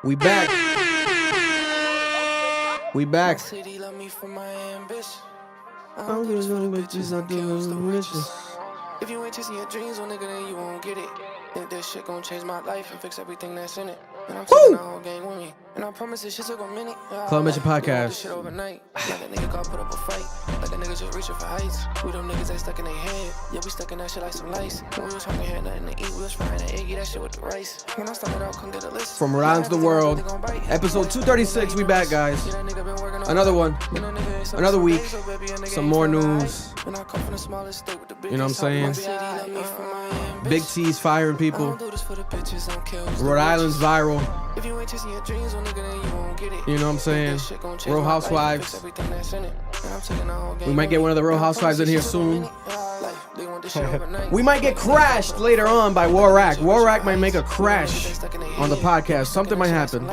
We back. We back. I'm just gonna bitches, I'm doing the riches. If you ain't chasing your dreams, nigga, then you won't get it. Think this shit gon' change my life and fix everything that's in it. And I'm taking the whole game with me. And I promise this shit took a minute. Club Mission Podcast. This shit overnight. Like a nigga got put up a fight. Like a nigga just reaching for heights. We them niggas ain't stuck in their head. Yeah, we stuck in that shit like some lice. When we was hungry, had nothing to eat. We was frying that eggy, that shit with the rice. When I started out, come get a list. From Rhode Island to the world. Episode 236, we back, guys. Another one. Another week. Some more news. You know what I'm saying? Big T's firing people. Rhode Island's viral. You know what I'm saying? Real Housewives. We might get one of the Real Housewives in here soon. We might get crashed later on by Waraq. Waraq might make a crash on the podcast. Something might happen.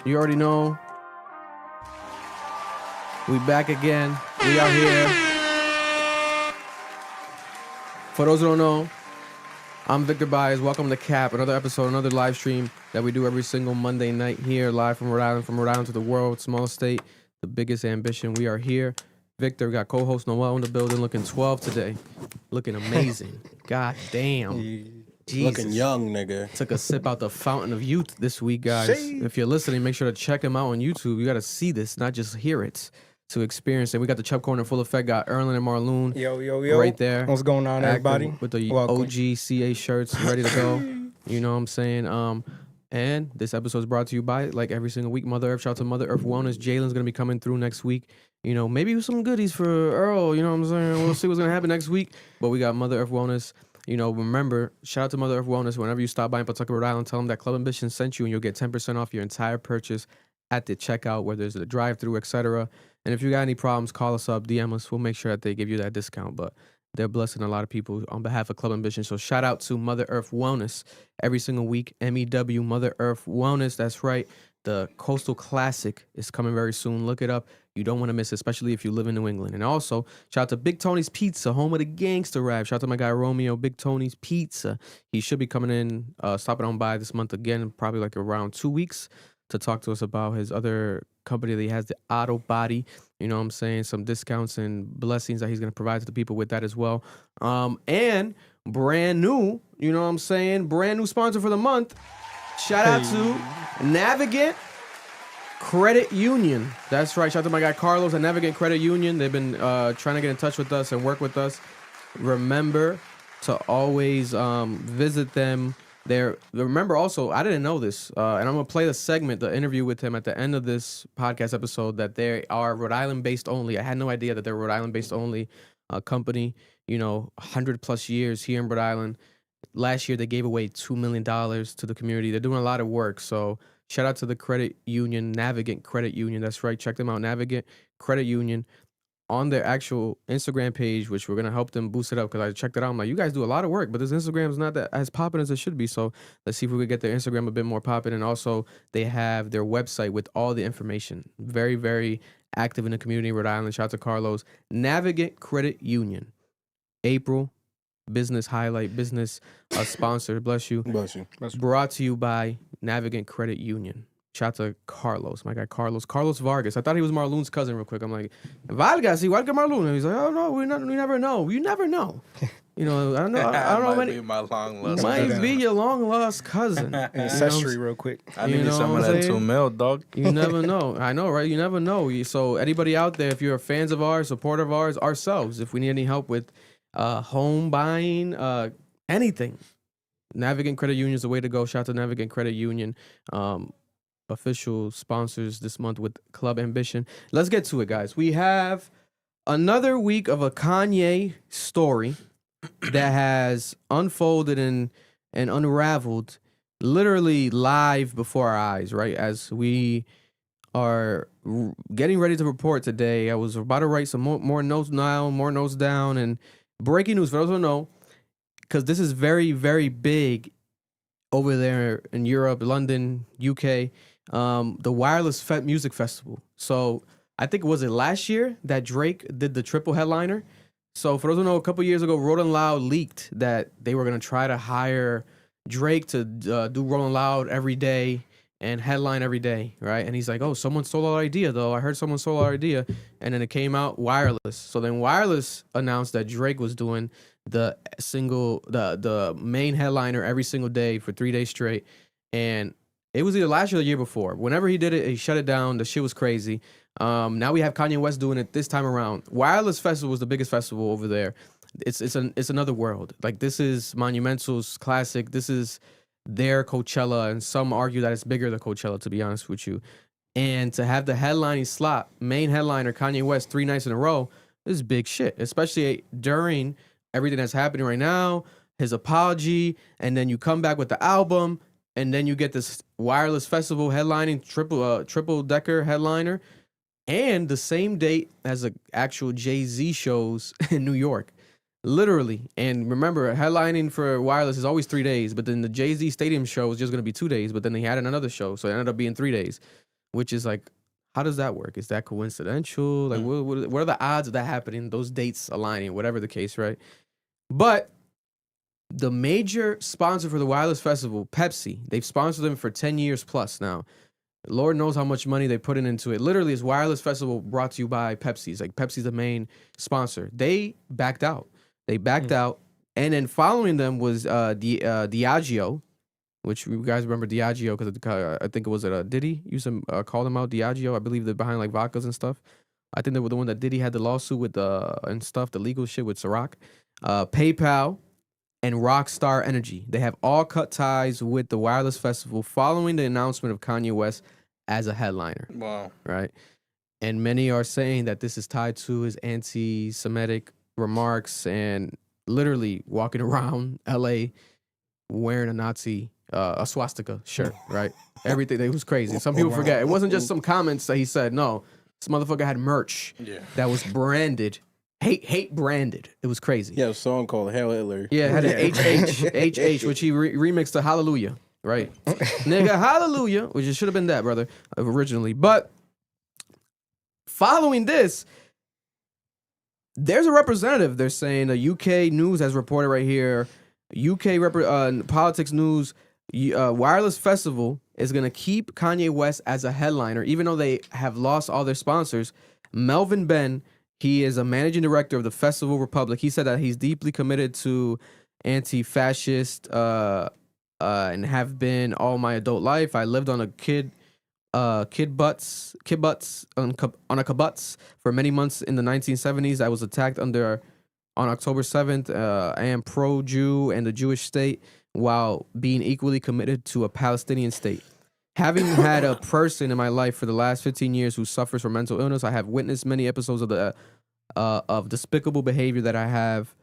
You already know. We back again. We are here. For those who don't know, I'm Victor Baez. Welcome to Cap, another episode, another live stream that we do every single Monday night here, live from Rhode Island to the world, small state, the biggest ambition. We are here. Victor, we got co-host Noel in the building, looking 12 today, looking amazing. God damn. Jesus. Looking young, nigga. Took a sip out the fountain of youth this week, guys. If you're listening, make sure to check him out on YouTube. You got to see this, not just hear it, to experience it. We got the Chubb Corner full effect. Got Erlen and Marloon. Yo. Right there. What's going on, everybody? With the Welcome. OG CA shirts ready to go. You know what I'm saying? And this episode is brought to you by, like every single week, Mother Earth. Shout out to Mother Earth Wellness. Jalen's going to be coming through next week. You know, maybe with some goodies for Earl. You know what I'm saying? We'll see what's going to happen next week. But we got Mother Earth Wellness. You know, remember, shout out to Mother Earth Wellness. Whenever you stop by in Pawtucket, Rhode Island, tell them that Club Ambition sent you and you'll get 10% off your entire purchase at the checkout, whether it's a drive-thru, etc. And if you got any problems, call us up, DM us. We'll make sure that they give you that discount. But they're blessing a lot of people on behalf of Club Ambition. So shout out to Mother Earth Wellness every single week. MEW, Mother Earth Wellness. That's right. The Coastal Classic is coming very soon. Look it up. You don't want to miss it, especially if you live in New England. And also, shout out to Big Tony's Pizza, home of the gangster rap. Shout out to my guy Romeo, Big Tony's Pizza. He should be coming in, stopping on by this month again, probably like around 2 weeks, to talk to us about his other company that he has, the Auto Body. You know what I'm saying? Some discounts and blessings that he's going to provide to the people with that as well. And brand new, you know what I'm saying? Brand new sponsor for the month. Shout out to Navigant Credit Union. That's right. Shout out to my guy Carlos at Navigant Credit Union. They've been trying to get in touch with us and work with us. Remember to always visit them. Remember also, I didn't know this, and I'm going to play the interview with him at the end of this podcast episode, that they are Rhode Island based only. I had no idea that they're Rhode Island based only company, 100 plus years here in Rhode Island. Last year, they gave away $2 million to the community. They're doing a lot of work. So shout out to the credit union, Navigant Credit Union. That's right. Check them out, Navigant Credit Union. On their actual Instagram page, which we're going to help them boost it up, because I checked it out. I'm like, you guys do a lot of work, but this Instagram is not that as popping as it should be. So let's see if we could get their Instagram a bit more popping. And also, they have their website with all the information. Very, very active in the community in Rhode Island. Shout out to Carlos. Navigant Credit Union. April business highlight, business sponsor. Bless you. Bless you. Brought to you by Navigant Credit Union. Shout out to Carlos, my guy Carlos Vargas. I thought he was Marloon's cousin real quick. I'm like, Vargas, he Vargas Marloon. And he's like, oh no, we never know. You never know. I don't know. I don't know many. My long lost might be your long lost cousin. Ancestry, real quick. I need some of that 2 mil, dog. You never know. I know, right? You never know. So anybody out there, if you're fans of ours, supporter of ours, ourselves, if we need any help with home buying, anything, Navigant Credit Union is the way to go. Shout out to Navigant Credit Union. Official sponsors this month with Club Ambition. Let's get to it, guys. We have another week of a Kanye story that has unfolded and unraveled literally live before our eyes, right? As we are getting ready to report today, I was about to write some more notes now, more notes down, and breaking news for those who don't know, because this is very, very big over there in Europe, London, UK, the Wireless Music Festival. So I think, was it last year that Drake did the triple headliner? So for those who know, a couple years ago, Rhode Loud leaked that they were gonna try to hire Drake to do Rolling Loud every day and headline every day, right? And he's like, "Oh, someone stole our idea, though. I heard someone stole our idea." And then it came out Wireless. So then Wireless announced that Drake was doing the main headliner every single day for 3 days straight, and it was either last year or the year before. Whenever he did it, he shut it down. The shit was crazy. Now we have Kanye West doing it this time around. Wireless Festival was the biggest festival over there. It's another world. Like, this is Monumental's classic. This is their Coachella, and some argue that it's bigger than Coachella, to be honest with you. And to have the headlining slot, main headliner Kanye West 3 nights in a row, is big shit, especially during everything that's happening right now, his apology, and then you come back with the album, and then you get this Wireless Festival headlining, triple decker headliner, and the same date as the actual Jay-Z shows in New York. Literally. And remember, headlining for Wireless is always 3 days, but then the Jay-Z Stadium show was just going to be 2 days, but then they had another show, so it ended up being 3 days, which is like, how does that work? Is that coincidental? Like, what are the odds of that happening, those dates aligning, whatever the case, right? But the major sponsor for the Wireless Festival, Pepsi, they've sponsored them for 10 years plus now. Lord knows how much money they put into it. Literally, it's Wireless Festival brought to you by Pepsi. It's like Pepsi's the main sponsor. They backed out. And then following them was Diageo, which you guys remember Diageo because I think it was Diddy used to call them out, Diageo. I believe they're behind like vodkas and stuff. I think they were the one that Diddy had the lawsuit with and stuff, the legal shit with Ciroc. PayPal and Rockstar Energy. They have all cut ties with the Wireless Festival following the announcement of Kanye West as a headliner. Wow. Right? And many are saying that this is tied to his anti-Semitic remarks and literally walking around LA wearing a Nazi, a swastika shirt, right? Everything. It was crazy. Some people forget. It wasn't just some comments that he said. No, this motherfucker had merch that was branded. Hate branded. It was crazy. Yeah, a song called Hail Hitler. Yeah, it had an HH, which he remixed to Hallelujah, right? Nigga, Hallelujah, which it should have been that, brother, originally. But following this, there's a representative. They're saying the UK news has reported right here, UK politics news, Wireless Festival is going to keep Kanye West as a headliner, even though they have lost all their sponsors. Melvin Ben, he is a managing director of the Festival Republic. He said that he's deeply committed to anti-fascist and have been all my adult life. I lived on a kibbutz on a kibbutz for many months in the 1970s. I was attacked on October 7th. I am pro-Jew and the Jewish state while being equally committed to a Palestinian state. Having had a person in my life for the last 15 years who suffers from mental illness, I have witnessed many episodes of despicable behavior that I have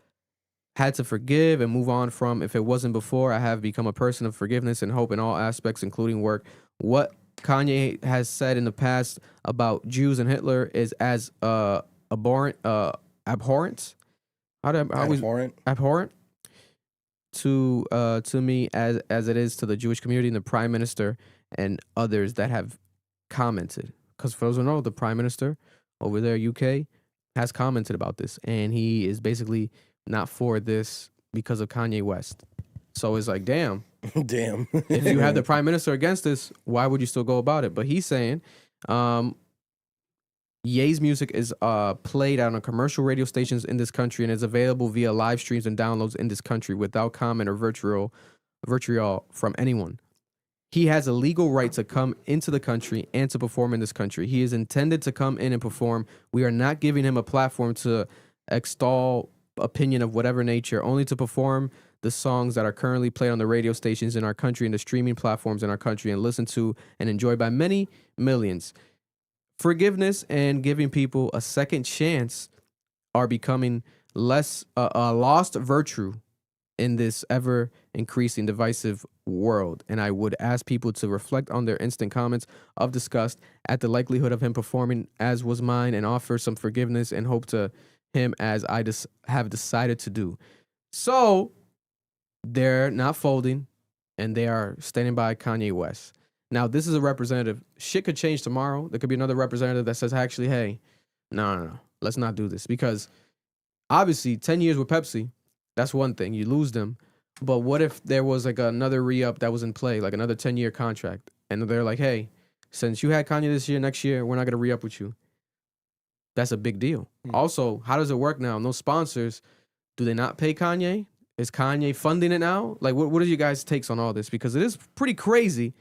had to forgive and move on from. If it wasn't before, I have become a person of forgiveness and hope in all aspects, including work. What Kanye has said in the past about Jews and Hitler is as abhorrent to me as it is to the Jewish community and the Prime Minister and others that have commented. Because for those who know, the Prime Minister over there, UK, has commented about this, and he is basically not for this because of Kanye West. So it's like, damn. If you have the Prime Minister against this, why would you still go about it? But he's saying, Ye's music is played on a commercial radio stations in this country and is available via live streams and downloads in this country without comment or virtual from anyone. He has a legal right to come into the country and to perform in this country. He is intended to come in and perform. We are not giving him a platform to extol opinion of whatever nature, only to perform the songs that are currently played on the radio stations in our country and the streaming platforms in our country and listened to and enjoyed by many millions. Forgiveness and giving people a second chance are becoming less a lost virtue in this ever increasing divisive world. And I would ask people to reflect on their instant comments of disgust at the likelihood of him performing as was mine and offer some forgiveness and hope to him as I have decided to do. So they're not folding and they are standing by Kanye West. Now, this is a representative. Shit could change tomorrow. There could be another representative that says, actually, hey, no, let's not do this. Because obviously 10 years with Pepsi, that's one thing. You lose them. But what if there was like another re-up that was in play, like another 10-year contract, and they're like, hey, since you had Kanye this year, next year, we're not going to re-up with you. That's a big deal. Also, how does it work now? No sponsors. Do they not pay Kanye? Is Kanye funding it now? Like, what are you guys' takes on all this? Because it is pretty crazy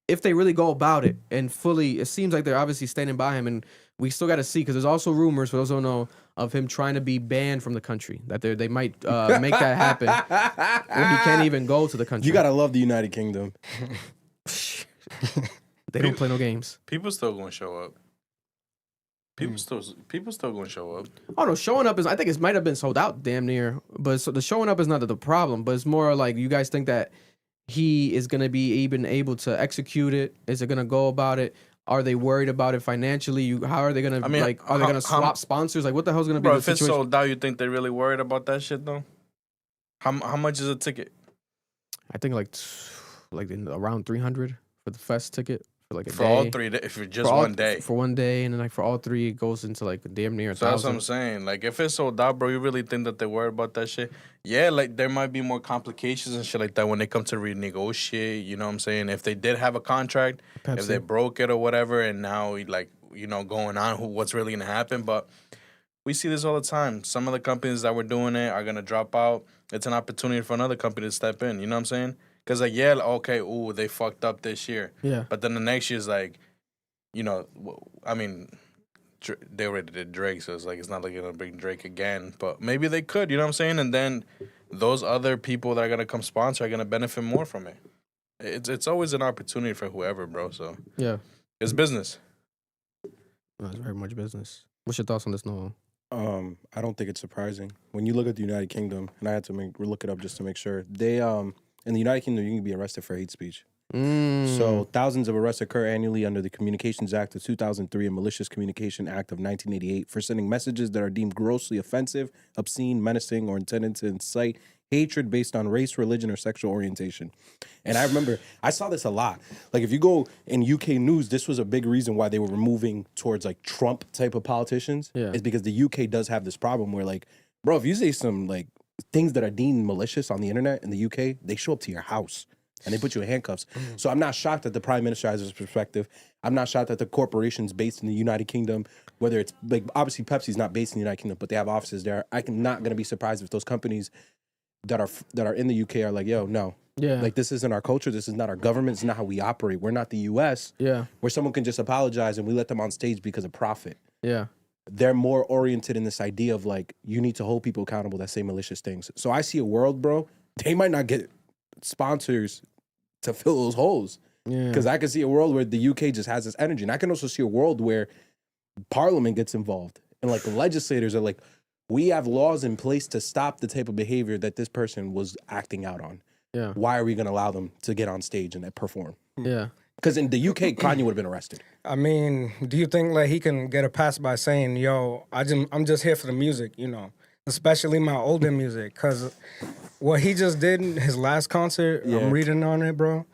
if they really go about it and fully. It seems like they're obviously standing by him, and we still got to see because there's also rumors, for those who don't know, of him trying to be banned from the country. That they might make that happen where he can't even go to the country. You gotta love the United Kingdom. They don't play no games. People still gonna show up. People still gonna show up. Oh no, showing up is. I think it might have been sold out damn near. But so the showing up is not the problem. But it's more like you guys think that he is gonna be even able to execute it. Is it gonna go about it? Are they worried about it financially? How are they gonna are they gonna swap sponsors? Like what the hell's gonna be Bro, the if it's situation? sold out, you think they're really worried about that shit though? How much is a ticket? I think around 300 for the fest ticket. For like a For day. all 3 days, if it's just one day. For one day, and then like for all three, it goes into like damn near 1,000. So that's what I'm saying. Like, if it's sold out, bro, you really think that they're worried about that shit? Yeah, like, there might be more complications and shit like that when they come to renegotiate, you know what I'm saying? If they did have a contract, Pepsi. if they broke it or whatever, and now, like, you know, going on, what's really going to happen? But we see this all the time. Some of the companies that were doing it are going to drop out. It's an opportunity for another company to step in, you know what I'm saying? Because, like, yeah, okay, ooh, they fucked up this year. Yeah. But then the next year's like, you know, I mean, they already did Drake, so it's like it's not like they're gonna bring Drake again. But maybe they could, you know what I'm saying? And then those other people that are gonna come sponsor are gonna benefit more from it. It's always an opportunity for whoever, bro. So Yeah. it's business. No, it's very much business. What's your thoughts on this, Noah? I don't think it's surprising when you look at the United Kingdom, and I had to look it up just to make sure. They in the United Kingdom, you can be arrested for hate speech. So thousands of arrests occur annually under the Communications Act of 2003 and Malicious Communication Act of 1988 for sending messages that are deemed grossly offensive, obscene, menacing, or intended to incite hatred based on race, religion, or sexual orientation. And I remember I saw this a lot. Like if you go in UK news, this was a big reason why they were moving towards like Trump type of politicians. Yeah. Is because the UK does have this problem where like, bro, if you say some like things that are deemed malicious on the internet in the UK, they show up to your house. And they put you in handcuffs. So I'm not shocked that the prime minister has this perspective. I'm not shocked that the corporation's based in the United Kingdom, whether it's like obviously Pepsi's not based in the United Kingdom, but they have offices there. I'm not gonna be surprised if those companies that are in the UK are like, yo, no. Yeah. Like this isn't our culture, this is not our government, it's not how we operate. We're not the US. Yeah. Where someone can just apologize and we let them on stage because of profit. Yeah. They're more oriented in this idea of like, you need to hold people accountable that say malicious things. So I see a world, bro, they might not get sponsors to fill those holes. Yeah. Because I can see a world where the UK just has this energy. And I can also see a world where Parliament gets involved. And like the legislators are like, we have laws in place to stop the type of behavior that this person was acting out on. Yeah. Why are we going to allow them to get on stage and perform? Yeah. Because in the UK, Kanye would have been arrested. I mean, do you think like he can get a pass by saying, "Yo, I'm just here for the music," you know, especially my older music? Because what he just did in his last concert, I'm reading on it, bro.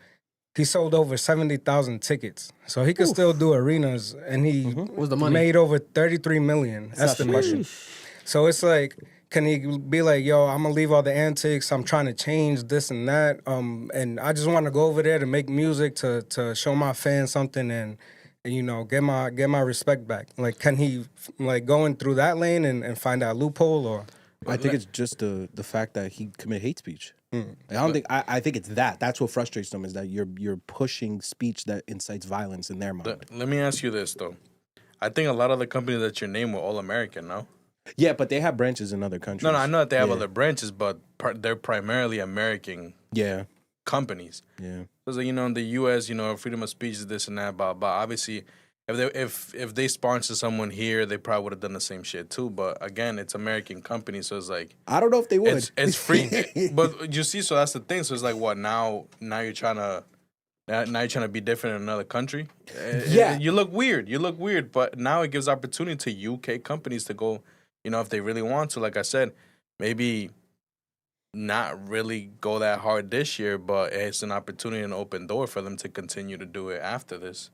He sold over 70,000 tickets, so he could still do arenas, and he What's the money? made over 33 million estimation. So it's like, can he be like, yo, I'm gonna leave all the antics. I'm trying to change this and that. And I just want to go over there to make music to show my fans something and you know get my respect back. Like, can he like going through that lane and find that loophole or? I think it's just the fact that he committed hate speech. I think it's that. That's what frustrates them is that you're pushing speech that incites violence in their mind. Let me ask you this though. I think a lot of the companies that you name were all American, no? Yeah, but they have branches in other countries. No, I know that they have other branches, but they're primarily American companies. Yeah. Because, like, you know, in the U.S., you know, freedom of speech is this and that, blah, blah. Obviously, if they sponsor someone here, they probably would have done the same shit, too. But, again, it's American companies, so it's like... I don't know if they would. It's free. But, you see, so that's the thing. So it's like, what, now you're trying to... Now you're trying to be different in another country? Yeah. You look weird, but now it gives opportunity to UK companies to go... You know, if they really want to, like I said, maybe not really go that hard this year, but it's an opportunity and an open door for them to continue to do it after this.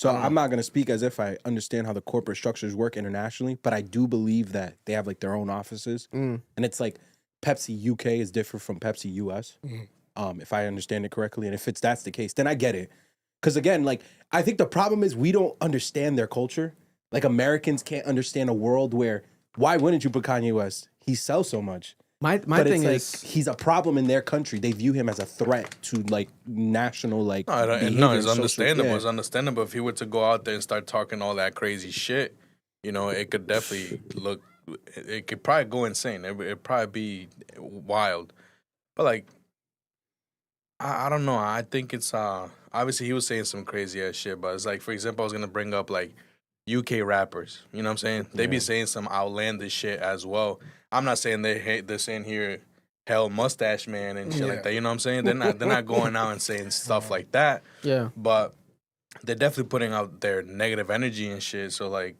So I'm not going to speak as if I understand how the corporate structures work internationally, but I do believe that they have like their own offices. And it's like Pepsi UK is different from Pepsi US, if I understand it correctly. And if that's the case, then I get it. Because again, like, I think the problem is we don't understand their culture. Like, Americans can't understand a world where, why wouldn't you put Kanye West? He sells so much. My But thing it's is, like, he's a problem in their country. They view him as a threat to like national like. No, behavior it's and social- understandable. yeah. It's understandable if he were to go out there and start talking all that crazy shit. You know, it could definitely look. It could probably go insane. It'd probably be wild. But like, I don't know. I think it's obviously he was saying some crazy ass shit. But it's like, for example, I was gonna bring up like UK rappers. You know what I'm saying? They be saying some outlandish shit as well. I'm not saying they're saying here hell mustache man and shit like that. You know what I'm saying? They're not going out and saying stuff like that. yeah. But they're definitely putting out their negative energy and shit. So like,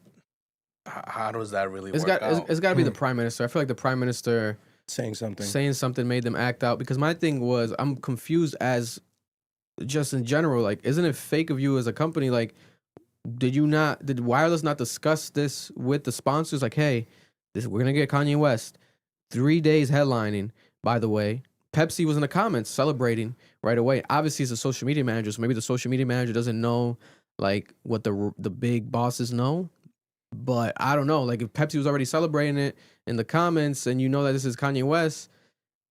how does that really work out? It's got to be the prime minister. I feel like the prime minister saying something. saying something made them act out. Because my thing was, I'm confused as just in general. Like, isn't it fake of you as a company? Like, did Wireless not discuss this with the sponsors? Like, hey, we're gonna get Kanye West 3 days headlining. By the way, Pepsi was in the comments celebrating right away. Obviously, he's a social media manager, so maybe the social media manager doesn't know like what the big bosses know. But I don't know. Like, if Pepsi was already celebrating it in the comments, and you know that this is Kanye West,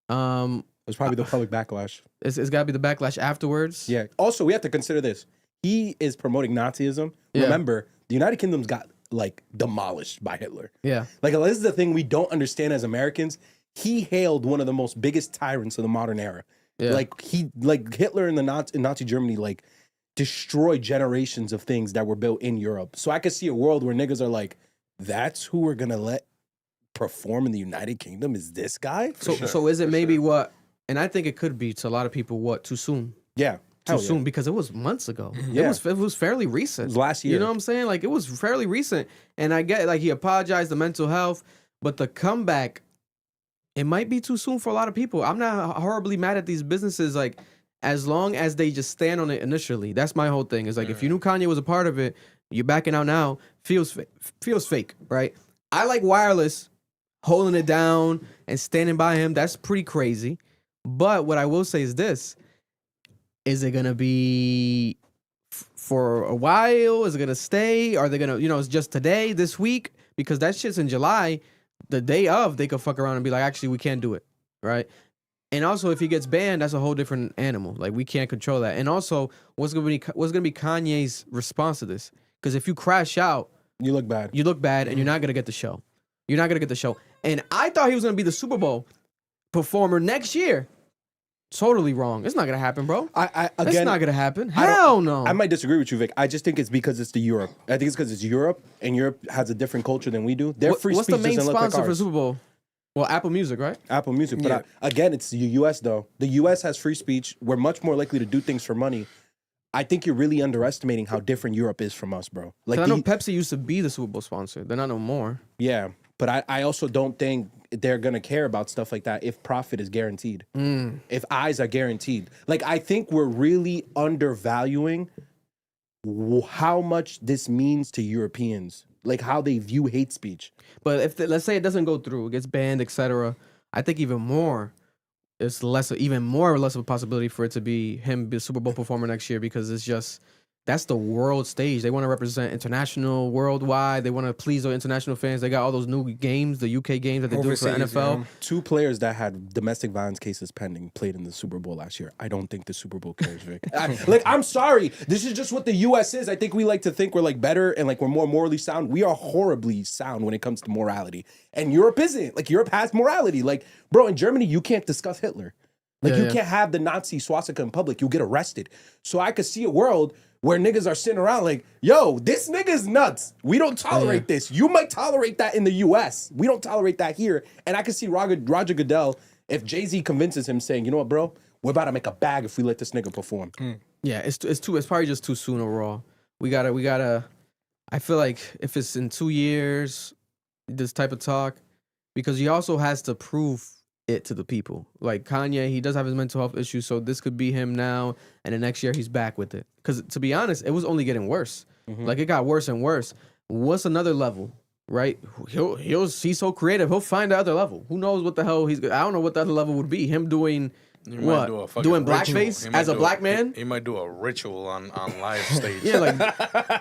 It's probably the public backlash. it's got to be the backlash afterwards. Yeah. Also, we have to consider this. He is promoting Nazism. Yeah. Remember, the United Kingdom's got like demolished by Hitler. Yeah. Like, this is the thing we don't understand as Americans. He hailed one of the most biggest tyrants of the modern era. Yeah. Like, Hitler in Nazi Germany, like, destroyed generations of things that were built in Europe. So I could see a world where niggas are like, that's who we're gonna let perform in the United Kingdom is this guy? So is it maybe what? And I think it could be to a lot of people what too soon. Yeah. Too Hell soon yeah. because it was months ago. Yeah. It was fairly recent. It was last year. You know what I'm saying? Like, it was fairly recent. And I get like he apologized the mental health, but the comeback, it might be too soon for a lot of people. I'm not horribly mad at these businesses, like, as long as they just stand on it initially. That's my whole thing. Is like, if you knew Kanye was a part of it, you're backing out now, feels fake, right? I like Wireless holding it down and standing by him. That's pretty crazy. But what I will say is this. Is it going to be for a while? Is it going to stay? Are they going to, it's just today, this week? Because that shit's in July. The day of, they could fuck around and be like, actually, we can't do it, right? And also, if he gets banned, that's a whole different animal. Like, we can't control that. And also, what's gonna be Kanye's response to this? Because if you crash out, You look bad. and you're not gonna get the show. You're not gonna get the show. And I thought he was gonna be the Super Bowl performer next year. Totally wrong. It's not gonna happen, bro. It's not gonna happen. Hell no. I might disagree with you, Vic. I just think it's because it's the Europe. I think it's because it's Europe, and Europe has a different culture than we do. Their free What's speech the main doesn't look like sponsor for ours. Super Bowl? Well, Apple Music, right? Apple Music. But again, it's the U.S. though. The U.S. has free speech. We're much more likely to do things for money. I think you're really underestimating how different Europe is from us, bro. Like, I know Pepsi used to be the Super Bowl sponsor. They're not no more. Yeah, but I also don't think they're gonna care about stuff like that if profit is guaranteed. If eyes are guaranteed. Like, I think we're really undervaluing how much this means to Europeans. Like, how they view hate speech. But if let's say it doesn't go through, it gets banned, etc., I think even more or less of a possibility for it to be him be a Super Bowl performer next year, because it's just that's the world stage. They want to represent international, worldwide. They want to please their international fans. They got all those new games, the UK games that they do for the Overseas, NFL. yeah. 2 players that had domestic violence cases pending played in the Super Bowl last year. I don't think the Super Bowl cares, Vic. I'm sorry. This is just what the U.S. is. I think we like to think we're like better and like we're more morally sound. We are horribly sound when it comes to morality. And Europe isn't. Like, Europe has morality. Like, bro, in Germany, you can't discuss Hitler. Like, you can't have the Nazi swastika in public. You'll get arrested. So I could see a world where niggas are sitting around like, yo, this nigga's nuts. We don't tolerate this. You might tolerate that in the U.S. We don't tolerate that here. And I could see Roger Goodell, if Jay-Z convinces him, saying, you know what, bro? We're about to make a bag if we let this nigga perform. Yeah, it's probably just too soon overall. We gotta. I feel like if it's in 2 years, this type of talk, because he also has to prove it to the people. Like Kanye, he does have his mental health issues, so this could be him now, and the next year he's back with it. Because to be honest, it was only getting worse. Like it got worse and worse. What's another level? Right? He's so creative. He'll find the other level. Who knows what the hell I don't know what the other level would be. Him doing what? Doing blackface as a black man? He might do a ritual on live stage. Yeah,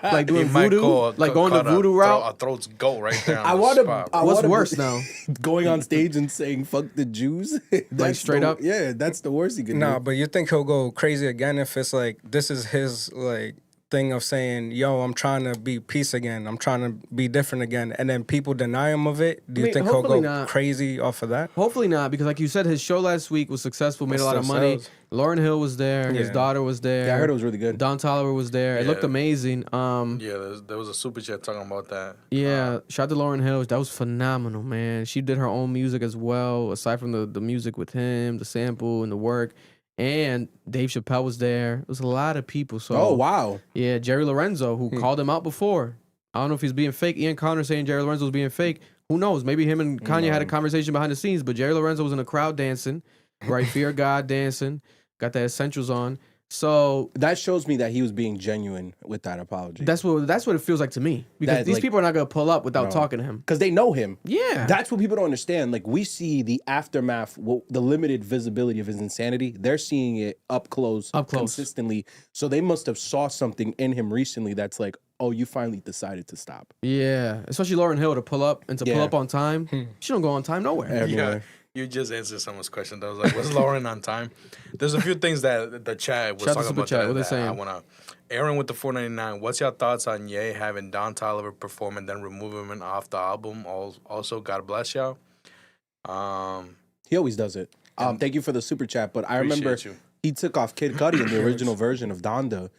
like doing voodoo, like going the voodoo route. Our throats go right there. What's worse now? Going on stage and saying "fuck the Jews," like straight up. Yeah, that's the worst he can do. Nah, but you think he'll go crazy again if it's like this is his like thing of saying, "Yo, I'm trying to be peace again. I'm trying to be different again," and then people deny him of it. Do you think he'll go crazy off of that? Hopefully not, because like you said, his show last week was successful, made a lot of money. Lauryn Hill was there, his daughter was there. Yeah, I heard it was really good. Don Toliver was there. It looked amazing. There was a super chat talking about that. Yeah, shout out to Lauryn Hill. That was phenomenal, man. She did her own music as well, aside from the music with him, the sample and the work. And Dave Chappelle was there. There was a lot of people. So, oh, wow. Yeah, Jerry Lorenzo, who called him out before. I don't know if he's being fake. Ian Connor saying Jerry Lorenzo was being fake. Who knows? Maybe him and Kanye had a conversation behind the scenes, but Jerry Lorenzo was in the crowd dancing, right? Fear God dancing. Got the essentials on. So that shows me that he was being genuine with that apology. That's what it feels like to me. Because these people are not going to pull up without talking to him. Because they know him. Yeah. That's what people don't understand. Like, we see the aftermath, the limited visibility of his insanity. They're seeing it up close. Consistently. So they must have saw something in him recently that's like, oh, you finally decided to stop. Yeah. Especially Lauryn Hill to pull up and to pull up on time. She don't go on time nowhere. Yeah. You just answered someone's question. I was like, was Lauren on time? There's a few things that the chat was talking about that I want to... Aaron with the $4.99. What's your thoughts on Ye having Don Toliver perform and then remove him off the album? Also, God bless y'all. He always does it. Thank you for the super chat. But I remember he took off Kid Cudi in the original version of Donda.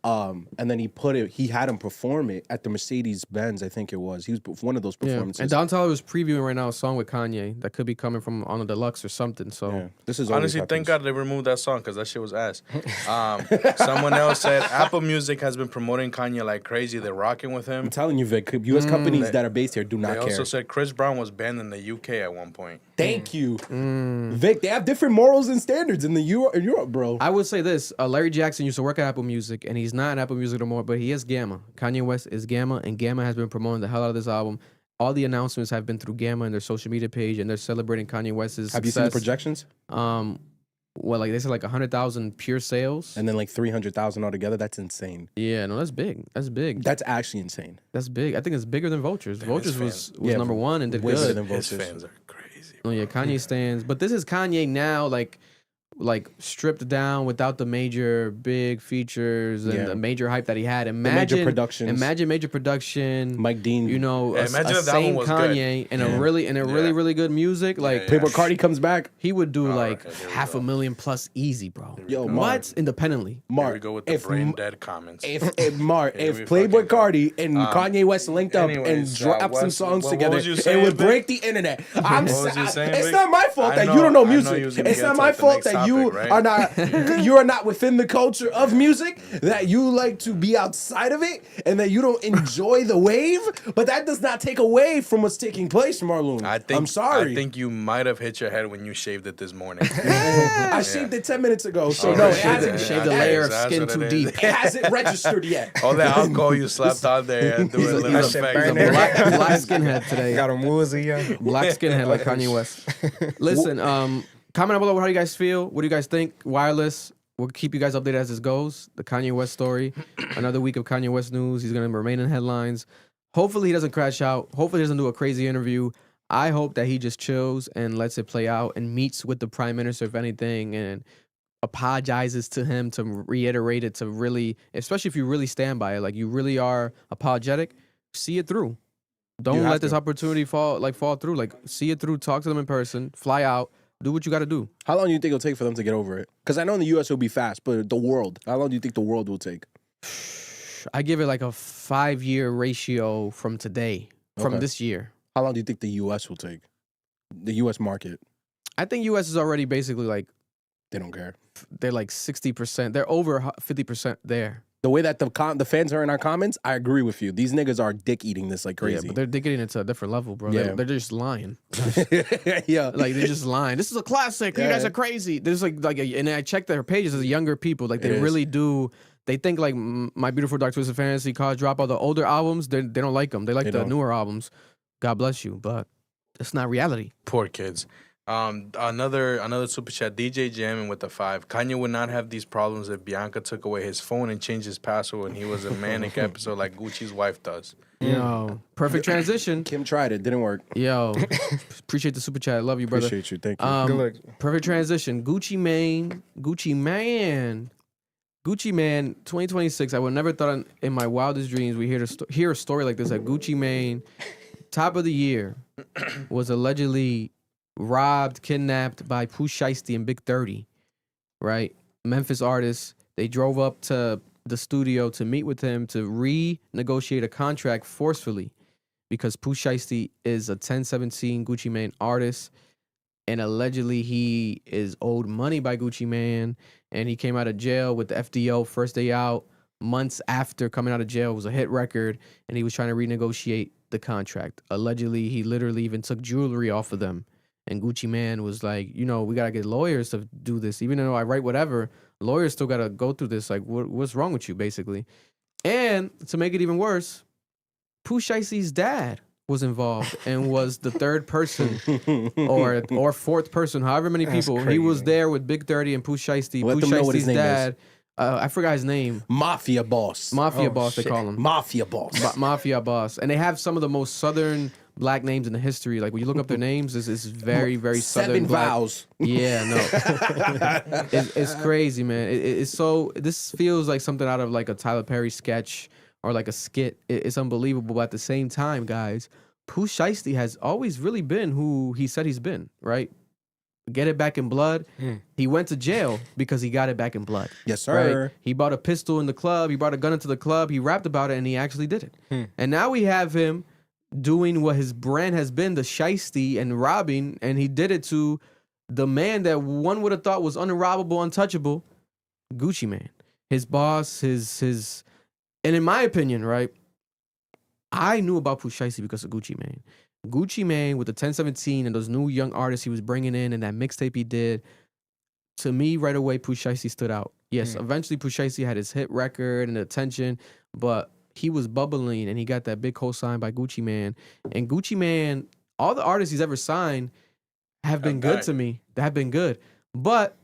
And then he had him perform it at the Mercedes-Benz, I think it was. He was one of those performances. And Don Toliver was previewing right now a song with Kanye that could be coming from on a deluxe or something. So this is honestly, thank God they removed that song because that shit was ass. Someone else said Apple Music has been promoting Kanye like crazy. They're rocking with him. I'm telling you, Vic, U.S. companies that are based here do not care. They also said Chris Brown was banned in the UK at one point. Thank you. Vic, they have different morals and standards in Europe, bro. I would say this. Larry Jackson used to work at Apple Music, and he's not at Apple Music no more, but he is Gamma. Kanye West is Gamma, and Gamma has been promoting the hell out of this album. All the announcements have been through Gamma and their social media page, and they're celebrating Kanye West's success. Have you seen the projections? Well, like they said, like 100,000 pure sales, and then like 300,000 altogether. That's insane. Yeah, no, that's big. That's big. That's actually insane. That's big. I think it's bigger than Vultures. Damn, Vultures was number one and did way good. Better than Vultures. His fans are crazy. Oh yeah, Kanye stands. But this is Kanye now, like stripped down without the major big features and the major hype that he had. Imagine major production. Mike Dean. You know, imagine a if that same one was Kanye good. and a really good music. Like Playboy Cardi comes back. He would do like 500,000 plus easy, bro. Yo, what? Independently. Mark, here we go with the brain dead comments. If Playboy Cardi and Kanye West linked up and dropped some songs together, it would break the internet. It's not my fault that you don't know music. It's not my fault that you are not within the culture of music, that you like to be outside of it, and that you don't enjoy the wave. But that does not take away from what's taking place, Marloon. I'm sorry. I think you might have hit your head when you shaved it this morning. I shaved it 10 minutes ago, so no, it hasn't shaved a layer of skin too deep. It hasn't registered yet. All that alcohol you slapped out there and do a little effect. Black skinhead today. Got him woozy, yeah. Black skinhead like Kanye West. Listen, comment below how you guys feel. What do you guys think? Wireless. We'll keep you guys updated as this goes. The Kanye West story. Another week of Kanye West news. He's going to remain in headlines. Hopefully he doesn't crash out. Hopefully he doesn't do a crazy interview. I hope that he just chills and lets it play out and meets with the prime minister, if anything, and apologizes to him to reiterate it, to really, especially if you really stand by it, like you really are apologetic, see it through. Don't let this opportunity fall through. Like, see it through, talk to them in person, fly out. Do what you got to do. How long do you think it'll take for them to get over it? Because I know in the U.S. it'll be fast, but the world, how long do you think the world will take? I give it like a 5-year ratio from today, from this year. How long do you think the U.S. will take? The U.S. market? I think U.S. is already basically like... They don't care. They're like 60%. They're over 50% there. The way that the fans are in our comments, I agree with you. These niggas are dick eating this like crazy. Yeah, but they're dick eating it to a different level, bro. Yeah. They're just lying. Yeah. Like, they're just lying. This is a classic. You guys are crazy. There's and I checked their pages as younger people. Like, they really do. they think like My Beautiful Dark Twisted Fantasy, College Dropout, the older albums, they don't like them. They like the newer albums. God bless you, but it's not reality. Poor kids. Another super chat. DJ jamming with the 5. Kanye would not have these problems if Bianca took away his phone and changed his password when he was a manic episode like Gucci's wife does. Yo, perfect transition. Kim tried it, didn't work. Yo, appreciate the super chat. Love you, brother. Appreciate you, thank you. Good luck. Perfect transition. Gucci Mane, 2026. I would never thought in my wildest dreams we hear a story like this. That Gucci Mane, top of the year, was allegedly robbed, kidnapped by Pooh Shiesty and Big 30, right? Memphis artists. They drove up to the studio to meet with him to renegotiate a contract forcefully because Pooh Shiesty is a 1017 Gucci Mane artist, and allegedly he is owed money by Gucci Mane, and he came out of jail with the FDO first day out. Months after coming out of jail, it was a hit record, and he was trying to renegotiate the contract. Allegedly, he literally even took jewelry off of them. And Gucci Mane was like, we got to get lawyers to do this. Even though I write whatever, lawyers still got to go through this. Like, what's wrong with you, basically? And to make it even worse, Pooh Shiesty's dad was involved and was the third person or fourth person, however many people. He was there with Big 30 and Pooh Shiesty. Let Pooh them know what his Shiesty's name dad, I forgot his name. Mafia boss. Mafia boss, they call him. Mafia boss. Mafia boss. And they have some of the most southern black names in the history. Like when you look up their names, it's very, very southern. 7 black. vowels. Yeah, no. It's crazy, man. It's so, this feels like something out of like a Tyler Perry sketch or like a skit. It's unbelievable. But at the same time, guys, Pooh Shiesty has always really been who he said he's been, right? Get it back in blood. He went to jail because he got it back in blood. Yes, sir. Right? He bought a pistol in the club. He brought a gun into the club. He rapped about it, and he actually did it. And now we have him doing what his brand has been, the shiesty and robbing, and he did it to the man that one would have thought was unrobbable, untouchable, Gucci Mane. His boss, his, and in my opinion, right, I knew about Pooh Shiesty because of Gucci Mane. Gucci Mane with the 1017 and those new young artists he was bringing in and that mixtape he did, to me, right away, Pooh Shiesty stood out. Yes, eventually Pooh Shiesty had his hit record and attention, but he was bubbling and he got that big cosign by Gucci Mane. And Gucci Mane, all the artists he's ever signed have been good to me. They have been good. But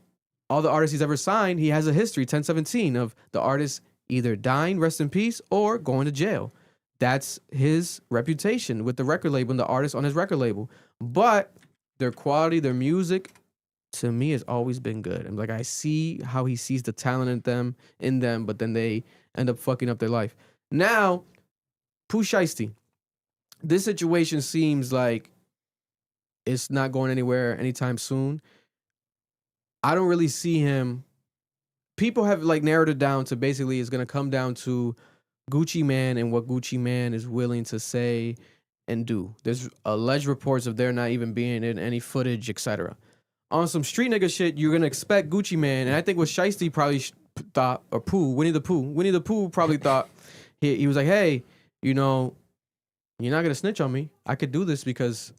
all the artists he's ever signed, he has a history, 1017, of the artist either dying, rest in peace, or going to jail. That's his reputation with the record label and the artists on his record label. But their quality, their music, to me, has always been good. And like I see how he sees the talent in them, but then they end up fucking up their life. Now, Pooh Shiesty, this situation seems like it's not going anywhere anytime soon. I don't really see him. People have like narrowed it down to basically it's going to come down to Gucci Mane and what Gucci Mane is willing to say and do. There's alleged reports of there not even being in any footage, etc. On some street nigga shit, you're going to expect Gucci Mane, and I think what Shiesty probably thought, or Winnie the Pooh probably thought, he was like, hey, you're not going to snitch on me. I could do this because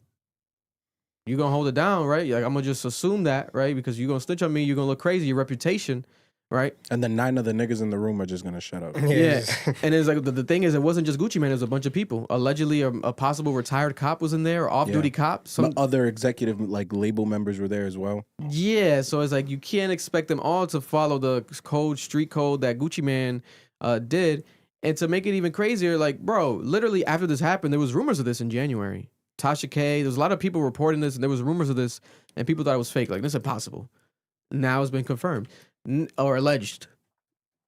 you're going to hold it down, right? Like, I'm going to just assume that, right? Because you're going to snitch on me, you're going to look crazy, your reputation, right? And then 9 of the niggas in the room are just going to shut up. Yeah. And it's like, the thing is, it wasn't just Gucci Mane, it was a bunch of people. Allegedly, a possible retired cop was in there, or off-duty cop. Some other executive, like, label members were there as well. Yeah, so it's like, you can't expect them all to follow the street code that Gucci Mane did. And to make it even crazier, like, bro, literally after this happened, there was rumors of this in January. Tasha K, there was a lot of people reporting this, and there was rumors of this, and people thought it was fake. Like, this is impossible. Now it's been confirmed, or alleged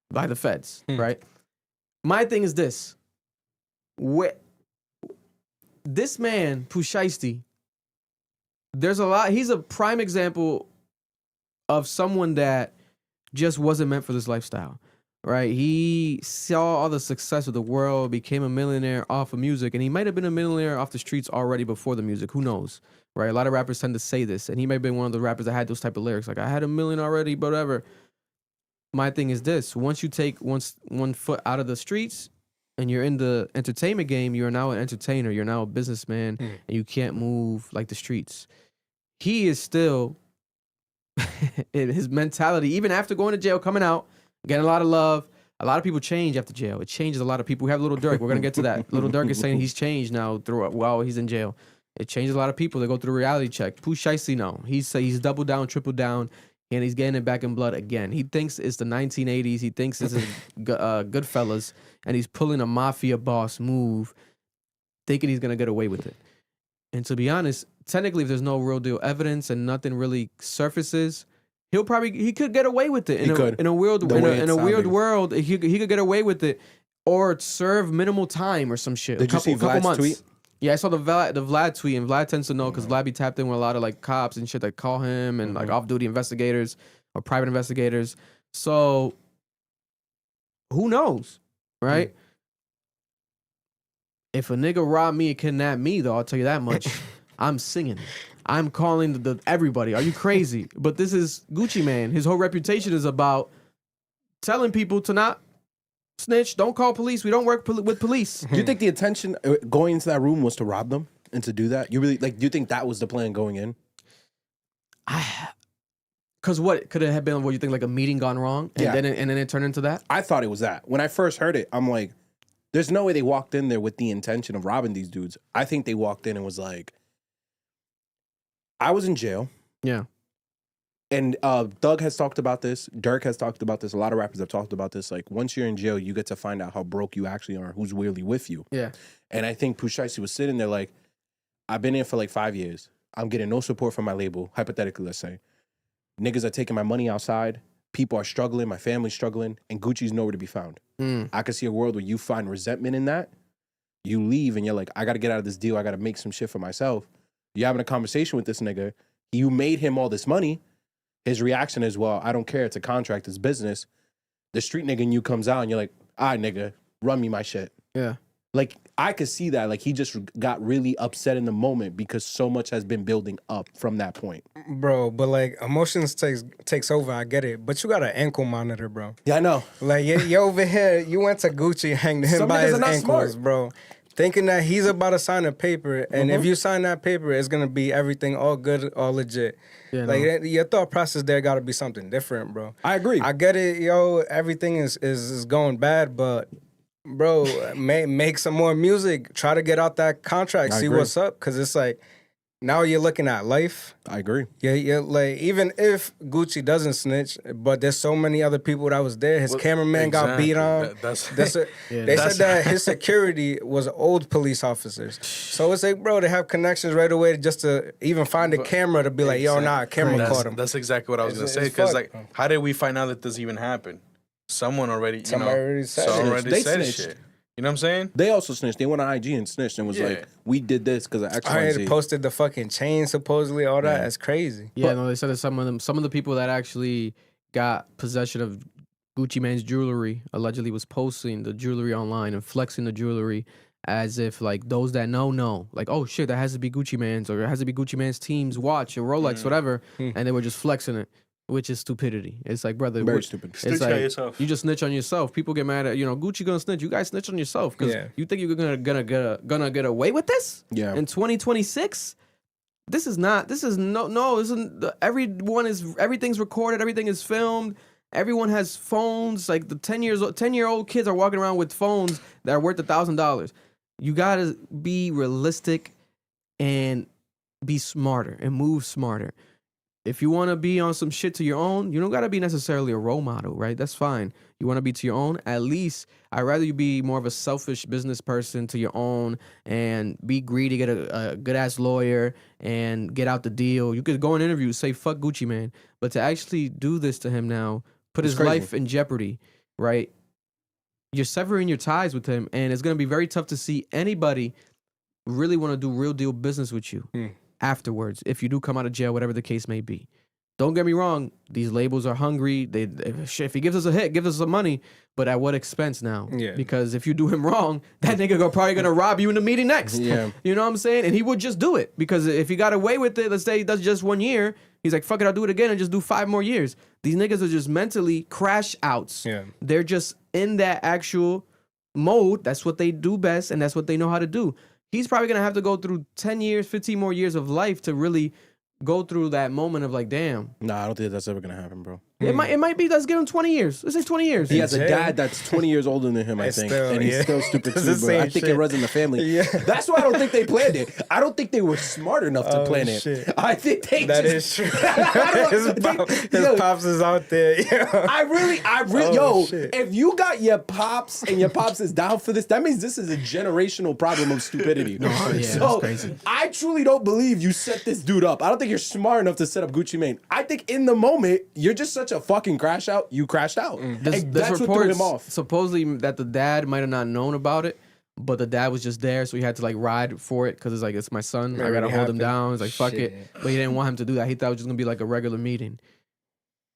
by the feds, right? My thing is this. This man, Pooh Shiesty, there's a lot, he's a prime example of someone that just wasn't meant for this lifestyle. Right, he saw all the success of the world, became a millionaire off of music, and he might have been a millionaire off the streets already before the music. Who knows, right? A lot of rappers tend to say this, and he may have been one of the rappers that had those type of lyrics, like I had $1 million already, but whatever. My thing is this: once you take one foot out of the streets and you're in the entertainment game, you're now an entertainer, you're now a businessman, and you can't move like the streets. He is still in his mentality, even after going to jail, coming out. Getting a lot of love. a lot of people change after jail. It changes a lot of people. We have Little Durk. We're gonna get to that. Little Durk is saying he's changed now while he's in jail. It changes a lot of people. They go through a reality check. Pooh Shiesty, no. He's doubled down, tripled down, and he's getting it back in blood again. He thinks it's the 1980s. He thinks this is Goodfellas, and he's pulling a mafia boss move, thinking he's gonna get away with it. And to be honest, technically, if there's no real deal evidence and nothing really surfaces, he could get away with it. In a weird world, he could get away with it or serve minimal time or some shit. Did you see Vlad's months. tweet? Yeah, I saw the Vlad tweet, and Vlad tends to know because Vlad be tapped in with a lot of like cops and shit that call him and like off-duty investigators or private investigators. So who knows, right? If a nigga robbed me and kidnapped me, though, I'll tell you that much. I'm singing. I'm calling everybody. Are you crazy? But this is Gucci Mane. His whole reputation is about telling people to not snitch. Don't call police. We don't work with police. Do you think the intention going into that room was to rob them and to do that? You really do you think that was the plan going in? Because what could it have been? What you think, like a meeting gone wrong, and then it turned into that? I thought it was that. When I first heard it, I'm like, there's no way they walked in there with the intention of robbing these dudes. I think they walked in and was like, I was in jail. Yeah. And Doug has talked about this. Durk has talked about this. A lot of rappers have talked about this. Like, once you're in jail, you get to find out how broke you actually are, who's really with you. Yeah. And I think Pooh Shiesty was sitting there like, I've been in for like 5 years. I'm getting no support from my label, hypothetically, let's say. Niggas are taking my money outside. People are struggling. My family's struggling. And Gucci's nowhere to be found. I could see a world where you find resentment in that. You leave and you're like, I got to get out of this deal. I got to make some shit for myself. You're having a conversation with this nigga. You made him all this money. His reaction is, well, I don't care. It's a contract. It's business. The street nigga in you comes out and you're like, all right, nigga, run me my shit. Yeah. Like, I could see that. Like, he just got really upset in the moment because so much has been building up from that point. Bro, but like emotions takes over. I get it. But you got an ankle monitor, bro. Yeah, I know. Like, you over here, you went to Gucci, hanged him Some by niggas his are not ankles, smart. bro. Thinking that he's about to sign a paper, and if you sign that paper, it's gonna be everything all good, all legit. Yeah, like no. your thought process there got to be something different, bro. I agree. I get it, yo. Everything is going bad, but bro, make some more music. Try to get out that contract. I See agree. what's up, because it's like now you're looking at life. I agree. Yeah, like even if Gucci doesn't snitch, but there's so many other people that was there. His cameraman got beat on. They said that his security was old police officers. So it's like, bro, they have connections right away just to even find a camera to be like, yo, nah, camera caught him. That's exactly what I was gonna say. It's Because fucked. like, how did we find out that this even happened? Someone already, Somebody said They said snitched. shit. You know what I'm saying? They also snitched. They went on IG and snitched and was Yeah. like, we did this because of X, I Y, had Z. posted the fucking chain, supposedly, all that. That's crazy. Yeah, no, they said that some of the people that actually got possession of Gucci Mane's jewelry allegedly was posting the jewelry online and flexing the jewelry as if like those that know, like, oh shit, that has to be Gucci Mane's, or it has to be Gucci Mane's team's watch or Rolex, whatever, and they were just flexing it, which is stupidity. It's like, brother, Very stupid. It's Snitch on like yourself. you just snitch on yourself. People get mad at Gucci gonna snitch. You guys snitch on yourself because you think you're gonna get away with this? Yeah. In 2026. This isn't everything's recorded, everything is filmed, everyone has phones. Like the 10-year-old kids are walking around with phones that are worth $1,000. You gotta be realistic and be smarter and move smarter. If you want to be on some shit to your own, you don't got to be necessarily a role model, right? That's fine. You want to be to your own, at least I'd rather you be more of a selfish business person to your own and be greedy, get a good-ass lawyer and get out the deal. You could go in interviews, say, fuck Gucci Mane. But to actually do this to him now, put his crazy. life in jeopardy, right? You're severing your ties with him, and it's going to be very tough to see anybody really want to do real deal business with you afterwards, if you do come out of jail, whatever the case may be. Don't get me wrong, these labels are hungry. If he gives us a hit, give us some money, but at what expense now? Yeah. Because if you do him wrong, that nigga probably gonna rob you in the meeting next. Yeah. You know what I'm saying? And he would just do it, because if he got away with it, let's say he does just 1 year, he's like, fuck it, I'll do it again and just do 5 more years. These niggas are just mentally crash outs. Yeah. They're just in that actual mode. That's what they do best, and that's what they know how to do. He's probably going to have to go through 10 years, 15 more years of life to really go through that moment of like, damn. Nah, I don't think that's ever going to happen, bro. It might be. Let's give him 20 years. Let's say 20 years. He has a jail. dad that's 20 years older than him, I It's think. still- And he's yeah. still stupid It's too, the bro. I same think it shit. runs in the family. Yeah. That's why I don't think they planned it. I don't think they were smart enough to Oh, plan it. shit. I think they That just... is true. I don't- His pops is out there. Yeah. I really, Oh, yo, shit. if you got your pops and your pops is down for this, that means this is a generational problem of stupidity. that's crazy. I truly don't believe you set this dude up. I don't think you're smart enough to set up Gucci Mane. I think in the moment, you're just such a fucking crash out, you crashed out. This And that's what threw reports him off. supposedly that the dad might have not known about it, but the dad was just there, so he had to like ride for it because it's like, it's my son. I gotta already hold him happened. down. He's like, fuck it. Shit. But he didn't want him to do that. He thought it was just gonna be like a regular meeting.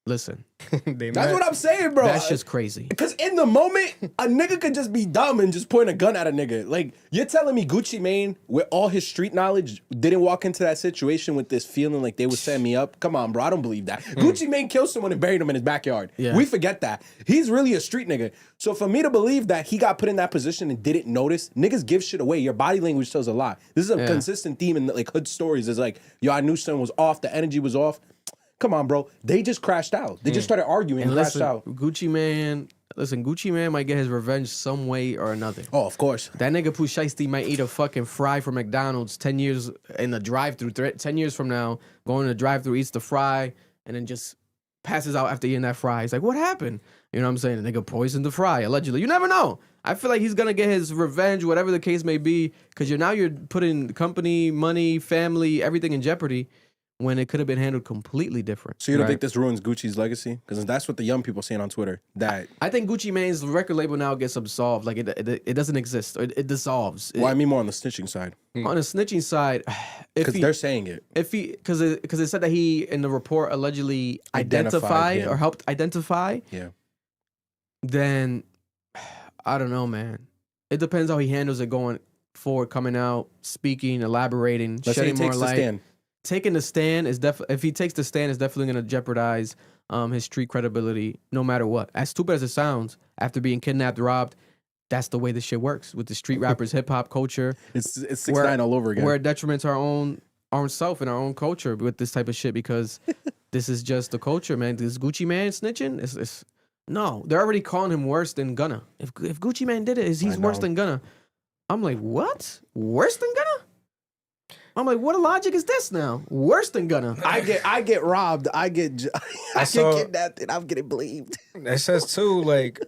Listen, They That's met. what I'm saying, bro. that's just crazy. Because in the moment, a nigga could just be dumb and just point a gun at a nigga. Like, you're telling me Gucci Mane, with all his street knowledge, didn't walk into that situation with this feeling like they would set me up? Come on, bro. I don't believe that. Gucci Mane killed someone and buried him in his backyard. Yeah. We forget that. He's really a street nigga. So for me to believe that he got put in that position and didn't notice, niggas give shit away. Your body language tells a lot. This is a consistent theme in like hood stories. It's like, yo, I knew something was off. The energy was off. Come on, bro. They just crashed out. They just started arguing and crashed Listen, out. Gucci Mane might get his revenge some way or another. Oh, of course. That nigga Pooh Shiesty might eat a fucking fry from McDonald's 10 years in the drive-thru. 10 years from now, going to the drive-thru, eats the fry, and then just passes out after eating that fry. He's like, what happened? You know what I'm saying? The nigga poisoned the fry, allegedly. You never know. I feel like he's going to get his revenge, whatever the case may be, because you're putting company, money, family, everything in jeopardy when it could have been handled completely different. So you don't right? think this ruins Gucci's legacy? Because that's what the young people saying on Twitter. That I think Gucci Mane's record label now gets absolved. Like, it doesn't exist. It dissolves. well, I mean more on the snitching side. On the snitching side, Because they're saying it. because it said that he in the report allegedly Identified identified him. or helped identify, Yeah. then I don't know, man. It depends how he handles it going forward, coming out, speaking, elaborating, Let's say he shedding more takes the light. stand. Taking the stand is definitely, if he takes the stand, it's definitely going to jeopardize his street credibility no matter what. As stupid as it sounds, after being kidnapped, robbed, that's the way this shit works with the street rappers, hip hop culture. It's 6ix9ine all over again. We're a detriment to our own self and our own culture with this type of shit because this is just the culture, man. This Gucci Man snitching, it's no, they're already calling him worse than Gunna. If Gucci Man did it, he's worse know. than Gunna. I'm like, what? Worse than Gunna? I'm like, what logic is this now? Worse than Gunna. I get robbed. I get saw- kidnapped and I'm getting believed. It says too, like,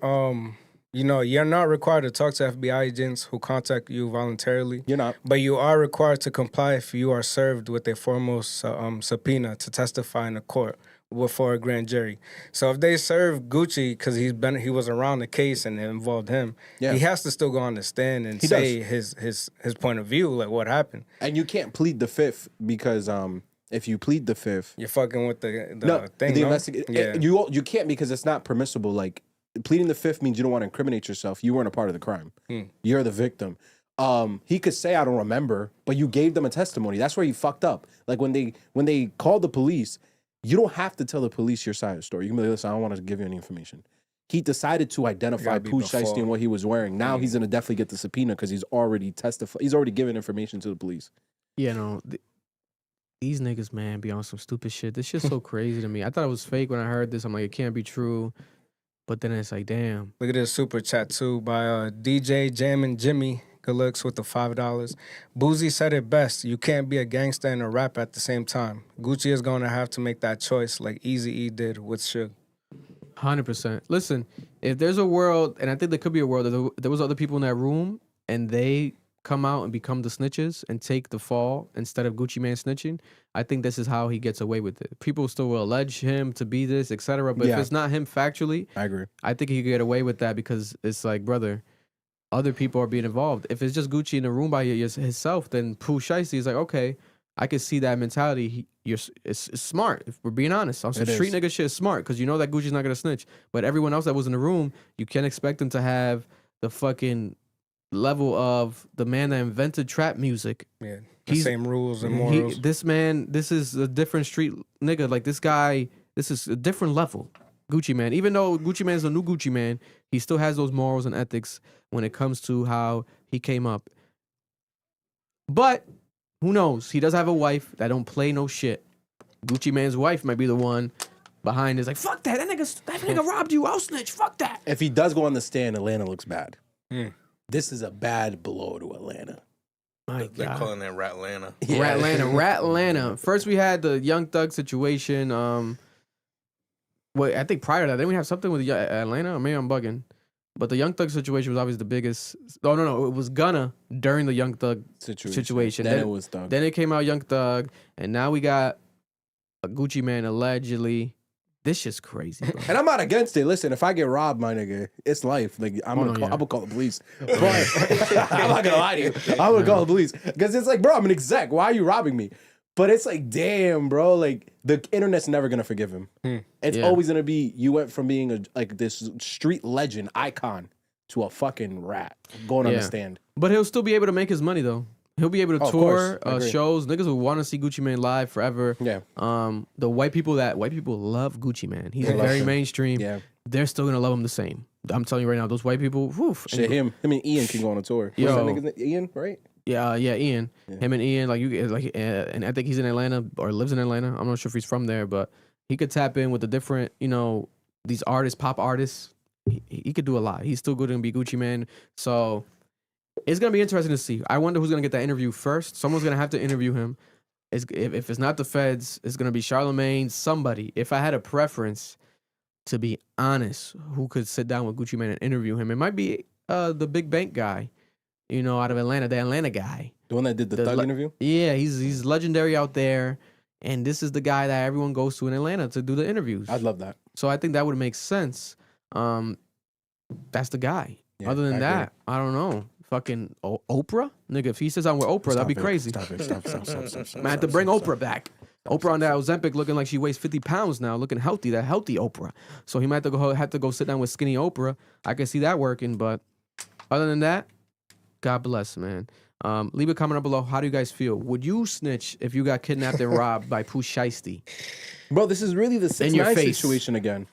you know, you're not required to talk to FBI agents who contact you voluntarily. You're not. But you are required to comply if you are served with a formal subpoena to testify in a court before a grand jury. So if they serve Gucci because he was around the case and it involved him, Yeah. he has to still go on the stand and He say his point of view, like what happened. And you can't plead the fifth because if you plead the fifth, You're fucking with the thing. the no? investigation. You can't because it's not permissible. Like pleading the fifth means you don't want to incriminate yourself. You weren't a part of the crime. You're the victim. He could say I don't remember, but you gave them a testimony. That's where he fucked up. Like when they called the police, you don't have to tell the police your side of the story. You can be like, listen, I don't want to give you any information. He decided to identify Gotta be Pooh before. Shiesty and what he was wearing. Now he's gonna definitely get the subpoena because he's already testified. He's already given information to the police. You know, these niggas, man, be on some stupid shit. This shit's so crazy to me. I thought it was fake when I heard this. I'm like, it can't be true. But then it's like, damn. Look at this super chat too by DJ Jammin' Jimmy. Good looks with the $5. Boozy said it best. You can't be a gangster and a rap at the same time. Gucci is going to have to make that choice like Eazy-E did with Suge. 100%. Listen, if there's a world, and I think there could be a world, that there was other people in that room and they come out and become the snitches and take the fall instead of Gucci Man snitching, I think this is how he gets away with it. People still will allege him to be this, etc. But if Yeah. it's not him factually, I agree. I think he could get away with that because it's like, brother, other people are being involved. If it's just Gucci in the room by himself, then Pooh Shiesty is like, okay, I can see that mentality. It's smart. If we're being honest, on some It street is. nigga shit, it's smart because you know that Gucci's not gonna snitch. But everyone else that was in the room, you can't expect them to have the fucking level of the man that invented trap music. Yeah, the He's- same rules and morals. This man, this is a different street nigga. Like this guy, this is a different level. Gucci Man, even though Gucci Man is a new Gucci Man, he still has those morals and ethics when it comes to how he came up. But who knows? He does have a wife that don't play no shit. Gucci Man's wife might be the one behind is like, fuck that nigga robbed you, I'll snitch, fuck that. If he does go on the stand, Atlanta looks bad. This is a bad blow to Atlanta. My They're God. calling it Ratlanta. Ratlanta. First we had the Young Thug situation. Wait, I think prior to that, didn't we have something with Atlanta? Or maybe I'm bugging. But the Young Thug situation was obviously the biggest. Oh, no. It was Gunna during the Young Thug situation. Then it was Thug. Then it came out Young Thug. And now we got a Gucci Man allegedly. This shit's crazy, bro. And I'm not against it. Listen, if I get robbed, my nigga, it's life. Like I'm gonna call the police. But I'm not gonna lie to you. I'm gonna call the police because it's like, bro, I'm an exec. Why are you robbing me? But it's like, damn, bro. Like the internet's never gonna forgive him. It's always gonna be. You went from being this street legend icon to a fucking rat going on the stand. But he'll still be able to make his money though. He'll be able to tour shows. Niggas will want to see Gucci Man live forever. Yeah. The white people love Gucci Man. He's very mainstream. Yeah. They're still gonna love him the same. I'm telling you right now, those white people. Shit, him and Ian can go on a tour. Yo. What's that nigga's name? Ian, right? Yeah, Ian. Yeah. Him and Ian, and I think he's in Atlanta or lives in Atlanta. I'm not sure if he's from there, but he could tap in with the different, these artists, pop artists. He could do a lot. He's still going to be Gucci Man. So it's going to be interesting to see. I wonder who's going to get that interview first. Someone's going to have to interview him. If it's not the feds, it's going to be Charlemagne, somebody. If I had a preference, to be honest, who could sit down with Gucci Man and interview him, it might be the big bank guy, out of Atlanta, the Atlanta guy. The one that did the Thug interview? Yeah, he's legendary out there. And this is the guy that everyone goes to in Atlanta to do the interviews. I'd love that. So I think that would make sense. That's the guy. Yeah, Other than that, I don't know. Fucking Oprah? Nigga, if he says I'm with Oprah, that'd be crazy. Stop. Man, I have to bring Oprah back. Oprah on that Ozempic looking like she weighs 50 pounds now, looking healthy, that healthy Oprah. So he might have to go sit down with skinny Oprah. I can see that working, but other than that, God bless, man. Leave a comment down below. How do you guys feel? Would you snitch if you got kidnapped and robbed by Pooh Shiesty? Bro, this is really the 6ix9ine situation again.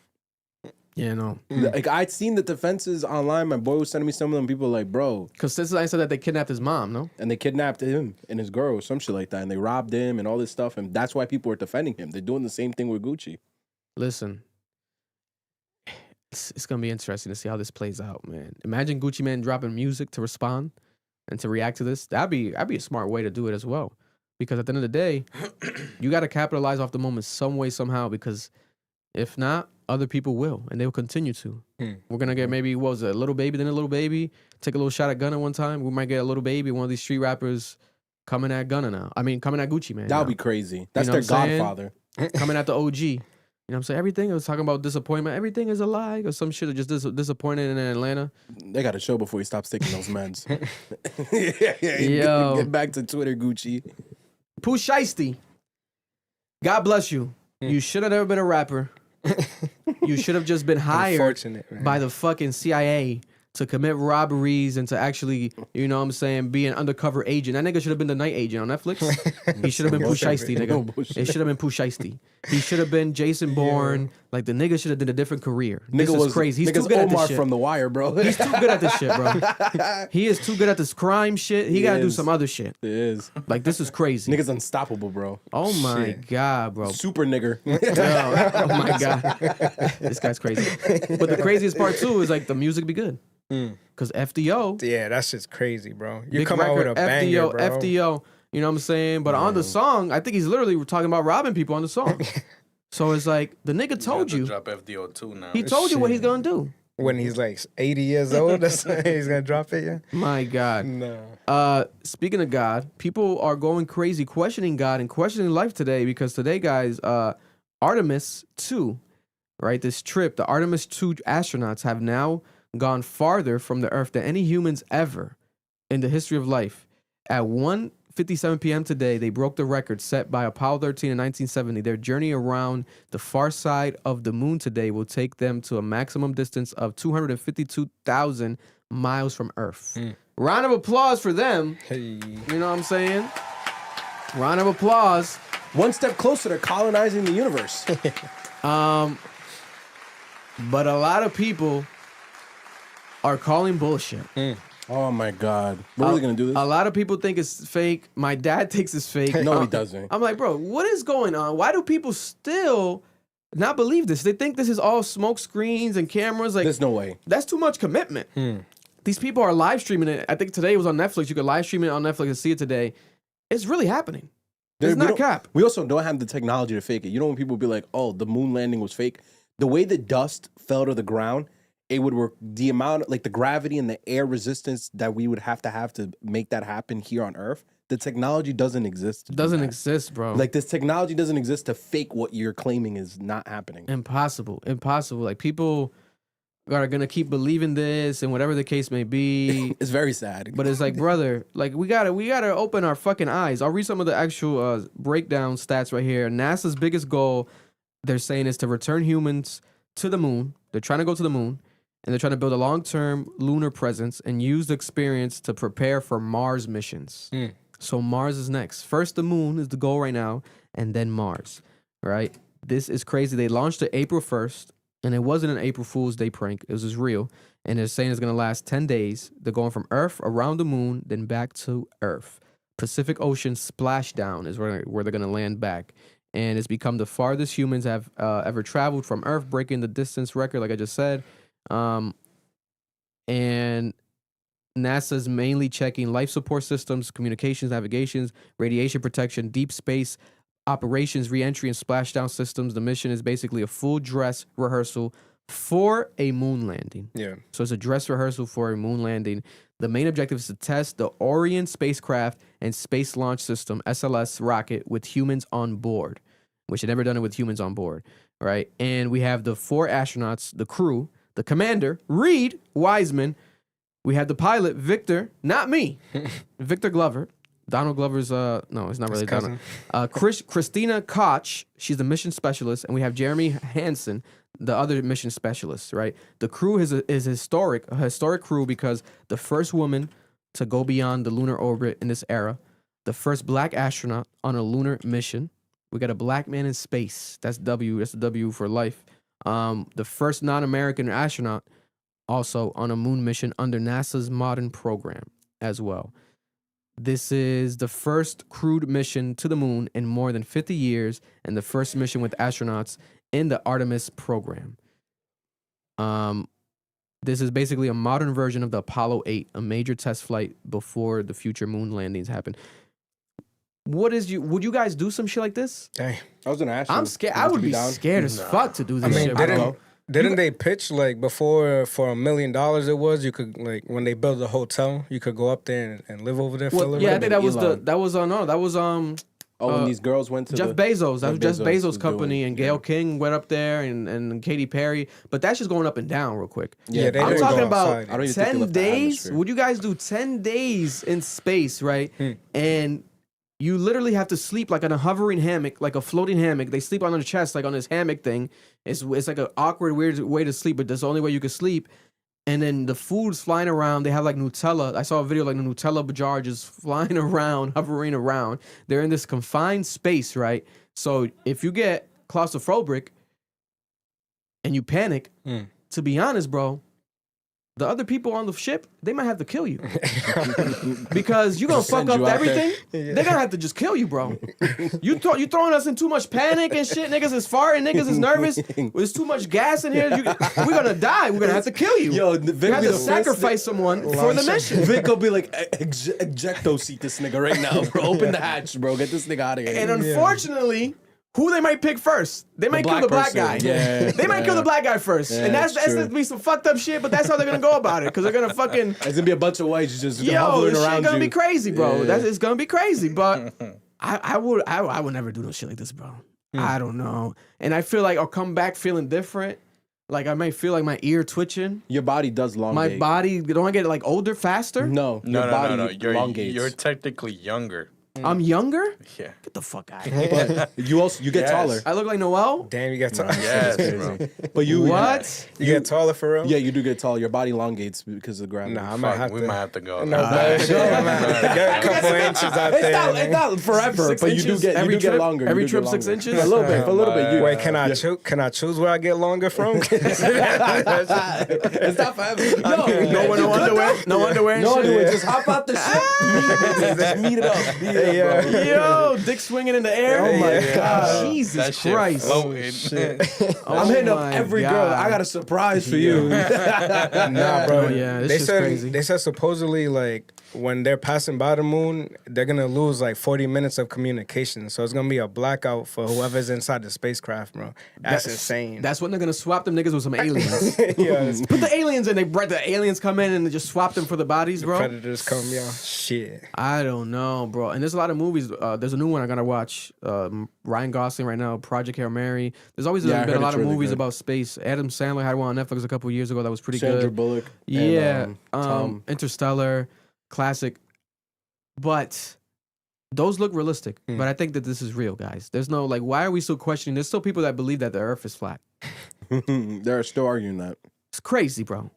Yeah, no. Like, I'd seen the defenses online. My boy was sending me some of them. People were like, bro. Because 6ix9ine said that they kidnapped his mom, no? And they kidnapped him and his girl or some shit like that. And they robbed him and all this stuff. And that's why people are defending him. They're doing the same thing with Gucci. Listen. It's going to be interesting to see how this plays out, man. Imagine Gucci Man dropping music to respond and to react to this. That'd be a smart way to do it as well. Because at the end of the day, you got to capitalize off the moment some way, somehow. Because if not, other people will, and they will continue to. We're going to get maybe, what was it, a Little Baby, then a Little Baby. Take a little shot at Gunna one time. We might get a Little Baby, one of these street rappers coming at Gunna now. I mean, coming at Gucci Man. That would be crazy. That's their godfather. Coming at the OG. You know what I'm saying? Everything, I was talking about disappointment. Everything is a lie or some shit. Just disappointed in Atlanta. They got to show before he stops taking those meds. Yo. Get back to Twitter, Gucci. Pooh Shiesty. God bless you. You should have never been a rapper. You should have just been hired by the fucking CIA to commit robberies and to actually, be an undercover agent. That nigga should have been the night agent on Netflix. He should have been Pooh Shiesty, nigga. It should have been Pooh Shiesty. He should have been Jason Bourne. Like, the nigga should have did a different career. This is crazy. He's too good at this Omar shit. from The Wire, bro. He's too good at this shit, bro. He is too good at this crime shit. He gotta do some other shit. It is. Like, this is crazy. Nigga's unstoppable, bro. Oh my God, bro. Super nigger. Yo, oh my God. This guy's crazy. But the craziest part too is like the music be good. Cause FDO. Yeah, that shit's crazy, bro. You Big come out with a record, banger, bro. FDO. You know what I'm saying? But on the song, I think he's literally talking about robbing people on the song. So it's like the nigga told you. Drop FDO 2 now. He told you what he's gonna do. When he's like 80 years old, that's when he's gonna drop it, yeah? My God. No. Speaking of God, people are going crazy questioning God and questioning life today because today, guys, Artemis 2, right? This trip, the Artemis 2 astronauts have now gone farther from the Earth than any humans ever in the history of life. At 1:57 p.m. today, they broke the record set by Apollo 13 in 1970. Their journey around the far side of the moon today will take them to a maximum distance of 252,000 miles from Earth. Round of applause for them. Hey. You know what I'm saying? Round of applause. One step closer to colonizing the universe. But a lot of people are calling bullshit. Oh my God. We're really going to do this? A lot of people think it's fake. My dad thinks it's fake. No, he doesn't. I'm like, bro, what is going on? Why do people still not believe this. They think this is all smoke screens and cameras. Like, There's no way. that's too much commitment. These people are live streaming it. I think today it was on Netflix. You could live stream it on Netflix and see it today. It's really happening. It's We not don't- cap. We also don't have the technology to fake it. You know when people be like, "Oh, the moon landing was fake." The way the dust fell to the ground, it would work. The amount, like the gravity and the air resistance that we would have to make that happen here on Earth. The technology doesn't exist. to do Doesn't that. exist, bro. Like this technology doesn't exist to fake what you're claiming is not happening. Impossible. Like people are gonna keep believing this and whatever the case may be. It's very sad. But it's like, brother, like we gotta open our fucking eyes. I'll read some of the actual breakdown stats right here. NASA's biggest goal, they're saying, is to return humans to the moon. They're trying to go to the moon, and they're trying to build a long-term lunar presence and use the experience to prepare for Mars missions. So Mars is next. First, the moon is the goal right now, and then Mars. Right? This is crazy. They launched it April 1st, and it wasn't an April Fool's Day prank. It was just real. And they're saying it's gonna last 10 days. They're going from Earth around the moon, then back to Earth. Pacific Ocean splashdown is where they're gonna land back. And it's become the farthest humans have ever traveled from Earth, breaking the distance record, like I just said. And NASA's mainly checking life support systems, communications, navigations, radiation protection, deep space operations, re-entry, and splashdown systems. The mission is basically a full dress rehearsal for a moon landing. Yeah. So it's a dress rehearsal for a moon landing. The main objective is to test the Orion spacecraft and Space Launch System, SLS rocket, with humans on board, which had never done it with humans on board, right? And we have the 4 astronauts, the crew, the commander, Reed Wiseman. We have the pilot, Victor, not me, Victor Glover. Donald Glover's, no, it's not really Donald. Christina Koch, she's the mission specialist. And we have Jeremy Hansen, the other mission specialist, right? The crew is a historic crew because the first woman to go beyond the lunar orbit in this era, the first black astronaut on a lunar mission. We got a black man in space. That's W. That's the W for life. The first non-American astronaut also on a moon mission under NASA's modern program as well. This is the first crewed mission to the moon in more than 50 years and the first mission with astronauts in the Artemis program. This is basically a modern version of the Apollo 8, a major test flight before the future moon landings happen. Would you guys do some shit like this? Dang. I was gonna ask you. I'm scared. I would be down? scared as fuck to do this I mean, shit, bro. didn't they pitch like before for $1 million? It was you could like when they built a hotel, you could go up there and live over there for a Well, little yeah, I bit. think that was when these girls went to Jeff Bezos. That was Jeff Bezos Bezos' was company, doing- and Gayle King went up there, and Katy Perry. But that's just going up and down real quick. Yeah, they I'm didn't talking go about outside. I don't even think they 10 left the days. atmosphere. Would you guys do 10 days in space, right? And you literally have to sleep like on a hovering hammock, like a floating hammock. They sleep on their chest, like on this hammock thing. It's like an awkward, weird way to sleep, but that's the only way you can sleep. And then the food's flying around. They have like Nutella. I saw a video like the Nutella jar just flying around, hovering around. They're in this confined space, right? So if you get claustrophobic and you panic, to be honest, bro, the other people on the ship, they might have to kill you. Because you're going to fuck Send up you out everything. They're going to have to just kill you, bro. You throwing us in too much panic and shit. Niggas is farting. Niggas is nervous. There's too much gas in here. We're going to die. We're going to have to kill you. Yo, you Vic have be to the first sacrifice someone for the mission. Vic will be like, ejecto seat this nigga right now, bro. Open the hatch, bro. Get this nigga out of here. And unfortunately, who they might pick first? They might kill black the black person. guy. Yeah, They might kill the black guy first. Yeah, And that's true. gonna be some fucked up shit, but that's how they're gonna go about it. Because they're gonna fucking There's gonna be a bunch of whites just yo, hovering this shit around gonna you. be crazy, bro. Yeah. It's gonna be crazy. But I would never do no shit like this, bro. I don't know. And I feel like I'll come back feeling different. Like I might feel like my ear twitching. Your body does elongate. My body, don't I get like older faster? No, No, your no, body no, no. elongates. You're technically younger. I'm younger? Yeah. Get the fuck out of here. But you get Yes. taller. I look like Noel? Damn, you got taller. Yes, bro. But you What? You get taller for real? Yeah, you do get taller. Your body elongates because of gravity. Nah, I might have We to. might have to go. No, bullshit. I might have to get a couple inches out there. It's not forever, but you do get Every longer. Every You do trip get 6 longer. inches? A little bit, for a little bit. Wait, can I choose where I get longer from? It's not forever. No underwear? No underwear and No, shit? do it. Just hop out the ship. Just meet it up. Yeah. bro. Yo, dick swinging in the air. Oh my God, That Jesus shit Christ. floating. I'm hitting up my every girl. God. I got a surprise for you. Nah, bro. Oh, yeah, this they shit's said crazy. they said supposedly like when they're passing by the moon, they're gonna lose like 40 minutes of communication. So it's gonna be a blackout for whoever's inside the spacecraft, bro. That's insane. That's when they're gonna swap them niggas with some aliens. yeah, Put the aliens in. The aliens come in and they just swap them for the bodies, bro. predators come, yeah. Shit. I don't know, bro. And there's a lot of movies. There's a new one I gotta watch. Ryan Gosling right now, Project Hail Mary. There's always Yeah, I been heard a lot it's of really movies good. about space. Adam Sandler had one on Netflix a couple years ago that was pretty Sandra good. Bullock. Yeah, And, Tom. Interstellar, classic. But those look realistic. But I think that this is real, guys. There's no like, why are we still questioning? There's still people that believe that the Earth is flat. They're still arguing that. It's crazy, bro.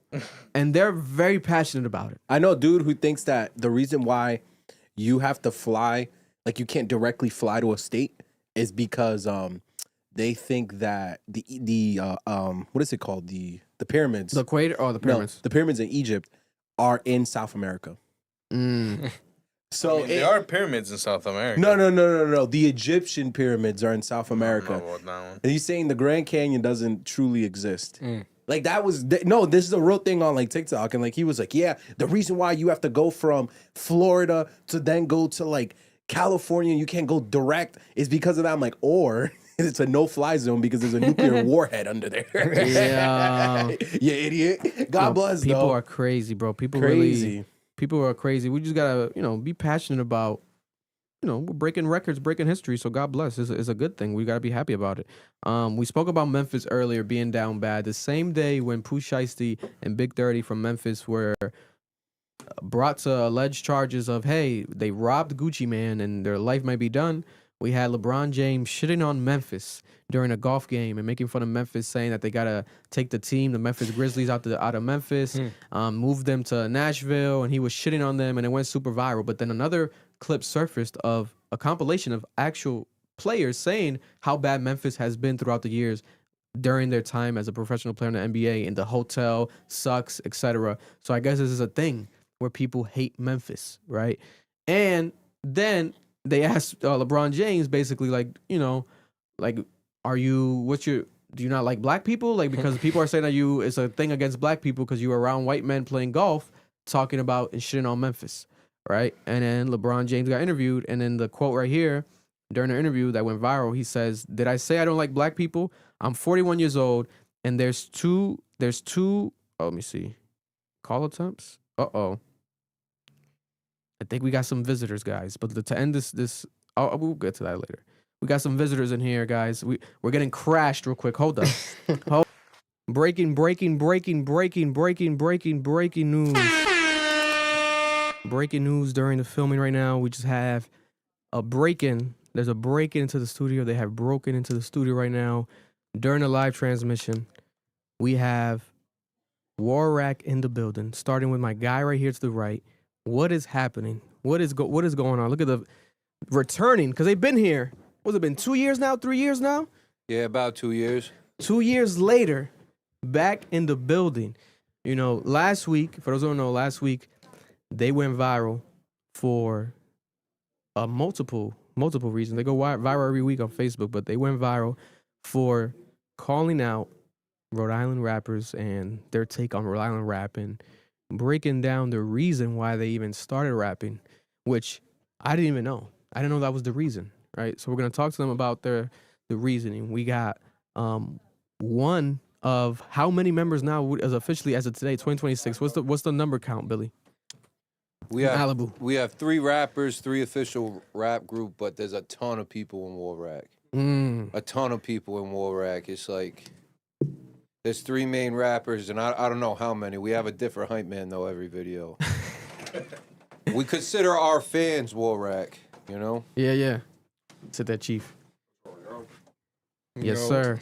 And they're very passionate about it. I know a dude who thinks that the reason why you have to fly, like you can't directly fly to a state, is because they think that the what is it called, the pyramids, The equator or the no, pyramids? the pyramids in Egypt are in South America. So There are pyramids in South America. no. The Egyptian pyramids are in South I don't America. know about that one. And he's saying the Grand Canyon doesn't truly exist. Like that was no, this is a real thing on like TikTok, and like he was like, yeah, the reason why you have to go from Florida to then go to like California, and you can't go direct, is because of that. I'm like, or it's a no-fly zone because there's a nuclear warhead under there. Yeah. You idiot. God bless. People though. are crazy, bro. People Crazy. really, people are crazy. We just gotta, be passionate about, we're breaking records, breaking history. So God bless. It's a good thing. We gotta be happy about it. We spoke about Memphis earlier being down bad. The same day when Pooh Shiesty and Big 30 from Memphis were brought to alleged charges of, hey, they robbed Gucci Man and their life might be done. We had LeBron James shitting on Memphis during a golf game and making fun of Memphis, saying that they gotta take the team, the Memphis Grizzlies, out of Memphis, move them to Nashville, and he was shitting on them, and it went super viral. But then another clip surfaced of a compilation of actual players saying how bad Memphis has been throughout the years during their time as a professional player in the NBA, and the hotel sucks, etc. So I guess this is a thing where people hate Memphis, right? And then they asked LeBron James basically do you not like black people? Like, because people are saying that it's a thing against black people because you were around white men playing golf, talking about and shitting on Memphis, right? And then LeBron James got interviewed, and then the quote right here during the interview that went viral, he says, "Did I say I don't like black people? I'm 41 years old, and there's two, let me see, call attempts. I think we got some visitors, guys. But to end this, we'll get to that later. We got some visitors in here, guys. We're getting crashed real quick. Hold up. Breaking news. Breaking news during the filming right now. We just have a break-in. There's a break-in into the studio. They have broken into the studio right now. During the live transmission, we have Waraq in the building, starting with my guy right here to the right. What is happening? What is going on? Look at the returning, because they've been here. What's it been, 2 years now? 3 years now? Yeah, about 2 years. 2 years later, back in the building. Last week, for those who don't know, last week, they went viral for multiple reasons. They go viral every week on Facebook, but they went viral for calling out Rhode Island rappers and their take on Rhode Island rap, and breaking down the reason why they even started rapping, which I didn't even know. I didn't know that was the reason, right? So we're going to talk to them about the reasoning. We got one of how many members now, as officially as of today, 2026. What's the number count, Billy? We have Malibu. We have 3 rappers, 3 official rap group, but there's a ton of people in Waraq. A ton of people in Waraq. It's like there's 3 main rappers, and I don't know how many. We have a different hype man though every video. We consider our fans Waraq, Yeah. Said that, Chief. Yes, sir.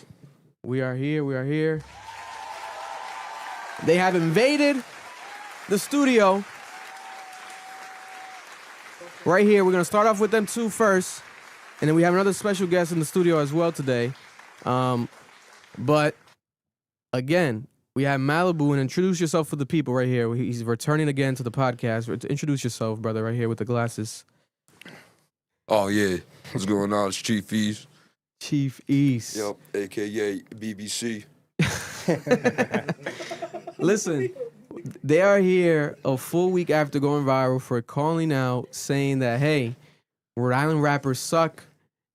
We are here. They have invaded the studio. Right here, we're going to start off with them 2 first. And then we have another special guest in the studio as well today. But again, we have Malibu, and introduce yourself for the people right here. He's returning again to the podcast. Introduce yourself, brother, right here with the glasses. Oh, yeah. What's going on? It's Chief East. Chief East. Yep, a.k.a. BBC. Listen, they are here a full week after going viral for calling out, saying that, hey, Rhode Island rappers suck,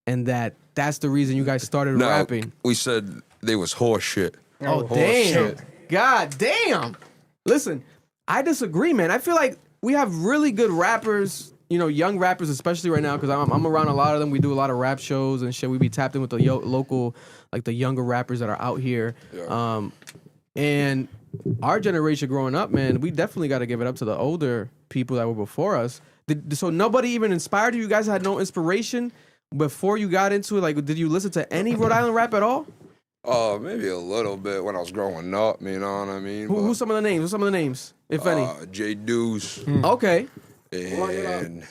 and that's the reason you guys started Now, rapping. we said they was horse shit. Oh, damn. God damn. Listen, I disagree, man. I feel like we have really good rappers, you know, young rappers, especially right now, because I'm around a lot of them. We do a lot of rap shows and shit. We be tapped in with the local, like the younger rappers that are out here. Yeah. And our generation growing up, man, we definitely got to give it up to the older people that were before us. So nobody even inspired you? You guys had no inspiration before you got into it? Like, did you listen to any Rhode Island rap at all? Maybe a little bit when I was growing up, you know what I mean? Who's some of the names? Who's some of the names, if any? J Deuce Okay. and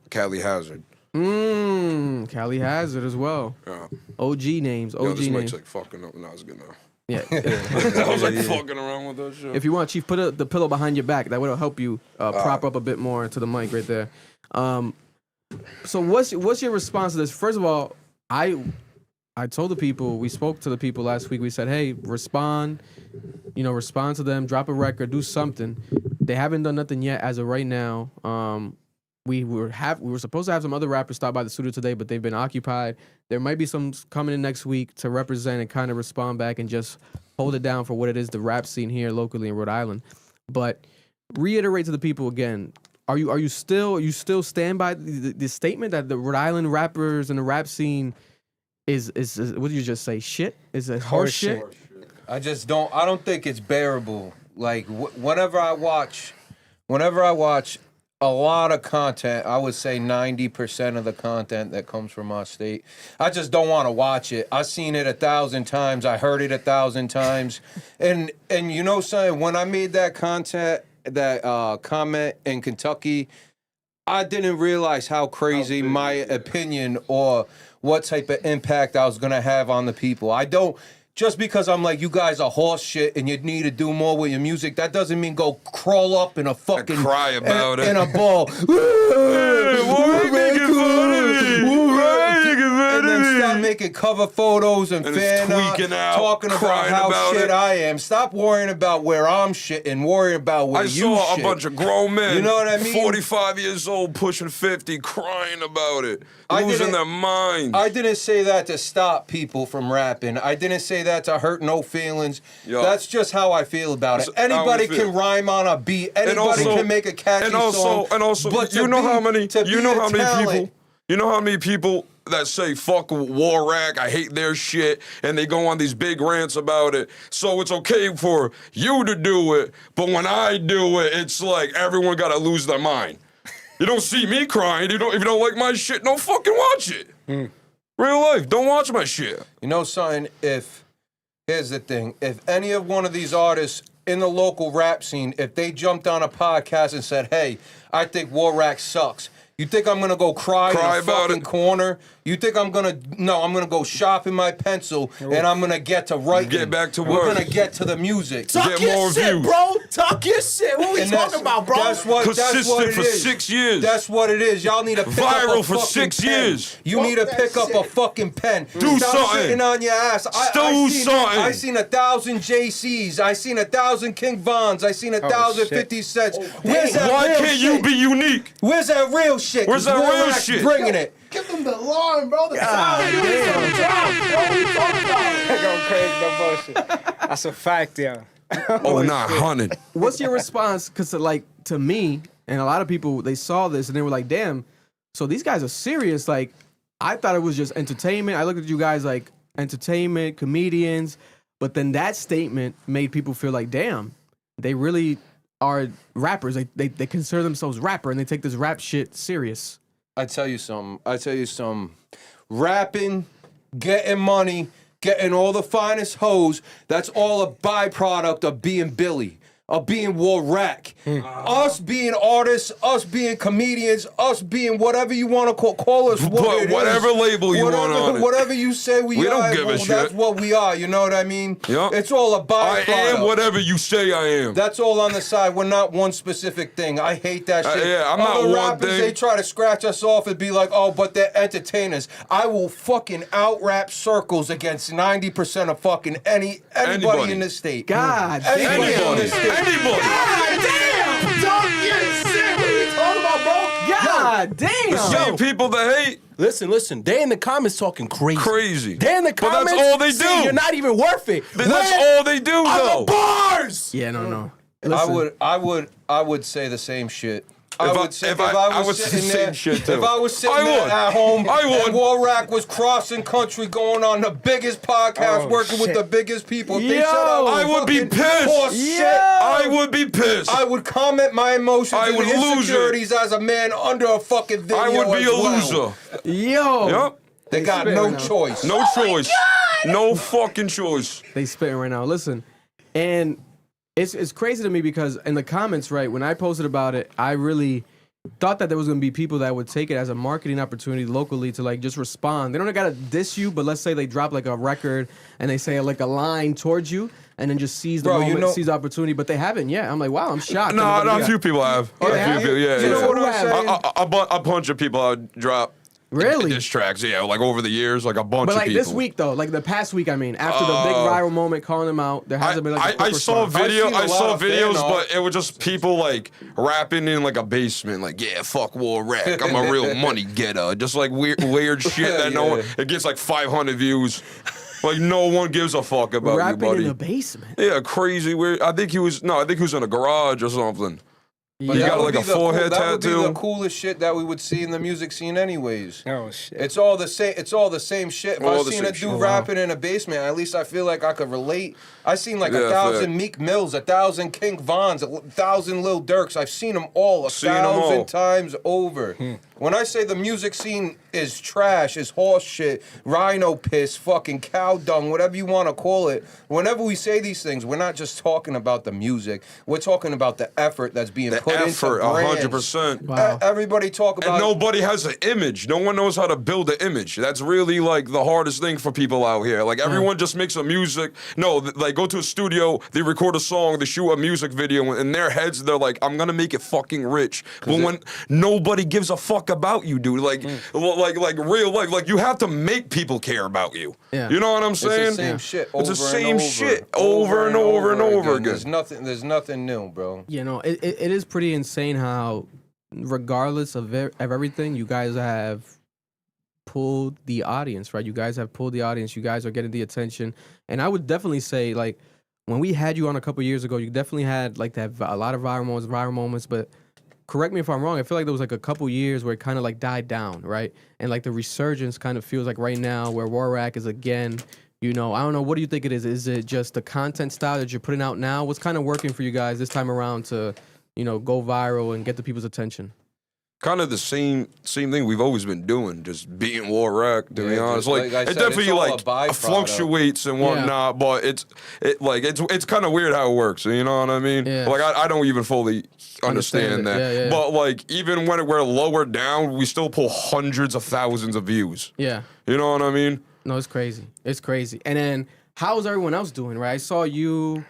Cali Hazard. Cali Hazard as well. Yeah. OG names. Yo, OG this names. mic's like fucking up. No, I was gonna. Yeah. I was like fucking around with that shit. If you want, Chief, put the pillow behind your back. That would help you prop up a bit more into the mic right there. So what's your response to this? First of all, I told the people, we spoke to the people last week. We said, hey, respond to them, drop a record, do something. They haven't done nothing yet as of right now. We were supposed to have some other rappers stop by the studio today, but they've been occupied. There might be some coming in next week to represent and kind of respond back and just hold it down for what it is, the rap scene here locally in Rhode Island. But reiterate to the people again, are you still stand by the statement that the Rhode Island rappers and the rap scene is what did you just say? Shit? Is it horse shit? I don't think it's bearable. Like whenever I watch a lot of content, I would say 90% of the content that comes from our state, I just don't want to watch it. I've seen it 1,000 times. I heard it 1,000 times. And you know something, when I made that comment in Kentucky, I didn't realize how crazy my opinion or what type of impact I was going to have on the people. Just because I'm like, you guys are horse shit and you need to do more with your music, that doesn't mean go crawl up in a fucking... And cry about it. In a ball. And then stop making cover photos and fan art, talking about how shit I am. Stop worrying about where I'm shit and worry about where you shit. I saw a bunch of grown men, you know what I mean? 45 years old, pushing 50, crying about it, losing their minds. I didn't say that to stop people from rapping. I didn't say that to hurt no feelings. Yo. That's just how I feel about it. Anybody can rhyme on a beat. Anybody can make a catchy song. And also, but you know how many people that say fuck Waraq, I hate their shit, and they go on these big rants about it. So it's okay for you to do it, but when I do it, it's like everyone gotta lose their mind. You don't see me crying. If you don't like my shit, don't fucking watch it. Real life, don't watch my shit. You know something? Here's the thing. If any of one of these artists in the local rap scene, if they jumped on a podcast and said, hey, I think Waraq sucks, you think I'm gonna go cry in a fucking corner? You think I'm gonna go sharpen my pencil and I'm gonna get to writing. Get back to We're work. gonna get to the music. Talk your shit, bro. Talk your shit. What we talking about, bro? That's what Consistent it for is. 6 years. That's what it is. Y'all need to pick up a Viral for fucking 6 pen. years. You need to pick up a fucking pen. Do Stop something. sitting on your ass. Do something. I seen 1,000 JCs. I seen 1,000 King Vons. I seen 1,000 50 Cents. Where's that Why real can't shit? you be unique? Where's that real shit? Where's that real Waraq's shit? Bringing it. Give them the alarm, bro. The sound. What we talking about? Going crazy, no bullshit. That's a fact, yeah. Oh, 900. What's your response? Because like to me and a lot of people, they saw this and they were like, damn, so these guys are serious. Like I thought it was just entertainment. I looked at you guys like entertainment, comedians, but then that statement made people feel like, damn, they really are rappers. They consider themselves rapper and they take this rap shit serious. I tell you something. Rapping, getting money, getting all the finest hoes, that's all a byproduct of being Billy. of being Waraq. Us being artists, us being comedians, us being whatever you want to call us. Whatever label you want on it. Whatever you say we We are, don't give a shit. that's what we are. You know what I mean? Yep. It's all a byproduct. I am whatever you say I am. That's all on the side. We're not one specific thing. I hate that shit. Yeah, I'm not Other one rappers, thing. they try to scratch us off and be like, oh, but they're entertainers. I will fucking out-rap circles against 90% of fucking anybody in this state. God Anybody damn. in this state. Anybody. God damn! Don't get sick. What are you talking about, bro? God The damn. same people that hate. Listen. They in the comments talking crazy. Crazy. They in the But that's comments. all they saying do. You're not even worth it. That's Where all they do, are though. the bars? Yeah, no. I would say the same shit. I If I- would say if if I- I I would was say sitting the there, same shit, too. if I was sitting I there would. at home I would. and Waraq was crossing country, going on the biggest podcast, Oh, working with shit. the biggest people, if they Yo, said I would be fucking pissed. horse Yo. shit, I would be pissed. I would comment my emotions I and would lose it. insecurities as a man under a fucking video. I would be as a well. loser. Yo. Yep. They got spit no right now. choice. No choice. No fucking choice. They spitting right now. Listen, and it's crazy to me because in the comments, right, when I posted about it, I really thought that there was gonna be people that would take it as a marketing opportunity locally to like just respond. They don't gotta diss you, but let's say they drop like a record and they say like a line towards you and then just seize the Bro, you moment, know- seize the opportunity. But they haven't yet. I'm like, wow, I'm shocked. No, Everybody a few people have. A they few have? people, yeah, You know yeah. what I'm Who saying? A bunch of people have dropped Really? diss tracks, yeah, like over the years, like a bunch But of like people. this week though, like the past week, I mean, after the big viral moment calling them out, there hasn't been like a quick I saw response. video. I've seen a I lot saw of fan videos, art. but it was just people like rapping in like a basement, like yeah, fuck Waraq, I'm a real money getter, just like weird shit that no one. It gets like 500 views. Like no one gives a fuck about rapping you, buddy. in the basement. Yeah, crazy weird. I think he was in a garage or something. But He that got would like be a the forehead that would be tattoo. the coolest shit that we would see in the music scene, anyways. Oh shit. It's all the same. It's all the same shit. If All I the seen same a shit. dude rapping in a basement, at least I feel like I could relate. I seen like Yeah, 1,000 fact. Meek Mills, 1,000 King Vons, 1,000 Lil Durks. I've seen them all 1,000 times over. When I say the music scene is trash, is horse shit, rhino piss, fucking cow dung, whatever you want to call it. Whenever we say these things, we're not just talking about the music. We're talking about the effort that's being The put effort, into brands. 100%. Wow. Everybody talk about And nobody has an image. No one knows how to build an image. That's really like the hardest thing for people out here. Like everyone just makes a music. No, like go to a studio, they record a song, they shoot a music video, and in their heads they're like, I'm gonna make it fucking rich. But when nobody gives a fuck about you, dude, like real life, like you have to make people care about you. Yeah. You know what I'm it's saying? the same shit. It's the over same and over, shit over and over and over again. There's nothing new, bro. You know, it is pretty insane how, regardless of everything, you guys have pulled the audience, right? You guys have pulled the audience. You guys are getting the attention. And I would definitely say, like, when we had you on a couple years ago, you definitely had, like, that a lot of viral moments. But correct me if I'm wrong, I feel like there was, like, a couple years where it kind of, like, died down, right? And, like, the resurgence kind of feels like right now where Waraq is again... You know, I don't know. What do you think it is? Is it just the content style that you're putting out now? What's kind of working for you guys this time around to, you know, go viral and get the people's attention? Kind of the same thing we've always been doing, just beating Waraq, to be Yeah, honest. just Like, like I it said, definitely it's all a like byproduct. fluctuates and whatnot, but it's kind of weird how it works. You know what I mean? Yeah. Like I don't even fully understand it. that. Yeah. But like even when we're lower down, we still pull hundreds of thousands of views. Yeah. You know what I mean? No, it's crazy. It's crazy. And then how's everyone else doing, right? I saw you,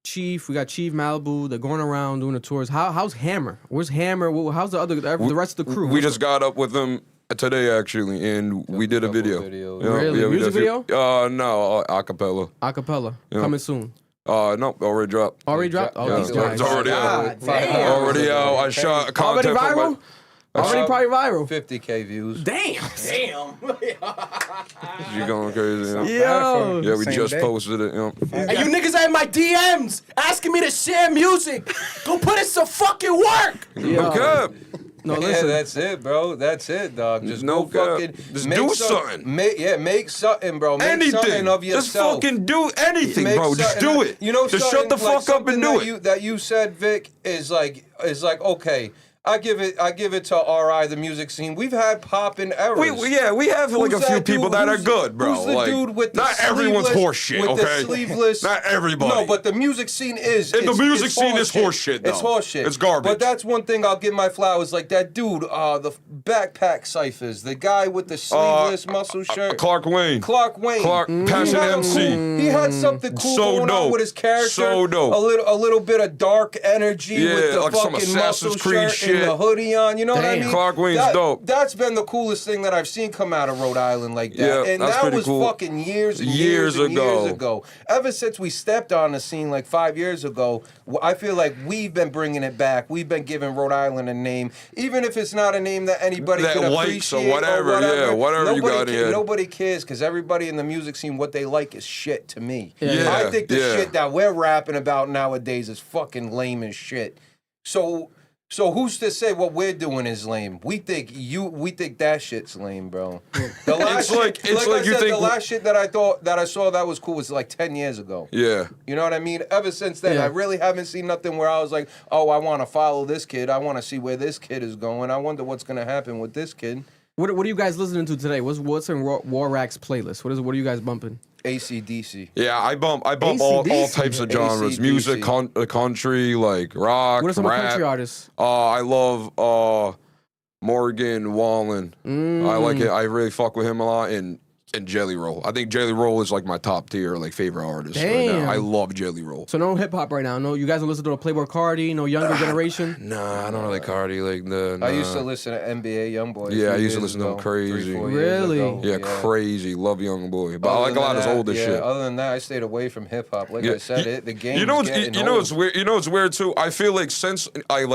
Chief. We got Chief Malibu. They're going around doing the tours. How's Hammer? Where's Hammer? How's the rest of the crew? We just got up with them today actually, and we did a Couple video. videos. Yeah, Really? yeah, we Music did a few- video? No, acapella. Acapella. Yeah. Coming soon. No, already dropped. Already dropped? Oh, Yeah, these it's guys. already out. God damn. Already out. I shot Already content for viral? Already probably viral. 50K views. Damn. You going crazy? Yeah, Yo. yeah we Same just day. posted it. Yeah. And you niggas had my DMs asking me to share music. Go put in some fucking work. Yo. Okay. No, Yeah, listen. that's it, bro. That's it, dog. Just No go cap. fucking Just make do some- something. Make something, bro. Make Anything. something of Just yourself. fucking do anything, Make bro. Just something do that- it. You know, just shut the like fuck up and something do that it. that you said, Vic, is like okay. I give it to RI, the music scene. We've had poppin' errors. We have like Who's a few that people dude? that are Who's- good, bro. Who's the Like, dude with the not everyone's sleeveless- horseshit, with okay? the sleeveless? Not everybody. No, but the music scene is. And the it's music scene is horseshit. horseshit, though. It's horseshit. It's garbage. But that's one thing I'll give my flowers. Like that dude, the backpack ciphers, the guy with the sleeveless muscle shirt. Clark Wayne. Clark Wayne. Passion He had a MC. cool- he had something cool So going on dope. with his character. So dope. A little bit of dark energy Yeah, with the like some fucking Assassin's muscle Creed shirt shit. and the hoodie on. You know what I Damn. mean? Clark Wayne's dope. That's been the coolest thing that I've seen come out of Rhode Island like that. Yeah, And that's that pretty was cool. fucking years and Years years and ago. years ago. Ever since we stepped on the scene like 5 years ago, I feel like we've been bringing it back. We've been giving Rhode Island a name, even if it's not a name that anybody That could likes or appreciate whatever, yeah, whatever you got in. Nobody cares because everybody in the music scene, what they like is shit to me. Yeah, I think the yeah. shit that we're rapping about nowadays is fucking lame as shit. So who's to say what we're doing is lame? We think that shit's lame, bro. The last like I you said, think- the last shit that I saw that was cool was like 10 years ago. Yeah. You know what I mean? Ever since then, Yeah. I really haven't seen nothing where I was like, oh, I want to follow this kid. I want to see where this kid is going. I wonder what's gonna happen with this kid. What are you guys listening to today? What's in Waraq's playlist? What are you guys bumping? AC/DC. Yeah, I bump all AC/DC. types of genres. AC/DC. Music, country, like rock, What are some rap. country artists? I love Morgan Wallen. I like it. I really fuck with him a lot. And Jelly Roll. I think Jelly Roll is like my top tier, like favorite artist. Right Damn. now. I love Jelly Roll. So no hip hop right now. No, you guys don't listen to Playboy Cardi. No younger generation. Nah, I don't really Cardi like the. I used to listen to NBA YoungBoy. Yeah, I used to listen to him crazy. 3-4 years Really? ago. Yeah, crazy. Love Young Boy, but I Other like a than lot of his that, older yeah, shit. Other than that, I stayed away from hip hop. Like Yeah, I said, the game. You know what's weird. You know what's weird too. I feel like since I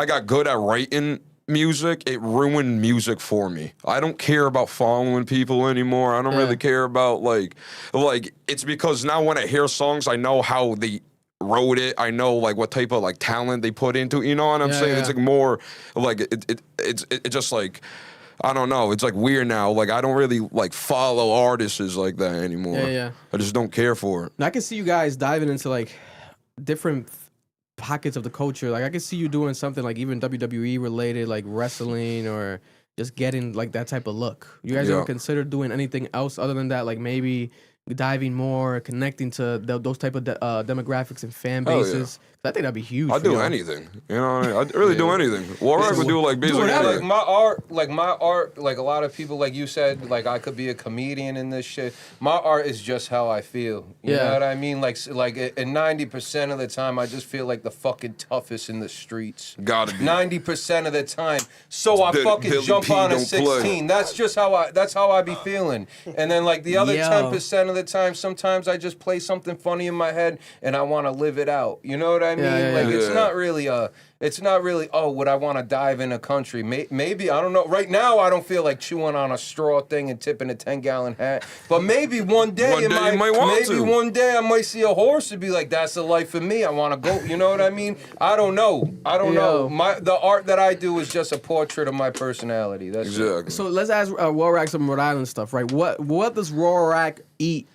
got good at writing music, it ruined music for me. I don't care about following people anymore. I don't really care about like it's because now when I hear songs, I know how they wrote it. I know like what type of like talent they put into it. You know what I'm saying? yeah. It's like more like it's just like. I don't know. It's like weird now. Like I don't really like follow artists like that anymore. Yeah. I just don't care for it. Now, I can see you guys diving into like different pockets of the culture. Like I can see you doing something like even WWE related, like wrestling or just getting like that type of look. You guys Yeah. ever consider doing anything else other than that? Like maybe diving more, connecting to those type of demographics and fan Hell yeah. bases. I think that'd be huge. I'd for do y'all. anything. You know what I mean? I'd really do anything. Waraq would do like basically whatever. anything. Like my art, like a lot of people, like you said, like I could be a comedian in this shit. My art is just how I feel. You Yeah. know what I mean? Like, and 90% of the time, I just feel like the fucking toughest in the streets. Gotta be. 90% of the time. So I fucking Billy jump P on a don't play. 16. That's just how I be feeling. And then like the other Yo. 10% of the time, sometimes I just play something funny in my head and I want to live it out. You know what I mean? Yeah, Like yeah. it's not really oh, would I want to dive in a country? Maybe I don't know. Right now I don't feel like chewing on a straw thing and tipping a 10-gallon hat. But maybe one day, One day you might want maybe to. one day I might see a horse and be like, that's the life for me. I want to go. You know what I mean? I don't know. Yo. The art that I do is just a portrait of my personality. That's it. Exactly. So let's ask Waraq some Rhode Island stuff, right? What does Waraq eat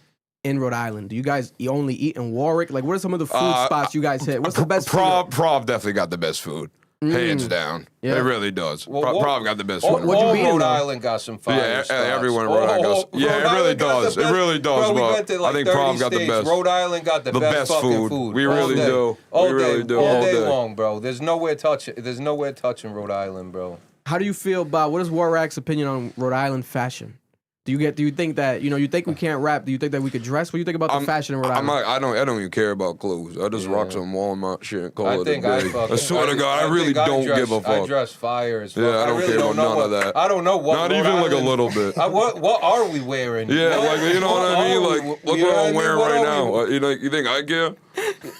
in Rhode Island? Do you guys only eat in Warwick? Like, what are some of the food spots you guys hit? What's the best food? Prov definitely got the best food. Hands down. Yeah. It really does. Well, Prov got the best All, food. What'd you all be in, Rhode though? Island got some fire Yeah, spots. everyone in Rhode Island got some- yeah, Rhode it really Island got the does. It best- really does, Bro, we but went to I like think 30 Prov got the states. best. Rhode Island got the best fucking food. We really All day. do. All We really day. do. All All day day. long, bro. There's nowhere touching Rhode Island, bro. How do you feel about what is Waraq's opinion on Rhode Island fashion? Do you think that you think we can't rap? Do you think that we could dress? What do you think about the fashion in Rhode Island? I don't even care about clothes. I just rock some Walmart shit and call I it a think day. I swear to God, I really think don't dress, give a I fuck. dress fire as fuck. Yeah, I don't really care about know none what, of that. I don't know what. Not Rhode even like a Island- little bit. What are we wearing? Yeah, like you know what I mean. Like look you know what I'm I mean? wearing What right are we- now. You think I care?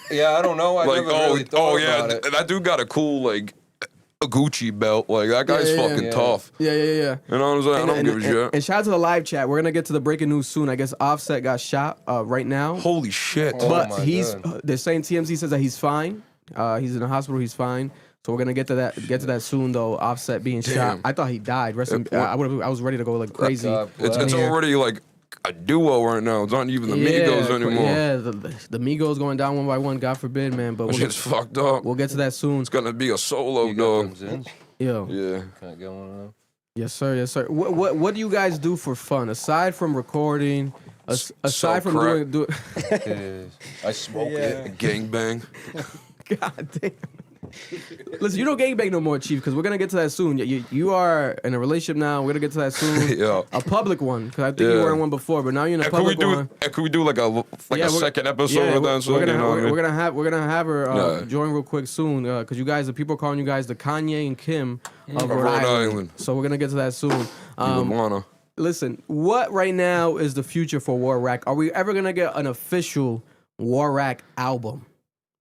Yeah, I don't know. I Like never really thought yeah, about it. that dude got a cool like a Gucci belt. Like that guy's Yeah, fucking yeah. tough. Yeah. You know what I'm saying? I don't give a shit. And shout out to the live chat. We're gonna get to the breaking news soon. I guess Offset got shot right now, Holy shit. Oh but my he's God. they're saying TMZ says that he's fine. He's in the hospital. He's fine. So we're gonna get to that soon though. Offset being shot. Damn. I thought he died. I was ready to go like crazy. God It's bless. here. already like a duo right now. It's not even the Migos anymore. Yeah, the Migos going down one by one. God forbid, man. But Which is fucked up. we'll get to that soon. It's gonna be a solo, You got dog. them Zins? Yo, Yeah. Can I get one of them? yes sir, yes sir. What do you guys do for fun aside from recording? Aside from crack. doing I smoke it. Gangbang. God damn. Listen, you don't gangbang no more, Chief, because we're gonna get to that soon. You are in a relationship now. We're gonna get to that soon. Yeah. A public one, because I think you Yeah. were in one before, but now you're in a And could we public do? one. And could we do like a Yeah, second episode with that? So, we're you know what I mean? gonna have her Yeah. join real quick soon, because you guys, the people are calling you guys the Kanye and Kim of Rhode Rhode Island. Island. So we're gonna get to that soon. You would wanna. Listen, what right now is the future for Waraq? Are we ever gonna get an official Waraq album?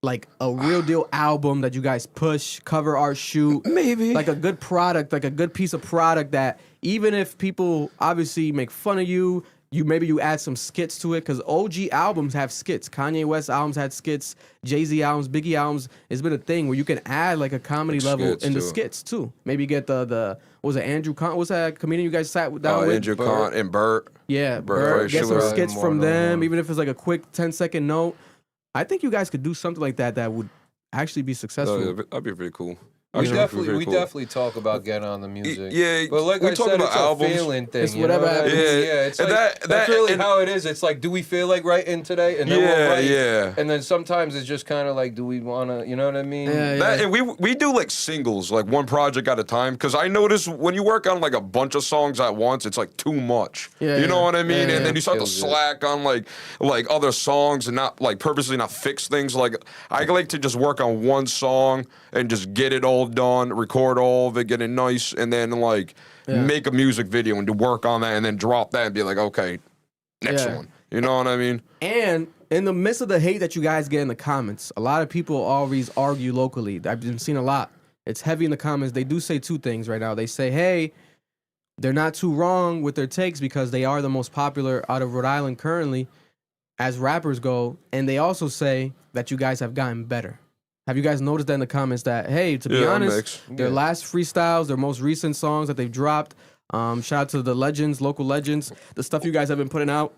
Like a real deal album that you guys push, cover art, shoot. Maybe. Like a good product, like a good piece of product that even if people obviously make fun of you, maybe you add some skits to it, because OG albums have skits. Kanye West albums had skits. Jay-Z albums, Biggie albums. It's been a thing where you can add like a comedy level skits, in the too. skits too. Maybe get the what was it, Andrew Con? What's that comedian you guys sat down with? Andrew Kant and Bert. Yeah, Bert Bert, get some Kreischer. skits More from than them, one. even if it's like a quick 10-second note. I think you guys could do something like that would actually be successful. Oh, yeah, that'd be pretty cool. We Actually, that'd be very cool. definitely talk about getting on the music. Yeah, but like we I talk said, about it's albums. a feeling thing. It's you whatever know what I happens. mean? Yeah. It's And like that's really and- how it is. It's like, do we feel like writing today? And then Yeah, we'll write. yeah. And then sometimes it's just kind of like, do we want to? You know what I mean? Yeah, That, and we do like singles, like one project at a time. Because I notice when you work on like a bunch of songs at once, it's like too much. Yeah, you know yeah. what I mean? Yeah, and then yeah. you start to Kills it. slack on like other songs and not like purposely not fix things. Like I like to just work on one song and just get it all done, record all of it, get it nice, and then like make a music video and do work on that, and then drop that and be like, okay, next Yeah. one. You know what I mean? And in the midst of the hate that you guys get in the comments, a lot of people always argue locally. I've been seeing a lot. It's heavy in the comments. They do say two things right now. They say, hey, they're not too wrong with their takes because they are the most popular out of Rhode Island currently as rappers go. And they also say that you guys have gotten better. Have you guys noticed that in the comments that, hey, to be Yeah, honest, mix. their last freestyles, their most recent songs that they've dropped, shout out to the legends, local legends, the stuff you guys have been putting out,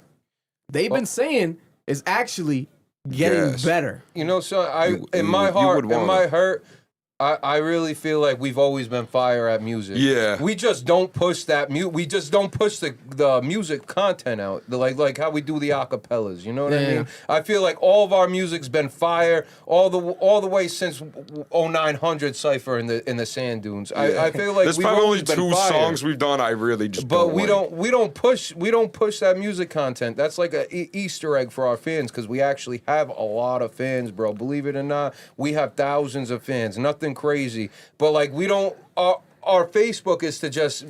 they've been saying is actually getting Yes. better. You know, so You in my would heart, in wanna. my heart, I really feel like we've always been fire at music. Yeah. We just don't push that we just don't push the music content out. Like how we do the acapellas. You know what I Yeah. mean? I feel like all of our music's been fire all the way since 0900 Cypher in the Sand Dunes. I feel like There's we've probably only always been two fire. songs we've done I really just But don't we like. don't push that music content. That's like a Easter egg for our fans because we actually have a lot of fans, bro. Believe it or not, we have thousands of fans. Nothing crazy, but like we don't. Our Facebook is to just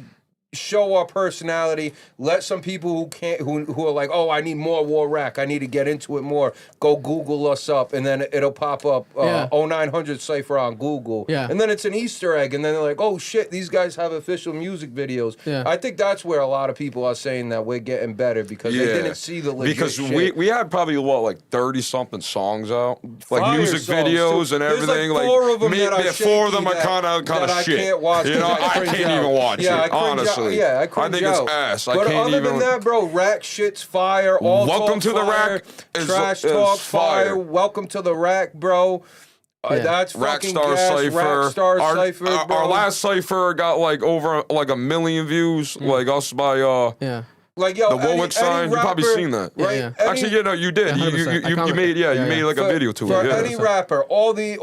show our personality. Let some people who are like, oh, I need more Waraq. I need to get into it more. Go Google us up, and then it'll pop up 0900 Cypher on Google. Yeah. And then it's an Easter egg, and then they're like, oh shit, these guys have official music videos. Yeah. I think that's where a lot of people are saying that we're getting better because they didn't see the legit because shit. we had probably like 30-something songs out, like Fire music songs, videos too. and There's, everything. like, four of them that are four of them shaky are kind that of I shit. can't watch You know, 'cause I I cringe can't out. even watch Yeah, I it. cringe out. Honestly, Yeah, I I cringe think out. it's ass. I But can't other even. than that, bro, Rack shit's fire. All Welcome talk to the fire, Rack is- Trash is talk fire. Welcome to the Rack, bro. That's fucking Rackstar gas. Cypher. Rackstar Cypher, bro. Our last Cypher got like over like 1 million views, like us by Yeah. like yo, the Woolwich sign. You probably rapper, seen that. right? Yeah. Any- Actually, you know, you did. Yeah, 100%. I You commented. made Yeah, you made yeah. like a video to for it. Yeah. any rapper, all the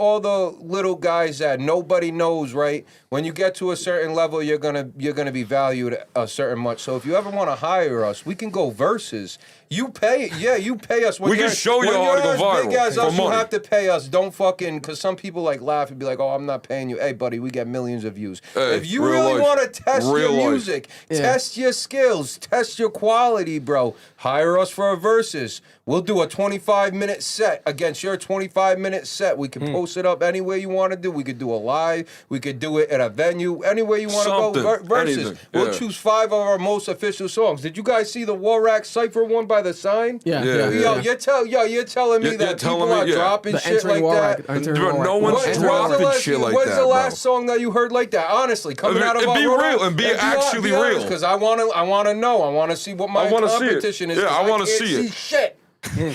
little guys that nobody knows, right? When you get to a certain level, you're gonna be valued a certain much. So if you ever want to hire us, we can go versus. You pay us. When We can you're- show you when how to you're go as big viral as for us, you money. have to pay us. Don't fucking, because some people like laugh and be like, "Oh, I'm not paying you." Hey, buddy, we get millions of views. Hey, if you real really life. want to test Real your life. music, Yeah. test your skills, test your quality, bro, hire us for a versus. We'll do a 25-minute set against your 25-minute set. We can post it up any way you want to do. We could do a live. We could do it at a venue. Anywhere you want to go. Something. Versus. Anything. We'll Yeah. choose 5 of our most official songs. Did you guys see the Waraq Cypher one by the sign? Yeah. Yeah, Yo, yeah. you're telling me You're that telling people me, are yeah. dropping The shit like entering that. Waraq. Entering Bro, Waraq. no one's Entering dropping Waraq. shit like when's that, the bro. last song that you heard like that? Honestly, coming I mean, out of and our be real and be actually real. because I want to know. I want want to see what my I wanna see it. competition is. Yeah, 'cause I wanna can't see it. shit.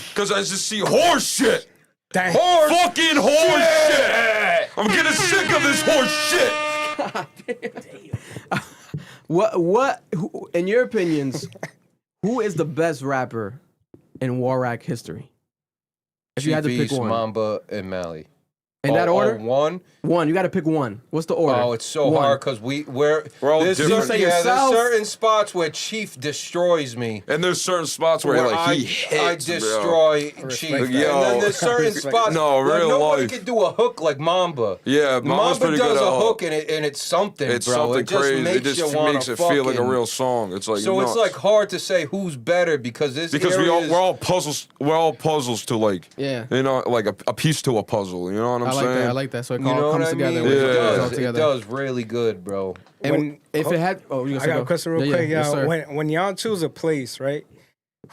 Because I just see horse shit. Dang. Fucking horse shit. I'm getting sick of this horse shit. Who, in your opinions, who is the best rapper in Waraq history? If you had to pick Chief East, one. Mamba, and Mally. In that order? One. One. You got to pick one. What's the order? Oh, it's so One. hard because we're all there's different. certain, You say there's yourself. certain spots where Chief destroys me. And there's certain spots where Where he hits, I destroy Chief. Respect And that. then there's certain Respect spots No, where real nobody life. can do a hook like Mamba. Yeah, Mamba's Mamba pretty good does at a hook. hook and it's something, It's bro. something It just crazy. makes It just you wanna makes it feel like a fucking- real song. It's like So it's nuts. like hard to say who's better because this because area is- we're all puzzles. We're all puzzles to like, Yeah. you know, like a piece to a puzzle. You know what I'm I like saying? that. I like that. So it you all know comes what I together. mean? It Yeah. all It together. does really good, bro. And if it had, oh, you I got a question real quick, Yes, y'all. sir. When y'all choose a place, right?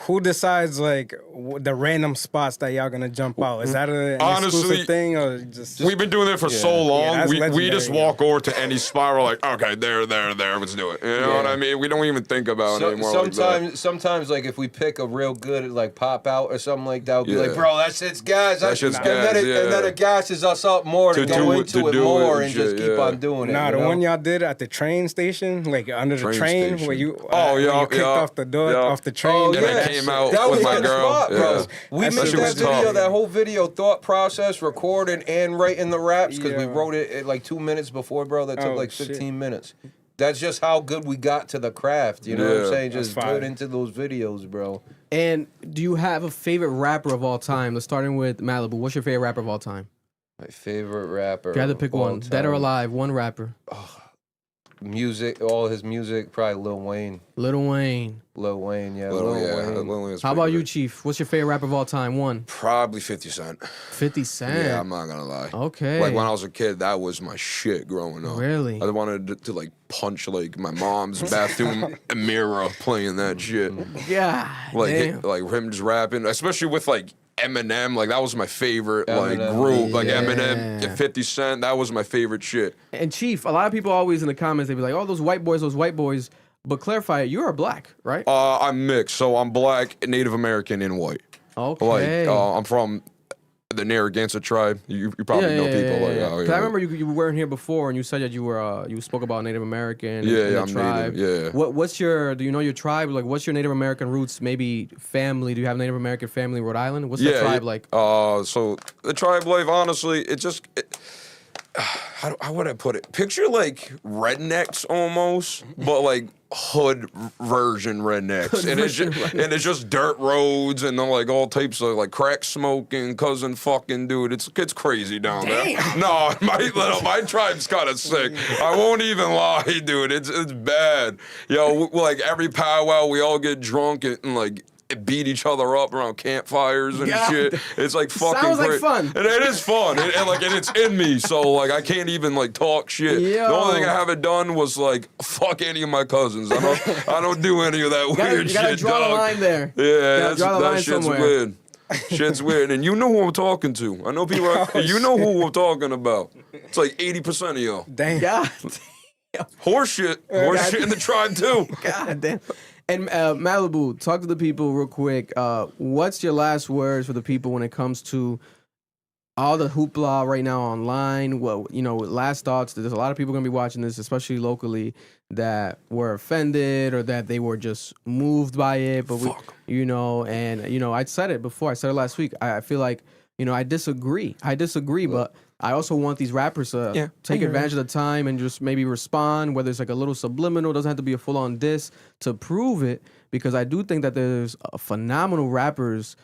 Who decides like the random spots that y'all gonna jump out? Is that an Honestly, exclusive thing or just? We've been doing it for so long. that's we legendary, just yeah. walk over to any spot. We're like, okay, there, let's do it. You know what I mean? We don't even think about it anymore. like that. Sometimes, like if we pick a real good like pop out or something like that, we'll be Yeah. like, bro, that shit's gas. That shit's and gas, then yeah. and then it gasses us up more to To go do it- into to it do more it and and just shit, keep yeah. on doing it. Nah, you the know? one y'all did at the train station, like under the Train train, station. where you Oh, when yeah, you kicked yeah, off the door yeah. off the train. Oh, And yeah. I came out That with was my the girl. spot, bro. Yeah. We That made shit that was video, tough. that whole video thought process, recording and writing the raps because we Yeah. wrote it at like 2 minutes before, bro. That took Oh, like shit. 15 minutes. That's just how good we got to the craft. You know what I'm Yeah. saying? That's Just fire. put into those videos, bro. And do you have a favorite rapper of all time? Let's starting with Malibu. What's your favorite rapper of all time? My favorite rapper. If you had to pick of all one, dead or time. alive, one rapper. Music, all his music, probably Lil Wayne. Lil Wayne. Lil Wayne, yeah. Lil, Lil yeah, Wayne. Lil Wayne's How pretty about you, good. Chief? What's your favorite rapper of all time? One. Probably 50 Cent. 50 Cent. Yeah, I'm not gonna lie. Okay. Like when I was a kid, that was my shit growing up. Really? I wanted to like punch like my mom's bathroom mirror playing that shit. Yeah. Like damn. like him just rapping, especially with like Eminem. Like that was my favorite like Eminem, group. Like yeah. Eminem, and 50 Cent. That was my favorite shit. And Chief, a lot of people always in the comments, they be like, oh, those white boys. But clarify it, you are black, right? I'm mixed, so I'm black, Native American, and white. Okay. Like I'm from the Narragansett tribe. You probably know people like that. 'Cause I remember you weren't here before, and you said that you were you spoke about Native American. And, Yeah, and yeah, the I'm tribe. Native, yeah. What's your? Do you know your tribe? Like, what's your Native American roots? Maybe family. Do you have Native American family in Rhode Island? What's the tribe like? So the tribe life, honestly, how would I put it? Picture like rednecks almost, but like hood version rednecks, and it's just dirt roads and then like all types of like crack smoking, cousin fucking dude. It's crazy down there. No, my tribe's kind of sick. I won't even lie, dude. It's bad. Yo, like every powwow, we all get drunk and like beat each other up around campfires and God. shit. It's like fucking Sounds like great. fun. And it is fun. And it's in me. So like I can't even like talk shit. Yo. The only thing I haven't done was like fuck any of my cousins. I don't do any of that weird You gotta shit, draw dog. the line there. Yeah, draw the that line shit's somewhere. weird. Shit's weird. And you know who I'm talking to. I know people you know who we're talking about. It's like 80% of y'all. Damn. God. Horse shit in the tribe too. God damn. And Malibu, talk to the people real quick. What's your last words for the people when it comes to all the hoopla right now online? Well, last thoughts. There's a lot of people gonna be watching this, especially locally, that were offended or that they were just moved by it. But I said it before. I said it last week. I feel like I disagree. But I also want these rappers to take advantage of the time and just maybe respond, whether it's like a little subliminal, doesn't have to be a full-on diss, to prove it, because I do think that there's phenomenal rappers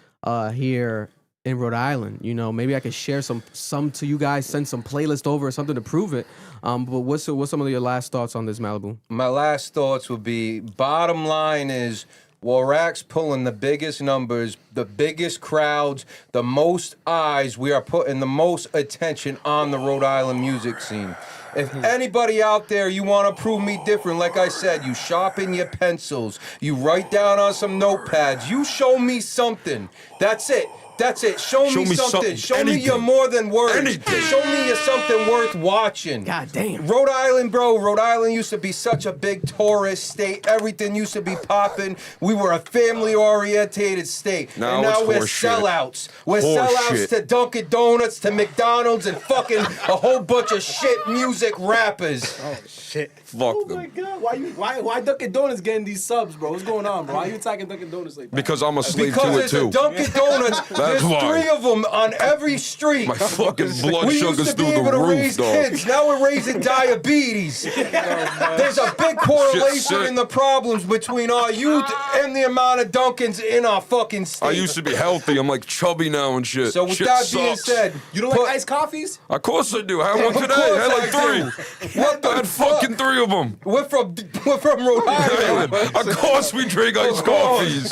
here in Rhode Island. Maybe I could share some to you guys, send some playlist over or something to prove it. But what's some of your last thoughts on this, Malibu? My last thoughts would be, bottom line is, Waraq's pulling the biggest numbers, the biggest crowds, the most eyes. We are putting the most attention on the Rhode Island music scene. If anybody out there, you want to prove me different, like I said, you sharpen your pencils, you write down on some notepads, you show me something. That's it. That's it. Show me something. Show me you're more than words. Anything. Show me you're something worth watching. God damn. Rhode Island, bro. Rhode Island used to be such a big tourist state. Everything used to be popping. We were a family-orientated state. Now and now it's we're horse shit. sellouts. We're Horse sellouts shit. to Dunkin' Donuts, to McDonald's, and fucking a whole bunch of shit music rappers. Oh shit. Fuck Oh them. my god, why Dunkin' Donuts getting these subs, bro? What's going on, bro? Why are you attacking Dunkin' Donuts like that? Because I'm a slave Because to it there's too. a Dunkin' Donuts. There's why. 3 of them on every street. My fucking blood We sugar's used to be through the able to roof, raise dog. kids. Now we're raising diabetes. There's a big correlation sick. in the problems between our youth and the amount of Dunkins in our fucking state. I used to be healthy. I'm like chubby now and shit. So with Shit that being sucks. said, You don't like iced coffees? Of course I do. I had one Of today. I had course like I 3. What the I had fuck? fucking 3 of them. We're from Rhode Island. Of course we drink iced coffees.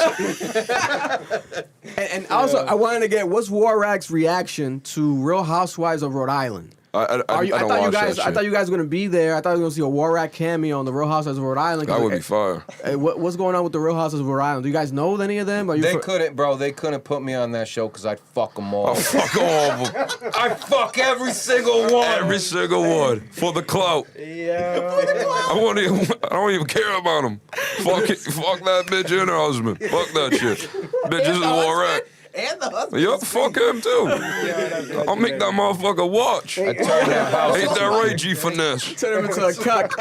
And also, I wanted to get what's Waraq's reaction to Real Housewives of Rhode Island? I Are you, I I, don't thought you watch guys, that I shit. thought you guys were gonna be there. I thought we were gonna see a Waraq cameo on the Real Housewives of Rhode Island. That would be fire. Hey, what's going on with the Real Housewives of Rhode Island? Do you guys know any of them? Are you They couldn't, bro. They couldn't put me on that show because I'd fuck them all. Oh, fuck all of them. I fuck every single one. Every single one. For the clout. I don't even care about them. Fuck it. Fuck that bitch and her husband. Fuck that shit. Bitch, this is Waraq. And the husband. Yup, fuck him too. I'll make that motherfucker watch. I turned that house. Ain't that right, G Finesse? turn him into a cuck?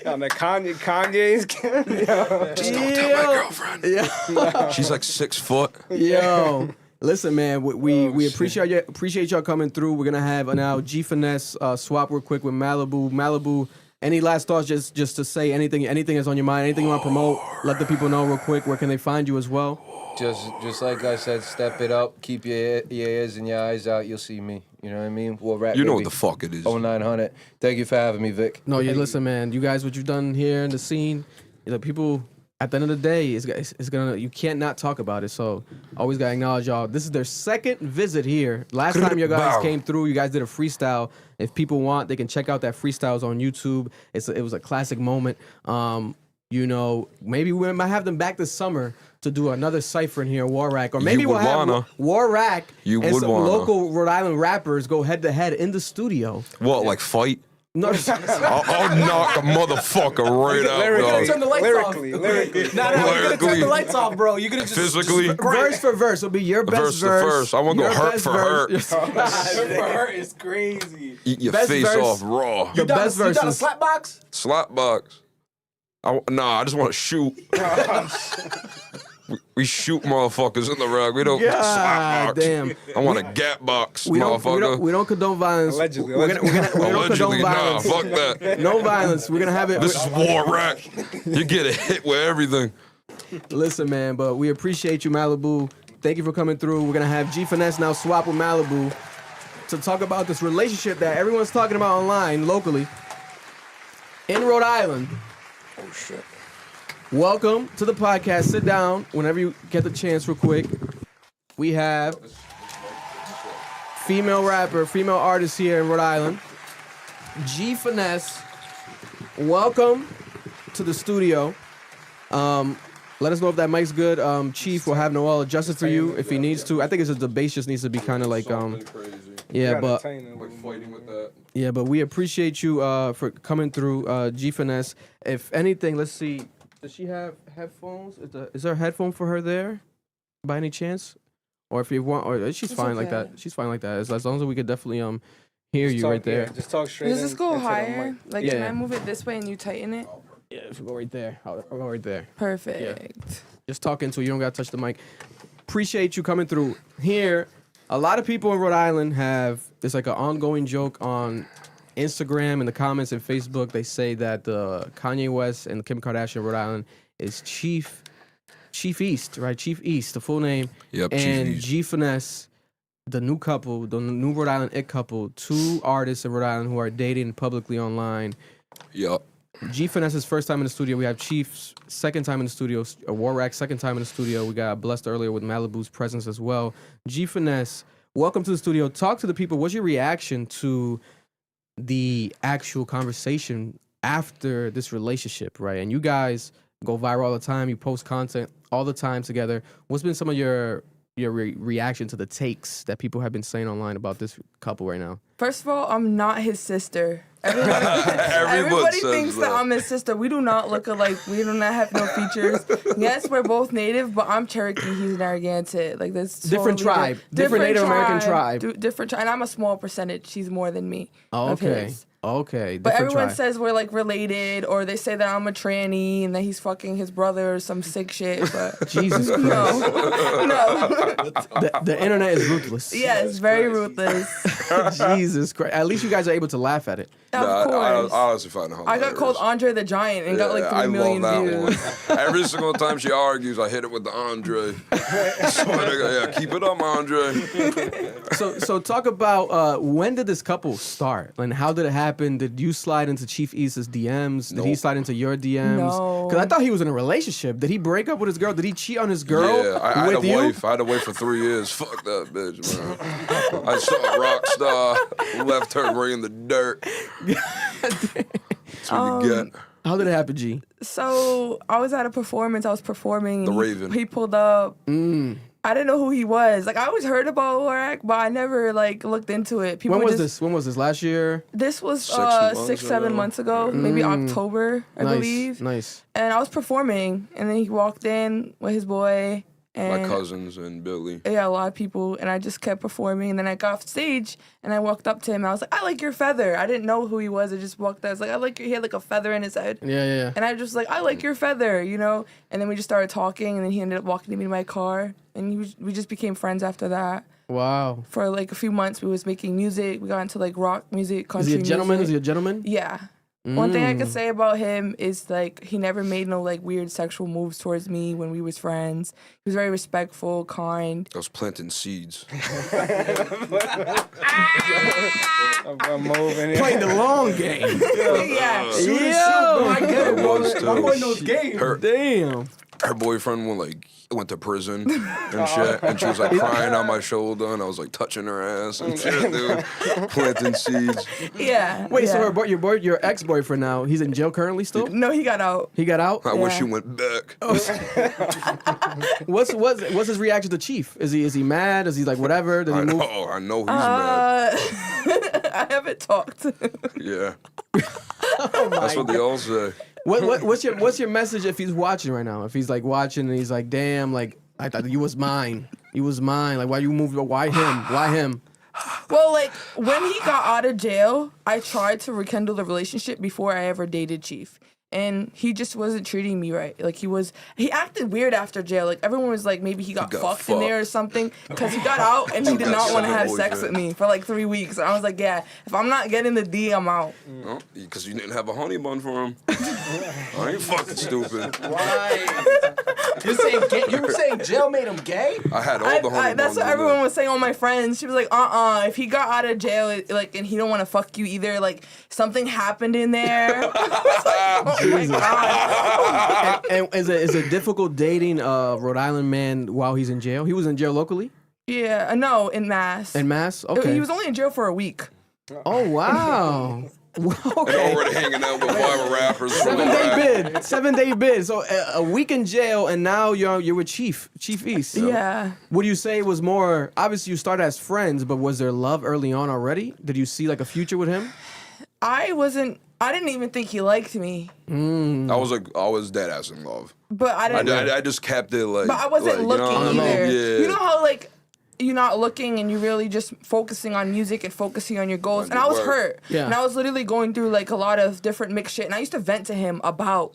On the Kanye's. Just don't tell my girlfriend. Yeah. She's like 6 foot. Yo. Listen, man, we appreciate y'all coming through. We're gonna have now G Finesse swap real quick with Malibu. Malibu, any last thoughts just to say anything that's on your mind, anything you want to promote, let the people know real quick. Where can they find you as well? Just like I said, step it up. Keep your ears and your eyes out. You'll see me. You know what I mean? We'll rap. You know baby. what the fuck it is. 0900. Thank you for having me, Vic. No, you listen, man. You guys, what you've done here in the scene, people. At the end of the day, it's gonna. You can't not talk about it. So always gotta acknowledge y'all. This is their second visit here. Last time you guys Wow. came through, you guys did a freestyle. If people want, they can check out that freestyles on YouTube. It was a classic moment. Maybe we might have them back this summer to do another cipher in here, Waraq, or maybe You we'll would have wanna. Waraq You and would some wanna. local Rhode Island rappers go head to head in the studio. What, like fight? No, I'll knock a motherfucker right out, Turn the dog. lights Lyrically. off. Nah, you're gonna turn Lyrically. the lights off, bro. You're gonna just Physically. verse for verse. It'll be your best Verse to verse. verse. I wanna go your hurt best for verse. Turn for her is crazy. Eat your Best face verse. off raw. The best You got a verses. slap box? Slap box. I just want to shoot. we shoot motherfuckers in the rug. We don't slap God box. damn. I want a gap box, We don't motherfucker. condone violence. Allegedly, we don't Allegedly, condone nah, violence. fuck that. No violence. We're gonna have it. This is Waraq. You get a hit with everything. Listen, man, but we appreciate you, Malibu. Thank you for coming through. We're gonna have G Finesse now swap with Malibu to talk about this relationship that everyone's talking about online, locally, in Rhode Island. Oh shit. Welcome to the podcast. Sit down whenever you get the chance, real quick. We have female rapper, female artist here in Rhode Island, G Finesse. Welcome to the studio. Let us know if that mic's good. Chief will have Noel adjust it for you if he needs to. I think the bass just needs to be kind of like yeah, but Fighting with that. yeah, but we appreciate you for coming through, G Finesse. If anything, let's see. Does she have headphones? Is there a headphone for her there, by any chance? Or if you want, or she's fine like that. She's fine like that. As long as we could definitely hear you right there. Just talk straight. Does this go higher? Like, can Yeah. I move it this way and you tighten it? Yeah, if we go right there. I'll go right there. Perfect. Just talking to you. You don't got to touch the mic. Appreciate you coming through. Here, a lot of people in Rhode Island it's like an ongoing joke on Instagram and the comments and Facebook. They say that the Kanye West and Kim Kardashian Rhode Island is Chief East, right? Chief East, the full name. Yep, Chief and East. G Finesse, the new couple, the new Rhode Island it couple, 2 artists in Rhode Island who are dating publicly online. Yup. G Finesse's first time in the studio. We have Chief's second time in the studio. Waraq's second time in the studio. We got blessed earlier with Malibu's presence as well. G Finesse, welcome to the studio. Talk to the people. What's your reaction to the actual conversation after this relationship, right? And you guys go viral all the time. You post content all the time together. What's been some of your your reaction to the takes that people have been saying online about this couple right now? First of all, I'm not his sister. Everyone Everybody says thinks that that. I'm his sister. We do not look alike. We do not have no features. Yes, we're both native, but I'm Cherokee. He's Narragansett. Like that's Different totally tribe. Different Native American tribe. Different tribe. And I'm a small percentage. She's more than me. Of Okay. his. Okay. But Different everyone tribe. says we're like related, or they say that I'm a tranny and that he's fucking his brother or some sick shit. But Jesus Christ. no, no. The internet is ruthless. Yes, very ruthless. Jesus Christ. At least you guys are able to laugh at it. Of I course. honestly find it hilarious. I got called Andre the Giant and got like 3 million I love views. that one. Every single time she argues, I hit it with the Andre. So, nigga, yeah, keep it up, Andre. So talk about when did this couple start? And how did it happen? Did you slide into Chief East's DMs? Did he Nope. slide into your DMs? No. Because I thought he was in a relationship. Did he break up with his girl? Did he cheat on his girl Yeah, I had with a you? wife. I had to wait for 3 years. Fuck that bitch, man. I saw a rock star, left her bringing the dirt. That's what you get. How did it happen, G? So I was at a performance. I was performing. The and Raven. He pulled up. I didn't know who he was. Like I always heard about Waraq, but I never like looked into it. People When were was just, this? When was this? Last year? This was 6 months 6, 7 ago. months ago, maybe October, I Nice. believe. Nice. And I was performing, and then he walked in with his boy. And My cousins and Billy. yeah, a lot of people, and I just kept performing. And then I got off stage, and I walked up to him. I was like, "I like your feather." I didn't know who he was. I just walked up. I was like, "I like your." He had like a feather in his head. Yeah. And I just like, "I like your feather," you know. And then we just started talking, and then he ended up walking to me to my car, and we just became friends after that. Wow. For like a few months, we was making music. We got into like rock music, Is country he a gentleman? music. Is he a gentleman? Yeah. One thing I could say about him is like he never made no like weird sexual moves towards me when we was friends. He was very respectful, kind. I was planting seeds. I'm moving. Playing the long game. Yeah. I get it, bro. was My too. boy knows game. Damn. Her boyfriend went to prison and shit, and she was like crying on my shoulder, and I was like touching her ass and shit, dude, planting seeds. Yeah. Wait, so yeah. your ex-boyfriend now, he's in jail currently still? No, he got out. He got out? I wish Yeah. he went back. What's his reaction to Chief? Is he mad? Is he like whatever? Does he move? I know he's mad. I haven't talked to him. Yeah, that's what they all say. What's your message if he's watching right now? If he's like watching and he's like, damn, like I thought you was mine. You was mine. Like why you moved? Why him? Why him? Well, like when he got out of jail, I tried to rekindle the relationship before I ever dated Chief. And he just wasn't treating me right. Like he acted weird after jail. Like everyone was like, maybe he got fucked in there or something. Because he got out and he did not want to have sex with me for like 3 weeks. And I was like, yeah, if I'm not getting the D, I'm out. No, because you didn't have a honey bun for him. I ain't fucking stupid. Right. You were saying jail made him gay? I had all the honey That's buns. what everyone was saying. All my friends, she was like, if he got out of jail, and he don't want to fuck you either, like something happened in there. I was like, oh my god. And is it difficult dating a Rhode Island man while he's in jail? He was in jail locally? Yeah, no, in Mass. In Mass? Okay. He was only in jail for a week. Oh wow. And Okay. already hanging out with viral rappers from 7-day Iraq. bid. 7-day bid. So a week in jail, and now you're with Chief East. So Yeah. Would you say it was more? Obviously, you started as friends, but was there love early on already? Did you see like a future with him? I didn't even think he liked me. I was dead ass in love. But I didn't. I just kept it like. But I wasn't like, looking you know, either. Yeah. You know how like you're not looking and you're really just focusing on music and focusing on your goals. On And your I was work. hurt. Yeah. And I was literally going through like a lot of different mixed shit. And I used to vent to him about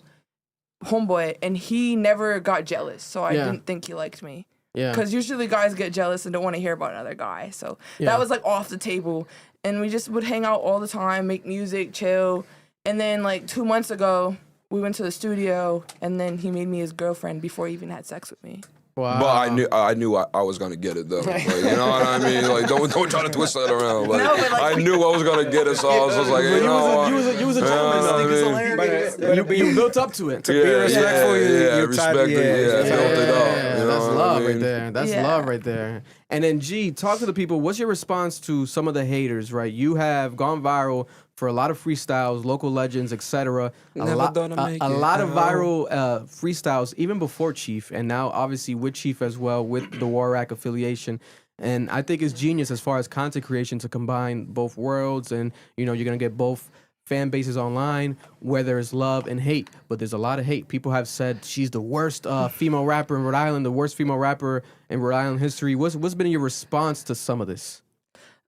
Homeboy, and he never got jealous. So I Yeah. didn't think he liked me. Yeah. Because usually guys get jealous and don't want to hear about another guy. So Yeah. that was like off the table. And we just would hang out all the time, make music, chill. And then like 2 months ago, we went to the studio, and then he made me his girlfriend before he even had sex with me. Wow. But I knew I was gonna get it though. Like, you know what I mean? Like don't try to twist that around. Like, No, but, like, I knew I was gonna get it, so I was just like, you know what? you was a gentleman. You built up to it. To be respectful, you respect type, it, built it up. You know That's what I love right mean? there. That's Yeah. love right there. And then G, talk to the people. What's your response to some of the haters? Right, you have gone viral for a lot of freestyles, local legends, etc. A Never lot gonna make a it lot of out. viral freestyles even before Chief, and now obviously with Chief as well with the Waraq affiliation. And I think it's genius as far as content creation to combine both worlds, and you're gonna get both fan bases online where there's love and hate, but there's a lot of hate. People have said she's the worst female rapper in Rhode Island, the worst female rapper in Rhode Island history. What's been your response to some of this?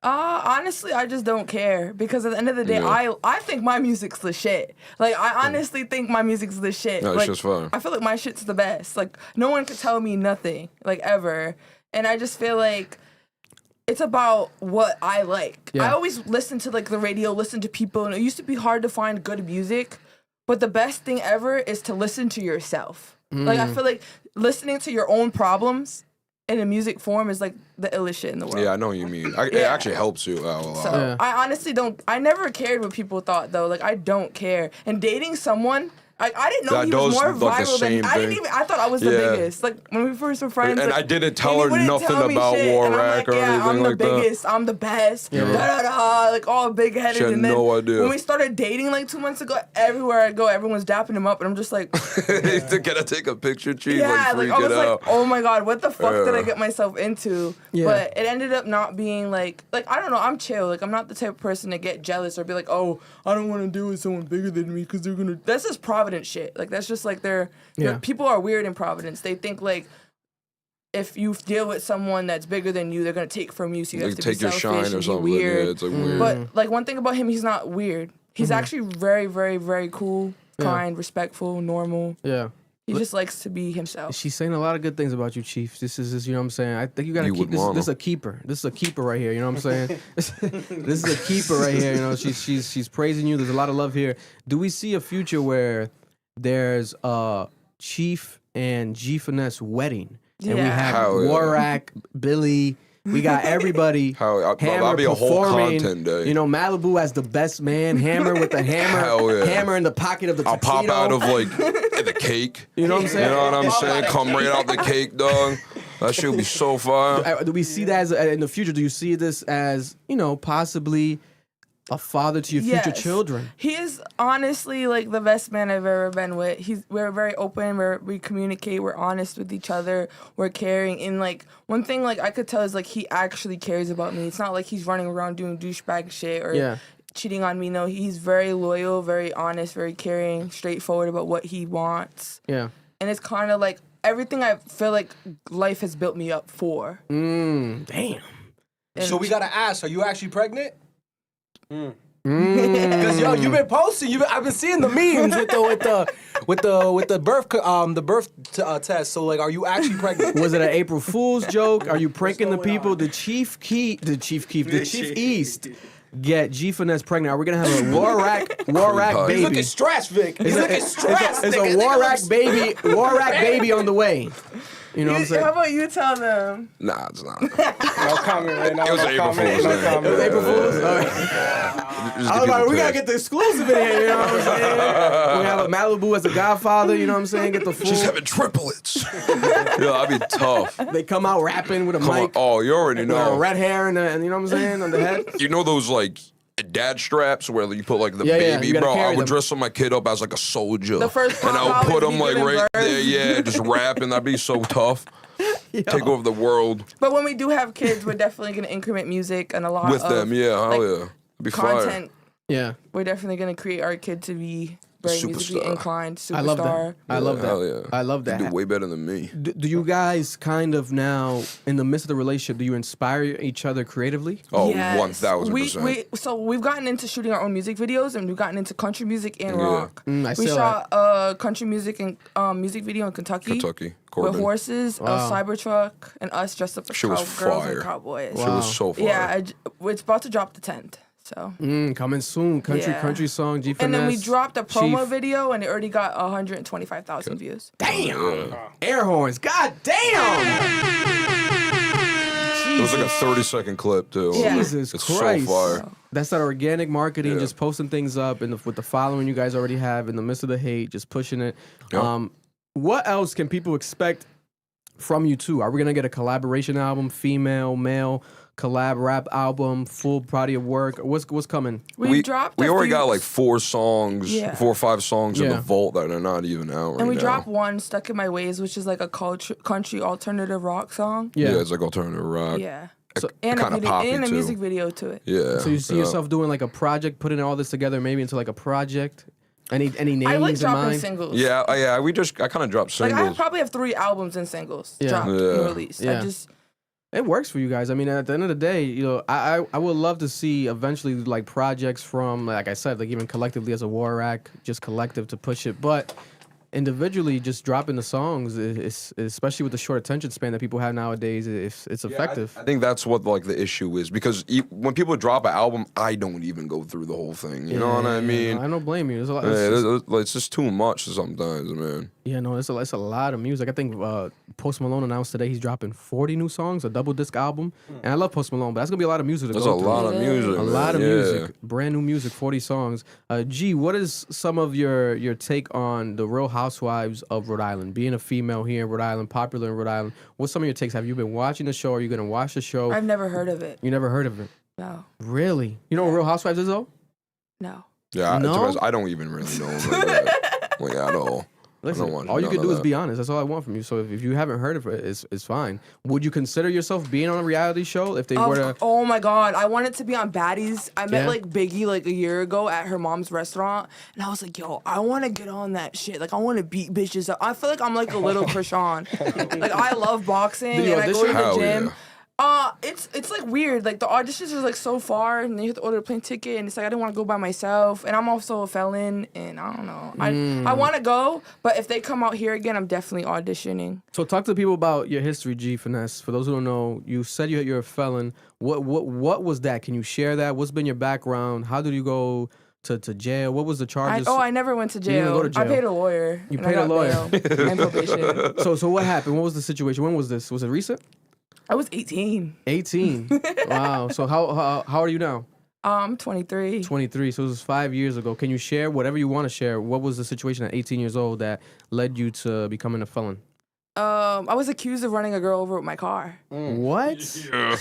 Honestly, I just don't care because at the end of the day, I think my music's the shit. Like, I honestly think my music's the shit. No, it's Like, just fine. I feel like my shit's the best. Like, no one could tell me nothing, like, ever. And I just feel like it's about what I like. Yeah. I always listen to, like, the radio, listen to people, and it used to be hard to find good music, but the best thing ever is to listen to yourself. Like, I feel like listening to your own problems in a music form is like the illest shit in the world. Yeah, I know what you mean. It actually helps you out a lot. So I honestly don't. I never cared what people thought though. Like, I don't care. And dating someone, I didn't know That he was does, more like, the viral than same I didn't thing. even. I thought I was the Yeah. biggest. Like, when we first were friends. And like, I didn't tell and he her wouldn't nothing tell me about shit, and I'm Waraq like, or yeah, anything I'm the like that. biggest. I'm the best. Da da da. Like, all big headed. She had And then no idea. when we started dating like 2 months ago, everywhere I go, everyone's dapping him up, and I'm just like, Can I take a picture, Chief? yeah, like, like freak I was it like, out. oh my god, what the fuck did I Yeah. get myself into? Yeah. But it ended up not being like I don't know. I'm chill. Like, I'm not the type of person to get jealous or be like, oh, I don't want to deal with someone bigger than me because they're gonna. That's just Providence shit. Like, that's just like people are weird in Providence. They think like if you deal with someone that's bigger than you, they're gonna take from you. So you Like, have to take be your selfish shine and or be something. weird. Yeah, it's like weird. But like, one thing about him, he's not weird. He's actually very, very, very cool, Yeah. kind, respectful, normal. Yeah. He just likes to be himself. She's saying a lot of good things about you, Chief. This is you know what I'm saying? I think you gotta You keep would this. wanna. This is a keeper. This is a keeper right here. You know what I'm saying? This is a keeper right here. You know, she's praising you. There's a lot of love here. Do we see a future where there's Chief and G Finesse wedding, and we Yeah. have Hell yeah. Waraq, Billy? We got everybody. That'll Hammer be a whole performing. content day. You know, Malibu as the best man. Hammer with the hammer. Hell yeah. Hammer in the pocket of the I'll tuxedo. pop out of like the cake. You know what I'm saying? You know what I'm saying? Come right out the cake, dog. That shit would be so fire. Do we see that as in the future? Do you see this as possibly a father to your future Yes. children? He is honestly like the best man I've ever been with. We're very open. We communicate. We're honest with each other. We're caring. And like, one thing like I could tell is like he actually cares about me. It's not like he's running around doing douchebag shit or cheating on me. No, he's very loyal, very honest, very caring, straightforward about what he wants. Yeah. And it's kind of like everything I feel like life has built me up for. Damn. And So we gotta ask: are you actually pregnant? Because yo, you've been posting. I've been seeing the memes with the birth test. So like, are you actually pregnant? Was it an April Fool's joke? Are you pranking the people? The Chief East get G Finesse pregnant. Are we gonna have a Waraq He's baby? looking stressed, Vic. He's looking stressed. It's a Waraq baby on the way. You know what I'm saying? How about you tell them? Nah, it's not. No comment right now. It was no April comment, Fool's no Day. comment. April Fool's? I was like, we gotta get the exclusive in here, you know what I'm saying? We have a Malibu as a godfather, you know what I'm saying? Get the full. She's having triplets. Yeah, that'd be tough. They come out rapping with a Come on. mic. Oh, you already With know. red hair and you know what I'm saying, on the head. You know those like dad straps where you put like the Yeah, yeah, baby, you gotta bro. I carry would them. dress my kid up as like a soldier, The first and I pop would put out him is like giving right birth. there, yeah, just rapping. That'd be so tough. Take over the world But when we do have kids, we're definitely gonna increment music and a lot with of them. Yeah, hell like, yeah, it'd be fire. content. Yeah. We're definitely gonna create our kid to be very musically Superstar. inclined, superstar. I love that. I love that. Hell yeah. I love that. You do way better than me. Do you guys kind of now, in the midst of the relationship, do you inspire each other creatively? Oh, Yes. 1000%. So we've gotten into shooting our own music videos, and we've gotten into country music and Yeah. rock. I We saw shot a country music and music video in Kentucky. Kentucky, With Corbin. horses, a Cybertruck, and us dressed up as Shit was cowgirls fire. and cowboys. Shit was so fire. Yeah, it's about to drop the 10th. So. Coming soon. Country song, G Finesse. And then we dropped a promo Chief. video, and it already got 125,000 views. Damn! Air horns. God damn! It was like a 30-second clip too. Yeah. Jesus It's Christ. so fire. That's that organic marketing, Yeah. just posting things up and with the following you guys already have in the midst of the hate, just pushing it. Yep. What else can people expect from you too? Are we gonna get a collaboration album, female, male, collab rap album, full body of work? What's coming? We dropped. We a already few- got like 4 songs, Yeah. 4 or 5 songs in Yeah. the vault that are not even out right And we now. dropped one, Stuck in My Ways, which is like a country alternative rock song. Yeah, Yeah. it's like alternative rock. Yeah. So- And Kinda a video, poppy, and a too. music video to it. Yeah. So you see yeah. yourself doing like a project, putting all this together, maybe into like a project? Any names I like in dropping mind? singles. Yeah, I kind of dropped Like singles. I probably have 3 albums and singles Yeah. dropped Yeah. and released. Yeah. I just It works for you guys. I mean, at the end of the day, you know, I would love to see eventually like projects from, like I said, like even collectively as a Waraq, just collective to push it. But individually, just dropping the songs, is especially with the short attention span that people have nowadays, it's effective. I think that's what like the issue is because when people drop an album, I don't even go through the whole thing. You know what I mean? I don't blame you. There's a lot. It's just too much sometimes, man. Yeah, no, it's a lot of music. I think Post Malone announced today he's dropping 40 new songs, a double disc album. And I love Post Malone, but that's gonna be a lot of music to There's go a through. lot of music. A lot of man. music, brand new music, 40 songs. G, what is some of your take on the Real Housewives of Rhode Island? Being a female here in Rhode Island, popular in Rhode Island, what's some of your takes? Have you been watching the show? Are you gonna watch the show? I've never heard of it. You never heard of it? No. Really? You know what Real Housewives is though? No. Yeah, No? to be honest, I don't even really know like that. Like at all. Listen, I don't want all you none can of do is that. be honest. That's all I want from you. So if you haven't heard of it, it's fine. Would you consider yourself being on a reality show if they were to? Oh my god, I wanted to be on Baddies. I met Yeah? like Biggie like a year ago at her mom's restaurant, and I was like, yo, I want to get on that shit. Like I want to beat bitches up. I feel like I'm like a little Krishan. Like I love boxing Did you and I go to audition? the Hell gym. yeah. It's like weird. Like the auditions are like so far, and then you have to order a plane ticket, and it's like I didn't want to go by myself, and I'm also a felon, and I don't know. I want to go, but if they come out here again, I'm definitely auditioning. So talk to people about your history, G Finesse. For those who don't know, you said you're a felon. What was that? Can you share that? What's been your background? How did you go to jail? What was the charges? I never went to didn't even jail. go to I jail. paid a lawyer. You and I paid a got lawyer. bail and probation. So what happened? What was the situation? When was this? Was it recent? I was 18. 18. Wow. So how old are you now? 23. 23. So it was 5 years ago. Can you share whatever you want to share? What was the situation at 18 years old that led you to becoming a felon? I was accused of running a girl over with my car. What? Yeah.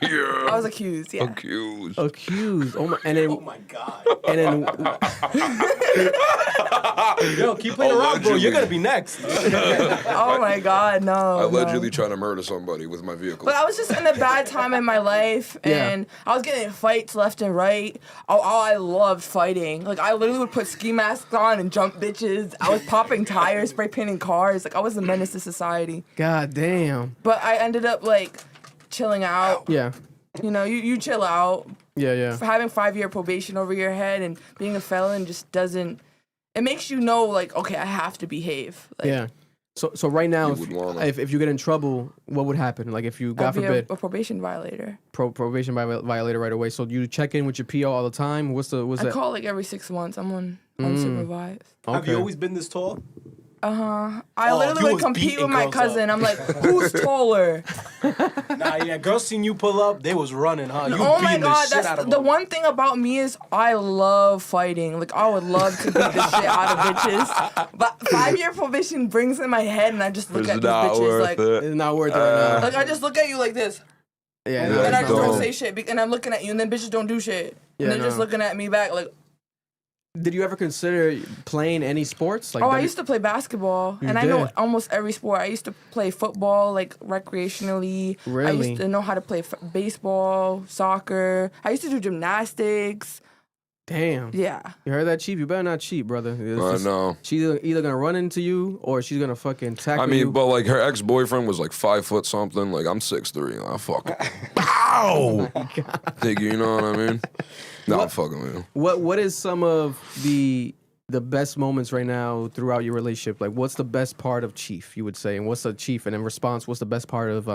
Yeah. I was accused, yeah. Accused. Accused. Oh my. And then. Oh my god. And then. Yo, keep playing around, bro. You're gonna be next. Oh my God, no. Allegedly no. trying to murder somebody with my vehicle. But I was just in a bad time in my life, and I was getting in fights left and right. I loved fighting. Like, I literally would put ski masks on and jump bitches. I was popping tires, spray painting cars. Like, I was a menace to society. God damn. But I ended up, like, chilling out. Yeah. You know, you chill out. Yeah. Yeah. Having 5-year probation over your head and being a felon just doesn't. It makes you know, like, okay, I have to behave. Like, Yeah. So right now, You would wanna- if you get in trouble, what would happen? Like if you, God I'd be forbid, a probation violator. probation violator right away. So you check in with your PO all the time. What's I that? call like every 6 months. I'm on unsupervised. Have you always been this tall? I Oh, literally you would was compete beating with my girls cousin. up. I'm like, who's taller? Nah, yeah, girls seen you pull up, they was running, huh? You Oh my beating God, the shit out that's of the them. one thing about me is I love fighting. Like I would love to beat the shit out of bitches. But 5-year probation brings in my head, and I just look It's at these not bitches worth like, it. It's not worth it right now. like I just look at you like this, Yeah. and I that's just don't dumb. say shit, and I'm looking at you, and then bitches don't do shit, Yeah, and they're just no. looking at me back like. Did you ever consider playing any sports? Like Oh, I used to play basketball, and I know almost every sport. I used to play football, like recreationally. I Really? used to know how to play baseball, soccer. I used to do gymnastics. Damn. Yeah. You heard that, Chief? You better not cheat, brother. It's I just- know. She's either gonna run into you or she's gonna fucking tackle I mean, you. but like her ex-boyfriend was like 5 foot something. Like I'm 6'3". I fuck. Bow. Think you know what I mean? No, I'm fucking with you. What is some of the best moments right now throughout your relationship? Like, what's the best part of Chief? You would say, and what's the Chief? And in response, what's the best part of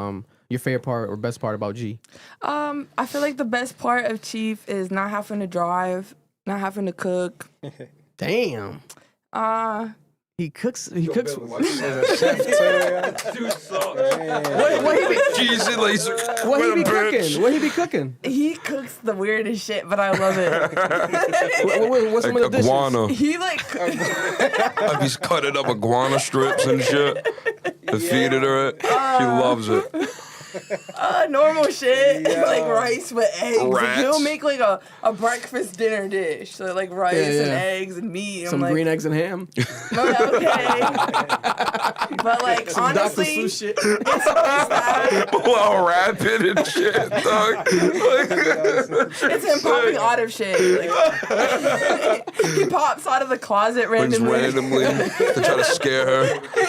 your favorite part or best part about G? I feel like the best part of Chief is not having to drive, not having to cook. Damn. He cooks. He cooks. Jeez, like, What he be cooking? What he be cooking? He cooks the weirdest shit, but I love it. What's some of the dishes? iguana. He like Like he's cutting up iguana strips and shit. Feeding her it. She loves it. Normal shit, like rice with eggs. Like, Rats. you don't make like a breakfast dinner dish, so like rice and eggs and meat. Some I'm green like, eggs and ham. okay. But like honestly, it's that. While rapping and shit, dog. It's him popping out of shit. Like, he pops out of the closet Just randomly. to try to scare her.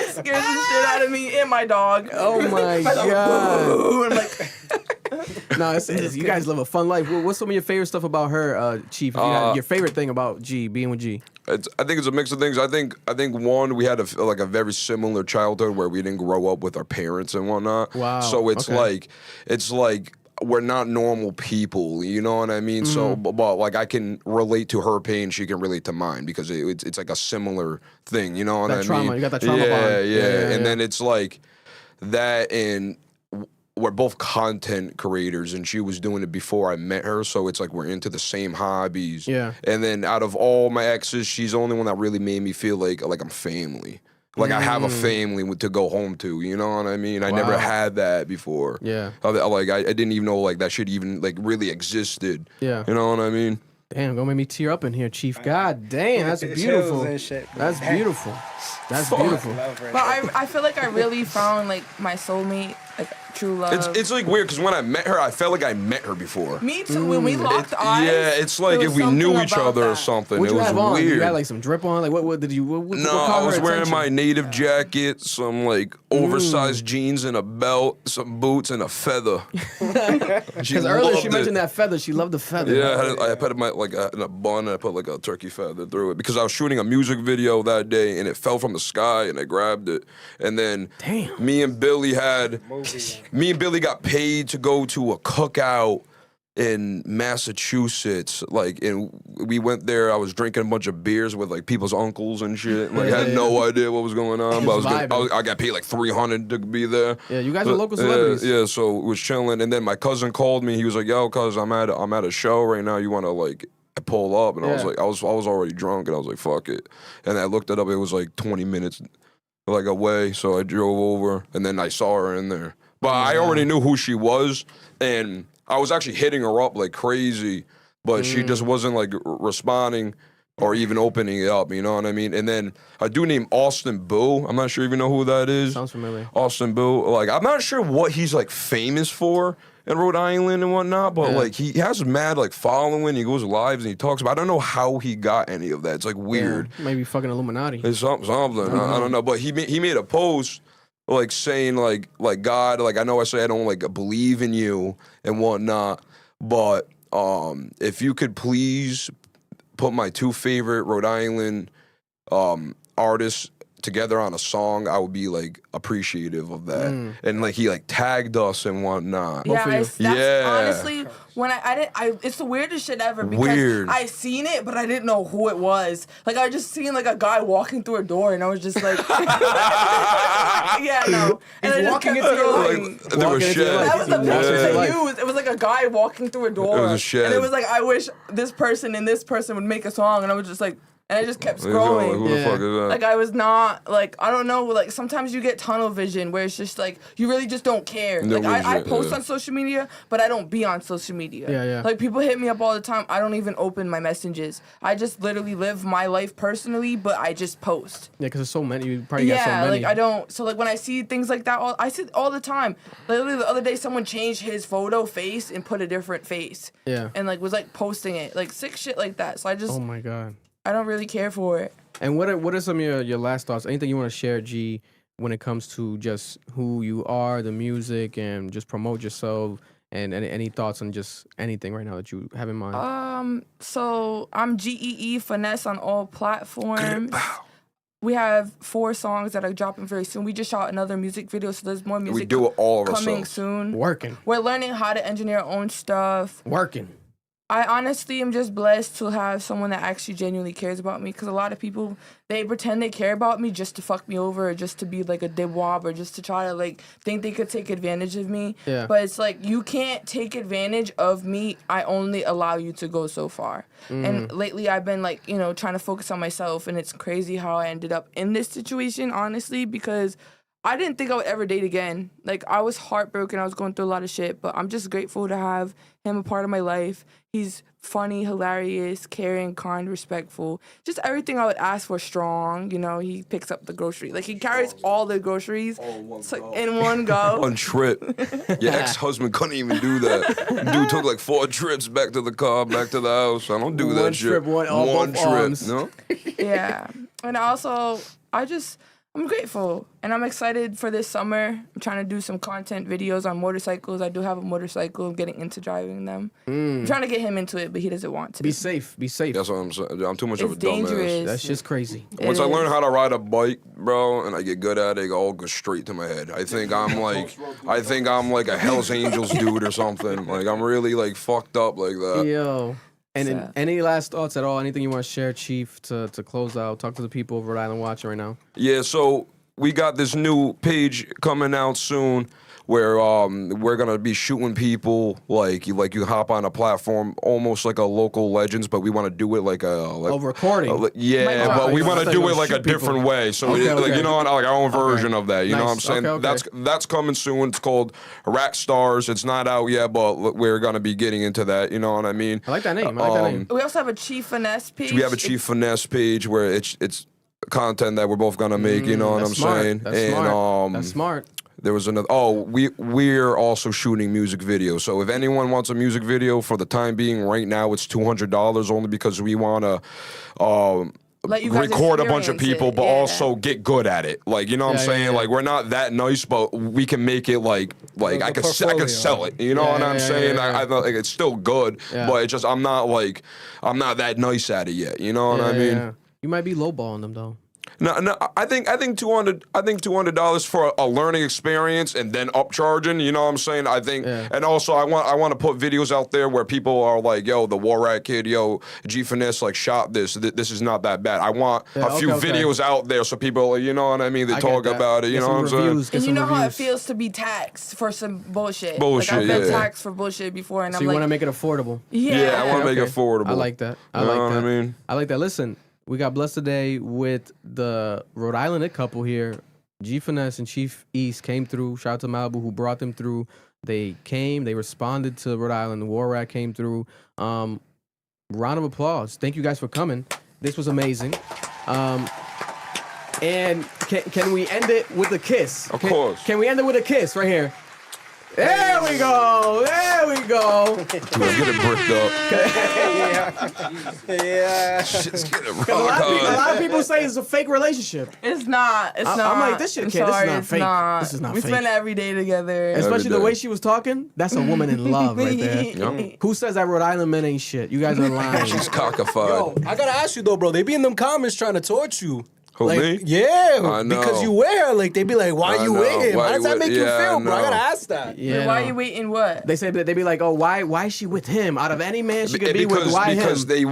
Scares the shit out of me and my dog. Oh my god. I'm like, No, you guys live a fun life. What's some of your favorite stuff about her, Chief? If you had your favorite thing about G, being with G? I think it's a mix of things. I think one, we had a very similar childhood where we didn't grow up with our parents and whatnot. Wow. So it's like we're not normal people. You know what I mean? So, but like I can relate to her pain, she can relate to mine because it's like a similar thing. You know what I trauma. mean? You got that trauma bond. Yeah. And then it's like that and. We're both content creators, and she was doing it before I met her, so it's like we're into the same hobbies. Yeah. And then out of all my exes, she's the only one that really made me feel like I'm family. Like I have a family to go home to. You know what I mean? I never had that before. Yeah. I didn't even know like that shit even like really existed. Yeah. You know what I mean? Damn, gonna make me tear up in here, Chief. God damn, that's beautiful. That's beautiful. That's beautiful. but I feel like I really found like my soulmate, like true love. It's like weird because when I met her, I felt like I met her before. Me too. When we locked eyes. Yeah, it's like there if was we knew something each about other or that. something. What'd It you was have on? weird. You had like some drip on? Like what did you? What No, caught I her was wearing attention? my native jacket, some like oversized jeans and a belt, some boots and a feather. Because earlier she mentioned that feather. She loved the feather. Yeah, I put it in a bun and I put like a turkey feather through it because I was shooting a music video that day and it fell from the sky and I grabbed it. And then me and Billy got paid to go to a cookout in Massachusetts, like, and we went there. I was drinking a bunch of beers with like people's uncles and shit. Like, I had no idea what was going on, but I got paid like $300 to be there. Yeah, you guys are local celebrities. Yeah, so it was chilling. And then my cousin called me. He was like, "Yo, cuz I'm at a show right now. You want to like pull up?" And I was like, I was already drunk, and I was like, "Fuck it." And I looked it up. It was like 20 minutes like away, so I drove over, and then I saw her in there. But I already knew who she was, and I was actually hitting her up like crazy, but she just wasn't like responding or even opening it up, you know what I mean? And then a dude named Austin Boo, I'm not sure if you know who that is. Sounds familiar. Austin Boo, like I'm not sure what he's like famous for in Rhode Island and whatnot, but like he has mad like following, he goes lives and he talks about, I don't know how he got any of that. It's like weird. Yeah, maybe fucking Illuminati. It's something. I don't know, but he made a post like saying like God, like I know I say I don't like believe in you and whatnot, but if you could please put my two favorite Rhode Island artists together on a song, I would be like appreciative of that. And like he like tagged us and whatnot. Yeah, that's honestly when it's the weirdest shit ever because I seen it, but I didn't know who it was. Like I just seen like a guy walking through a door, and I was just like, yeah, no. And He's walking into like, there was shit. That was the picture they used. It was like a guy walking through a door. It was a shed. And it was like, I wish this person and this person would make a song, and I was just like. And I just kept Like, scrolling. who the fuck is that? Like I was not like I don't know. Like sometimes you get tunnel vision where it's just like you really just don't care. No, Like I post on social media, but I don't be on social media. Yeah. Like people hit me up all the time. I don't even open my messages. I just literally live my life personally, but I just post. Yeah, because there's so many. You probably got so many. Like I don't. So like when I see things like that, I see it all the time. Literally the other day, someone changed his photo face and put a different face. Yeah. And like was like posting it, like sick shit like that. So I just. Oh my god. I don't really care for it. And what are some of your last thoughts? Anything you want to share, G, when it comes to just who you are, the music, and just promote yourself, and any thoughts on just anything right now that you have in mind? So I'm GEE Finesse on all platforms. We have 4 songs that are dropping very soon. We just shot another music video, so there's more music we do it all coming ourselves. soon. Working. We're learning how to engineer our own stuff. Working. I honestly am just blessed to have someone that actually genuinely cares about me, because a lot of people, they pretend they care about me just to fuck me over or just to be like a dibwab or just to try to like think they could take advantage of me. Yeah. But it's like, you can't take advantage of me. I only allow you to go so far. And lately I've been like, trying to focus on myself, and it's crazy how I ended up in this situation, honestly, because I didn't think I would ever date again. Like, I was heartbroken. I was going through a lot of shit, but I'm just grateful to have him a part of my life. He's funny, hilarious, caring, kind, respectful. Just everything I would ask for. Strong, you know. He picks up the grocery. Like, he carries all the groceries in one go. One trip. Your ex-husband couldn't even do that. Dude took like 4 trips back to the car, back to the house. I don't do that shit. One trip. No? Yeah. And also, I'm grateful, and I'm excited for this summer. I'm trying to do some content videos on motorcycles. I do have a motorcycle. I'm getting into driving them. I'm trying to get him into it, but he doesn't want to. Be safe. Be safe. That's what I'm saying. I'm too much It's of a dumbass. dangerous. That shit's crazy. Once I learn how to ride a bike, bro, and I get good at it, it all goes straight to my head. I think I'm like a Hell's Angels dude or something. Like I'm really like fucked up like that. Yo. And then any last thoughts at all? Anything you want to share, Chief, to close out? Talk to the people of Rhode Island watching right now. Yeah, so we got this new page coming out soon where we're gonna be shooting people like you hop on a platform almost like a local legends, but we want to do it like recording. But we want to do it like a different way. So Okay, like you know, like our own version of that. You know what I'm Nice. saying? Okay. That's coming soon. It's called Rat Stars. It's not out yet, but we're gonna be getting into that. You know what I mean? I like that name. We also have a Chief Finesse page. We have a Chief Finesse page where it's content that we're both gonna make. You know what I'm saying? That's smart. That's smart. There was another. Oh, we're also shooting music videos. So if anyone wants a music video, for the time being, right now it's $200 only because we want to Let you guys record a bunch of experience people, it, but yeah. also get good at it. Like you know what I'm saying? Like we're not that nice, but we can make it like I could sell it. You know what I'm saying? I like it's still good, but it's just I'm not that nice at it yet. You know what I mean? Yeah. You might be lowballing them though. No. I think $200 for a learning experience and then upcharging. You know what I'm saying? I think, and also I want to put videos out there where people are like, yo, the Waraq kid, yo, G Finesse like shot this. This is not that bad. I want a few videos out there so people, you know what I mean? They talk about it. You know what I'm saying? And you know how it feels to be taxed for some bullshit. Like I've been taxed for bullshit before, and so I'm you like, want to make it affordable. Yeah, I want to make it affordable. I like that. You know what I mean? I like that. Listen. We got blessed today with the Rhode Island couple here. G Finesse and Chief East came through. Shout out to Malibu who brought them through. They came. They responded to Rhode Island. The Waraq came through. Round of applause. Thank you guys for coming. This was amazing. And can we end it with a kiss? Of course. Can we end it with a kiss right here? There we go. There we go. Let's get it bricked up. Yeah. Shit's getting A lot of people say it's a fake relationship. it's not. It's not. I'm like, this shit, I'm kid, this is sorry, not it's fake. not. This is not we fake. spend every day together. Especially the day. way she was talking. That's a woman in love right there. Who says that Rhode Island men ain't shit? You guys are lying. She's cockified. Yo, I gotta ask you though, bro. They be in them comments trying to torch you. Who, like, me? Yeah, I know. because you wear. Like they be like, why I you know. with him? Why How does you that with- make you yeah, feel, I bro? I know. gotta ask that. Yeah, Why no. you waiting? What? They say that they be like, oh, why is she with him? Out of any man she could be with, why because him? they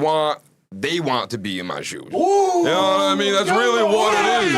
want to be in my shoes. You know what I mean? That's really what it is.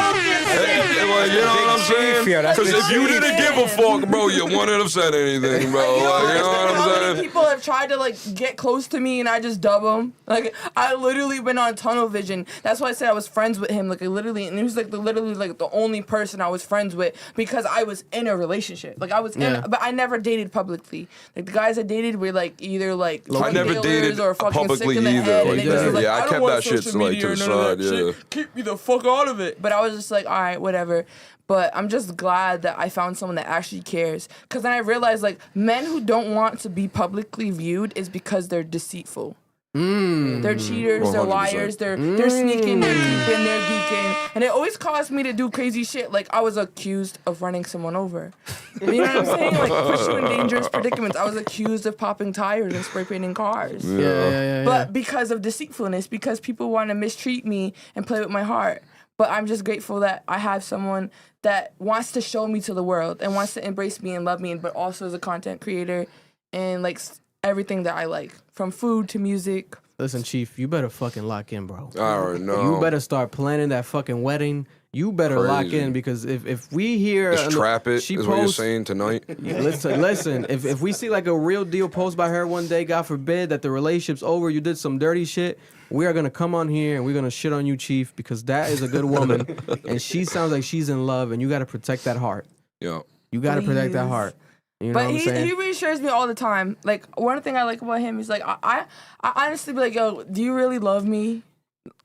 Like, you know what I'm saying? Because if you didn't give a fuck, bro, you wouldn't have said anything, bro. Like, you know what How I'm many saying? people have tried to like get close to me and I just dub them? Like I literally went on tunnel vision. That's why I said I was friends with him. Like I literally, and he was like literally like the only person I was friends with because I was in a relationship. Like I was in, but I never dated publicly. Like the guys I dated were like either like I never drug dated dealers or fucking publicly sick in the either. head, Like and they just that. was like, Yeah, I don't kept want that shit social like media to or the none of side. that Yeah. shit. Keep me the fuck out of it. But I was just like, all right, whatever. But I'm just glad that I found someone that actually cares. Because then I realized, like, men who don't want to be publicly viewed is because they're deceitful. They're cheaters, they're 100%. liars, they're sneaking, they're keeping, they're geeking. And it always caused me to do crazy shit. Like, I was accused of running someone over. You know what I'm saying? Like, push you in dangerous predicaments. I was accused of popping tires and spray painting cars. Yeah. But because of deceitfulness, because people want to mistreat me and play with my heart. But I'm just grateful that I have someone that wants to show me to the world and wants to embrace me and love me, but also as a content creator and like everything that I like, from food to music. Listen, Chief, you better fucking lock in, bro. I already know. You better start planning that fucking wedding. You better lock Crazy. in because if we hear Just trap it, she is what you're posts- saying tonight. Yeah, listen. If we see like a real deal post by her one day, God forbid that the relationship's over, you did some dirty shit, we are gonna come on here and we're gonna shit on you, Chief, because that is a good woman, and she sounds like she's in love, and you got to protect that heart. Yeah. You got to protect that Please. heart. You know But what I'm saying? he reassures me all the time. Like, one thing I like about him is, like, I honestly be like, yo, do you really love me?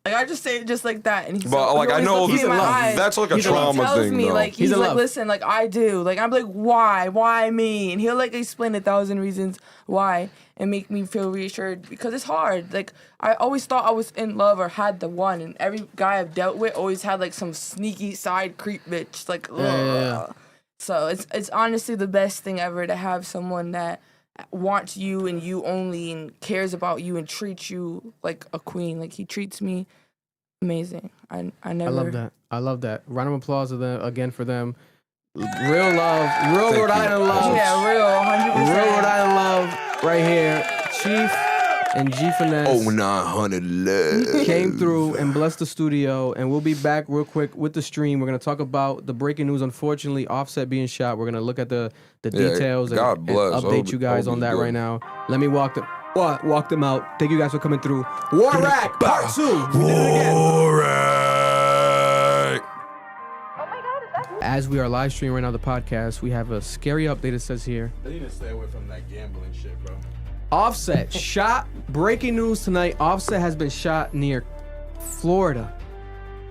Like, I just say it just like that. And he's But like I know He's in love. that's like a He trauma tells thing me, though. like, he's in like, love. listen, like, I do. Like, I'm like, why? Why me? And he'll, like, explain 1,000 reasons why and make me feel reassured because it's hard. Like, I always thought I was in love or had the one, and every guy I've dealt with always had, like, some sneaky side creep bitch. Like, ugh. So it's honestly the best thing ever to have someone that wants you and you only and cares about you and treats you like a queen. Like, he treats me amazing. I never. I love that. I love that. Round of applause to them, again for them. Real love. Real Rhode Island love. Yeah, real, 100%. Real Rhode Island love right here. Chief and G Finesse 900 love. came through and blessed the studio, and we'll be back real quick with the stream. We're gonna talk about the breaking news. Unfortunately, Offset being shot. We're gonna look at the details God and bless. update Hope- you guys hope on he's that good. right now. Let me walk them out. Thank you guys for coming through. Waraq Part 2. We did it again. Alright. As we are live streaming right now the podcast, we have a scary update. It says here. They need to stay away from that gambling shit, bro. Offset shot. Breaking news tonight. Offset has been shot near Florida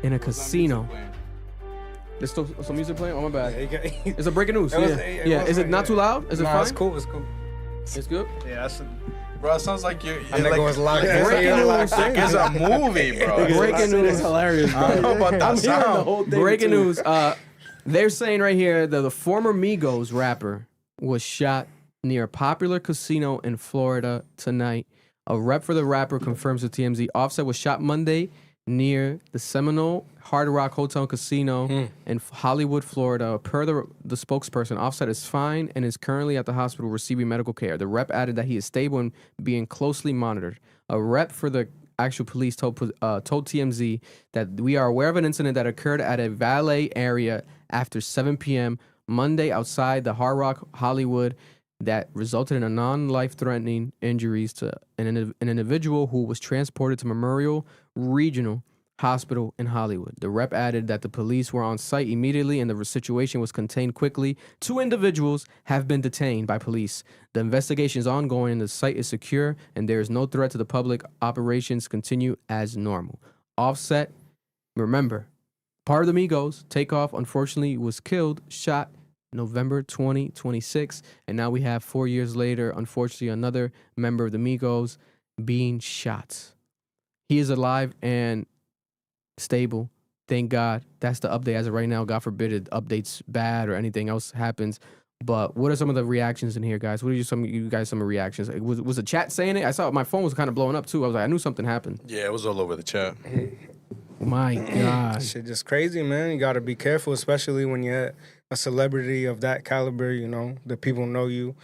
in a casino. There's still some music playing? Oh, my bad. It's a breaking news. It was- Yeah. it Yeah. was Is it like- not too loud? Is it Nah, fine? it's cool. It's cool. It's good? Yeah, bro, it sounds like you're That nigga was locked in. Breaking news. It's a movie, bro. Breaking news. hilarious, I don't know about that sound. Breaking news. They're saying right here that the former Migos rapper was shot near a popular casino in Florida tonight. A rep for the rapper confirms to TMZ. Offset was shot Monday near the Seminole Hard Rock Hotel and Casino in Hollywood, Florida. Per the spokesperson, Offset is fine and is currently at the hospital receiving medical care. The rep added that he is stable and being closely monitored. A rep for the actual police told TMZ that we are aware of an incident that occurred at a valet area after 7 p.m. Monday outside the Hard Rock Hollywood that resulted in a non-life-threatening injuries to an individual who was transported to Memorial Regional Hospital in Hollywood. The rep added that the police were on site immediately and the situation was contained quickly. 2 individuals have been detained by police. The investigation is ongoing and the site is secure and there is no threat to the public. Operations continue as normal. Offset, remember, part of the Migos, Takeoff, unfortunately was killed, shot November 2026, and now we have 4 years later, unfortunately, another member of the Migos being shot. He is alive and stable. Thank God. That's the update as of right now. God forbid it updates bad or anything else happens. But what are some of the reactions in here, guys? What are some of the reactions? Like, was the chat saying it? I saw my phone was kind of blowing up too. I was like, I knew something happened. Yeah, it was all over the chat. My God. Shit just crazy, man. You gotta be careful, especially when you're a celebrity of that caliber, you know, the people know you.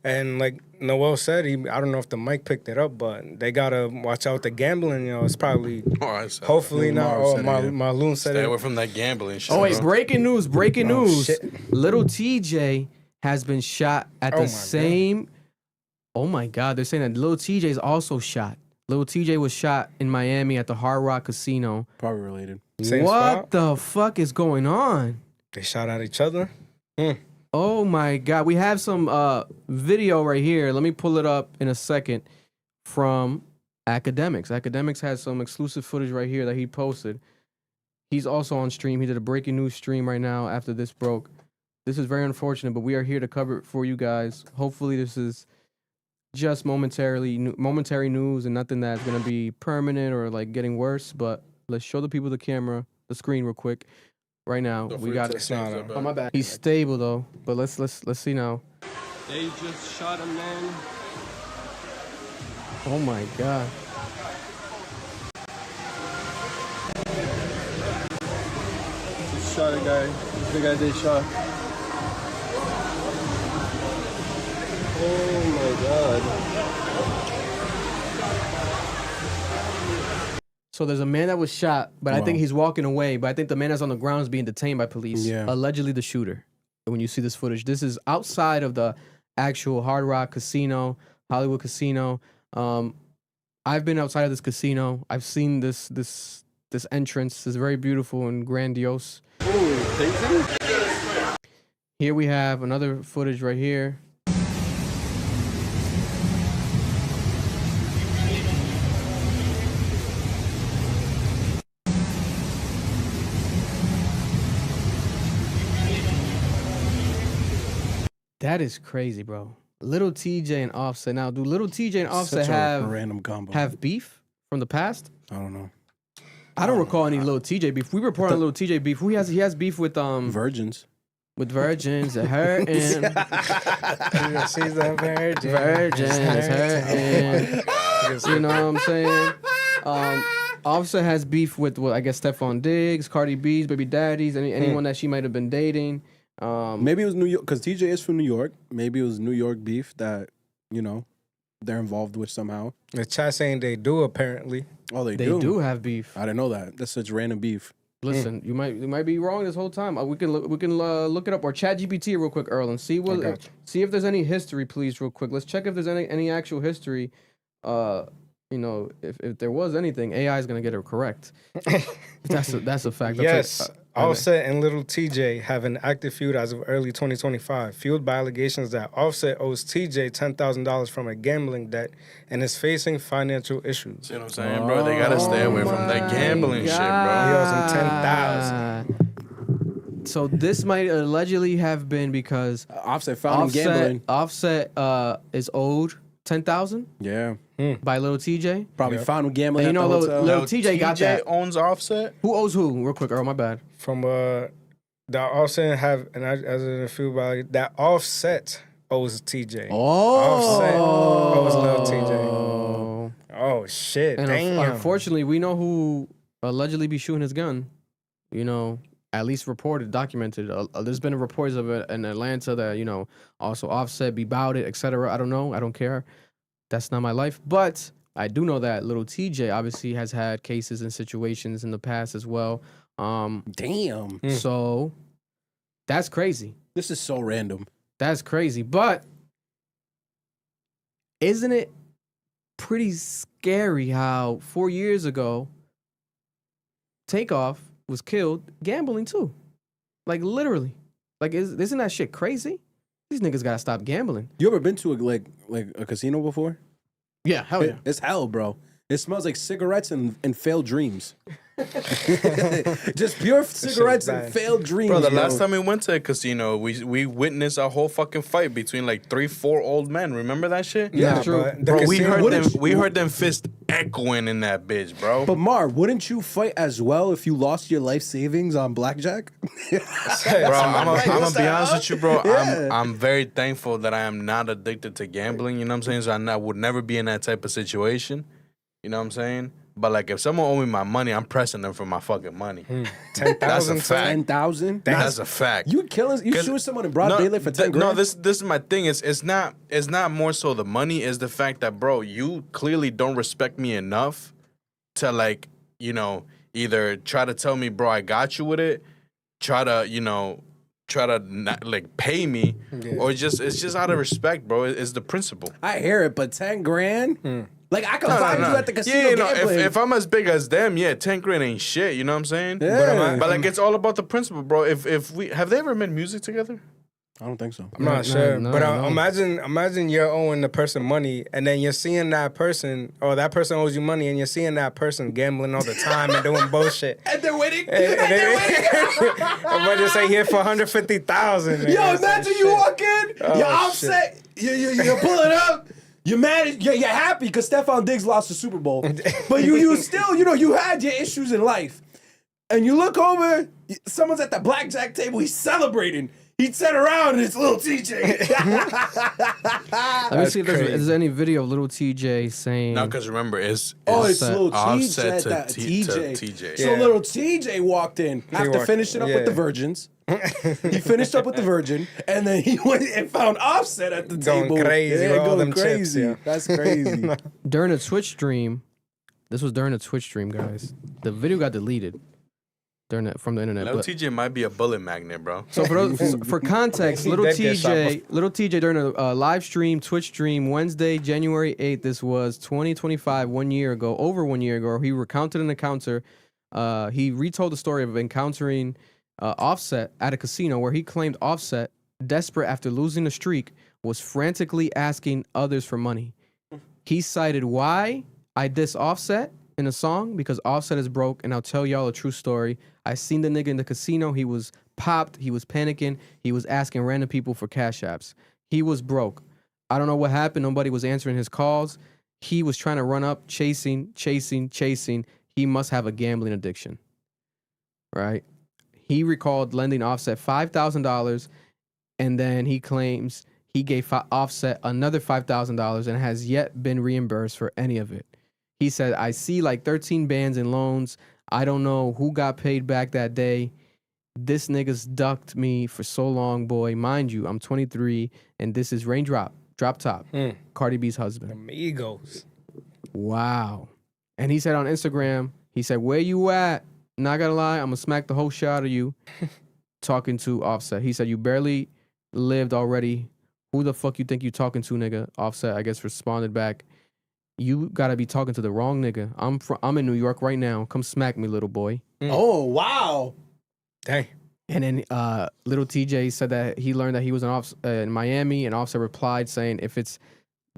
And like Noel said, I don't know if the mic picked it up, but they gotta watch out the gambling, you know. It's probably, All right, so hopefully not. Marv Oh, said it, yeah. Marloon said stay it. away from that gambling shit. Oh wait, bro. breaking news! Breaking Oh, news! shit. Little TJ has been shot at Oh, the my same. Oh my God! They're saying that Little TJ is also shot. Little TJ was shot in Miami at the Hard Rock Casino. Probably related. Same What spot. the fuck is going on? They shot at each other. Oh my God! We have some video right here. Let me pull it up in a second from Academics. Academics has some exclusive footage right here that he posted. He's also on stream. He did a breaking news stream right now after this broke. This is very unfortunate, but we are here to cover it for you guys. Hopefully this is just momentary news and nothing that's going to be permanent or like getting worse, but let's show the people the screen real quick. Right now, we got it. Oh my bad. He's stable though, but let's see now. They just shot a man. Oh my God. Just shot a guy. The guy they shot. Oh my God. So there's a man that was shot, but I think Wow. he's walking away. But I think the man that's on the ground is being detained by police. Yeah. Allegedly the shooter. And when you see this footage, this is outside of the actual Hard Rock Casino, Hollywood Casino. I've been outside of this casino. I've seen this entrance. It's very beautiful and grandiose. Here we have another footage right here. That is crazy, bro. Lil Tjay and Offset. Now, do Lil Tjay and Offset Such a have random combo. have beef from the past? I don't know. I don't recall any Lil Tjay beef. We report on Lil Tjay beef. He has beef with Virgins. with virgins, her and She's a virgin. virgins, her and you know what I'm saying? Offset has beef with I guess Stephon Diggs, Cardi B's baby daddies, anyone that she might have been dating. Maybe it was New York, because TJ is from New York. Maybe it was New York beef that, they're involved with somehow. The chat saying they do apparently. Oh, they They do have beef. I didn't know that. That's such random beef. Listen, you might be wrong this whole time. We can look it up or chat GPT real quick, Earl, and see see if there's any history, please, real quick. Let's check if there's any actual history. If there was anything, AI is gonna get it correct. That's a fact. Yes, Offset and Lil Tjay have an active feud as of early 2025, fueled by allegations that Offset owes Tjay $10,000 from a gambling debt and is facing financial issues. See what I'm saying, bro? They gotta stay away from that gambling shit, bro. He owes him $10,000. So this might allegedly have been because Offset found him gambling. Offset is owed $10,000 Yeah. by Lil Tjay. Probably found him gambling And at the hotel. Lil Tjay got that. owns Offset. Who owes who? Real quick, Earl, my bad. From the Offset have, and as in a few by that Offset owes Tjay. Offset owes Lil Tjay. Oh shit! And damn. unfortunately, we know who allegedly be shooting his gun. At least reported, documented. There's been reports of it in Atlanta that also Offset be about it, etc. I don't know. I don't care. That's not my life. But I do know that Lil Tjay obviously has had cases and situations in the past as well. Damn. So that's crazy. This is so random. That's crazy. But isn't it pretty scary how 4 years ago Takeoff was killed gambling too? Like literally. Like isn't that shit crazy? These niggas gotta stop gambling. You ever been to a casino before? Yeah, hell yeah. It's hell, bro. It smells like cigarettes and failed dreams. Just pure cigarettes and failed dreams. Bro, the last time we went to a casino, we witnessed a whole fucking fight between like 3-4 old men. Remember that shit? Yeah, true. Bro, we heard them fist echoing in that bitch, bro. But Mar, wouldn't you fight as well if you lost your life savings on blackjack? Bro, I'm gonna be honest with you, bro. Yeah. I'm very thankful that I am not addicted to gambling. You know what I'm saying? So I would never be in that type of situation. You know what I'm saying? But like, if someone owe me my money, I'm pressing them for my fucking money. 10,000. That's a fact. 10,000? That's a fact. You shooting someone in broad daylight for 10 grand? No, this is my thing. It's not more so the money. It's the fact that, bro, you clearly don't respect me enough to either try to tell me, bro, I got you with it, try to not, like, pay me, or it's just out of respect, bro. It's the principle. I hear it, but 10 grand? Like, I could find you at the casino gambling. if I'm as big as them, 10 grand ain't shit, you know what I'm saying? Yeah. But like, it's all about the principle, bro. If we have they ever made music together? I don't think so. I'm not sure, but imagine you're owing the person money, and then you're seeing that person, or that person owes you money, and you're seeing that person gambling all the time and doing bullshit. And they're waiting. I'm about to say here for 150,000. Yo, imagine you walk in, you're Offset, you're pulling up. You're mad, you're happy because Stephon Diggs lost the Super Bowl. But you still, you had your issues in life. And you look over, someone's at the blackjack table, he's celebrating. He turned around and it's Lil Tjay. Let me see if there's any video of Lil Tjay saying. No, because remember, it's Lil Offset Tjay to TJ. So Lil Tjay walked in after finishing up with the Virgins. He finished up with the Virgin, and then he went and found Offset at the Going table. crazy with all them crazy. chips, That's crazy. During a Twitch stream, this was during a Twitch stream, guys. The video got deleted. from the internet. Lil But, TJ might be a bullet magnet, bro. so for context, He little did get shot TJ during a live stream, Twitch stream, Wednesday, January 8th. This was 2025, 1 year ago, over 1 year ago. He recounted an encounter. He retold the story of encountering Offset at a casino where he claimed Offset, desperate after losing the streak, was frantically asking others for money. He cited why I diss Offset in a song because Offset is broke, and I'll tell y'all a true story. I seen the nigga in the casino. He was popped. He was panicking. He was asking random people for cash apps. He was broke. I don't know what happened. Nobody was answering his calls. He was trying to run up, chasing. He must have a gambling addiction, right? He recalled lending Offset $5,000, and then he claims he gave Offset another $5,000 and has yet been reimbursed for any of it. He said, I see like 13 bands and loans. I don't know who got paid back that day. This nigga's ducked me for so long, boy. Mind you, I'm 23, and this is Raindrop, Drop Top, Cardi B's husband. Amigos. Wow. And he said on Instagram, he said, where you at? Not gonna lie, I'm gonna smack the whole shit out of you. Talking to Offset. He said, you barely lived already. Who the fuck you think you talking to, nigga? Offset, I guess, responded back, you gotta be talking to the wrong nigga. I'm in New York right now. Come smack me, little boy. Oh, wow. Dang. And then little TJ said that he learned that he was in Miami, and Offset replied saying, if it's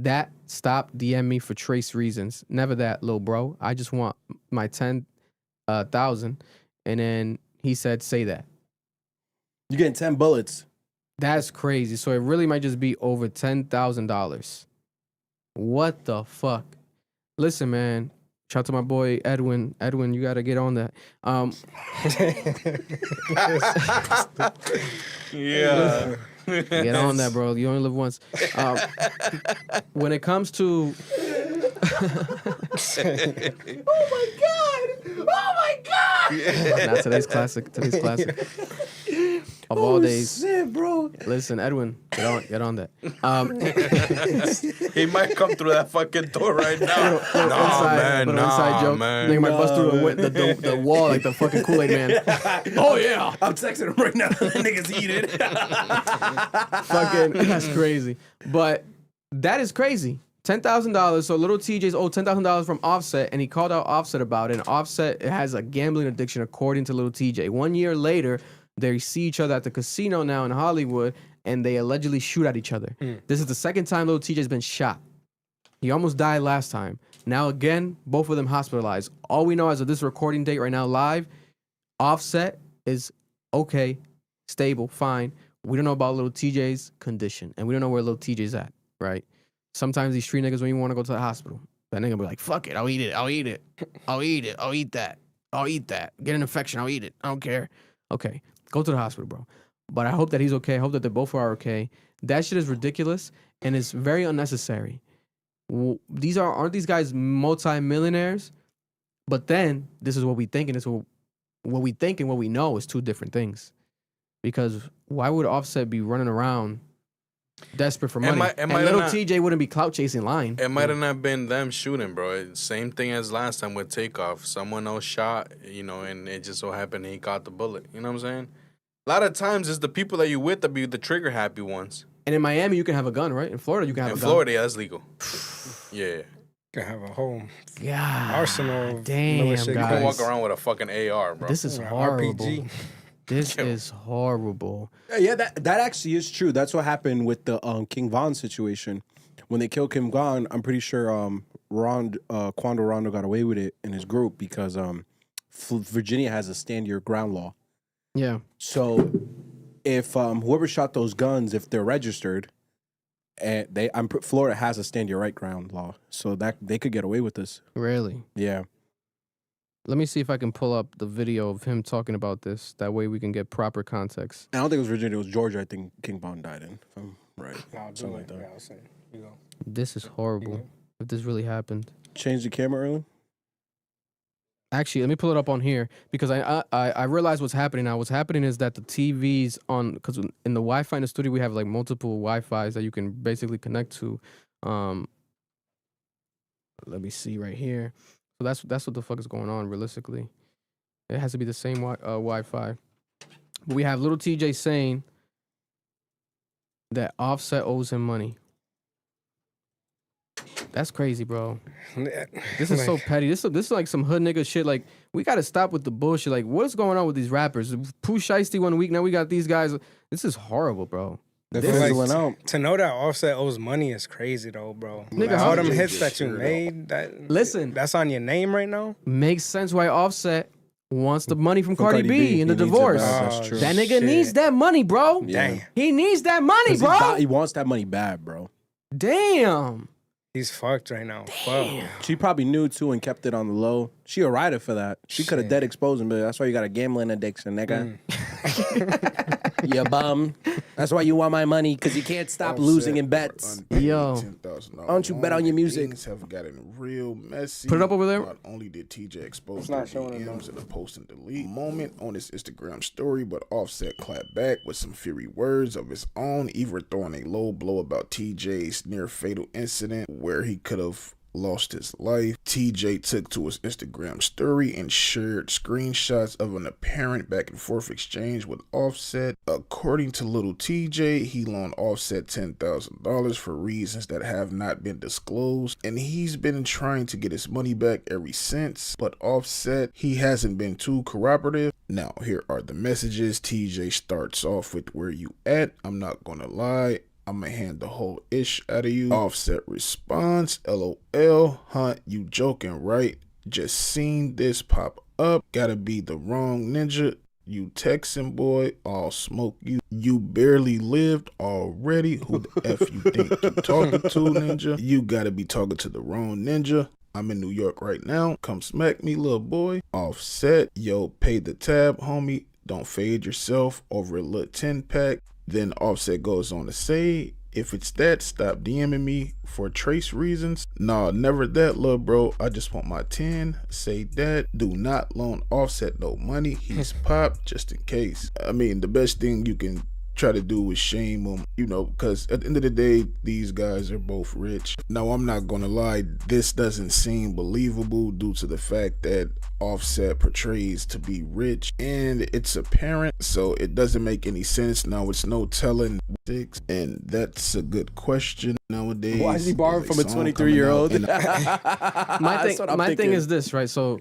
that, stop DM me for trace reasons. Never that, little bro. I just want my 10,000. And then he said, say that. You're getting 10 bullets. That's crazy. So it really might just be over $10,000. What the fuck? Listen, man. Shout out to my boy Edwin. Edwin, you gotta get on that. Yeah. Get on that, bro. You only live once. When it comes to Oh my god! not today's classic. Of all days. Shit, bro. Listen, Edwin, get on that. He might come through that fucking door right now. Inside joke. Man. Nigga might bust through the wall like the fucking Kool-Aid man. Oh yeah. I'm texting him right now. Niggas eat it. Fucking, that's crazy. But that is crazy. $10,000. So little TJ's owed $10,000 from Offset, and he called out Offset about it. And Offset has a gambling addiction, according to little TJ. 1 year later, they see each other at the casino now in Hollywood, and they allegedly shoot at each other. This is the second time little TJ's been shot. He almost died last time. Now again, both of them hospitalized. All we know as of this recording date right now live, Offset is okay, stable, fine. We don't know about little TJ's condition, and we don't know where little TJ's at, right? Sometimes these street niggas don't even want to go to the hospital. That nigga be like, fuck it, I'll eat it. I'll eat that. Get an infection, I'll eat it. I don't care. Okay, go to the hospital, bro. But I hope that he's okay. I hope that they both are okay. That shit is ridiculous, and it's very unnecessary. Aren't these guys multi-millionaires? But then, this is what we think, and this is what we think and what we know is two different things. Because why would Offset be running around desperate for money? And little TJ wouldn't be clout chasing lying. It might have not been them shooting, bro. Same thing as last time with Takeoff. Someone else shot, and it just so happened he caught the bullet. You know what I'm saying? A lot of times it's the people that you with that be the trigger happy ones. And in Miami, you can have a gun, right? In Florida, you can have a gun. In Florida, yeah, that's legal. Yeah. You can have a whole God, arsenal of damn, militia You guys. can walk around with a fucking AR, bro. This is Or horrible. RPG. This is horrible. Yeah, that actually is true. That's what happened with the King Von situation. When they killed King Von, I'm pretty sure Quando Rondo got away with it in his group because Virginia has a stand your ground law. Yeah. So if whoever shot those guns, if they're registered, and Florida has a stand your right ground law, so that they could get away with this. Really? Yeah. Let me see if I can pull up the video of him talking about this. That way we can get proper context. I don't think it was Virginia, it was Georgia. I think King Von died in. If I'm right. Something like that. Yeah, I'll say. You go. This is horrible. If this really happened. Change the camera early. Actually, let me pull it up on here because I realized what's happening now. What's happening is that the TVs because in the Wi-Fi in the studio we have like multiple Wi-Fis that you can basically connect to. Let me see right here. So that's what the fuck is going on realistically. It has to be the same Wi-Fi. But we have Lil Tjay saying that Offset owes him money. That's crazy, bro. This is so petty. This is like some hood nigga shit. Like, we gotta stop with the bullshit. Like, what's going on with these rappers? Pooh Shiesty 1 week, now we got these guys. This is horrible, bro. They're fizzling out. To know that Offset owes money is crazy though, bro. Nigga, Like, how all them you hits that you made, Listen, that's on your name right now. Makes sense why Offset wants the money from Cardi B in the He needs it divorce. bad. That's true. That nigga Shit. needs that money, bro. Damn, He needs that money, bro. He wants that money bad, bro. Damn. he's fucked right now. Fuck. She probably knew too and kept it on the low. She a writer for that. She could have dead exposed him, but that's why you got a gambling addiction, nigga. You bum. That's why you want my money, because you can't stop losing in bets. Yo. $10,000. Why don't you bet on your music? Things have gotten real messy. Put it up over there. Not only did TJ expose not the showing it, DMs in a post and delete moment on his Instagram story, but Offset clapped back with some fiery words of his own, even throwing a low blow about TJ's near fatal incident where he could have lost his life. TJ took to his Instagram story and shared screenshots of an apparent back and forth exchange with Offset. According to Lil Tjay, he loaned Offset $10,000 for reasons that have not been disclosed, and he's been trying to get his money back ever since, but Offset, he hasn't been too cooperative. Now, here are the messages. TJ starts off with, "Where you at? I'm not gonna lie. I'ma hand the whole ish out of you." Offset response, "LOL, huh? You joking, right? Just seen this pop up. Gotta be the wrong ninja. You Texan boy, I'll smoke you. You barely lived already. Who the F you think you talking to, ninja? You gotta be talking to the wrong ninja. I'm in New York right now. Come smack me, little boy." Offset, "Yo, pay the tab, homie. Don't fade yourself over a little 10-pack. Then Offset goes on to say, "If it's that, stop DMing me for trace reasons. Nah, never that, lil' bro. I just want my 10. Say that. Do not loan Offset no money. He's popped just in case." I mean, the best thing you can try to do is shame him, because at the end of the day, these guys are both rich. Now, I'm not gonna lie, this doesn't seem believable due to the fact that Offset portrays to be rich and it's apparent, so it doesn't make any sense. Now, it's no telling six, and that's a good question nowadays. Why is he borrowing from a There's a song 23-year-old? coming out, My thing is this, right? So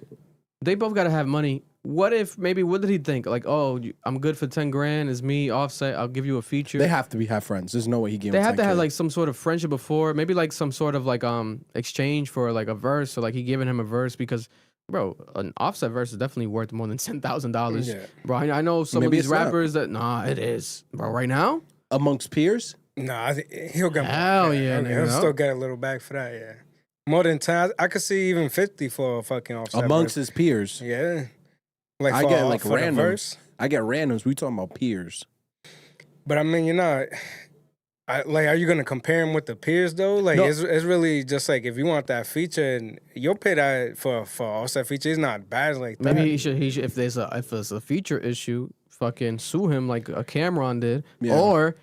they both gotta have money. What did he think? Like, oh, I'm good for 10 grand. Is me, Offset, I'll give you a feature. They have to have friends. There's no way he gave They him have to 10K. have like some sort of friendship before, maybe like some sort of like exchange for like a verse, or like he giving him a verse, because bro, an Offset verse is definitely worth more than $10,000. Yeah. Bro, I know some Maybe of these it's not. rappers that it is, bro. Right now, Amongst peers? Nah, he'll get more. Hell yeah, he'll nigga. still get a little back for that. Yeah, more than 10. I could see even 50 for a fucking Offset. Amongst verse. his peers. Yeah. I get like for the randoms. verse. I get randoms. We talking about peers. But I mean, you're not. Are you gonna compare him with the peers though? Like, No. it's really just like, if you want that feature and you'll pay that for Offset feature, it's not bad like that. maybe he should if there's a feature issue, fucking sue him like a Cameron did. Yeah. Or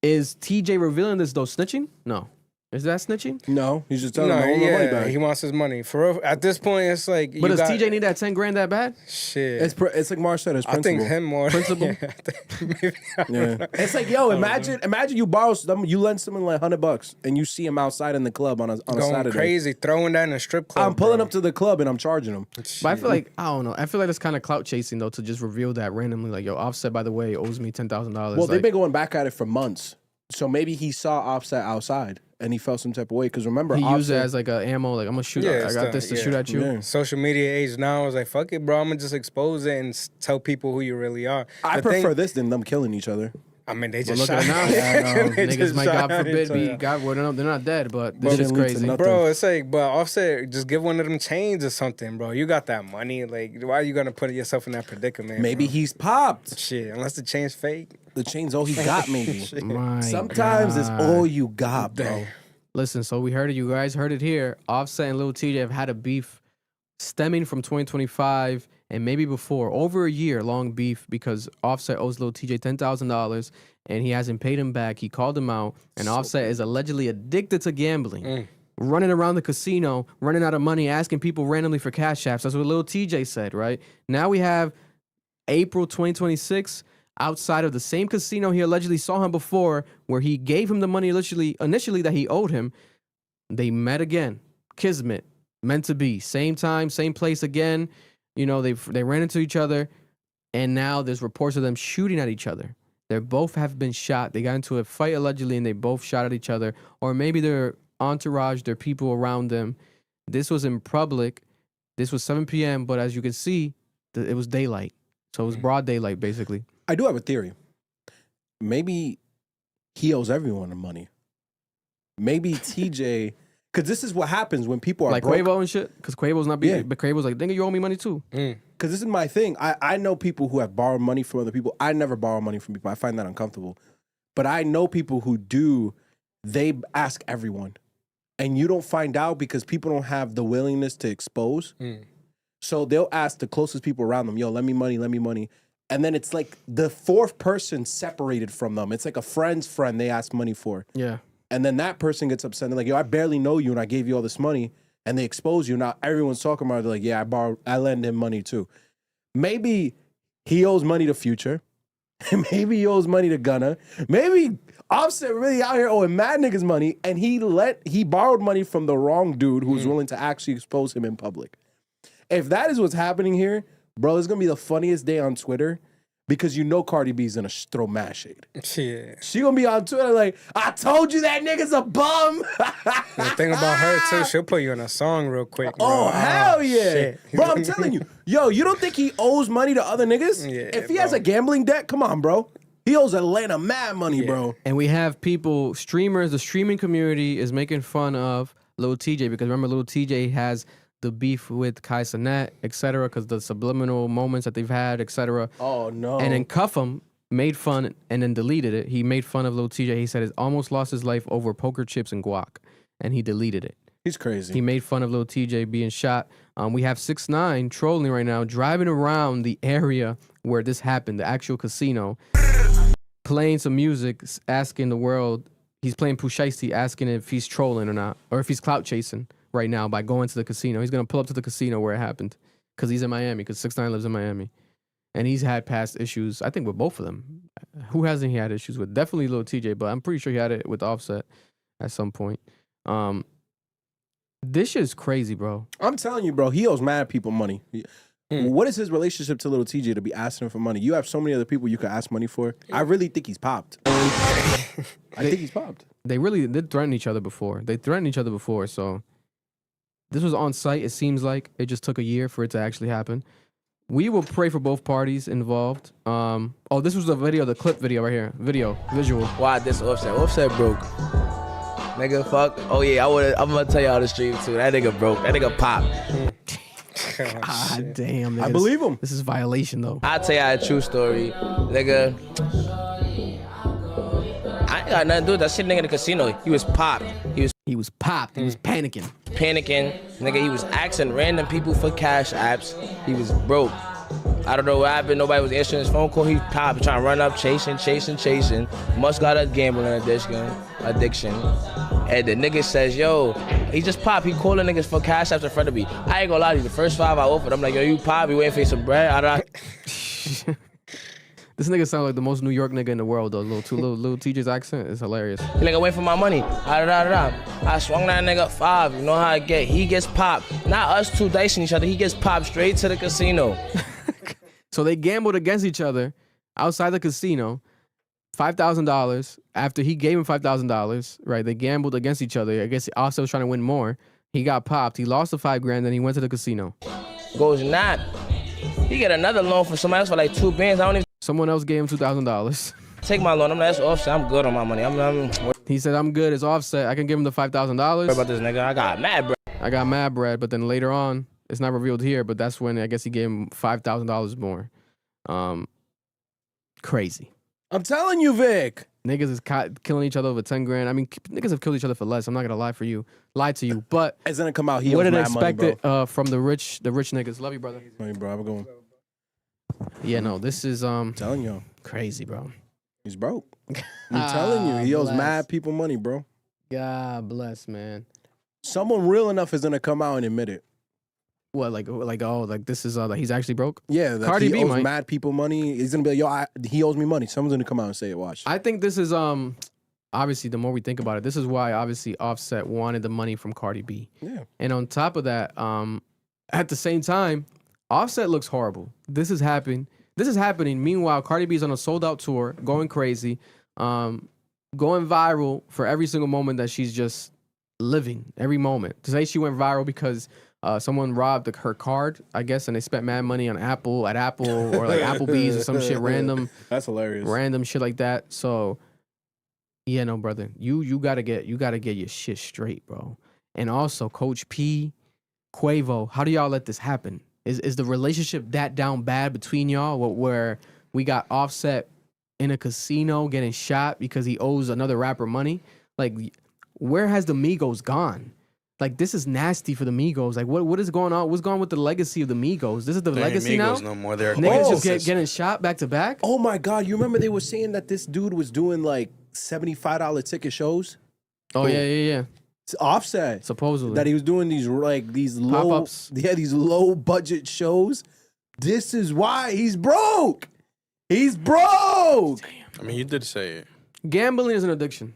is TJ revealing this though snitching? No. Is that snitching? No, he's just telling him No, to hold my money back. he wants his money for real. At this point, it's like. But you does got, TJ need that 10 grand that bad? Shit. It's like Marsh said, it's I principle. think him more. Principle? Yeah, I think maybe, I don't Yeah. know. It's like, yo, imagine you borrow some, you lend someone like $100 and you see him outside in the club on a Going Saturday. crazy, throwing that in a strip club. I'm pulling bro. up to the club and I'm charging him. But I feel like, I don't know. I feel like it's kind of clout chasing though, to just reveal that randomly. Like, yo, Offset, by the way, owes me $10,000. Well, they've like, been going back at it for months. So maybe he saw Offset outside and he felt some type of way. Because remember, he used it Offset, as like a ammo. Like, I'm gonna shoot. Yeah, I it's got the- this to yeah. shoot at you. Yeah. Social media age now is like, fuck it, bro. I'm gonna just expose it and tell people who you really are. I The thing- prefer this than them killing each other. I mean, they But just look at it shot. now. They Niggas just might, shot God at forbid, each other. be God. Well, they're not dead, but Bro, this is didn't lead to crazy. nothing. Bro, it's like, but Offset, just give one of them chains or something, bro. You got that money. Like, why are you gonna put yourself in that predicament? Maybe bro? he's popped. Shit, unless the chain's fake. The chain's all he got, maybe. My Sometimes it's God. all you got, bro. Listen, so we heard it. You guys heard it here. Offset and Lil Tjay have had a beef stemming from 2025 and maybe before, over a year long beef, because Offset owes Lil Tjay $10,000 and he hasn't paid him back. He called him out, and Offset is allegedly addicted to gambling. running around the casino, running out of money, asking people randomly for cash apps. That's what Lil Tjay said, right? Now we have April 2026 outside of the same casino he allegedly saw him before, where he gave him the money initially that he owed him. They met again. Kismet, meant to be. Same time, same place again. You know, they ran into each other, and now there's reports of them shooting at each other. They both have been shot. They got into a fight allegedly, and they both shot at each other. Or maybe their entourage, their people around them. This was in public. This was 7 p.m., but as you can see, it was daylight. So it was broad daylight, basically. I do have a theory. Maybe he owes everyone the money. Maybe TJ, because this is what happens when people are like broke. Quavo and shit. Because Quavo's not being, but Quavo's like, nigga, you owe me money too. Because this is my thing. I know people who have borrowed money from other people. I never borrow money from people. I find that uncomfortable. But I know people who do. They ask everyone, and you don't find out because people don't have the willingness to expose. So they'll ask the closest people around them, yo, lend me money, lend me money. And then it's like the fourth person separated from them. It's like a friend's friend they ask money for. Yeah. And then that person gets upset. They're like, yo, I barely know you and I gave you all this money. And they expose you. Now everyone's talking about it. They're like, yeah, I lend him money too. Maybe he owes money to Future. Maybe he owes money to Gunna. Maybe Offset really out here owing mad niggas money. And he borrowed money from the wrong dude who was willing to actually expose him in public. If that is what's happening here, bro, it's going to be the funniest day on Twitter because you know Cardi B's going to throw mad shade. Yeah. She going to be on Twitter like, I told you that nigga's a bum. The thing about her, too, she'll put you in a song real quick. Bro. Oh, hell yeah. Shit. Bro, I'm telling you. Yo, you don't think he owes money to other niggas? Yeah, if he has a gambling debt, come on, bro. He owes Atlanta mad money, bro. And we have people, streamers, the streaming community is making fun of Lil Tjay because remember Lil Tjay has the beef with Kai Cenat, etc., because the subliminal moments that they've had, etc. Oh, no. And then Cuff'em made fun and then deleted it. He made fun of Lil Tjay. He said he almost lost his life over poker chips and guac, and he deleted it. He's crazy. He made fun of Lil Tjay being shot. We have 6ix9ine trolling right now, driving around the area where this happened, the actual casino, playing some music, asking the world, he's playing Pooh Shiesty, asking if he's trolling or not, or if he's clout chasing right now by going to the casino. He's going to pull up to the casino where it happened because he's in Miami, because 6ix9ine lives in Miami. And he's had past issues, I think, with both of them. Who hasn't he had issues with? Definitely Lil Tjay, but I'm pretty sure he had it with Offset at some point. This shit's crazy, bro. I'm telling you, bro, he owes mad people money. What is his relationship to Lil Tjay to be asking him for money? You have so many other people you could ask money for. I really think he's popped. I think he's popped. They really did threaten each other before. So this was on site. It seems like it just took a year for it to actually happen. We will pray for both parties involved. Oh, this was the video, the clip video right here. Visual. Why this Offset? Offset broke. Nigga, fuck. Oh yeah, I'm gonna tell y'all the stream too. That nigga broke. That nigga popped. God damn, nigga. I believe him. This is violation though. I'll tell y'all a true story. Nigga, I ain't got nothing to do with that shit nigga in the casino. He was popped. He was popped. He was panicking. Nigga, he was asking random people for cash apps. He was broke. I don't know what happened. Nobody was answering his phone call. He popped, trying to run up, chasing. Must got a gambling addiction. And the nigga says, yo, he just popped. He calling niggas for cash apps in front of me. I ain't gonna lie to you. The first 5 I offered, I'm like, yo, you pop, you waiting for some bread? This nigga sound like the most New York nigga in the world, though. Lil Tjay's accent is hilarious. He like, I wait for my money. I swung that nigga 5. You know how I get. He gets popped. Not us two dicing each other. He gets popped straight to the casino. So they gambled against each other outside the casino. $5,000 after he gave him $5,000, right? They gambled against each other. I guess Offset was trying to win more. He got popped. He lost the $5,000, then he went to the casino. Goes not. He get another loan from somebody else for like 2 bands. I don't even. Someone else gave him $2,000. Take my loan. I'm like, that's Offset. I'm good on my money. He said, I'm good. It's Offset. I can give him the $5,000. About this nigga, I got mad bread. But then later on, it's not revealed here, but that's when I guess he gave him $5,000 more. Crazy. I'm telling you, Vic. Niggas is killing each other over $10,000. I mean, niggas have killed each other for less. I'm not gonna lie to you, but it's gonna come out. He what owes did mad expect money, it from the rich niggas? Love you, brother. Love you, bro. Have a good one. Yeah, no, this is I'm telling you, crazy, bro. He's broke. I'm telling you, he owes mad people money, bro. God bless, man. Someone real enough is gonna come out and admit it. What, like this is like he's actually broke? Yeah, that Cardi he B owes might. mad people money. He's gonna be like, yo, he owes me money. Someone's gonna come out and say it. Watch. I think this is obviously the more we think about it, this is why obviously Offset wanted the money from Cardi B. Yeah. And on top of that, at the same time, Offset looks horrible. This is happening. Meanwhile, Cardi B is on a sold out tour, going crazy, going viral for every single moment that she's just living. Every moment. Today she went viral because someone robbed her card, I guess, and they spent mad money on Apple or like Applebee's or some shit random. That's hilarious. Random shit like that. So yeah, no, brother. You gotta get your shit straight, bro. And also, Coach P, Quavo, how do y'all let this happen? Is the relationship that down bad between y'all where we got Offset in a casino getting shot because he owes another rapper money? Like, where has the Migos gone? Like, this is nasty for the Migos. Like, what is going on? What's going on with the legacy of the Migos? This is the They ain't legacy Migos now? no more. They're Niggas clones. just getting shot back to back? Oh my God! You remember they were saying that this dude was doing like $75 ticket shows? Oh, yeah. It's Offset. Supposedly. That he was doing these low Pop-ups. Yeah, these low budget shows. This is why he's broke. He's broke. I mean, you did say it. Gambling is an addiction.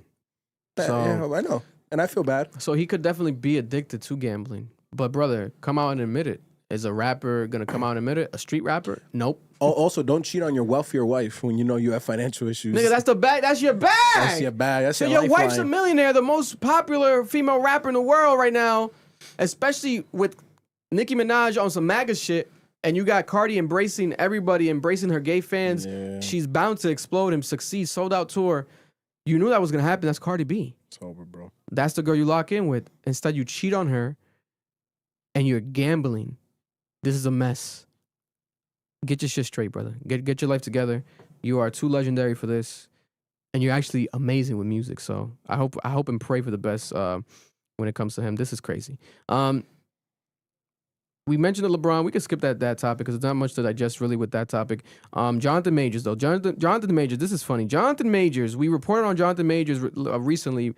So, Yeah, I know. And I feel bad. So he could definitely be addicted to gambling. But brother, come out and admit it. Is a rapper gonna come out and admit it? A street rapper? Nope. Oh, also, don't cheat on your wealthier wife when you know you have financial issues. Nigga, that's the bag. That's your bag. That's your bag. That's So your your wife's a lifeline. millionaire, the most popular female rapper in the world right now, especially with Nicki Minaj on some MAGA shit, and you got Cardi embracing everybody, embracing her gay fans. Yeah. She's bound to explode and succeed. Sold out tour. You knew that was gonna happen. That's Cardi B. It's over, bro. That's the girl you lock in with. Instead, you cheat on her, and you're gambling. This is a mess. Get your shit straight, brother. Get your life together. You are too legendary for this, and you're actually amazing with music. So I hope and pray for the best when it comes to him. This is crazy. We mentioned the LeBron. We can skip that topic because there's not much to digest really with that topic. Jonathan Majors though. Jonathan Majors. This is funny. Jonathan Majors. We reported on Jonathan Majors recently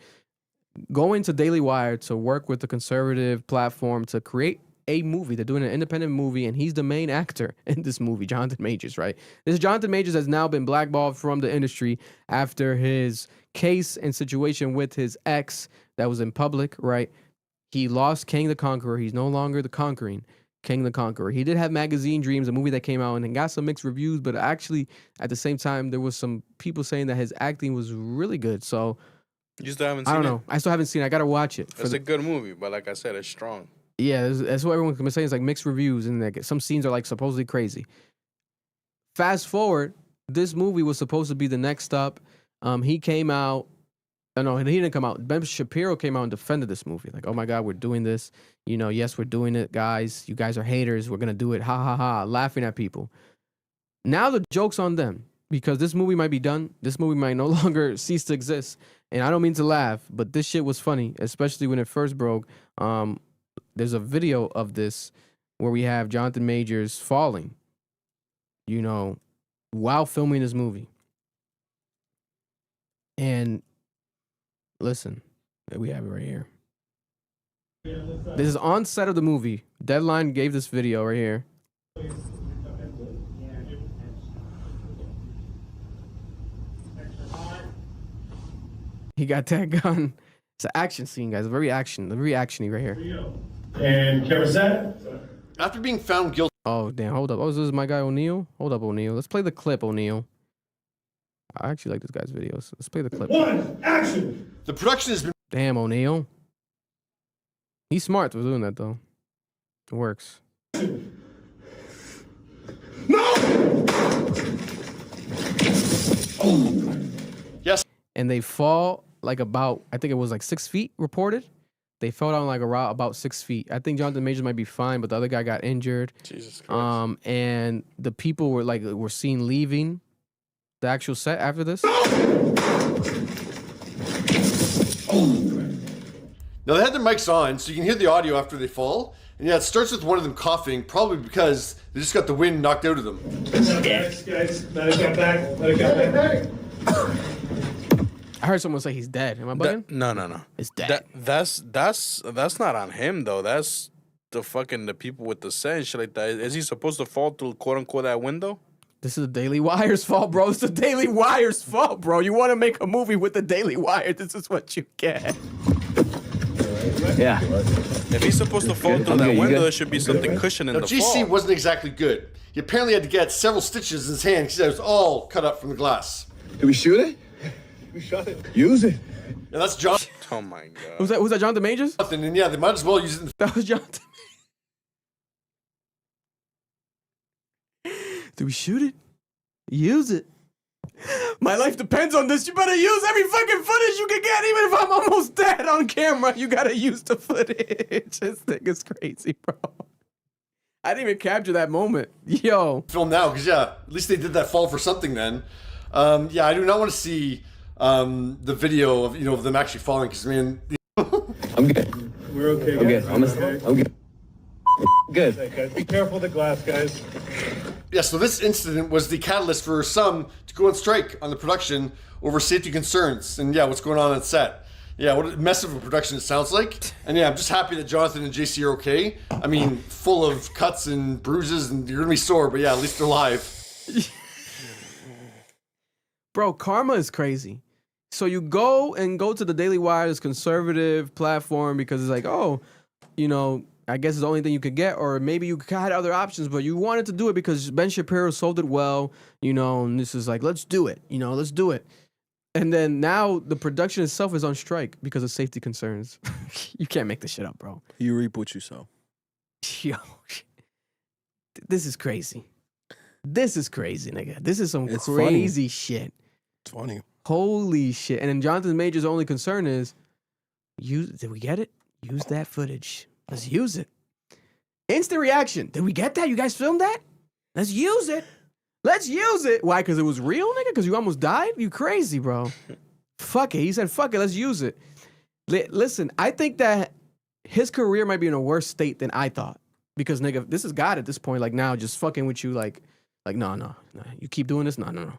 going to Daily Wire to work with the conservative platform to create a movie. They're doing an independent movie, and he's the main actor in this movie, Jonathan Majors, right? This Jonathan Majors has now been blackballed from the industry after his case and situation with his ex that was in public, right? He lost King the Conqueror. He's no longer the conquering King the Conqueror. He did have Magazine Dreams, a movie that came out and got some mixed reviews, but actually at the same time, there was some people saying that his acting was really good. So You still haven't seen I it? don't know. I still haven't seen it. I got to watch it. It's a good movie, but like I said, it's strong. Yeah, that's what everyone's been saying. It's like mixed reviews, and like some scenes are like supposedly crazy. Fast forward, this movie was supposed to be the next stop. He came out. No, he didn't come out. Ben Shapiro came out and defended this movie. Like, oh my God, we're doing this. You know, yes, we're doing it, guys. You guys are haters. We're gonna do it. Ha ha ha. Laughing at people. Now the joke's on them because this movie might be done. This movie might no longer cease to exist. And I don't mean to laugh, but this shit was funny, especially when it first broke. There's a video of this where we have Jonathan Majors falling, you know, while filming this movie. And listen, we have it right here. This is on set of the movie. Deadline gave this video right here. He got that gun. It's an action scene, guys. Very actiony right here. And camera set. After being found guilty. Oh, damn. Hold up. Oh, this is my guy O'Neal? Hold up, O'Neal. Let's play the clip, O'Neal. I actually like this guy's videos. Let's play the clip. One, action. The production has been. Damn, O'Neal. He's smart for doing that, though. It works. Yes. And they fall like about, I think it was like 6 feet reported. They fell down like about 6 feet. I think Jonathan Majors might be fine, but the other guy got injured. Jesus Christ. And the people were seen leaving the actual set after this. Now they had their mics on, so you can hear the audio after they fall. And yeah, it starts with one of them coughing, probably because they just got the wind knocked out of them. Guys, let it get back. Let it get back. I heard someone say he's dead. Am I bugging? No. It's dead. That's not on him though. That's the people with the set and shit like that. Is he supposed to fall through quote unquote that window? This is the Daily Wire's fault, bro. It's the Daily Wire's fault, bro. You want to make a movie with the Daily Wire, this is what you get. Yeah. If he's supposed to fall through that window, there should be something cushioning the GC fall. wasn't exactly good. He apparently had to get several stitches in his hand because it was all cut up from the glass. Did we shoot it? We shot it. Use it. Yeah, that's John. Oh my god. Was that Jonathan Majors? And yeah, they might as well use it. That was Jonathan. Do we shoot it? Use it. My life depends on this. You better use every fucking footage you can get, even if I'm almost dead on camera. You gotta use the footage. This thing is crazy, bro. I didn't even capture that moment. Yo. Film now, because yeah, at least they did that fall for something then. Yeah, I do not want to see the video of of them actually falling, because man. I'm good. We're okay, I'm guys. good. I'm good. Good. Okay, guys. Be careful of the glass, guys. Yeah, so this incident was the catalyst for some to go on strike on the production over safety concerns and yeah, what's going on set. Yeah, what a mess of a production it sounds like. And yeah, I'm just happy that Jonathan and JC are okay. I mean, full of cuts and bruises and you're gonna be sore, but yeah, at least they're alive. Bro, karma is crazy. So you go to the Daily Wire's conservative platform because it's like, oh, I guess it's the only thing you could get, or maybe you had other options, but you wanted to do it because Ben Shapiro sold it well, and this is like, let's do it, let's do it. And then now the production itself is on strike because of safety concerns. You can't make this shit up, bro. You reap what you sow. Yo, this is crazy. This is crazy, nigga. This is some crazy shit. It's funny. Holy shit. And then Jonathan Major's only concern is, did we get it? Use that footage. Let's use it. Instant reaction. Did we get that? You guys filmed that? Let's use it. Let's use it. Why? Because it was real, nigga? Because you almost died? You crazy, bro. Fuck it. He said, fuck it. Let's use it. Listen, I think that his career might be in a worse state than I thought. Because, nigga, this is God at this point. Like, now, just fucking with you. Like no. You keep doing this? No.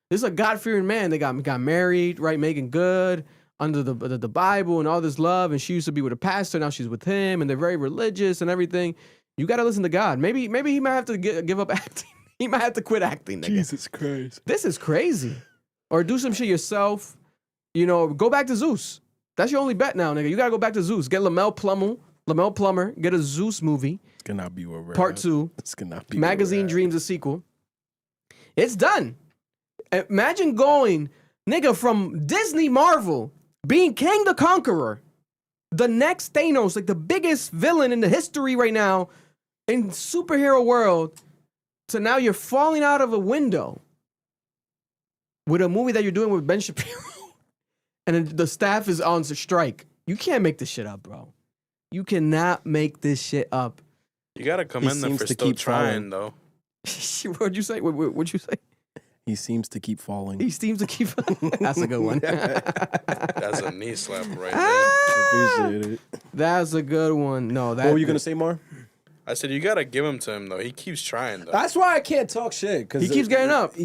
This is a God-fearing man. They got married, right? Making good. Under the Bible and all this love, and she used to be with a pastor, now she's with him, and they're very religious and everything. You got to listen to God. Maybe he might have to give up acting. He might have to quit acting, nigga. Jesus Christ. This is crazy. Or do some shit yourself. Go back to Zeus. That's your only bet now, nigga. You got to go back to Zeus. Get Lamel Plummer, get a Zeus movie. It's going to not be where we're Part 2. It's going to not be Magazine Dreams, a sequel. It's done. Imagine going, nigga, from Disney Marvel, being King the Conqueror, the next Thanos, like the biggest villain in the history right now in superhero world, to now you're falling out of a window with a movie that you're doing with Ben Shapiro, and then the staff is on strike. You can't make this shit up, bro. You cannot make this shit up. You gotta commend them for still trying, though. What'd you say? What'd you say? He seems to keep falling. He seems to keep. That's a good one. That's a knee slap right there. Appreciate it. That's a good one. No, that. What were you gonna say, Mar? I said you gotta give him to him though. He keeps trying though. That's why I can't talk shit. Cause he keeps getting up.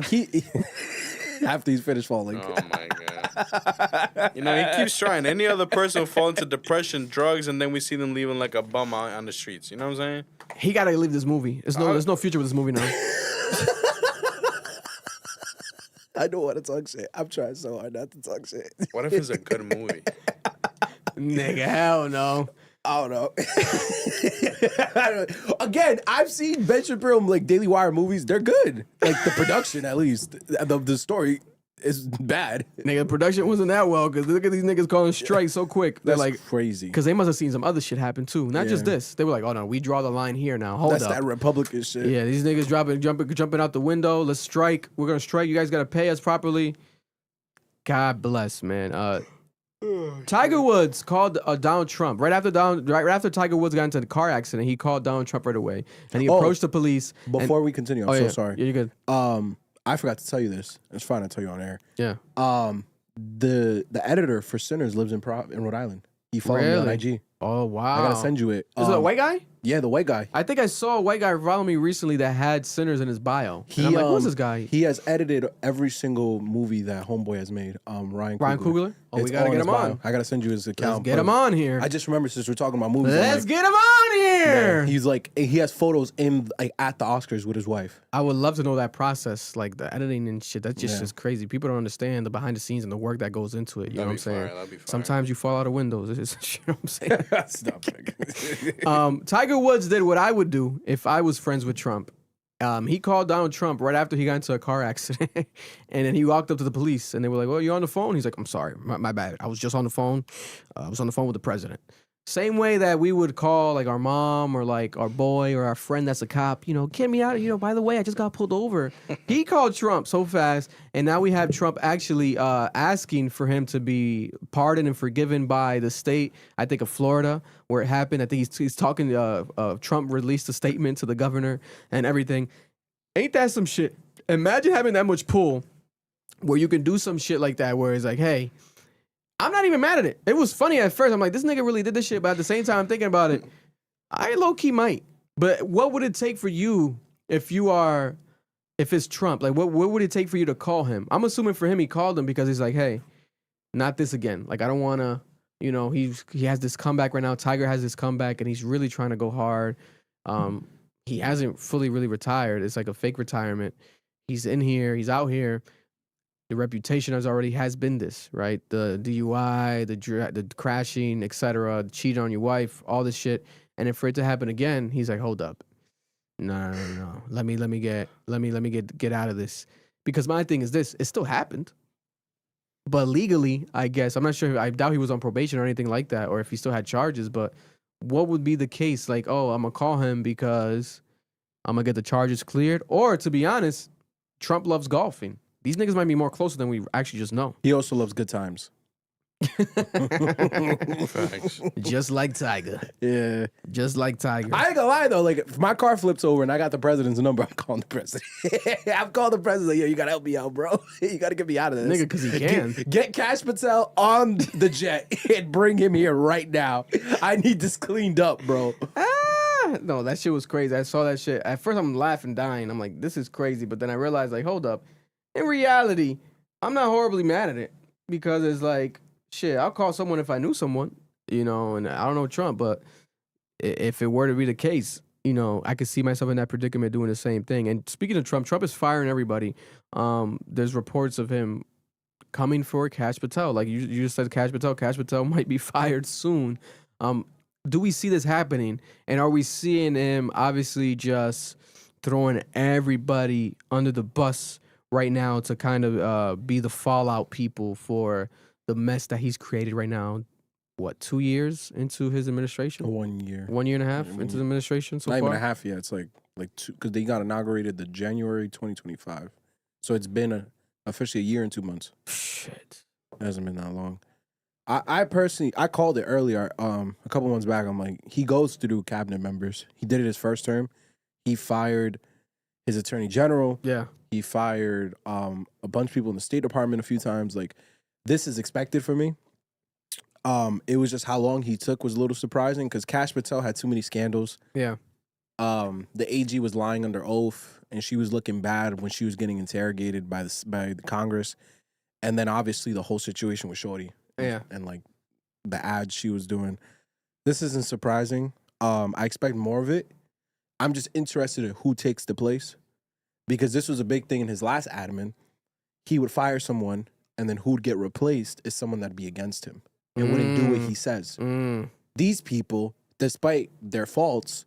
After he's finished falling. Oh my god. He keeps trying. Any other person will fall into depression, drugs, and then we see them leaving like a bum out on the streets. You know what I'm saying? He gotta leave this movie. There's no future with this movie now. I don't want to talk shit. I'm trying so hard not to talk shit. What if it's a good movie? Nigga, hell no. I don't know. Again, I've seen Ben Shapiro like Daily Wire movies. They're good. Like the production, at least. The story is bad. Nigga, the production wasn't that well because look at these niggas calling strike so quick. They're That's like crazy. Because they must have seen some other shit happen too. Not just this. They were like, oh no, we draw the line here now. Hold That's up. that Republican shit. Yeah, these niggas jumping out the window. Let's strike. We're gonna strike. You guys gotta pay us properly. God bless, man. Tiger Woods called Donald Trump right after Tiger Woods got into the car accident. He called Donald Trump right away, and he approached the police. Before we continue, I'm so sorry. Yeah, you're good. I forgot to tell you this. It's fine. I'll tell you on air. Yeah. The editor for Sinners lives in Rhode Island. He followed me on IG. Oh wow! I gotta send you it. Is it a white guy? Yeah, the white guy. I think I saw a white guy follow me recently that had sinners in his bio. And I'm like, who's this guy? He has edited every single movie that Homeboy has made. Ryan Coogler? Oh, we gotta get him on. I gotta send you his account. Let's get him on here. I just remember since we're talking about movies. Let's get him on here. Yeah, he's like, he has photos in like at the Oscars with his wife. I would love to know that process, like the editing and shit. That's just crazy. People don't understand the behind the scenes and the work that goes into it. You know what I'm saying? That'd be fire. Sometimes you fall out of windows. You know what I'm saying? Stop. Tiger Woods did what I would do if I was friends with Trump. He called Donald Trump right after he got into a car accident. And then he walked up to the police and they were like, well, you're on the phone? He's like, I'm sorry, my bad. I was just on the phone. I was on the phone with the president. Same way that we would call like our mom or like our boy or our friend that's a cop, you know, get me out. You know, by the way, I just got pulled over. He called Trump so fast. And now we have Trump actually asking for him to be pardoned and forgiven by the state, I think of Florida, where it happened. I think he's talking, Trump released a statement to the governor and everything. Ain't that some shit? Imagine having that much pull where you can do some shit like that where it's like, hey, I'm not even mad at it. It was funny at first. I'm like, this nigga really did this shit. But at the same time, I'm thinking about it. I low-key might. But what would it take for you if it's Trump? Like, what would it take for you to call him? I'm assuming for him, he called him because he's like, hey, not this again. Like, I don't want to, you know, he has this comeback right now. Tiger has this comeback, and he's really trying to go hard. He hasn't fully really retired. It's like a fake retirement. He's in here. He's out here. The reputation has been this, right? The DUI, the crashing, etc., cheating on your wife, all this shit. And then for it to happen again, he's like, hold up. No. Let me get out of this. Because my thing is this, it still happened. But legally, I guess, I'm not sure, I doubt he was on probation or anything like that, or if he still had charges, but what would be the case? Like, oh, I'm gonna call him because I'm gonna get the charges cleared? Or to be honest, Trump loves golfing. These niggas might be more closer than we actually just know. He also loves good times. Facts. Just like Tiger. Yeah. Just like Tiger. I ain't gonna lie though, like if my car flips over and I got the president's number, I'm calling the president. I'm calling the president, like, yo, you gotta help me out, bro. You gotta get me out of this. Nigga, because he can. Get Cash Patel on the jet and bring him here right now. I need this cleaned up, bro. No, that shit was crazy. I saw that shit. At first, I'm laughing, dying. I'm like, this is crazy. But then I realized, like, hold up. In reality, I'm not horribly mad at it because it's like, shit, I'll call someone if I knew someone, you know, and I don't know Trump, but if it were to be the case, you know, I could see myself in that predicament doing the same thing. And speaking of Trump is firing everybody. There's reports of him coming for Cash Patel. Like you just said, Cash Patel might be fired soon. Do we see this happening? And are we seeing him obviously just throwing everybody under the bus right now to kind of be the fallout people for the mess that he's created right now? What, 2 years into his administration? 1 year. 1 year and a half into the administration so Not far? even a half yet. It's like two, because they got inaugurated the January 2025. So it's been officially a year and 2 months. Shit. It hasn't been that long. I personally, I called it earlier, a couple months back. I'm like, he goes through cabinet members. He did it his first term. He fired his attorney general. Yeah. He fired a bunch of people in the State Department a few times. Like, this is expected for me. It was just how long he took was a little surprising because Cash Patel had too many scandals. Yeah. The AG was lying under oath, and she was looking bad when she was getting interrogated by the Congress. And then obviously the whole situation with Shorty. Yeah. And like the ads she was doing. This isn't surprising. I expect more of it. I'm just interested in who takes the place. Because this was a big thing in his last admin. He would fire someone, and then who'd get replaced is someone that'd be against him and wouldn't do what he says. These people, despite their faults,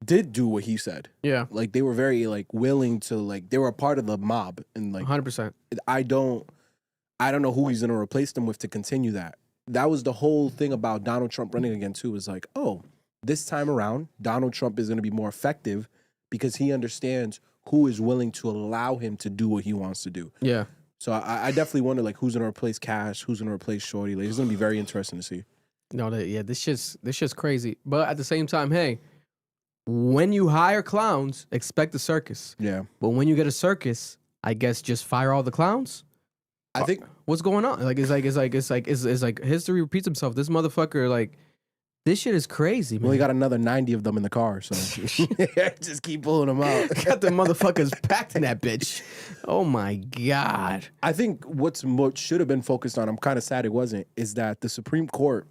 did do what he said. Yeah. Like, they were very, like, willing to, like, they were a part of the mob. And, like, 100%. I don't know who he's going to replace them with to continue that. That was the whole thing about Donald Trump running again, too, is like, oh, this time around, Donald Trump is going to be more effective because he understands who is willing to allow him to do what he wants to do. Yeah. So I definitely wonder, like, who's going to replace Cash, who's going to replace Shorty. Like, it's going to be very interesting to see. No, this shit's crazy. But at the same time, hey, when you hire clowns, expect a circus. Yeah. But when you get a circus, I guess just fire all the clowns. I think what's going on? Like it's like history repeats itself. This motherfucker, like, This shit is crazy, We man. only got another 90 of them in the car, so just keep pulling them out. Got the motherfuckers packed in that bitch. Oh my God. I think what should have been focused on, I'm kind of sad it wasn't, is that the Supreme Court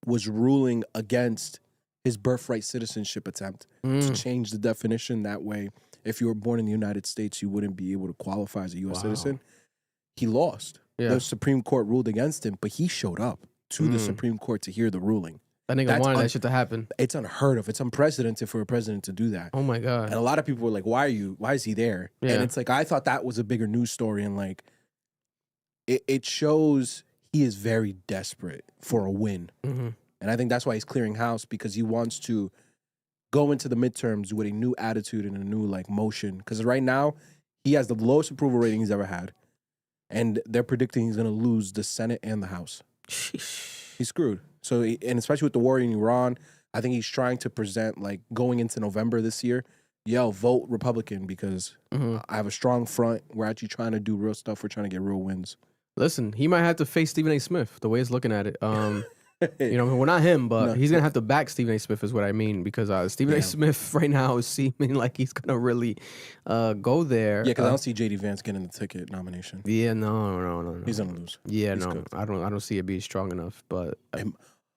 was ruling against his birthright citizenship attempt to change the definition. That way, if you were born in the United States, you wouldn't be able to qualify as a U.S. citizen. He lost. Yeah. The Supreme Court ruled against him, but he showed up to the Supreme Court to hear the ruling. That nigga wanted that shit to happen. It's unheard of. It's unprecedented for a president to do that. Oh my God. And a lot of people were like, why is he there? Yeah. And it's like, I thought that was a bigger news story. And like, it shows he is very desperate for a win. Mm-hmm. And I think that's why he's clearing house, because he wants to go into the midterms with a new attitude and a new like motion. Because right now, he has the lowest approval rating he's ever had. And they're predicting he's going to lose the Senate and the House. He's screwed. So, and especially with the war in Iran, I think he's trying to present, like, going into November this year, vote Republican, because I have a strong front. We're actually trying to do real stuff. We're trying to get real wins. Listen, he might have to face Stephen A. Smith, the way it's looking at it. You know, well, not him, but he's going to have to back Stephen A. Smith is what I mean, because Stephen A. Smith right now is seeming like he's going to really go there. Yeah, because I don't see J.D. Vance getting the ticket nomination. Yeah, no. He's going to lose. Yeah, He's no, good. I don't see it being strong enough. But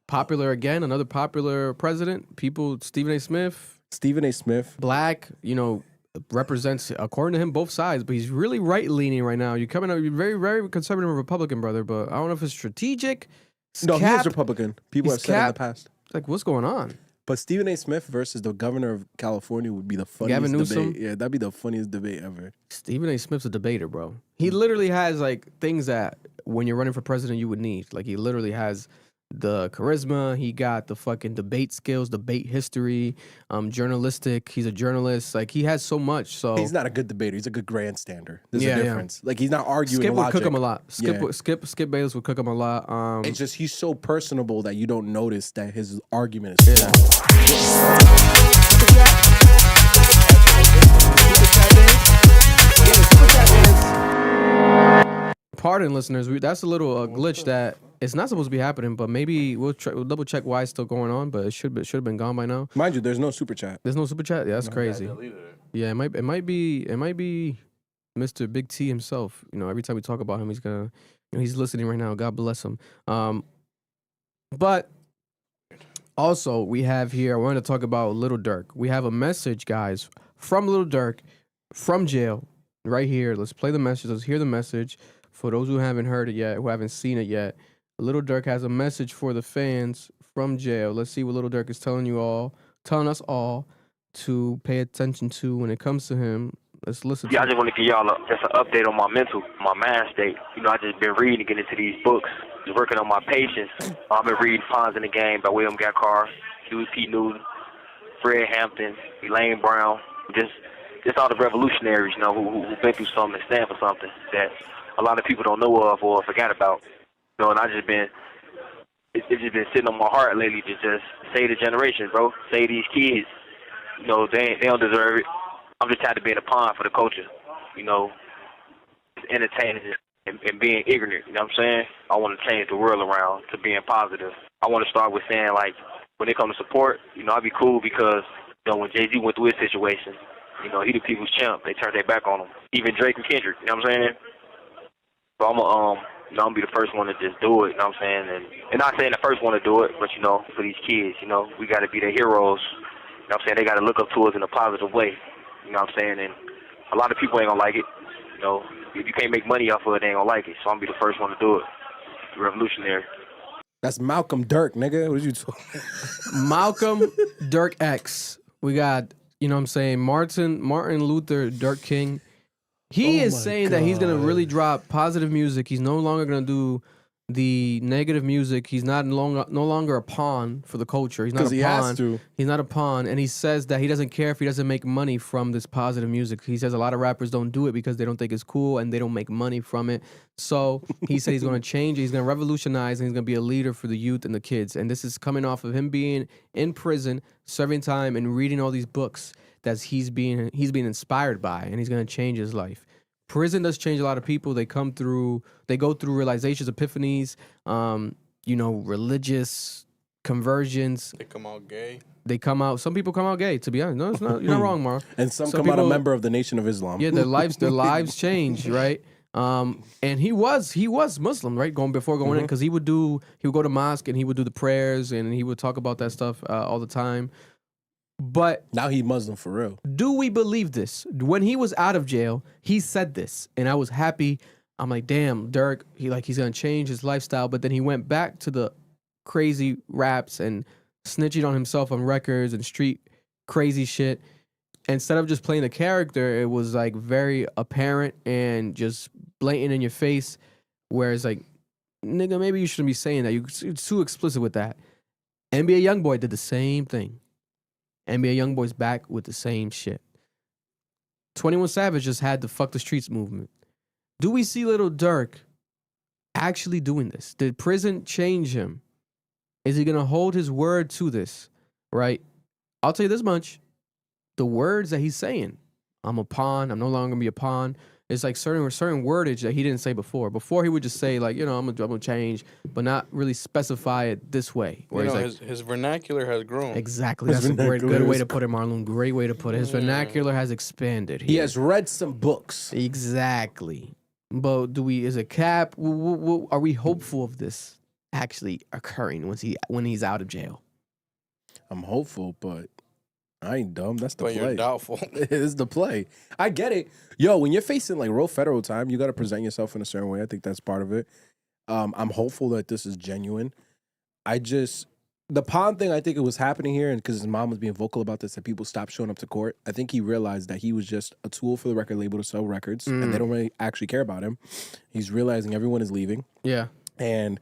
popular again, another popular president. People, Stephen A. Smith, black, you know, represents, according to him, both sides. But he's really right leaning right now. You're very, very conservative Republican, brother. But I don't know if it's strategic. No, he is Republican. People have said in the past. Like, what's going on? But Stephen A. Smith versus the governor of California would be the funniest Gavin Newsom? debate. Yeah, that'd be the funniest debate ever. Stephen A. Smith's a debater, bro. He literally has like things that when you're running for president you would need. Like, he literally has the charisma, he got the fucking debate skills, debate history, journalistic. He's a journalist. Like, he has so much. So He's not a good debater. He's a good grandstander. There's Yeah, a yeah. difference. Like, he's not arguing Skip would logic. cook him a lot. Yeah. Skip Bayless would cook him a lot. It's just he's so personable that you don't notice that his argument is strong. Pardon, listeners. That's a little glitch that it's not supposed to be happening, but maybe we'll double check why it's still going on. But it should have been gone by now. Mind you, there's no super chat. There's no super chat. Yeah, that's crazy. Yeah, it might be Mr. Big T himself. You know, every time we talk about him, he's listening right now. God bless him. But also we have here. I wanted to talk about Lil Durk. We have a message, guys, from Lil Durk from jail right here. Let's play the message. Let's hear the message. For those who haven't heard it yet, who haven't seen it yet, Lil Durk has a message for the fans from jail. Let's see what Lil Durk is telling us all to pay attention to when it comes to him. Let's listen. Yeah, I just want to give y'all just an update on my mind state. You know, I just been reading to get into these books, just working on my patience. I've been reading Pawns in the Game by William Gatkar, Huey P. Newton, Fred Hampton, Elaine Brown, just all the revolutionaries, you know, who've been through something and stand for something that a lot of people don't know of or forgot about. You know, and it's just been sitting on my heart lately to just save the generation, bro. Save these kids. You know, they don't deserve it. I'm just tired of being a pawn for the culture. You know, entertaining and being ignorant. You know what I'm saying? I want to change the world around to being positive. I want to start with saying, like, when it comes to support, you know, I'd be cool because, you know, when Jay-Z went through his situation, you know, he the people's champ. They turned their back on him. Even Drake and Kendrick, you know what I'm saying? So I'm gonna be the first one to just do it, you know what I'm saying? And not saying the first one to do it, but, you know, for these kids, you know, we got to be their heroes. You know what I'm saying? They got to look up to us in a positive way, you know what I'm saying? And a lot of people ain't going to like it. You know, if you can't make money off of it, they ain't going to like it. So I'm going to be the first one to do it. Revolutionary. That's Malcolm Durk, nigga. What are you talking? Malcolm Durk X. We got, you know what I'm saying, Martin Luther Durk King. He is saying that he's going to really drop positive music. He's no longer going to do the negative music. He's no longer a pawn for the culture. He's not a pawn. He has to. He's not a pawn. And he says that he doesn't care if he doesn't make money from this positive music. He says a lot of rappers don't do it because they don't think it's cool and they don't make money from it. So he said he's going to change. He's going to revolutionize and he's going to be a leader for the youth and the kids. And this is coming off of him being in prison, serving time, and reading all these books that he's being inspired by, and he's going to change his life. Prison does change a lot of people. They go through realizations, epiphanies, you know, religious conversions. They come out gay. They come out. Some people come out gay. To be honest, no, it's not. You're not wrong, Mar. And some come people, out a member of the Nation of Islam. Yeah, their lives change, right? And he was Muslim, right? Before going in, because he would go to mosque and he would do the prayers and he would talk about that stuff all the time. But now he's Muslim for real. Do we believe this? When he was out of jail, he said this, and I was happy. I'm like, damn, Durk, he's gonna change his lifestyle. But then he went back to the crazy raps and snitching on himself on records and street crazy shit. Instead of just playing a character, it was like very apparent and just blatant in your face. Whereas like, nigga, maybe you shouldn't be saying that. You're too explicit with that. NBA YoungBoy did the same thing. NBA YoungBoy's back with the same shit. 21 Savage just had the fuck the streets movement. Do we see Little Durk actually doing this? Did prison change him? Is he gonna hold his word to this? Right? I'll tell you this much. The words that he's saying, I'm a pawn, I'm no longer gonna be a pawn. It's like certain wordage that he didn't say before. Before he would just say like, I'm gonna change, but not really specify it this way. You know, his vernacular has grown. Exactly. That's a good way to put it, Marlon. Great way to put it. His vernacular has expanded. He has read some books. Exactly. But is it cap? Are we hopeful of this actually occurring when he's out of jail? I'm hopeful, but I ain't dumb. That's the but play. You're doubtful. It is the play. I get it. Yo, when you're facing like real federal time, you got to present yourself in a certain way. I think that's part of it. I'm hopeful that this is genuine. The pawn thing, I think it was happening here, and because his mom was being vocal about this, that people stopped showing up to court. I think he realized that he was just a tool for the record label to sell records, and they don't really actually care about him. He's realizing everyone is leaving. Yeah. And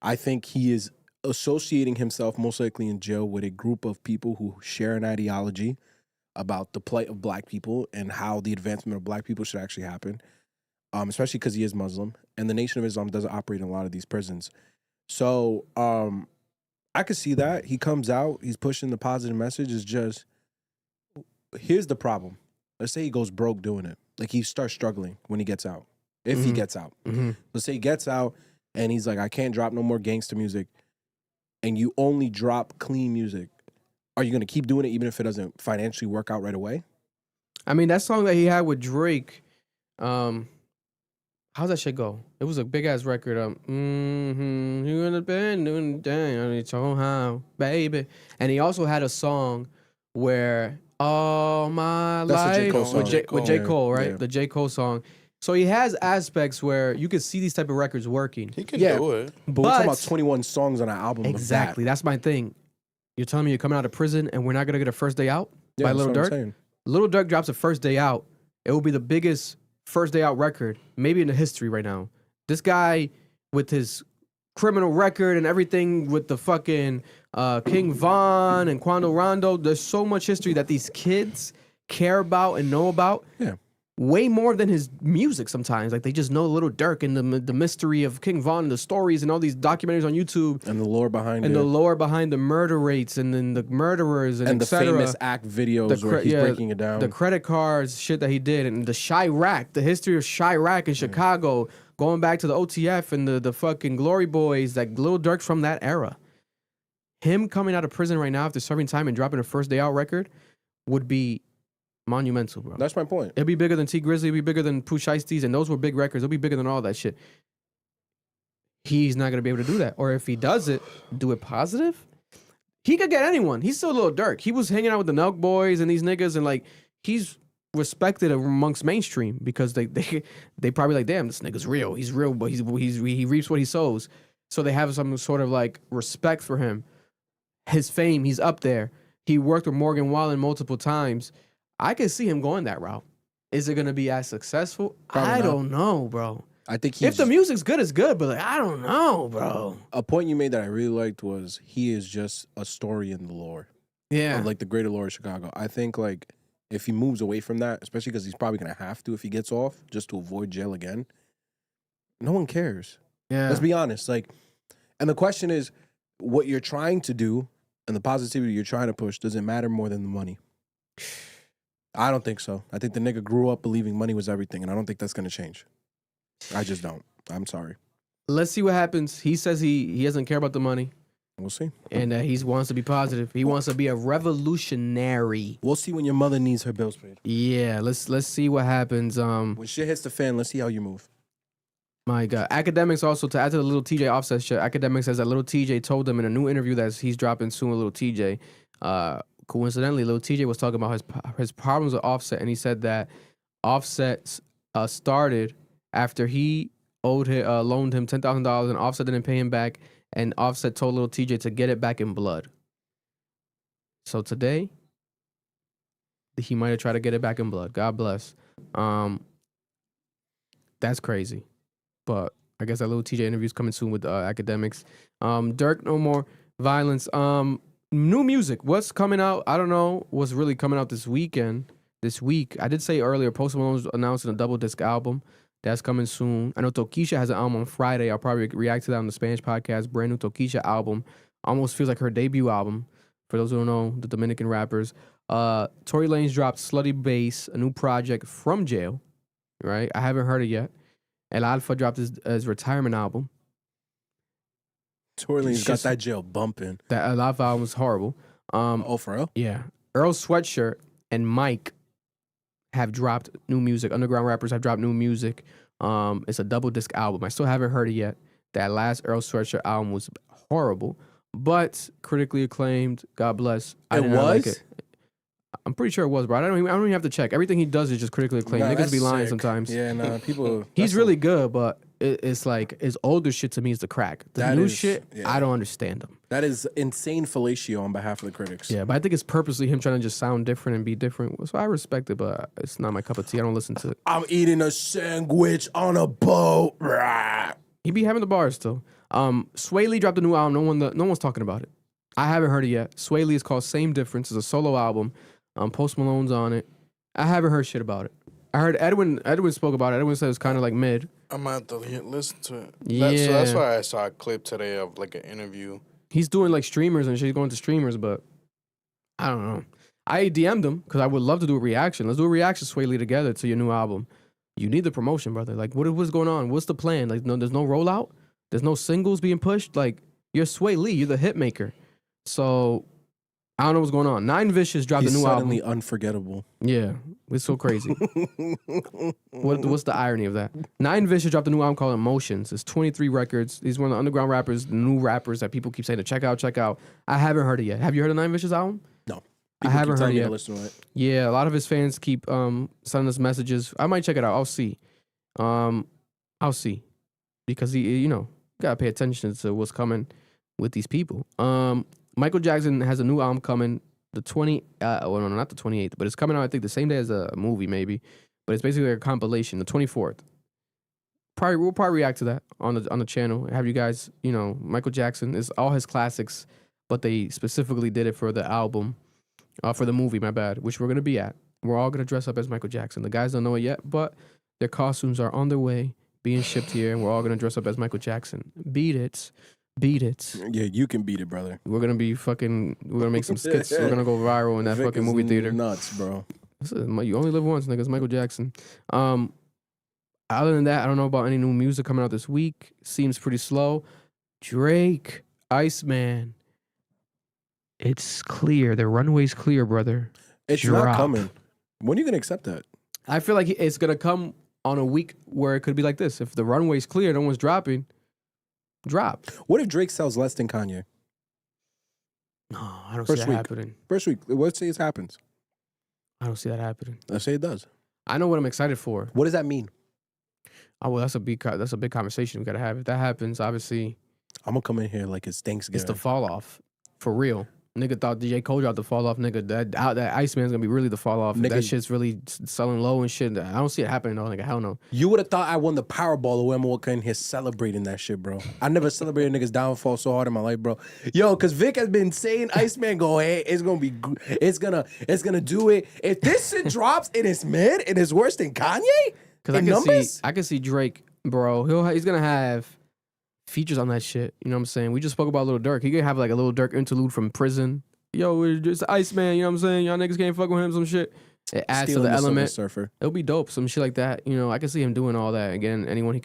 I think he is associating himself most likely in jail with a group of people who share an ideology about the plight of black people and how the advancement of black people should actually happen, especially because he is Muslim, and the Nation of Islam doesn't operate in a lot of these prisons. So I could see that. He comes out, he's pushing the positive message. It's just, here's the problem. Let's say he goes broke doing it. Like he starts struggling when he gets out. If he gets out. Let's say he gets out and he's like, I can't drop no more gangster music. And you only drop clean music. Are you going to keep doing it even if it doesn't financially work out right away? I mean, that song that he had with Drake, how's that shit go? It was a big-ass record. You in the bed doing the thing, it's so how, baby. And he also had a song where, all my life, with J. Cole, right? Yeah. The J. Cole song. So he has aspects where you can see these type of records working. He can do it. But we're talking about 21 songs on an album. Exactly. That's my thing. You're telling me you're coming out of prison and we're not going to get a first day out by Lil Durk? Lil Durk drops a first day out. It will be the biggest first day out record, maybe in the history right now. This guy with his criminal record and everything with the fucking King Von and Quando Rondo, there's so much history that these kids care about and know about. Yeah. Way more than his music sometimes. Like, they just know Little Durk and the mystery of King Von and the stories and all these documentaries on YouTube. And the lore behind it. And the lore behind the murder rates and then the murderers and the famous act videos where he's breaking it down. The credit cards, shit that he did. And the Chirac, the history of Chirac in Chicago, going back to the OTF and the fucking Glory Boys, that Little Durk's from that era. Him coming out of prison right now after serving time and dropping a first day out record would be monumental, bro. That's my point. It'd be bigger than T Grizzly, it'd be bigger than Pooh Shiesty, and those were big records. It'll be bigger than all that shit. He's not gonna be able to do that. Or if he does it, do it positive. He could get anyone. He's still a Little Durk. He was hanging out with the Nelk Boys and these niggas, and like he's respected amongst mainstream because they probably like, damn, this nigga's real. He's real, but he reaps what he sows. So they have some sort of like respect for him. His fame, he's up there. He worked with Morgan Wallen multiple times. I can see him going that route. Is it going to be as successful? I don't know, bro. I think if the music's good, it's good, but like, I don't know, bro. A point you made that I really liked was he is just a story in the lore. Yeah. Of like the greater lore of Chicago. I think like if he moves away from that, especially because he's probably going to have to if he gets off just to avoid jail again, no one cares. Yeah. Let's be honest. Like, and the question is, what you're trying to do and the positivity you're trying to push, does it matter more than the money? I don't think so. I think the nigga grew up believing money was everything, and I don't think that's going to change. I just don't. I'm sorry. Let's see what happens. He says he doesn't care about the money. We'll see. And he wants to be positive. He wants to be a revolutionary. We'll see when your mother needs her bills paid. Yeah, let's see what happens. When shit hits the fan, let's see how you move. My God. Academics also, to add to the Lil Tjay Offset shit, Academics says that Lil Tjay told them in a new interview that he's dropping soon with Lil Tjay. Coincidentally, Lil Tjay was talking about his problems with Offset, and he said that Offset started after he loaned him $10,000 and Offset didn't pay him back, and Offset told Lil Tjay to get it back in blood. So today, he might have tried to get it back in blood. God bless. That's crazy. But I guess that Lil Tjay interview's coming soon with Academics. Durk, no more violence. New music. What's coming out? I don't know what's really coming out this week. I did say earlier, Post Malone's announcing a double disc album. That's coming soon. I know Tokisha has an album on Friday. I'll probably react to that on the Spanish podcast. Brand new Tokisha album. Almost feels like her debut album. For those who don't know, the Dominican rappers. Tory Lanez dropped Slutty Bass, a new project from jail. Right? I haven't heard it yet. El Alfa dropped his retirement album. Tory Lanez got that jail bumping. That El Alfa album was horrible. For real? Yeah. Earl Sweatshirt and Mike have dropped new music. Underground rappers have dropped new music. It's a double disc album. I still haven't heard it yet. That last Earl Sweatshirt album was horrible, but critically acclaimed. God bless. I did not like it. I'm pretty sure it was, bro. I don't even have to check. Everything he does is just critically acclaimed. Niggas be lying sometimes. Yeah, nah, people. He's really good, but it's like his older shit to me is the crack. The new shit, I don't understand them. That is insane fellatio on behalf of the critics. Yeah, but I think it's purposely him trying to just sound different and be different. So I respect it, but it's not my cup of tea. I don't listen to it. I'm eating a sandwich on a boat. He be having the bars still. Sway Lee dropped a new album. No one's talking about it. I haven't heard it yet. Sway Lee is called Same Difference. It's a solo album. Post Malone's on it. I haven't heard shit about it. I heard Edwin spoke about it. Edwin said it was kind of like mid. I might have to listen to it. Yeah. So that's why I saw a clip today of like an interview. He's doing like streamers and shit. He's going to streamers, but I don't know. I DM'd him because I would love to do a reaction. Let's do a reaction, Sway Lee, together to your new album. You need the promotion, brother. Like, what's going on? What's the plan? Like, no, there's no rollout. There's no singles being pushed. Like, you're Sway Lee. You're the hit maker. So I don't know what's going on. Nine Vicious dropped a new album. He's suddenly unforgettable. Yeah, it's so crazy. What's the irony of that? Nine Vicious dropped a new album called Emotions. It's 23 records. He's one of the underground rappers, the new rappers that people keep saying to check out. I haven't heard it yet. Have you heard of Nine Vicious album? No. I haven't heard it yet. Listen to it. Yeah, a lot of his fans keep sending us messages. I might check it out. I'll see. Because he, gotta pay attention to what's coming with these people. Michael Jackson has a new album coming not the 28th, but it's coming out, I think, the same day as a movie, maybe. But it's basically a compilation, the 24th. We'll probably react to that on the channel. Have you guys, Michael Jackson is all his classics, but they specifically did it for the album, for the movie, my bad, which we're gonna be at. We're all gonna dress up as Michael Jackson. The guys don't know it yet, but their costumes are on their way, being shipped here, and we're all gonna dress up as Michael Jackson. Beat it. Yeah, you can beat it, brother. We're gonna make some skits. We're gonna go viral in that fucking movie theater. Nuts, bro. You only live once, niggas. Michael Jackson. Other than that, I don't know about any new music coming out this week. Seems pretty slow. Drake, Iceman. It's clear. The runway's clear, brother. It's not coming. When are you gonna accept that? I feel like it's gonna come on a week where it could be like this. If the runway's clear, no one's dropping. Drop. What if Drake sells less than Kanye? No, I don't see that happening. First week. Let's say it happens. I don't see that happening. Let's say it does. I know what I'm excited for. What does that mean? Oh, well, that's a big conversation we gotta have. If that happens, obviously, I'm gonna come in here like it's Thanksgiving. It's the fall off for real. Nigga thought DJ Cole dropped the fall off. Nigga, that Iceman's gonna be really the fall off. That shit's really selling low and shit. I don't see it happening though. Nigga, hell no. You would have thought I won the Powerball the way I'm walking in here celebrating that shit, bro. I never celebrated niggas downfall so hard in my life, bro. Yo, cause Vic has been saying Iceman go, hey, it's gonna do it. If this shit drops and it's mid and it's worse than Kanye, cause I can see Drake, bro. He's gonna have features on that shit. You know what I'm saying? We just spoke about Lil Durk. He could have like a Lil Durk interlude from prison. Yo, it's just Iceman, you know what I'm saying? Y'all niggas can't fuck with him, some shit. It adds to the element. Surfer. It'll be dope, some shit like that. I can see him doing all that. Again, anyone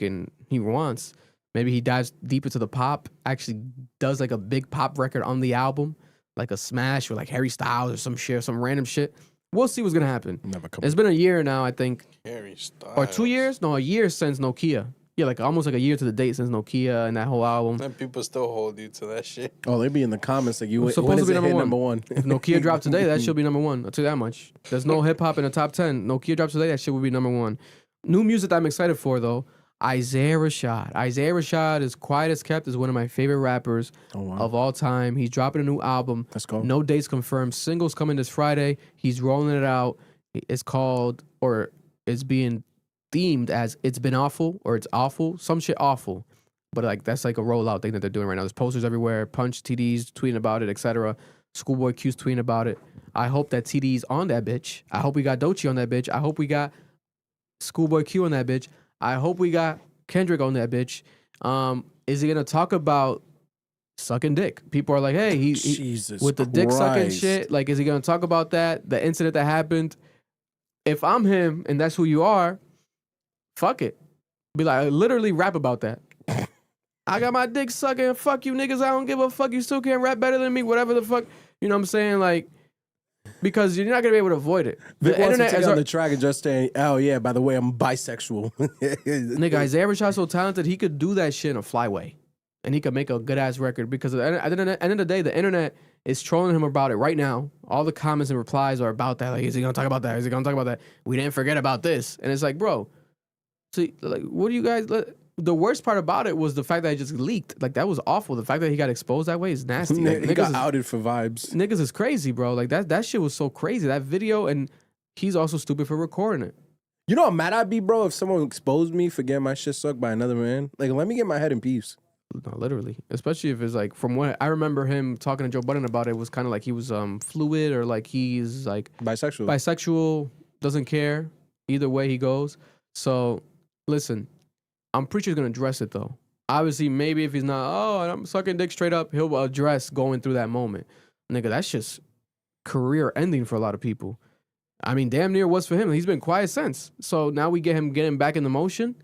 he wants. Maybe he dives deep into the pop, actually does like a big pop record on the album, like a smash or like Harry Styles or some shit, some random shit. We'll see what's gonna happen. It's been a year now, I think. Harry Styles. Or 2 years? No, a year since Nokia. Yeah, like almost like a year to the date since Nokia and that whole album. And people still hold you to that shit. Oh, they be in the comments like you It's when supposed to is be it number hit one. number one? If Nokia dropped today, that should be number one. I'll tell you that much. There's no hip hop in the top 10. Nokia drops today, that shit would be number one. New music that I'm excited for though, Isaiah Rashad. Isaiah Rashad is quiet as kept, is one of my favorite rappers of all time. He's dropping a new album. Let's go. No dates confirmed. Singles coming this Friday. He's rolling it out. It's called, or it's being themed as It's Been Awful or It's Awful. Some shit awful. But like that's like a rollout thing that they're doing right now. There's posters everywhere. Punch, TD's tweeting about it, etc. Schoolboy Q's tweeting about it. I hope that TD's on that bitch. I hope we got Doechii on that bitch. I hope we got Schoolboy Q on that bitch. I hope we got Kendrick on that bitch. Is he gonna talk about sucking dick? People are like, hey, he Jesus with the dick sucking Christ. shit. Like, is he gonna talk about that? The incident that happened. If I'm him and that's who you are, fuck it. Be like, literally rap about that. I got my dick sucking. Fuck you niggas. I don't give a fuck. You still can't rap better than me. Whatever the fuck. You know what I'm saying? Like, because you're not gonna be able to avoid it. Vic The wants to internet take is on the track and just say, "Oh yeah, by the way, I'm bisexual." Nigga, Isaiah Rashad's so talented, he could do that shit in a flyway. And he could make a good ass record because at the end of the day, the internet is trolling him about it right now. All the comments and replies are about that. Like, is he gonna talk about that? Is he gonna talk about that? We didn't forget about this. And it's like, bro, see, like, what do you guys? The worst part about it was the fact that it just leaked. Like, that was awful. The fact that he got exposed that way is nasty. Like, he got outed for vibes. Niggas is crazy, bro. Like that shit was so crazy. That video, and he's also stupid for recording it. You know how mad I'd be, bro, if someone exposed me for getting my shit sucked by another man. Like, let me get my head in peace. No, literally. Especially if it's like, from what I remember him talking to Joe Budden about it, was kind of like he was fluid, or like he's like bisexual, doesn't care either way he goes. So listen, I'm pretty sure he's gonna address it though. Obviously, maybe if he's not, oh, I'm sucking dick straight up, he'll address going through that moment. Nigga, that's just career ending for a lot of people. I mean, damn near was for him. He's been quiet since. So now we get him getting back in the motion.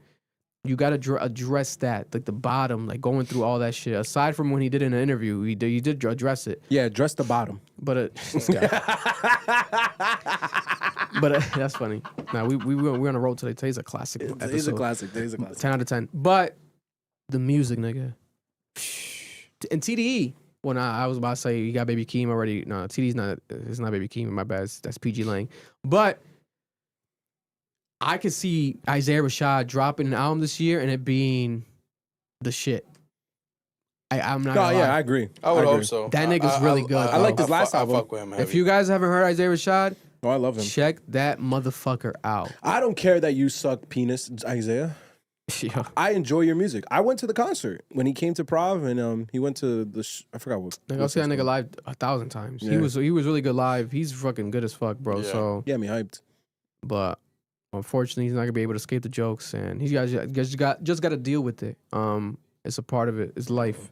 You got to address that, like the bottom, like going through all that shit. Aside from when he did in an interview, he did address it. Yeah, address the bottom. But this guy. But that's funny. Now we're on a road today. Today's a classic. Today's a classic. 10 out of 10. But the music, nigga, and TDE. Well, nah, I was about to say you got Baby Keem already. No, TDE's not. It's not Baby Keem. My bad. That's PG Lang. But I could see Isaiah Rashad dropping an album this year and it being the shit. I'm not. No, yeah, I agree. I would hope so. That nigga's really good. I like this last album. I fuck with him heavy. If you guys haven't heard Isaiah Rashad, oh, I love him. Check that motherfucker out. I don't care that you suck penis, Isaiah. Yeah. I enjoy your music. I went to the concert when he came to Prov, and he went to the. I forgot what. Nigga, I'll see that nigga live 1,000 times. Yeah. He was really good live. He's fucking good as fuck, bro. Yeah. So yeah, me hyped. But unfortunately, he's not gonna be able to escape the jokes, and he's just got to deal with it. It's a part of it. It's life.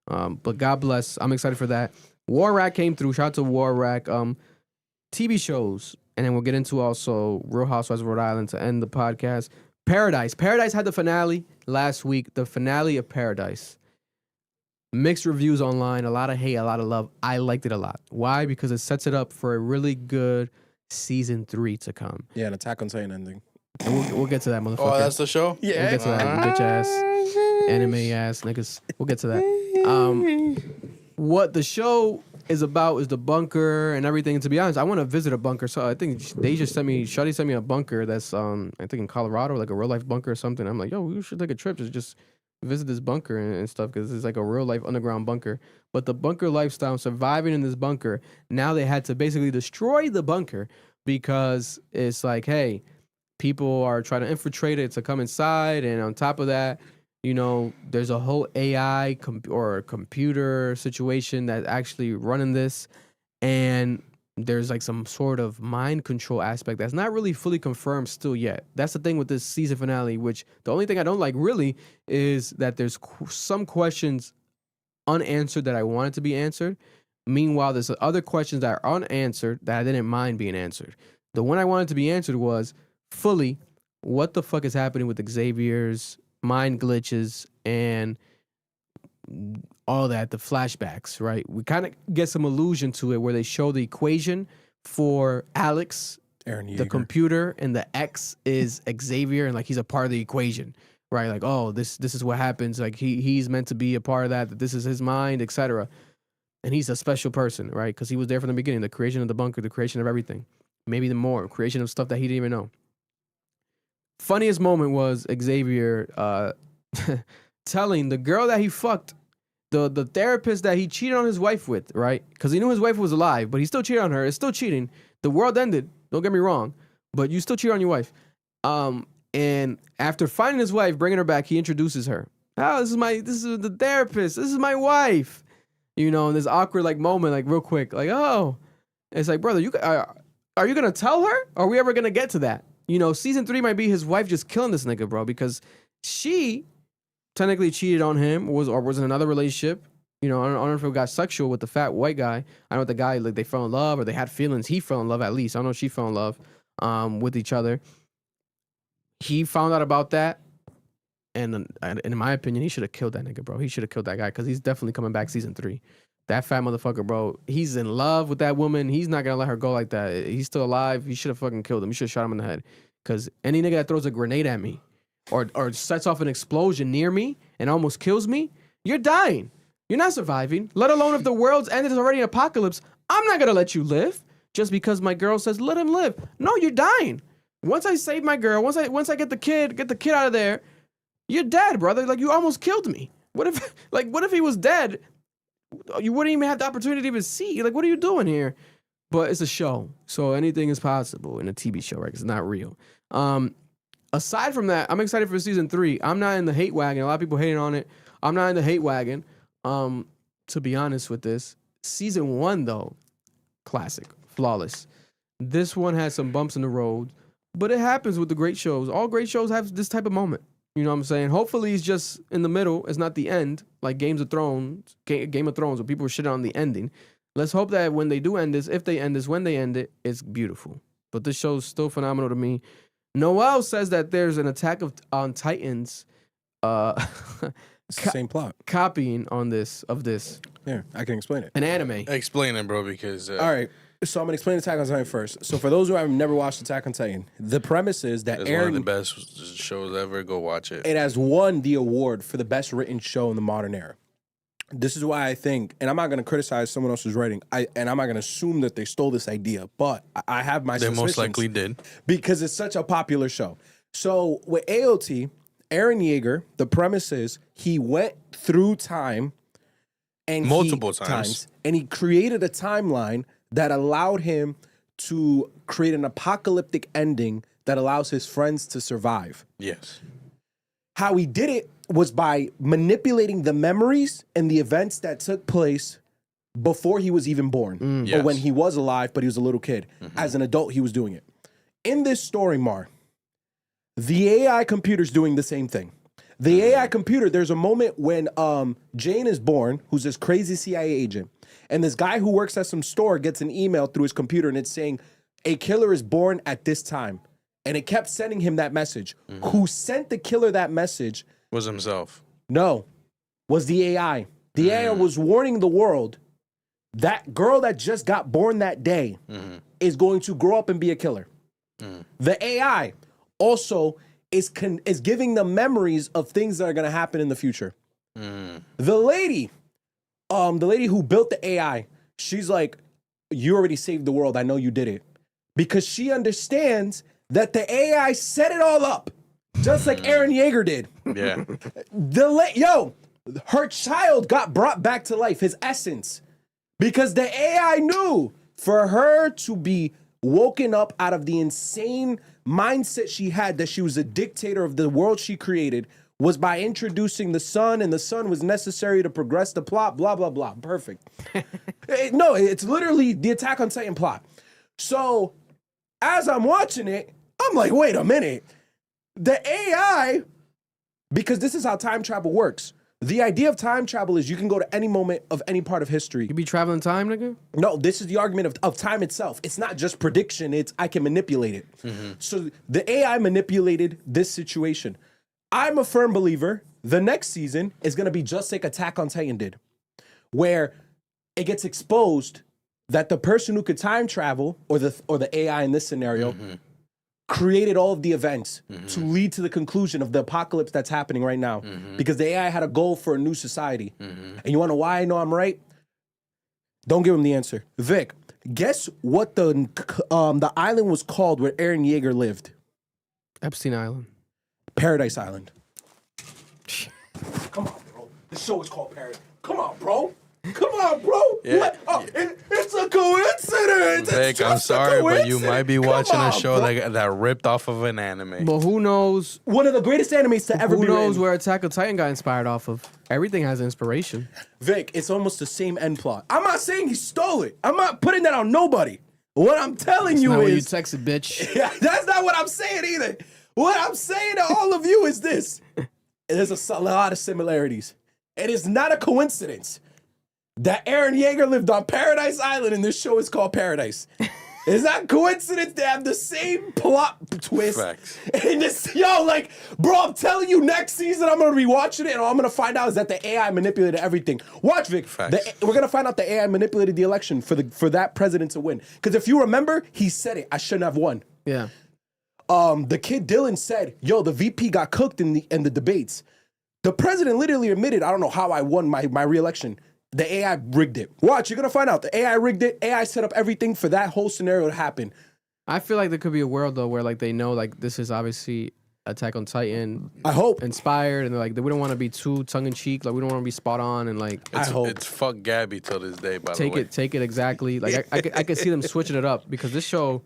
But God bless. I'm excited for that. Waraq came through. Shout out to Waraq. TV shows, and then we'll get into also Real Housewives of Rhode Island to end the podcast. Paradise had the finale last week. The finale of Paradise. Mixed reviews online. A lot of hate, a lot of love. I liked it a lot. Why? Because it sets it up for a really good season 3 to come. Yeah, an Attack on Titan ending. And we'll get to that, motherfucker. Oh, that's the show? Yeah. We'll get to that, bitch ass, anime ass niggas. We'll get to that. What the show is about is the bunker and everything. And to be honest, I want to visit a bunker. So I think Shuddy sent me a bunker that's I think in Colorado, like a real life bunker or something. I'm like, yo, we should take a trip to just visit this bunker and stuff, because it's like a real life underground bunker. But the bunker lifestyle, surviving in this bunker, now they had to basically destroy the bunker because it's like, hey, people are trying to infiltrate it to come inside, and on top of that, you know, there's a whole AI or computer situation that's actually running this, and there's like some sort of mind control aspect that's not really fully confirmed still yet. That's the thing with this season finale, which the only thing I don't like really is that there's some questions unanswered that I wanted to be answered. Meanwhile, there's other questions that are unanswered that I didn't mind being answered. The one I wanted to be answered was fully, what the fuck is happening with Xavier's mind glitches, and all that, the flashbacks, right? We kind of get some allusion to it where they show the equation for Alex, Aaron the Yeager. computer, and the X is Xavier, and like he's a part of the equation, right? Like, oh, this is what happens. Like he's meant to be a part of that this is his mind, etc. And he's a special person, right? Because he was there from the beginning, the creation of the bunker, the creation of everything, maybe the more creation of stuff that he didn't even know. Funniest moment was Xavier telling the girl that he fucked, the therapist that he cheated on his wife with, right? Because he knew his wife was alive, but he still cheated on her. It's still cheating. The world ended. Don't get me wrong, but you still cheat on your wife. And after finding his wife, bringing her back, he introduces her. Oh, this is the therapist. This is my wife. You know, in this awkward like moment, like real quick, like, oh, it's like, brother, are you gonna tell her? Are we ever gonna get to that? You know, season 3 might be his wife just killing this nigga, bro, because she technically cheated on him or was in another relationship. You know, I don't know if it got sexual with the fat white guy. I know the guy, like, they fell in love or they had feelings. He fell in love at least. I don't know if she fell in love with each other. He found out about that. And in my opinion, he should have killed that nigga, bro. He should have killed that guy because he's definitely coming back season 3. That fat motherfucker, bro, he's in love with that woman. He's not going to let her go like that. He's still alive. He should have fucking killed him. He should have shot him in the head. Because any nigga that throws a grenade at me or sets off an explosion near me and almost kills me, you're dying. You're not surviving. Let alone if the world's ended, it's already an apocalypse. I'm not going to let you live just because my girl says, let him live. No, you're dying. Once I save my girl, once I get the kid out of there, you're dead, brother. Like, you almost killed me. What if he was dead? You wouldn't even have the opportunity to even see. Like, what are you doing here? But it's a show, so anything is possible in a TV show, right? 'Cause it's not real. Aside from that, I'm excited for season 3. I'm not in the hate wagon. A lot of people hating on it. I'm not in the hate wagon. To be honest with this, season 1 though, classic, flawless. This one has some bumps in the road, but it happens with the great shows. All great shows have this type of moment. You know what I'm saying? Hopefully it's just in the middle. It's not the end, like Game of Thrones, where people shit on the ending. Let's hope that when they do end this, if they end this, when they end it, it's beautiful. But this show's still phenomenal to me. Noel says that there's an Attack on Titans Same plot. copying of this. Yeah, I can explain it. An anime. Explain it, bro, because... All right. So I'm going to explain Attack on Titan first. So for those who have never watched Attack on Titan, the premise is that it's Aaron... one of the best shows ever. Go watch it. It has won the award for the best written show in the modern era. This is why I think, and I'm not going to criticize someone else's writing, and I'm not going to assume that they stole this idea, but I have my suspicions. They most likely did. Because it's such a popular show. So with AOT, Aaron Yeager, the premise is he went through time and multiple times, and he created a timeline that allowed him to create an apocalyptic ending that allows his friends to survive. Yes. How he did it was by manipulating the memories and the events that took place before he was even born, or when he was alive, but he was a little kid. As an adult, he was doing it. In this story, Mar, the AI computer's doing the same thing. The AI computer, there's a moment when Jane is born, who's this crazy CIA agent, and this guy who works at some store gets an email through his computer, and it's saying, a killer is born at this time. And it kept sending him that message. Who sent the killer that message was himself. No, was the AI. The AI was warning the world that girl that just got born that day is going to grow up and be a killer. The AI also is giving them memories of things that are going to happen in the future. The lady who built the AI, she's like, you already saved the world. I know you did it. Because she understands that the AI set it all up. Just like Aaron Yeager did. Yeah. Her child got brought back to life, his essence. Because the AI knew for her to be woken up out of the insane mindset she had that she was a dictator of the world she created was by introducing the sun, and the sun was necessary to progress the plot, blah, blah, blah. Perfect. No, it's literally the Attack on Titan plot. So as I'm watching it, I'm like, wait a minute. The AI, because this is how time travel works. The idea of time travel is you can go to any moment of any part of history. You be traveling time, nigga? No, this is the argument of time itself. It's not just prediction, it's I can manipulate it. So the AI manipulated this situation. I'm a firm believer the next season is going to be just like Attack on Titan did, where it gets exposed that the person who could time travel, or the AI in this scenario, created all of the events to lead to the conclusion of the apocalypse that's happening right now. Because the AI had a goal for a new society. And you want to know why I know I'm right? Don't give him the answer. Vic, guess what the island was called where Eren Yeager lived? Epstein Island. Paradise Island. Come on, bro. The show is called Paradise. Come on, bro. Come on, bro. Yeah. What? Oh, it's a coincidence. Vic, I'm sorry, but you might be watching a show that ripped off of an anime. But who knows? One of the greatest animes to ever be Who knows written. where Attack on Titan got inspired off of? Everything has inspiration. Vic, it's almost the same end plot. I'm not saying he stole it. I'm not putting that on nobody. What I'm telling That's you not what you is... texted, bitch. Yeah, that's not what I'm saying either. What I'm saying to all of you is this. There's a lot of similarities. It is not a coincidence that Eren Yeager lived on Paradise Island and this show is called Paradise. It's not coincidence they have the same plot twist. Facts. And this, bro, I'm telling you, next season I'm gonna be watching it and all I'm gonna find out is that the AI manipulated everything. Watch, Vic. We're gonna find out the AI manipulated the election for that president to win. Because if you remember, he said it. I shouldn't have won. Yeah. The kid Dylan said, "Yo, the VP got cooked in the debates." The president literally admitted, "I don't know how I won my re-election. The AI rigged it." Watch, you're gonna find out. The AI rigged it. AI set up everything for that whole scenario to happen. I feel like there could be a world though where they know this is obviously Attack on Titan. I hope inspired, and they're we don't want to be too tongue in cheek. We don't want to be spot on, and it's fuck Gabby till this day. By the way, take it exactly. I could see them switching it up because this show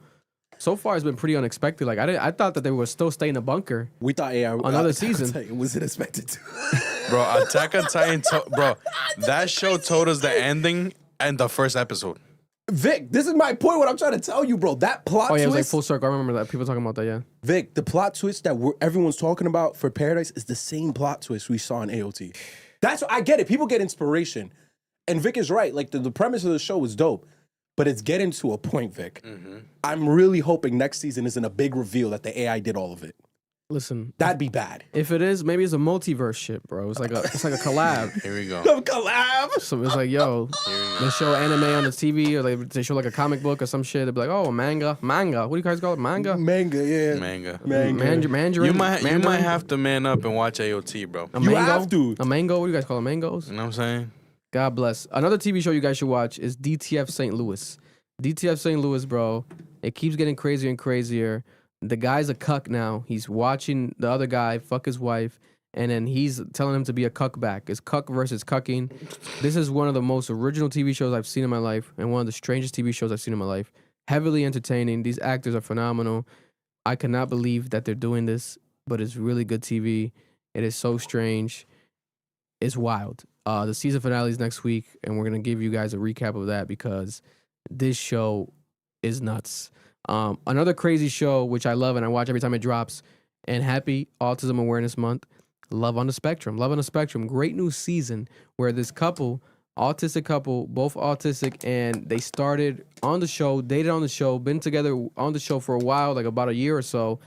so far has been pretty unexpected. I thought that they were still staying in the bunker. We thought AI another season. It wasn't expected to. Bro, Attack on Titan, bro, that show told us the ending and the first episode. Vic, this is my point. What I'm trying to tell you, bro. That plot twist. It was full circle. I remember that people talking about that. Yeah. Vic, the plot twist that everyone's talking about for Paradise is the same plot twist we saw in AOT. That's I get it. People get inspiration, and Vic is right. The premise of the show is dope. But it's getting to a point, Vic. I'm really hoping next season isn't a big reveal that the AI did all of it. Listen, that'd be bad. If it is, maybe it's a multiverse shit, bro. It's like a collab. Here we go. A collab. So it's yo, they show anime on the TV, or they show a comic book or some shit. They'll be like, oh, manga. What do you guys call it? Manga. Yeah. Manga. Mandarin. You might have to man up and watch AOT, bro. A mango? Have to. A mango. What do you guys call it? Mangoes? You know what I'm saying? God bless. Another TV show you guys should watch is DTF St. Louis. DTF St. Louis, bro. It keeps getting crazier and crazier. The guy's a cuck now. He's watching the other guy fuck his wife, and then he's telling him to be a cuck back. It's cuck versus cucking. This is one of the most original TV shows I've seen in my life, and one of the strangest TV shows I've seen in my life. Heavily entertaining. These actors are phenomenal. I cannot believe that they're doing this, but it's really good TV. It is so strange. It's wild. The season finale is next week, and we're going to give you guys a recap of that because this show is nuts. Another crazy show, which I love and I watch every time it drops, and happy Autism Awareness Month, Love on the Spectrum. Love on the Spectrum, great new season where this couple, autistic couple, both autistic, and they started on the show, dated on the show, been together on the show for a while, about a year or so,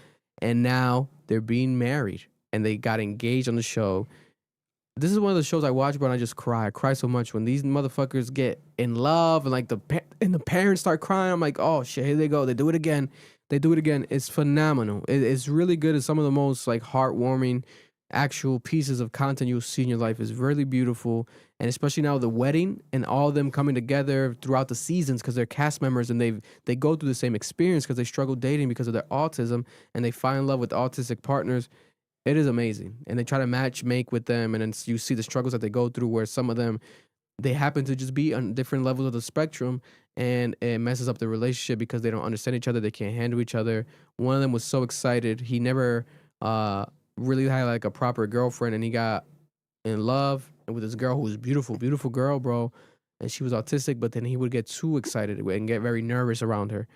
and now they're being married, and they got engaged on the show. This is one of the shows I watch, but I just cry. I cry so much when these motherfuckers get in love and the parents start crying. I'm like, oh shit, here they go. They do it again. It's phenomenal. It's really good. It's some of the most heartwarming actual pieces of content you'll see in your life. It's really beautiful. And especially now the wedding and all of them coming together throughout the seasons because they're cast members and they go through the same experience because they struggle dating because of their autism and they find love with autistic partners. It is amazing. And they try to make with them, and then you see the struggles that they go through where some of them, they happen to just be on different levels of the spectrum, and it messes up the relationship because they don't understand each other. They can't handle each other. One of them was so excited. He never really had a proper girlfriend, and he got in love with this girl who was beautiful, beautiful girl, bro. And she was autistic, but then he would get too excited and get very nervous around her.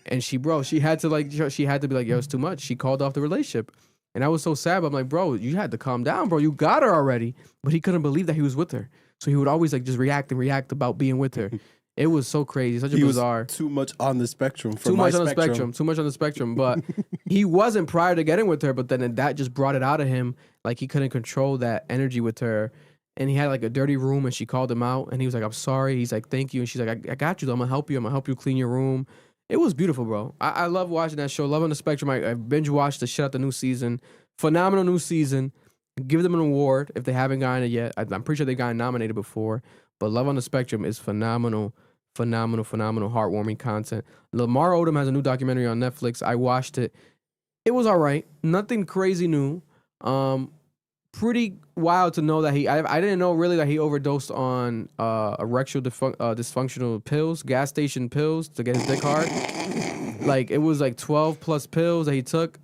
And she had to be like, yo, it's too much. She called off the relationship. And I was so sad, but I'm like, bro, you had to calm down, bro. You got her already. But he couldn't believe that he was with her. So he would always just react about being with her. It was so crazy, such a He was bizarre. too much on the spectrum. For Too my much on the spectrum. Too much on the spectrum. But he wasn't prior to getting with her, but then that just brought it out of him. Like he couldn't control that energy with her. And he had like a dirty room and she called him out and he was like, I'm sorry. He's like, thank you. And she's like, I got you. I'm gonna help you. I'm gonna help you clean your room. It was beautiful, bro. I love watching that show. Love on the Spectrum. I binge watched the shit out the new season. Phenomenal new season. Give them an award if they haven't gotten it yet. I'm pretty sure they got nominated before. But Love on the Spectrum is phenomenal, heartwarming content. Lamar Odom has a new documentary on Netflix. I watched it. It was all right. Nothing crazy new. Pretty wild to know that I didn't know really that he overdosed on erectile dysfunctional pills, gas station pills to get his dick hard. Like it was like 12 plus pills that he took,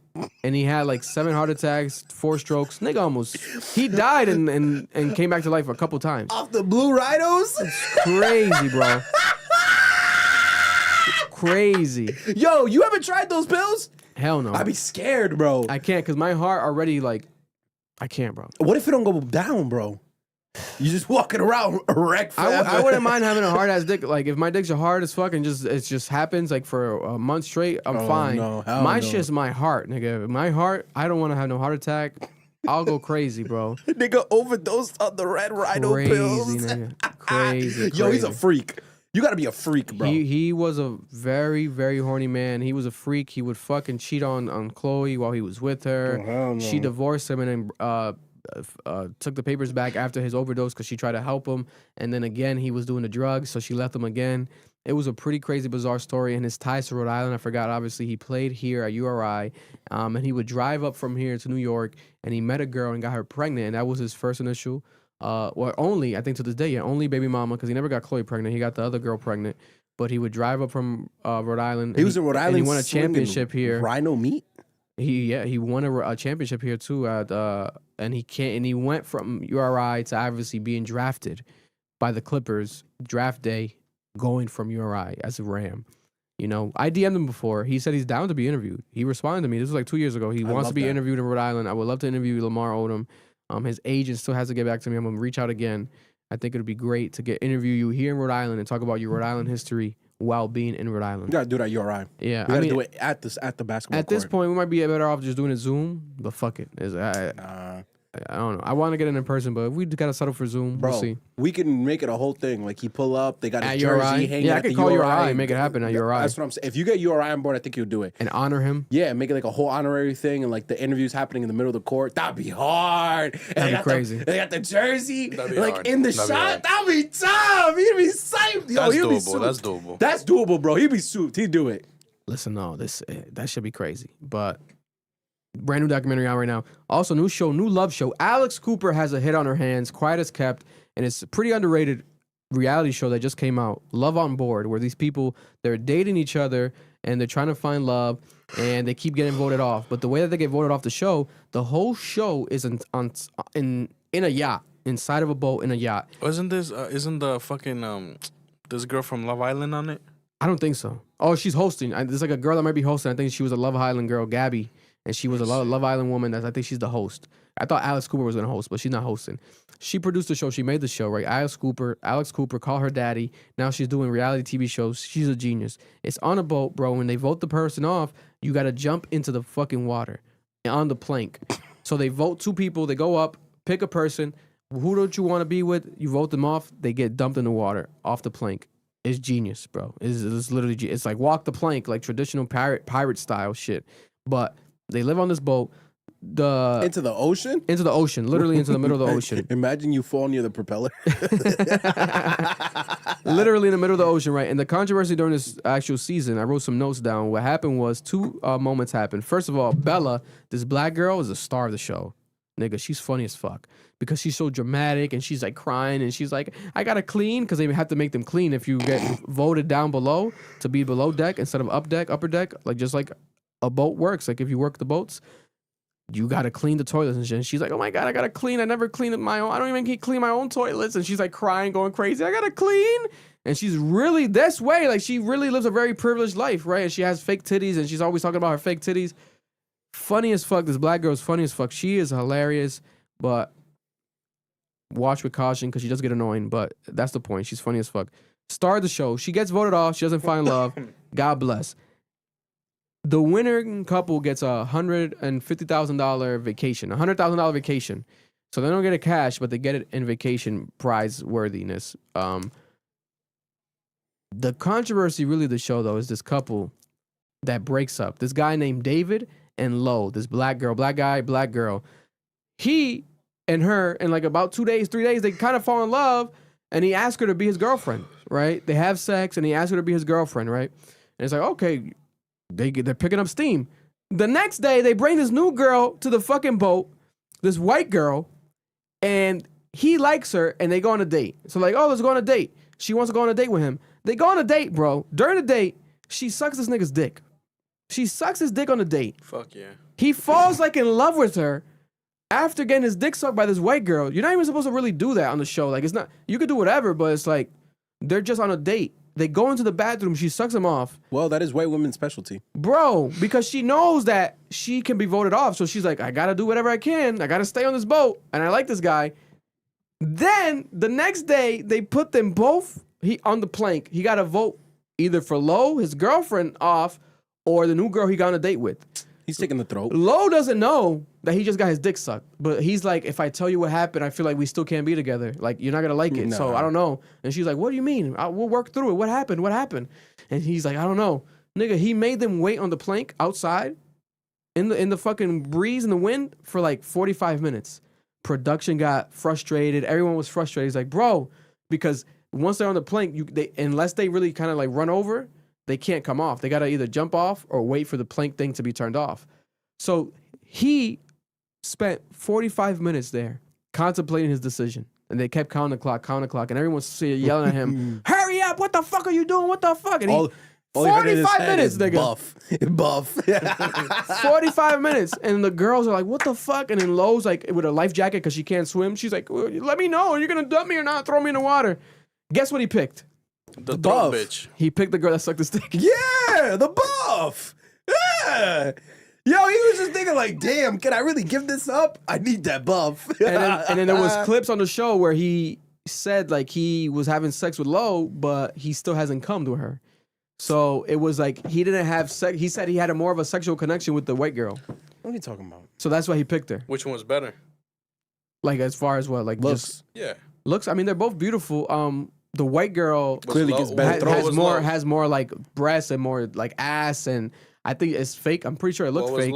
and he had like 7 heart attacks, 4 strokes. Nigga he died and came back to life a couple times. Off the blue rhinos? Crazy, bro. Crazy. Yo, you haven't tried those pills? Hell no. I'd be scared, bro. I can't because my heart already like. I can't, bro. What if it don't go down, bro? You just walking around erect forever. I wouldn't mind having a hard ass dick. Like if my dick's hard as fuck and it just happens like for a month straight, I'm fine. No, my shit's my heart, nigga. My heart, I don't want to have no heart attack. I'll go crazy, bro. Nigga overdosed on the red rhino pills. Nigga. Crazy. Yo, he's a freak. You gotta be a freak, bro. He was a very, very horny man. He was a freak. He would fucking cheat on Chloe while he was with her. Oh, hell no. She divorced him and then took the papers back after his overdose because she tried to help him. And then again, he was doing the drugs, so she left him again. It was a pretty crazy, bizarre story. And his ties to Rhode Island, I forgot, obviously, he played here at URI. And he would drive up from here to New York, and he met a girl and got her pregnant. And that was his first initial. Only, I think to this day, only baby mama, because he never got Chloe pregnant. He got the other girl pregnant. But he would drive up from Rhode Island. He was in Rhode Island. And he won a championship here. Rhino meat? He won a championship here too. And he went from URI to obviously being drafted by the Clippers draft day, going from URI as a Ram. You know, I DM'd him before. He said he's down to be interviewed. He responded to me. This was like 2 years ago. He wants to be interviewed in Rhode Island. I would love to interview Lamar Odom. His agent still has to get back to me. I'm gonna reach out again. I think it'd be great to interview you here in Rhode Island and talk about your Rhode Island history while being in Rhode Island. You gotta do that at URI. Yeah, you gotta do it at the basketball At this point, we might be better off just doing it Zoom, but fuck it. I don't know. I want to get in person, but if we gotta settle for Zoom, Bro, we'll see. we can make it a whole thing. Like he pull up, they got his At jersey URI? hanging Yeah, I at could the call URI URI and make it happen at URI. That's what I'm saying. If you get URI on board, I think you'll do it. And honor him? Yeah, make it like a whole honorary thing, and like the interviews happening in the middle of the court. That'd be hard. And That'd be crazy. They got the jersey, That'd be like hard. in the That'd be shot. hard. That'd be tough. He'd be psyched. Yo, That's he'd be doable. souped. That's doable. That's doable, bro. He'd be souped. He'd do it. Listen, no, that should be crazy. But brand new documentary out right now. Also, new love show. Alex Cooper has a hit on her hands, Quiet as Kept, and it's a pretty underrated reality show that just came out, Love on Board, where these people, they're dating each other and they're trying to find love and they keep getting voted off. But the way that they get voted off the whole show is in a yacht, inside of a boat in a yacht. Isn't the fucking this girl from Love Island on it? I don't think so. Oh, she's hosting. There's like a girl that might be hosting. I think she was a Love Island girl, Gabby. And she was a Love Island woman. I think she's the host. I thought Alex Cooper was going to host, but she's not hosting. She produced the show. She made the show, right? Alex Cooper, call her daddy. Now she's doing reality TV shows. She's a genius. It's on a boat, bro. When they vote the person off, you got to jump into the fucking water on the plank. So they vote 2 people. They go up, pick a person. Who don't you want to be with? You vote them off. They get dumped in the water off the plank. It's genius, bro. It's literally, it's like walk the plank, like traditional pirate style shit. But they live on this boat. Into the ocean? Into the ocean, literally into the middle of the ocean. Imagine you fall near the propeller. Literally in the middle of the ocean, right? And the controversy during this actual season, I wrote some notes down. What happened was 2 moments happened. First of all, Bella, this black girl, is the star of the show. Nigga, she's funny as fuck because she's so dramatic and she's like crying and she's like, I gotta clean, because they have to make them clean if you get voted down below to be below deck instead of upper deck, like just like a boat works. Like if you work the boats, you gotta clean the toilets and shit. And she's like, oh my God, I gotta clean. I never cleaned my own. I don't even clean my own toilets. And she's like crying, going crazy. I gotta clean. And she's really this way. Like she really lives a very privileged life, right? And she has fake titties and she's always talking about her fake titties. Funny as fuck. This black girl's funny as fuck. She is hilarious, but watch with caution because she does get annoying. But that's the point. She's funny as fuck. Star of the show. She gets voted off. She doesn't find love. God bless. The winning couple gets a $150,000 vacation, $100,000 vacation. So they don't get it cash, but they get it in vacation prize worthiness. The controversy really of the show, though, is this couple that breaks up. This guy named David and Lo, this black guy, black girl. He and her, in like about 2 days, 3 days, they kind of fall in love, and he asked her to be his girlfriend, right? They have sex, and he asked her to be his girlfriend, right? And it's like, okay, they're picking up steam. The next day, they bring this new girl to the fucking boat, this white girl, and he likes her, and they go on a date. So like, oh, let's go on a date. She wants to go on a date with him. They go on a date, bro. During the date, she sucks this nigga's dick. She sucks his dick on the date. Fuck yeah. He falls like in love with her after getting his dick sucked by this white girl. You're not even supposed to really do that on the show. Like, it's not, you could do whatever, but it's like, they're just on a date. They go into the bathroom. She sucks him off. Well, that is white women's specialty. Bro, because she knows that she can be voted off. So she's like, I got to do whatever I can. I got to stay on this boat. And I like this guy. Then the next day, they put them both on the plank. He got to vote either for Lo, his girlfriend, off, or the new girl he got on a date with. He's taking the throat. Lo doesn't know that he just got his dick sucked. But he's like, if I tell you what happened, I feel like we still can't be together. Like, you're not going to like it. No. So I don't know. And she's like, what do you mean? We'll work through it. What happened? What happened? And he's like, I don't know. Nigga, he made them wait on the plank outside in the fucking breeze and the wind for like 45 minutes. Production got frustrated. Everyone was frustrated. He's like, bro, because once they're on the plank, unless they really kind of like run over, they can't come off. They got to either jump off or wait for the plank thing to be turned off. So he spent 45 minutes there contemplating his decision. And they kept counting the clock, and everyone's yelling at him, hurry up, what the fuck are you doing? What the fuck? And all 45 minutes, nigga. Buff. 45 minutes. And the girls are like, what the fuck? And then Lo's like, with a life jacket because she can't swim. She's like, well, let me know. Are you going to dump me or not? Throw me in the water. Guess what he picked? The buff bitch. He picked the girl that sucked his dick. Yeah, the buff. Yeah. Yo, he was just thinking like, damn, can I really give this up? I need that buff. And then there was clips on the show where he said like he was having sex with Lo, but he still hasn't come to her. So it was like he didn't have sex. He said he had more of a sexual connection with the white girl. What are you talking about? So that's why he picked her. Which one was better? Like as far as what? Like looks. Just, yeah. Looks. I mean, they're both beautiful. The white girl clearly gets better. has more like breasts and more like ass, and I think it's fake. I'm pretty sure it looks fake.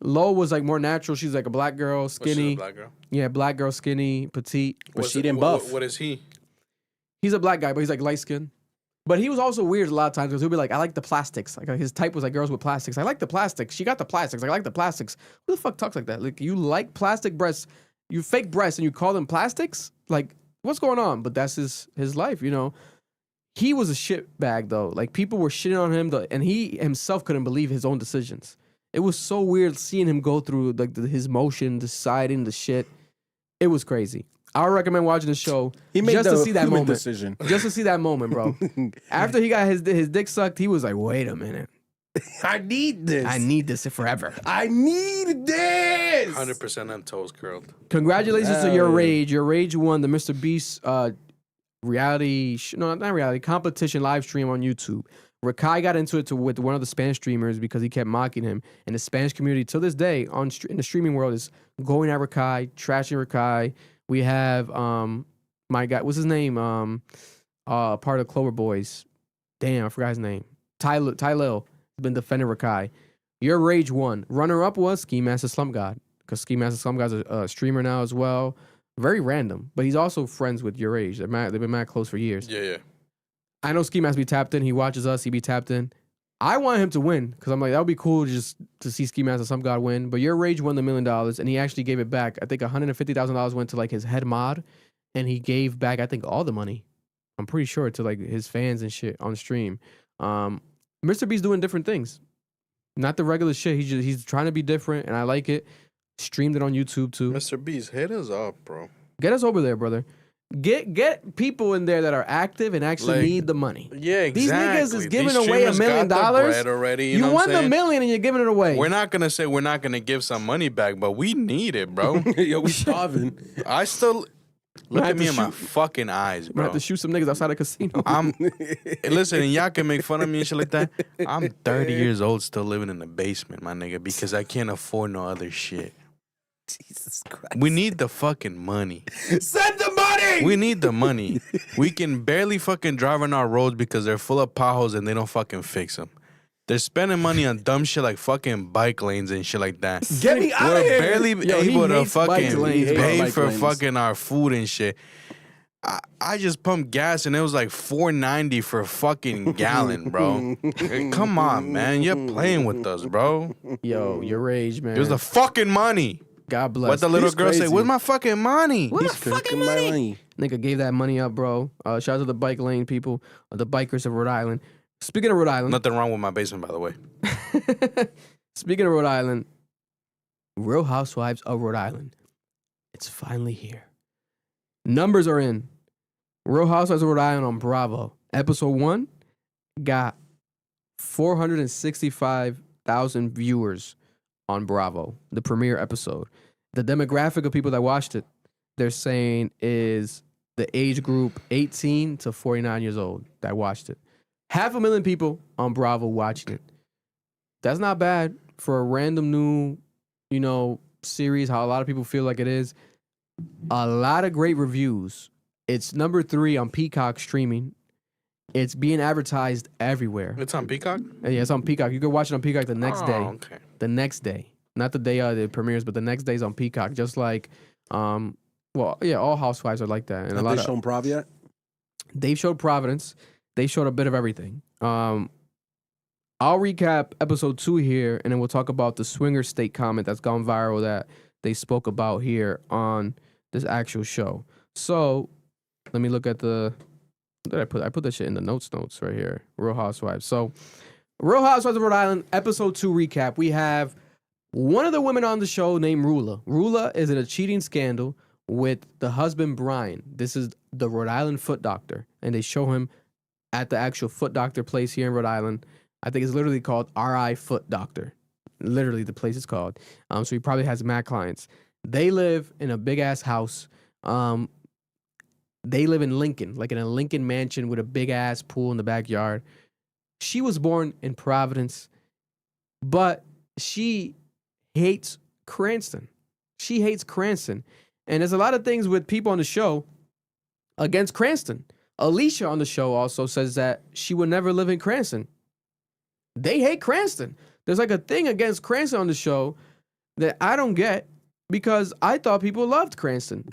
Lo was like more natural. She's like a black girl, skinny. A black girl? Yeah, black girl, skinny, petite. But she didn't buff. What is he? He's a black guy, but he's like light skinned. But he was also weird a lot of times because he'll be like, I like the plastics. Like his type was like girls with plastics. I like the plastics. She got the plastics. I like the plastics. Who the fuck talks like that? Like you like plastic breasts, you fake breasts, and you call them plastics? Like what's going on? But that's his life, you know. He was a shit bag though. Like people were shitting on him, and he himself couldn't believe his own decisions. It was so weird seeing him go through like his motion, deciding the shit. It was crazy. I would recommend watching the show just to see that moment. Decision. Just to see that moment, bro. After he got his dick sucked, he was like, "Wait a minute, I need this. I need this forever. I need this. 100% them toes curled. Congratulations to Your Rage. Your Rage won the Mr. Beast competition live stream on YouTube. Rakai got into it with one of the Spanish streamers because he kept mocking him. And the Spanish community to this day in the streaming world is going at Rakai, trashing Rakai. We have my guy, what's his name? Part of Clover Boys. Damn, I forgot his name. Ty Lil has been defending Rakai. Your Rage won. Runner up was Ski Master Slump God, because Ski Master Slump God's a streamer now as well. Very random, but he's also friends with Your Rage. They've been mad close for years. Yeah. I know Ski Mask be tapped in. He watches us. He be tapped in. I want him to win because I'm like, that would be cool just to see Ski Mask or some god win. But Your Rage won the $1 million, and he actually gave it back. I think $150,000 went to like his head mod, and he gave back I think all the money. I'm pretty sure to like his fans and shit on stream. Mr. B's doing different things, not the regular shit. He's trying to be different, and I like it. Streamed it on YouTube too. Mr. B's hit us up, bro. Get us over there, brother. Get people in there that are active and actually need the money. Yeah, exactly. These niggas is giving away $1 million. Already, you won the $1 million and you're giving it away. We're not gonna say we're not gonna give some money back, but we need it, bro. Yo, we starving. Look I at have me to in my shoot- fucking eyes, I'm gonna bro. have to shoot some niggas outside the casino. Listen, and y'all can make fun of me and shit like that. I'm 30 years old, still living in the basement, my nigga, because I can't afford no other shit. Jesus Christ. We need the fucking money. Send the money. We need the money. We can barely fucking drive on our roads because they're full of potholes and they don't fucking fix them. They're spending money on dumb shit like fucking bike lanes and shit like that. Get me out We're of here. barely Yo, he able to hates bike fucking lanes, bro. pay Bike for lanes. fucking our food and shit. I just pumped gas and it was like $4.90 for a fucking gallon, bro. Come on, man. You're playing with us, bro. Yo, your age, man. It was the fucking money. God bless. What the little He's girl say? crazy. Where's my fucking money? What He's the fucking cooking my money. Nigga gave that money up, bro. Shout out to the bike lane people, the bikers of Rhode Island. Speaking of Rhode Island, Nothing wrong with my basement, by the way. speaking of Rhode Island, Real Housewives of Rhode Island. It's finally here. Numbers are in. Real Housewives of Rhode Island on Bravo. Episode 1 got 465,000 viewers on Bravo, the premiere episode. The demographic of people that watched it, they're saying is the age group 18 to 49 years old that watched it. 500,000 people on Bravo watching it. That's not bad for a random new, series, how a lot of people feel like it is. A lot of great reviews. It's number 3 on Peacock streaming. It's being advertised everywhere. It's on Peacock? Yeah, it's on Peacock. You can watch it on Peacock the next day. Okay. The next day. Not the day it premieres, but the next day's on Peacock. Just like, all Housewives are like that. And Have they shown Prav yet? They've showed Providence. They showed a bit of everything. I'll recap episode 2 here, and then we'll talk about the swinger state comment that's gone viral that they spoke about here on this actual show. So let me look at I put that shit in the notes right here. Real Housewives. So Real Housewives of Rhode Island, episode 2 recap. We have one of the women on the show named Rula. Rula is in a cheating scandal with the husband, Brian. This is the Rhode Island foot doctor. And they show him at the actual foot doctor place here in Rhode Island. I think it's literally called RI Foot Doctor. Literally, the place is called. So he probably has mad clients. They live in a big-ass house. They live in Lincoln, like in a Lincoln mansion with a big-ass pool in the backyard. She was born in Providence, but she hates Cranston. She hates Cranston. And there's a lot of things with people on the show against Cranston. Alicia on the show also says that she would never live in Cranston. They hate Cranston. There's like a thing against Cranston on the show that I don't get because I thought people loved Cranston.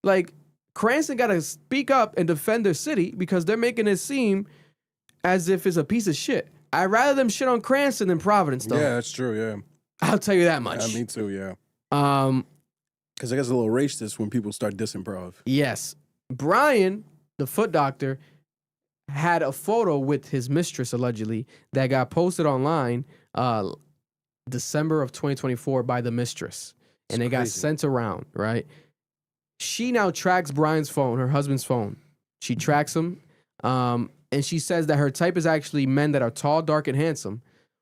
Like, Cranston got to speak up and defend their city because they're making it seem as if it's a piece of shit. I'd rather them shit on Cranston than Providence, though. Yeah, that's true, yeah. I'll tell you that much. Yeah, me too, yeah. Because I guess a little racist when people start dissing Prav. Yes. Brian, the foot doctor, had a photo with his mistress, allegedly, that got posted online December of 2024 by the mistress. And it got sent around, right? She now tracks Brian's phone, her husband's phone. She tracks him. And she says that her type is actually men that are tall, dark, and handsome.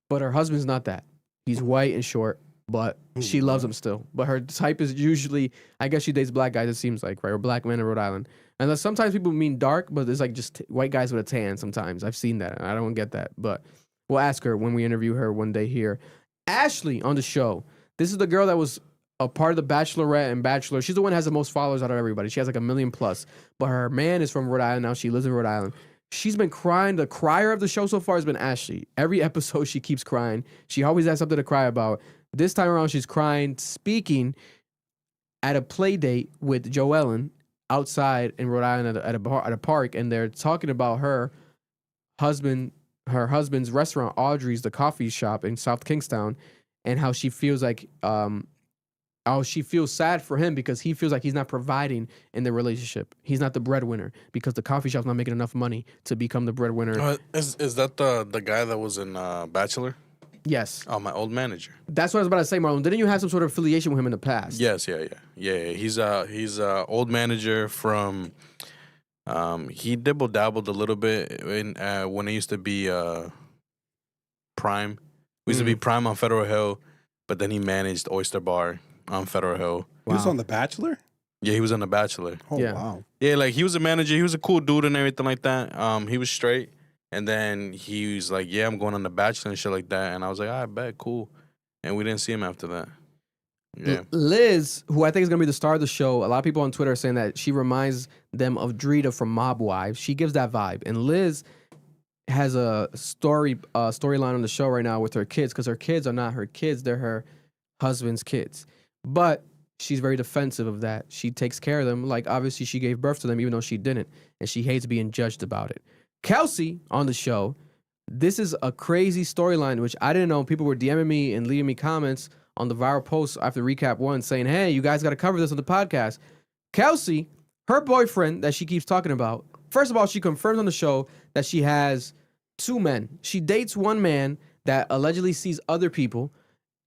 But her husband's not that. He's white and short, but she loves him still. But her type is usually, I guess she dates black guys, it seems like, right? Or black men in Rhode Island. And sometimes people mean dark, but it's like just white guys with a tan sometimes. I've seen that. I don't get that. But we'll ask her when we interview her one day here. Ashley on the show. This is the girl that was a part of the Bachelorette and Bachelor. She's the one that has the most followers out of everybody. She has like 1 million plus. But her man is from Rhode Island now. She lives in Rhode Island. She's been crying. The crier of the show so far has been Ashley. Every episode she keeps crying. She always has something to cry about. This time around she's crying, speaking at a play date with Joellen outside in Rhode Island at a park, and they're talking about her husband's restaurant, Audrey's, the coffee shop in South Kingstown, and how she feels like she feels sad for him because he feels like he's not providing in the relationship. He's not the breadwinner because the coffee shop's not making enough money to become the breadwinner. Is that the guy that was in Bachelor? Yes. Oh, my old manager. That's what I was about to say, Marlon. Didn't you have some sort of affiliation with him in the past? Yes, yeah. He's old manager from. He dibble dabbled a little bit in when it used to be Prime. We used to be Prime on Federal Hill, but then he managed Oyster Bar on Federal Hill. He was on The Bachelor? Yeah, he was on The Bachelor. Oh, Yeah. wow. Yeah, like he was a manager. He was a cool dude and everything like that. He was straight. And then he was like, yeah, I'm going on The Bachelor and shit like that. And I was like, I bet, cool. And we didn't see him after that. Yeah. Liz, who I think is going to be the star of the show, a lot of people on Twitter are saying that she reminds them of Drita from Mob Wives. She gives that vibe. And Liz has a storyline on the show right now with her kids, because her kids are not her kids. They're her husband's kids. But she's very defensive of that. She takes care of them. Like, obviously, she gave birth to them, even though she didn't. And she hates being judged about it. Kelsey on the show, this is a crazy storyline, which I didn't know. People were DMing me and leaving me comments on the viral post after Recap 1 saying, hey, you guys got to cover this on the podcast. Kelsey, her boyfriend that she keeps talking about, first of all, she confirms on the show that she has 2 men. She dates one man that allegedly sees other people,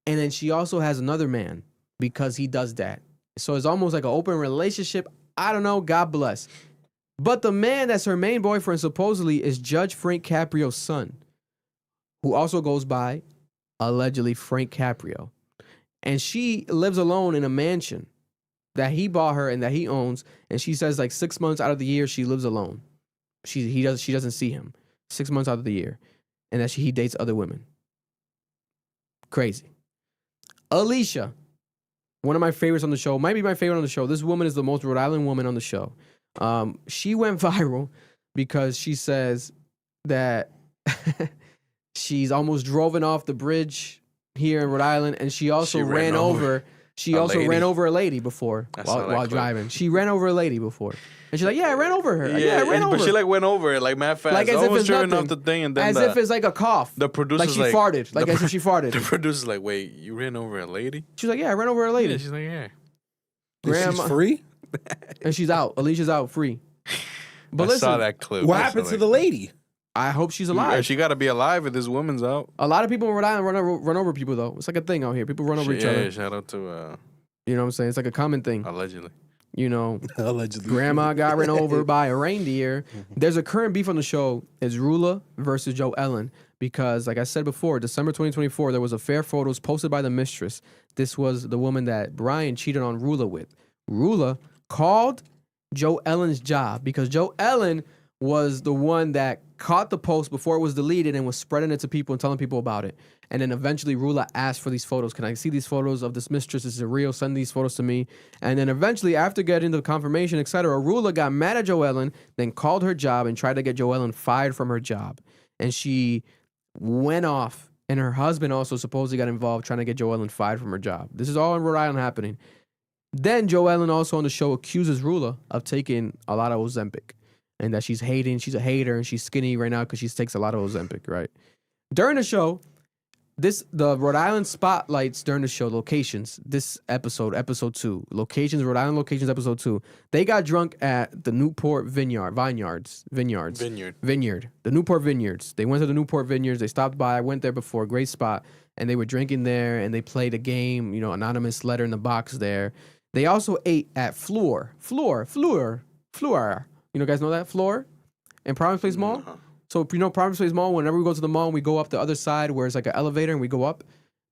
and then she also has another man because he does that. So it's almost like an open relationship. I don't know. God bless. But the man that's her main boyfriend supposedly is Judge Frank Caprio's son, who also goes by, allegedly, Frank Caprio. And she lives alone in a mansion that he bought her and that he owns. And she says like 6 months out of the year, she lives alone. She doesn't see him 6 months out of the year. And that he dates other women. Crazy. Alicia, one of my favorites on the show, might be my favorite on the show. This woman is the most Rhode Island woman on the show. She went viral because she says that she's almost driven off the bridge here in Rhode Island, and she also ran over a lady before while driving. She ran over a lady before, and she's like, "Yeah, I ran over her. Yeah, I ran over." But she like went over it like mad fast, like as if it's driven nothing. off the thing, and then as if it's like a cough. The producer's like she farted, like as if she farted. The producer's like, "Wait, you ran over a lady?" She's like, "Yeah, I ran over a lady." Yeah, she's like, "Yeah." She's free, and she's out. Alicia's out free. But I listen, saw that clip. What happened to the lady? I hope she's alive. She got to be alive if this woman's out. A lot of people in Rhode Island run over people, though. It's like a thing out here. People run over each other. Yeah, shout out to... you know what I'm saying? It's like a common thing. Allegedly. You know, allegedly. Grandma got run over by a reindeer. There's a current beef on the show. It's Rula versus Joe Ellen. Because, like I said before, December 2024, there was affair photos posted by the mistress. This was the woman that Brian cheated on Rula with. Rula called Joe Ellen's job because Joe Ellen was the one that caught the post before it was deleted and was spreading it to people and telling people about it. And then eventually Rula asked for these photos. Can I see these photos of this mistress? Is it real? Send these photos to me. And then eventually, after getting the confirmation, etc., Rula got mad at Joe Ellen, then called her job and tried to get Joe Ellen fired from her job. And she went off. And her husband also supposedly got involved trying to get Joe Ellen fired from her job. This is all in Rhode Island happening. Then Joe Ellen also on the show accuses Rula of taking a lot of Ozempic. And that she's a hater, and she's skinny right now because she takes a lot of Ozempic, right? During the show, the Rhode Island spotlights during the show, locations, this episode 2, locations, Rhode Island locations, episode 2. They got drunk at the Newport Vineyard. The Newport Vineyards. They went to the Newport Vineyards. They stopped by. I went there before. Great spot. And they were drinking there, and they played a game, anonymous letter in the box there. They also ate at Floor. You guys know that? Floor in Providence Place Mall? No. So, Providence Place Mall, whenever we go to the mall, we go up the other side where it's like an elevator and we go up,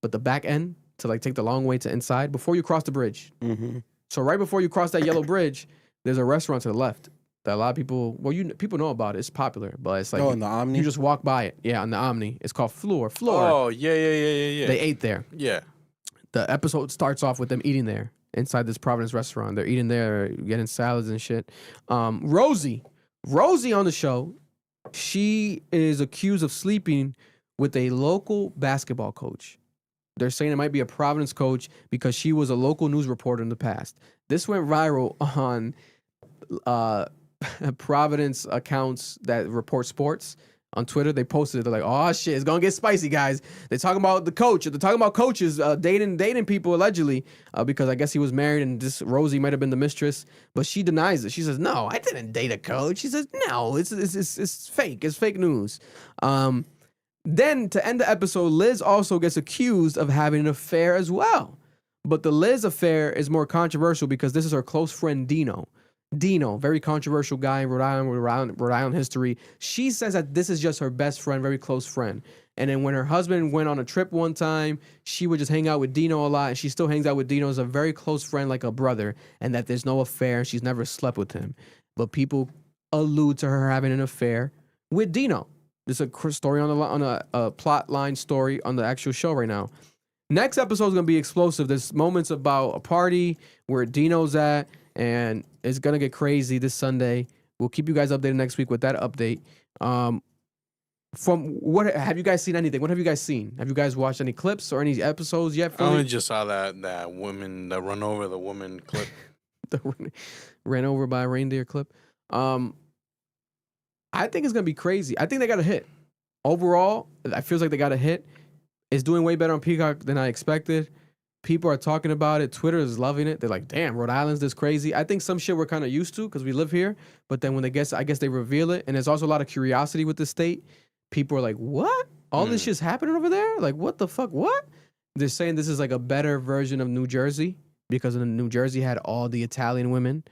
but the back end to like take the long way to inside before you cross the bridge. Mm-hmm. So right before you cross that yellow bridge, there's a restaurant to the left that a lot of people, people know about it. It's popular, but it's like, in the Omni? You just walk by it. Yeah, on the Omni. It's called Floor. Oh, yeah. They ate there. Yeah. The episode starts off with them eating there. Inside this Providence restaurant. They're eating there, getting salads and shit. Rosie on the show, she is accused of sleeping with a local basketball coach. They're saying it might be a Providence coach because she was a local news reporter in the past. This went viral on Providence accounts that report sports. On Twitter, they posted it. They're like, "Oh shit, it's gonna get spicy, guys." They're talking about the coach. They're talking about coaches dating people allegedly because I guess he was married and this Rosie might have been the mistress, but she denies it. She says, "No, I didn't date a coach." She says, "No, it's fake. It's fake news." Then to end the episode, Liz also gets accused of having an affair as well, but the Liz affair is more controversial because this is her close friend Dino. Dino, very controversial guy in Rhode Island history. She says that this is just her best friend, very close friend. And then when her husband went on a trip one time, she would just hang out with Dino a lot, and she still hangs out with Dino as a very close friend, like a brother, and that there's no affair. She's never slept with him. But people allude to her having an affair with Dino. There's a story on a plot line story on the actual show right now. Next episode is going to be explosive. There's moments about a party where Dino's at, and it's going to get crazy this Sunday. We'll keep you guys updated next week with that update. From what have you guys seen anything? What have you guys seen? Have you guys watched any clips or any episodes yet? I only just saw that woman, that run over the woman clip. The ran over by a reindeer clip. I think it's going to be crazy. I think they got a hit. Overall, it feels like they got a hit. It's doing way better on Peacock than I expected. People are talking about it. Twitter is loving it. They're like, damn, Rhode Island's this crazy. I think some shit we're kind of used to because we live here. But then when I guess they reveal it. And there's also a lot of curiosity with the state. People are like, what? All this shit's happening over there? Like, what the fuck? What? They're saying this is like a better version of New Jersey because New Jersey had all the Italian women,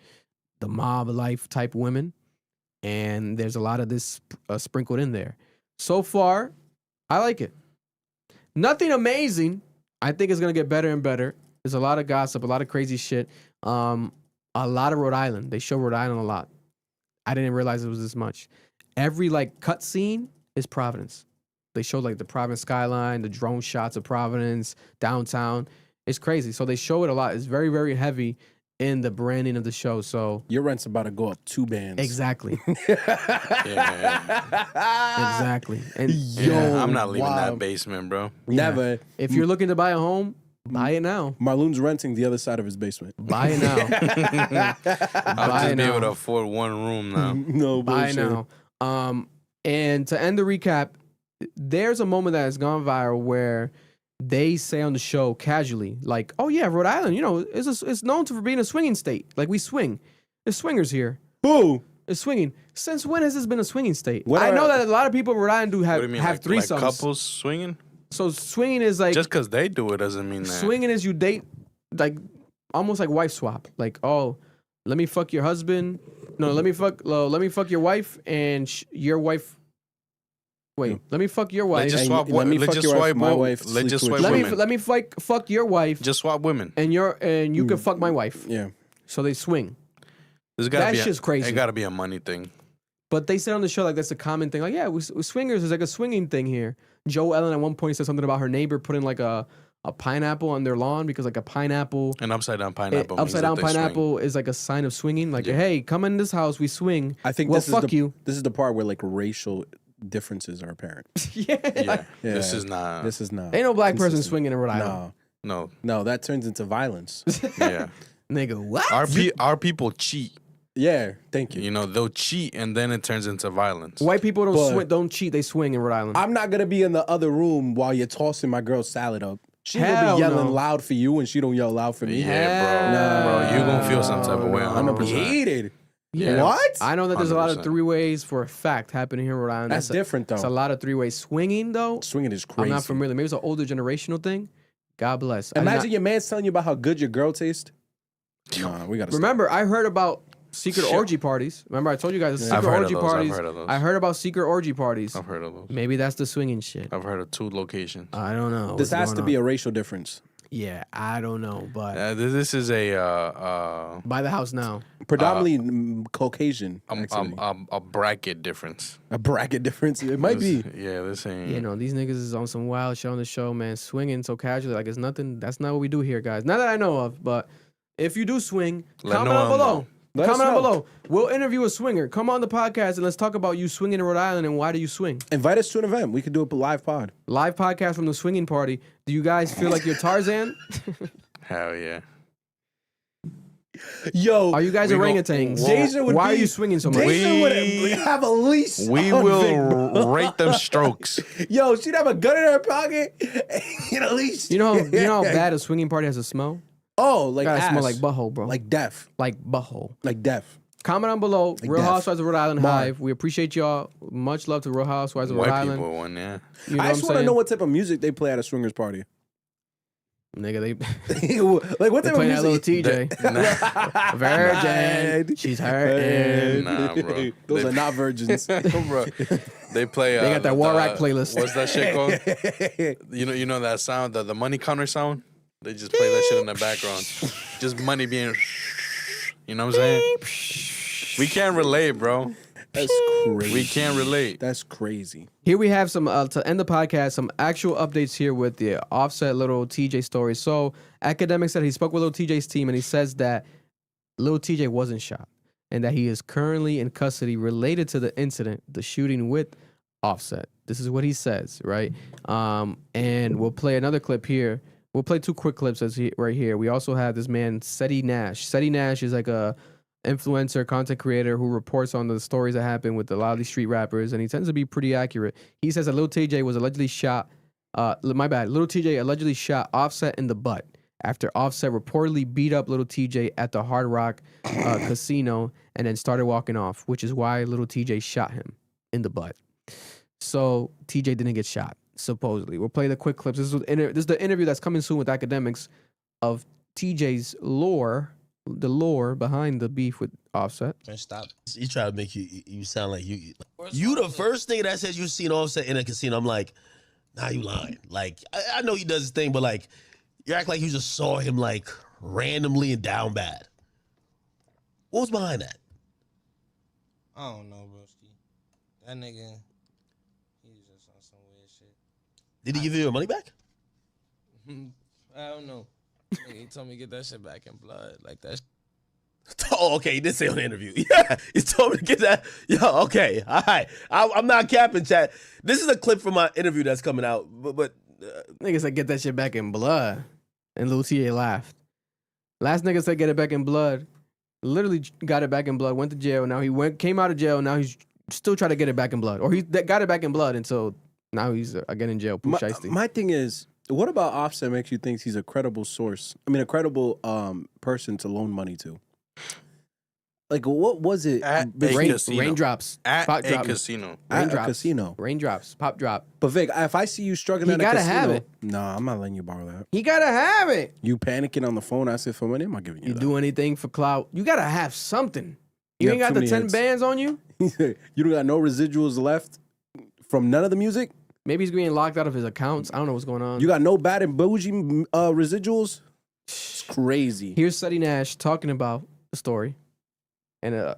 the mob life type women. And there's a lot of this sprinkled in there. So far, I like it. Nothing amazing. I think it's going to get better and better. There's a lot of gossip, a lot of crazy shit. A lot of Rhode Island. They show Rhode Island a lot. I didn't realize it was this much. Every like cut scene is Providence. They show like the Providence skyline, the drone shots of Providence, downtown. It's crazy. So they show it a lot. It's very, very heavy in the branding of the show. So your rent's about to go up 2 bands. Exactly. Yeah. Exactly. And I'm not leaving that basement, bro. Never. Yeah. If you're looking to buy a home, buy it now. Marloon's renting the other side of his basement. Buy it now. I'll just be able to afford 1 room now. No bullshit. Buy now. And to end the recap, there's a moment that has gone viral where they say on the show casually, like, "Oh yeah, Rhode Island, you know, it's known for being a swinging state. Like we swing. There's swingers here. Who is swinging? Since when has this been a swinging state? I know that a lot of people in Rhode Island have threesomes. Like couples swinging. So swinging is like just because they do it doesn't mean that. Swinging is you date, like almost like wife swap. Like, oh, let me fuck your husband. No, let me fuck your wife and your wife. Wait, let me fuck your wife. Let's just swap. Let me fuck your wife. Just swap women. And you can fuck my wife. Yeah. So they swing. That's just crazy. It got to be a money thing. But they said on the show like that's a common thing. Like, yeah, we swingers is like a swinging thing here. Joe Ellen at one point said something about her neighbor putting like a pineapple on their lawn because like a pineapple. An upside down pineapple. Upside down pineapple is like a sign of swinging. Like, hey, come in this house, we swing. I think this is the part where like racial differences are apparent. Yeah. This is not. Ain't no black person swinging in Rhode Island. No, that turns into violence. Yeah. Nigga, what? Our people cheat. Yeah, thank you. You know, they'll cheat and then it turns into violence. White people don't cheat, they swing in Rhode Island. I'm not gonna be in the other room while you're tossing my girl's salad up. She will Hell be yelling no. loud for you and she don't yell loud for me. Yeah, bro. You gonna feel some type of way. I'm gonna be heated. Yeah. What? I know that there's a lot of 100%. three-ways for a fact happening here in Rhode Island. That's different, though. It's a lot of three-ways. Swinging, though, Swinging is crazy. I'm not familiar. Maybe it's an older generational thing. God bless. Imagine your man's telling you about how good your girl tastes. Nah, we gotta Remember, I heard about secret orgy parties. Remember, I told you guys the secret orgy parties. I heard about secret orgy parties. I've heard of those. Maybe that's the swinging shit. I've heard of 2 locations. I don't know. This has to be a racial difference. Yeah, I don't know, but this is a buy the house now. Predominantly Caucasian. A bracket difference. A bracket difference. It might be. Yeah, this ain't. You know, these niggas is on some wild shit on the show, man. Swinging so casually, like it's nothing. That's not what we do here, guys. Not that I know of, but if you do swing, comment down below. Comment down below. We'll interview a swinger. Come on the podcast and let's talk about you swinging in Rhode Island and why do you swing. Invite us to an event. We could do a live pod. Live podcast from the swinging party. Do you guys feel like you're Tarzan? Hell yeah. Yo, are you guys orangutans? Why are you swinging so much? Deja would have a leash. We will rate them strokes. Yo, she'd have a gun in her pocket and a leash. You know how bad a swinging party has a smell? Oh, like gotta ass. smell like butthole, bro. Like death. Like butthole. Like death. Comment down below. Like Real death. Housewives of Rhode Island Hive. We appreciate y'all. Much love to Real Housewives of Rhode White Island. people won, yeah. You know I just what I'm want to know saying? what type of music they play at a swingers party. Nigga, they like what they type of playing that little music? TJ. Virgin. She's hurting. Nah, bro. Those are not virgins. Bro, they play. They got that Waraq playlist. What's that shit called? You know that sound, the money counter sound. They just play that shit in the background. Just money being. You know what I'm saying? We can't relate, bro. That's crazy. We can't relate. That's crazy. Here we have some, to end the podcast, some actual updates here with the Offset Lil Tjay story. So, Academic said he spoke with Lil Tjay's team and he says that Lil Tjay wasn't shot and that he is currently in custody related to the incident, the shooting with Offset. This is what he says, right? And we'll play another clip here. We'll play 2 quick clips right here. We also have this man, Seti Nash. Seti Nash is like a influencer, content creator who reports on the stories that happen with a lot of these street rappers, and he tends to be pretty accurate. He says that Lil Tjay was allegedly shot. Lil Tjay allegedly shot Offset in the butt after Offset reportedly beat up Lil Tjay at the Hard Rock Casino and then started walking off, which is why Lil Tjay shot him in the butt. So Tjay didn't get shot, supposedly. We'll play the quick clips. This is the interview that's coming soon with Academics of Tjay's lore. The lore behind the beef with Offset. Man, stop. You try to make you sound like you the first nigga that says you seen Offset in a casino. I'm like, nah, you lying. Like, I know he does his thing, but like, you act like you just saw him like randomly and down bad. What was behind that? I don't know, broski. That nigga, he was just on some weird shit. Did he give you your money back? I don't know. He told me to get that shit back in blood. Like that. Oh, okay. He did say on the interview. Yeah, he told me to get that. Yo, okay. All right. I'm not capping, chat. This is a clip from my interview that's coming out. But nigga said get that shit back in blood. And Lil Tjay laughed. Last nigga said get it back in blood. Literally got it back in blood. Went to jail. Now he came out of jail. Now he's still trying to get it back in blood. Or he got it back in blood until now he's again in jail. Pooh Shiesty. My thing is, what about Offset makes you think he's a credible source? I mean, a credible person to loan money to. Like, what was it? At a casino. Raindrops. At Pop a drop. casino. At a casino. Raindrops. Pop drop. But Vic, if I see you struggling at a gotta casino, have it. Nah, I'm not letting you borrow that. He gotta have it. You panicking on the phone, I said for money, I'm not giving you that. Do anything for clout. You gotta have something. You You ain't have got too the many 10 hits. bands on you? You don't got no residuals left from none of the music? Maybe he's being locked out of his accounts. I don't know what's going on. You got no bad and bougie residuals? It's crazy. Here's Seti Nash talking about the story. And,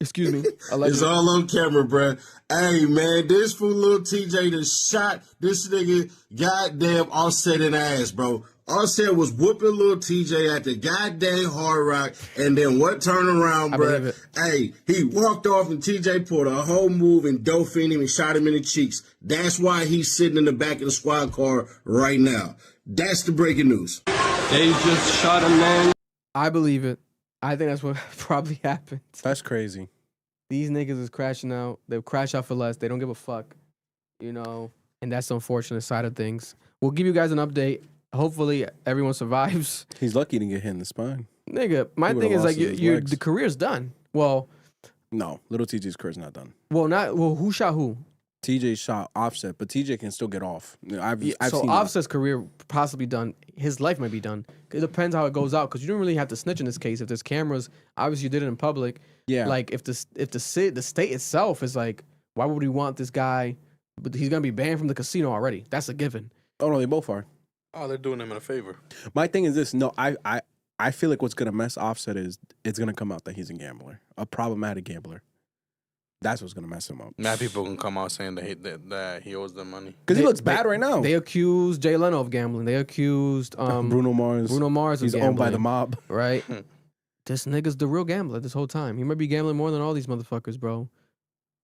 excuse me. It's all on camera, bruh. Hey, man, this fool Lil Tjay that shot this nigga goddamn Offset in the ass, bro. Offset was whooping Lil Tjay at the goddamn Hard Rock, and then what turned around, bruh? Hey, he walked off and Tjay pulled a whole move and Dolphin him and shot him in the cheeks. That's why he's sitting in the back of the squad car right now. That's the breaking news. They just shot a man. I believe it. I think that's what probably happened. That's crazy. These niggas is crashing out. They'll crash out for less. They don't give a fuck. You know? And that's the unfortunate side of things. We'll give you guys an update. Hopefully everyone survives. He's lucky to get hit in the spine. Nigga, my He thing would've is like lost his your legs. the career's done. Well, No, Little TJ's career's not done. Who shot who? TJ shot Offset, but TJ can still get off. I've So seen Offset's career possibly done. His life might be done. It depends how it goes out because you don't really have to snitch in this case. If there's cameras, obviously you did it in public. Yeah. Like if the state itself is like, why would we want this guy? But he's gonna be banned from the casino already. That's a given. Oh no, they both are. Oh, they're doing him a favor. My thing is this. No, I feel like what's gonna mess Offset is it's gonna come out that he's a gambler, a problematic gambler. That's what's gonna mess him up. Mad people can come out saying that he owes them money. Because he looks bad right now. They accused Jay Leno of gambling. They accused Bruno Mars. of He's gambling. owned by the mob. Right? This nigga's the real gambler this whole time. He might be gambling more than all these motherfuckers, bro.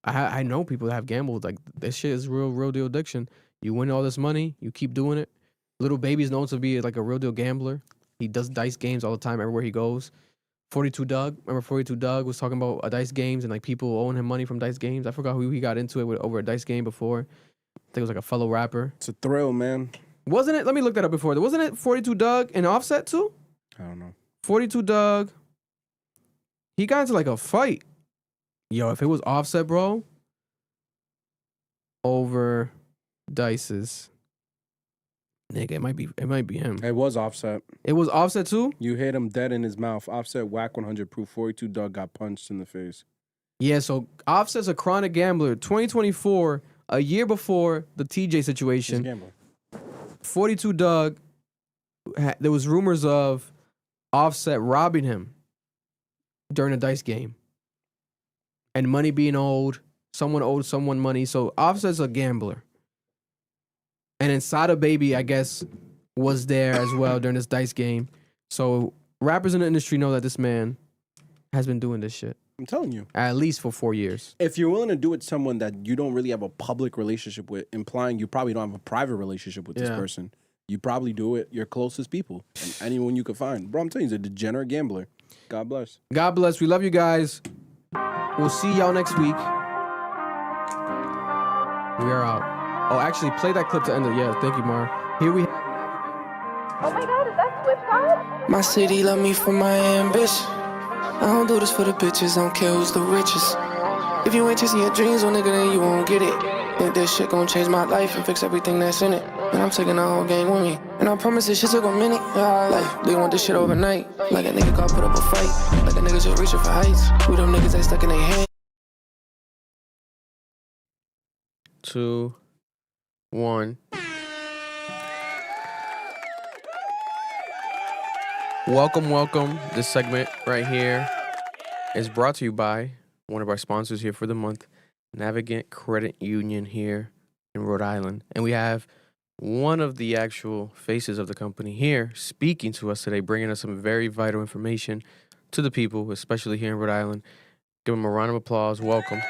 I know people that have gambled. Like, this shit is real deal addiction. You win all this money, you keep doing it. Little Baby's known to be like a real deal gambler. He does dice games all the time everywhere he goes. 42 Doug, remember 42 Doug was talking about dice games and like people owing him money from dice games. I forgot who he got into it with over a dice game before. I think it was like a fellow rapper. It's a thrill, man. Wasn't it? Let me look that up before. Wasn't it 42 Doug and Offset too? I don't know. 42 Doug. He got into like a fight. Yo, if it was Offset, bro, over dices. Nigga, it might be him. It was Offset. It was Offset too? You hit him dead in his mouth. Offset whack 100 proof. 42 Durk got punched in the face. Yeah, so Offset's a chronic gambler. 2024, a year before the TJ He's a situation, gambler. 42 Doug, there was rumors of Offset robbing him during a dice game. And money being owed. Someone owed someone money. So Offset's a gambler. And then Sada Baby, I guess, was there as well during this dice game. So rappers in the industry know that this man has been doing this shit. I'm telling you. At least for 4 years. If you're willing to do it to someone that you don't really have a public relationship with, implying you probably don't have a private relationship with this person, you probably do it your closest people and anyone you could find. Bro, I'm telling you, he's a degenerate gambler. God bless. God bless. We love you guys. We'll see y'all next week. We are out. Oh, actually, play that clip to end it. Yeah, thank you, Mar. Here we Oh my god, is that Swift? My city love me for my ambition. I don't do this for the bitches, I don't care who's the richest. If you ain't chasing your dreams, oh nigga, then you won't get it. Think this shit gon' change my life and fix everything that's in it. And I'm taking the whole gang with me. And I promise this shit took a minute. Like, they want this shit overnight. Like a nigga got put up a fight. Like a nigga just reaching for heights. We them niggas that stuck in their head. 2, 1. Welcome. This segment right here is brought to you by one of our sponsors here for the month, Navigant Credit Union here in Rhode Island. And we have one of the actual faces of the company here speaking to us today, bringing us some very vital information to the people, especially here in Rhode Island. Give him a round of applause. Welcome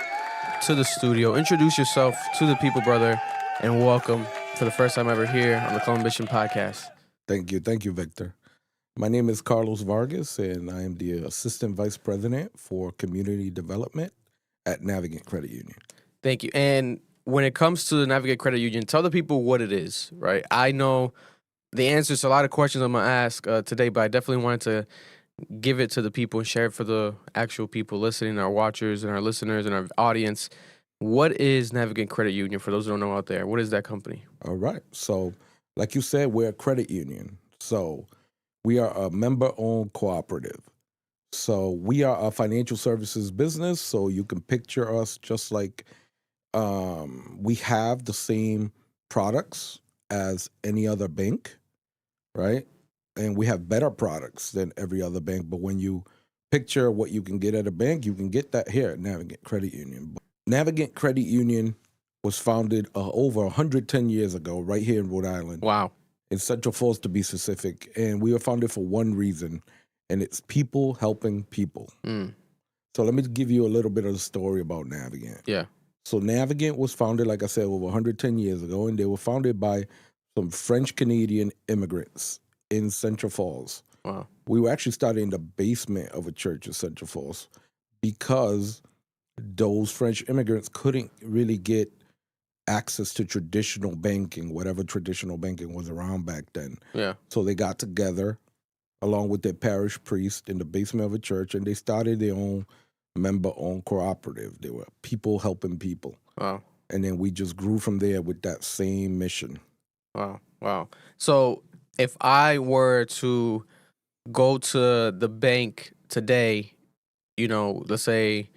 to the studio. Introduce yourself to the people, brother, and welcome for the first time ever here on the Columbian Podcast. Thank you, Victor. My name is Carlos Vargas, and I am the Assistant Vice President for Community Development at Navigant Credit Union. Thank you. And when it comes to the Navigant Credit Union, tell the people what it is, right? I know the answers to a lot of questions I'm going to ask today, but I definitely wanted to give it to the people and share it for the actual people listening, our watchers and our listeners and our audience. What is Navigant Credit Union for those who don't know out there? What is that company? All right. So, like you said, we're a credit union. So, we are a member-owned cooperative. So we are a financial services business. So you can picture us just like we have the same products as any other bank, right? And we have better products than every other bank. But when you picture what you can get at a bank, you can get that here at Navigant Credit Union. Navigant Credit Union was founded over 110 years ago right here in Rhode Island. Wow. In Central Falls, to be specific. And we were founded for one reason, and it's people helping people. So let me give you a little bit of the story about Navigant. Yeah. So Navigant was founded, like I said, over 110 years ago, and they were founded by some French-Canadian immigrants in Central Falls. Wow. We were actually started in the basement of a church in Central Falls because those French immigrants couldn't really get access to traditional banking, whatever traditional banking was around back then. Yeah. So they got together along with their parish priest in the basement of a church, and they started their own member-owned cooperative. They were people helping people. Wow. And then we just grew from there with that same mission. Wow. So if I were to go to the bank today, let's say,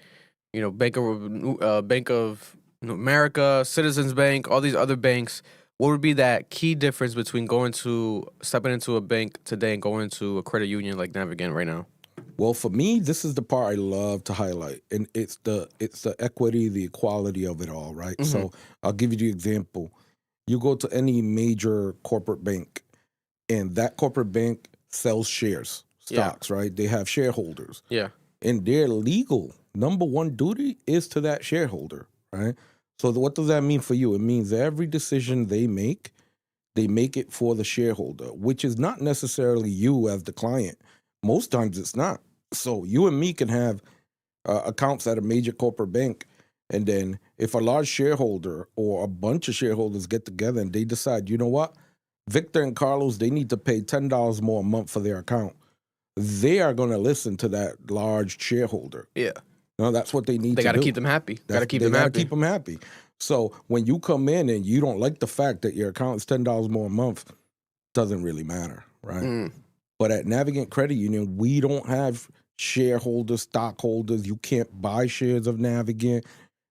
Bank of America, Citizens Bank, all these other banks, what would be that key difference between stepping into a bank today and going into a credit union like Navigant right now? Well, for me, this is the part I love to highlight, and it's the equity, the equality of it all, right? Mm-hmm. So I'll give you the example. You go to any major corporate bank, and that corporate bank sells shares, stocks, right? They have shareholders. Yeah. And their legal number one duty is to that shareholder, right? So what does that mean for you? It means every decision they make it for the shareholder, which is not necessarily you as the client. Most times it's not. So you and me can have accounts at a major corporate bank, and then if a large shareholder or a bunch of shareholders get together and they decide, you know what, Victor and Carlos, they need to pay $10 more a month for their account, they are going to listen to that large shareholder. Yeah. No, that's what they need to do. They got to keep them happy. Got to keep them happy. So when you come in and you don't like the fact that your account is $10 more a month, doesn't really matter, right? But at Navigant Credit Union, we don't have shareholders, stockholders. You can't buy shares of Navigant.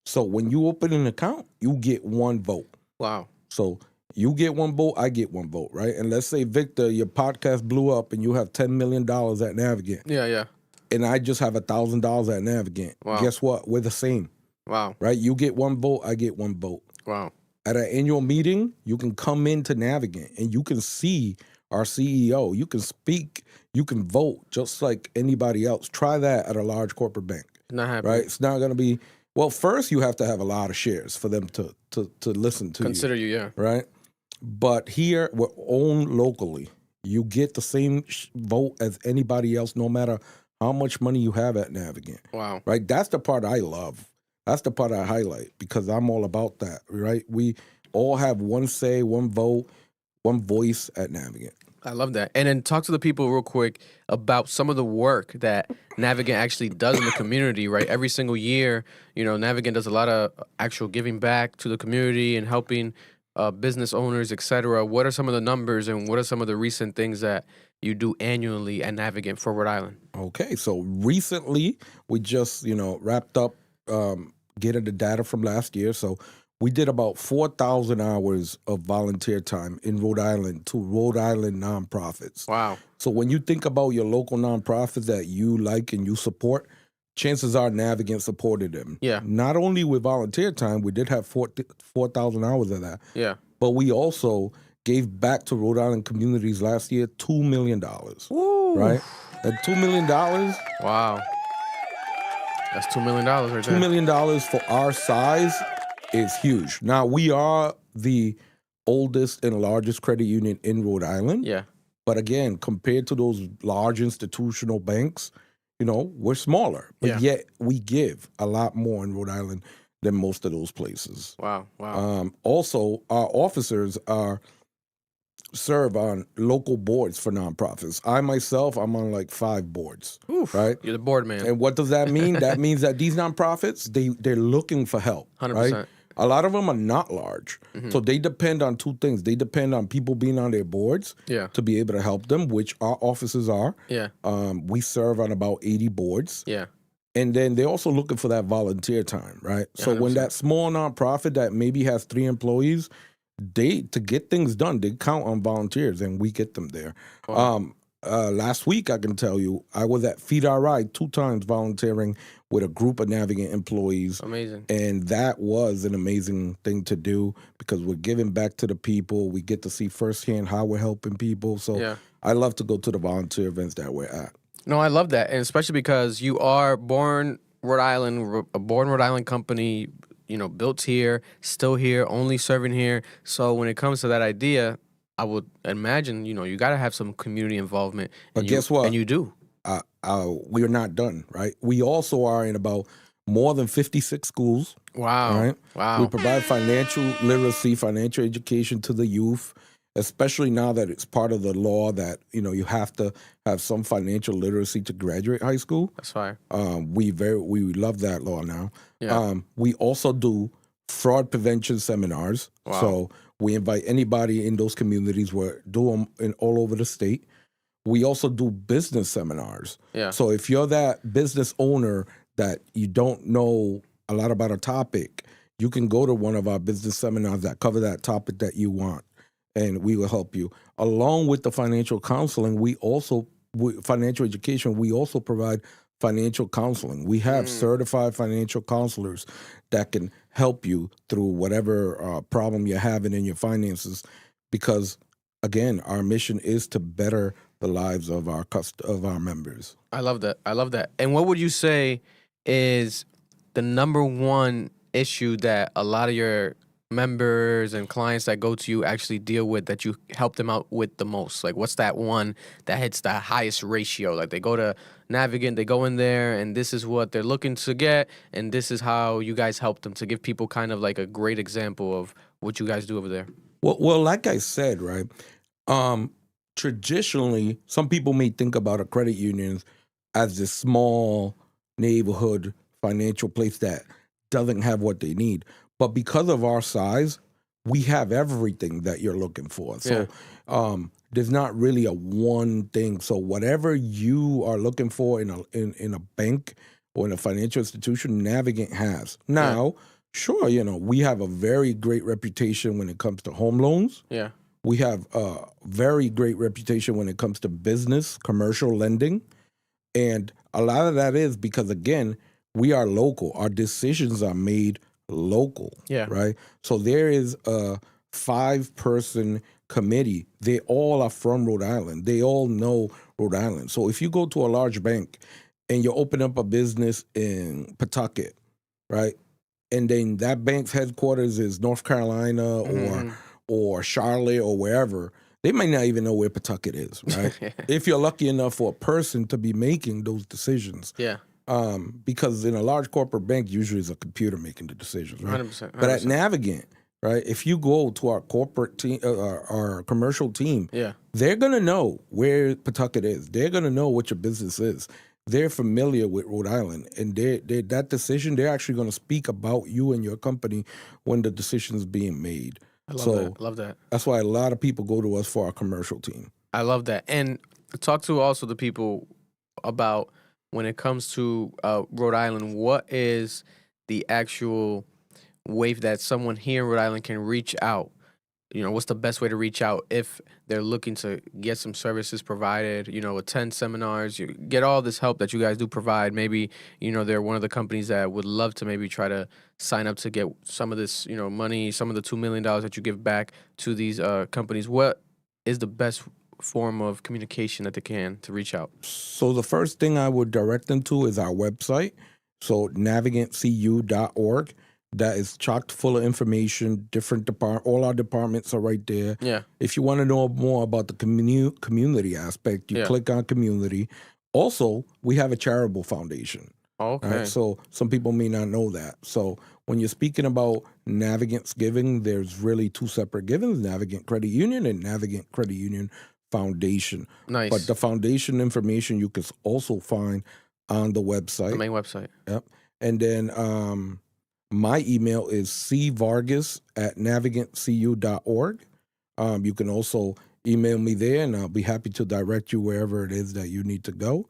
So when you open an account, you get one vote. Wow. So you get one vote, I get one vote, right? And let's say, Victor, your podcast blew up and you have $10 million at Navigant. Yeah. And I just have $1,000 at Navigant. Wow. Guess what? We're the same. Wow. Right? You get one vote, I get one vote. Wow. At an annual meeting, you can come into Navigant and you can see our CEO. You can speak, you can vote just like anybody else. Try that at a large corporate bank. Not happening. Right? It's not going to be, well, first you have to have a lot of shares for them to listen to Consider you, yeah. Right? But here, we're owned locally. You get the same vote as anybody else, no matter how much money you have at Navigant. Wow. Right? That's the part I love. That's the part I highlight because I'm all about that, right? We all have one say, one vote, one voice at Navigant. I love that. And then talk to the people real quick about some of the work that Navigant actually does in the community, right? Every single year, Navigant does a lot of actual giving back to the community and helping business owners, etc. What are some of the numbers and what are some of the recent things that you do annually at Navigant for Rhode Island? Okay, so recently we just, wrapped up getting the data from last year. So we did about 4,000 hours of volunteer time in Rhode Island to Rhode Island nonprofits. Wow. So when you think about your local nonprofits that you like and you support, chances are Navigant supported them. Yeah. Not only with volunteer time, we did have 4,000 hours of that. Yeah. But we also gave back to Rhode Island communities last year $2 million. Woo. Right? That $2 million. Wow. That's $2 million right there. $2 million for our size is huge. Now, we are the oldest and largest credit union in Rhode Island. Yeah. But again, compared to those large institutional banks, we're smaller. But yet we give a lot more in Rhode Island than most of those places. Wow. Wow. Also, our officers serve on local boards for nonprofits. I myself, I'm on like 5 boards. Oof, right? You're the board man. And what does that mean? That means that these nonprofits, they're looking for help. 100%. Right? A lot of them are not large. Mm-hmm. So they depend on 2 things. They depend on people being on their boards to be able to help them, which our offices are. Yeah. We serve on about 80 boards. Yeah. And then they're also looking for that volunteer time, right? So 100%. when that small nonprofit that maybe has 3 employees, to get things done, they count on volunteers, and we get them there. Wow. Last week, I can tell you, I was at Feed Our Ride 2 times volunteering with a group of Navigant employees. Amazing. And that was an amazing thing to do because we're giving back to the people. We get to see firsthand how we're helping people. So I love to go to the volunteer events that we're at. No, I love that, and especially because you are born Rhode Island, a born Rhode Island company, built here, still here, only serving here. So when it comes to that idea, I would imagine, you got to have some community involvement. But guess what? And you do. We're not done, right? We also are in about more than 56 schools. Wow. Right? Wow. We provide financial literacy, financial education to the youth, especially now that it's part of the law that, you have to have some financial literacy to graduate high school. That's fine. We love that law now. Yeah. We also do fraud prevention seminars. Wow. So we invite anybody in those communities. We do them all over the state. We also do business seminars. Yeah. So if you're that business owner that you don't know a lot about a topic, you can go to one of our business seminars that cover that topic that you want, and we will help you. Along with the financial counseling, financial education, we also provide financial counseling. We have certified financial counselors that can help you through whatever problem you're having in your finances because, again, our mission is to better the lives of our members. I love that. I love that. And what would you say is the number one issue that a lot of your members and clients that go to you actually deal with that you help them out with the most? Like, what's that one that hits the highest ratio? Like, they go to Navigant, they go in there, and this is what they're looking to get, and this is how you guys help them, to give people kind of like a great example of what you guys do over there. Well, like I said, right, traditionally, some people may think about a credit union as this small neighborhood financial place that doesn't have what they need. But because of our size, we have everything that you're looking for. So there's not really a one thing. So whatever you are looking for in a bank or in a financial institution, Navigant has. Now, sure, we have a very great reputation when it comes to home loans. Yeah. We have a very great reputation when it comes to business, commercial lending. And a lot of that is because, again, we are local. Our decisions are made local. Yeah. Right? So there is a 5-person committee. They all are from Rhode Island. They all know Rhode Island. So if you go to a large bank and you open up a business in Pawtucket, right? And then that bank's headquarters is North Carolina or Charlotte or wherever, they might not even know where Pawtucket is, right? If you're lucky enough for a person to be making those decisions. Yeah. Because in a large corporate bank, usually it's a computer making the decisions, right? 100%. But at Navigant, right, if you go to our corporate team, our commercial team, they're going to know where Pawtucket is. They're going to know what your business is. They're familiar with Rhode Island, and that decision, they're actually going to speak about you and your company when the decision is being made. I love that. That's why a lot of people go to us for our commercial team. I love that. And talk to also the people about when it comes to Rhode Island, what is the actual way that someone here in Rhode Island can reach out? What's the best way to reach out if they're looking to get some services provided, attend seminars, you get all this help that you guys do provide. Maybe, they're one of the companies that would love to maybe try to sign up to get some of this, money, some of the $2 million that you give back to these companies. What is the best form of communication that they can to reach out? So the first thing I would direct them to is our website. So navigantcu.org. That is chocked full of information. All our departments are right there. Yeah. If you want to know more about the community aspect, you click on community. Also, we have a charitable foundation. Okay. Right? So some people may not know that. So when you're speaking about Navigant's giving, there's really 2 separate givings: Navigant Credit Union and Navigant Credit Union Foundation. Nice. But the foundation information you can also find on the website. The main website. Yep. And then my email is cvargas@navigantcu.org. You can also email me there, and I'll be happy to direct you wherever it is that you need to go.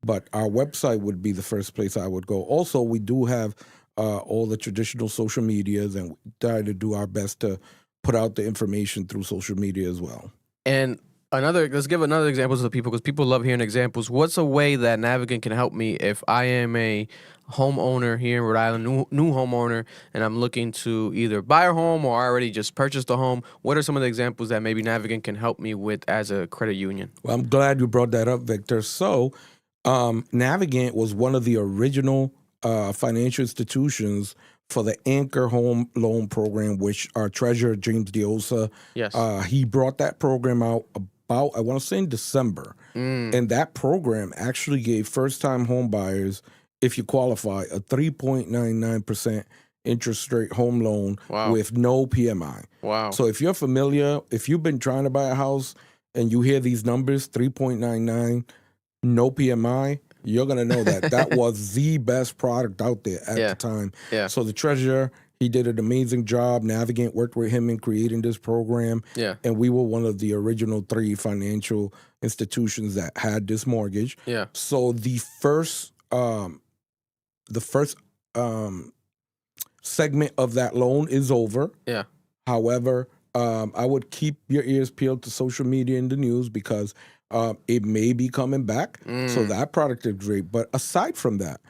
But our website would be the first place I would go. Also, we do have all the traditional social medias, and we try to do our best to put out the information through social media as well. And let's give another example to the people, because people love hearing examples. What's a way that Navigant can help me if I am a homeowner here in Rhode Island, new homeowner, and I'm looking to either buy a home or already just purchased a home? What are some of the examples that maybe Navigant can help me with as a credit union? Well, I'm glad you brought that up, Victor. So Navigant was one of the original financial institutions for the Anchor Home Loan Program, which our treasurer, James Diosa, he brought that program out about, I want to say in December. And that program actually gave first-time home buyers, if you qualify, a 3.99% interest rate home loan with no PMI. Wow. So if you're familiar, if you've been trying to buy a house and you hear these numbers, 3.99, no PMI, you're going to know that was the best product out there at the time. Yeah. So the treasurer, he did an amazing job. Navigant worked with him in creating this program. Yeah. And we were one of the original 3 financial institutions that had this mortgage. Yeah. So the first segment of that loan is over. Yeah. However, I would keep your ears peeled to social media and the news, because it may be coming back. So that product is great. But aside from that,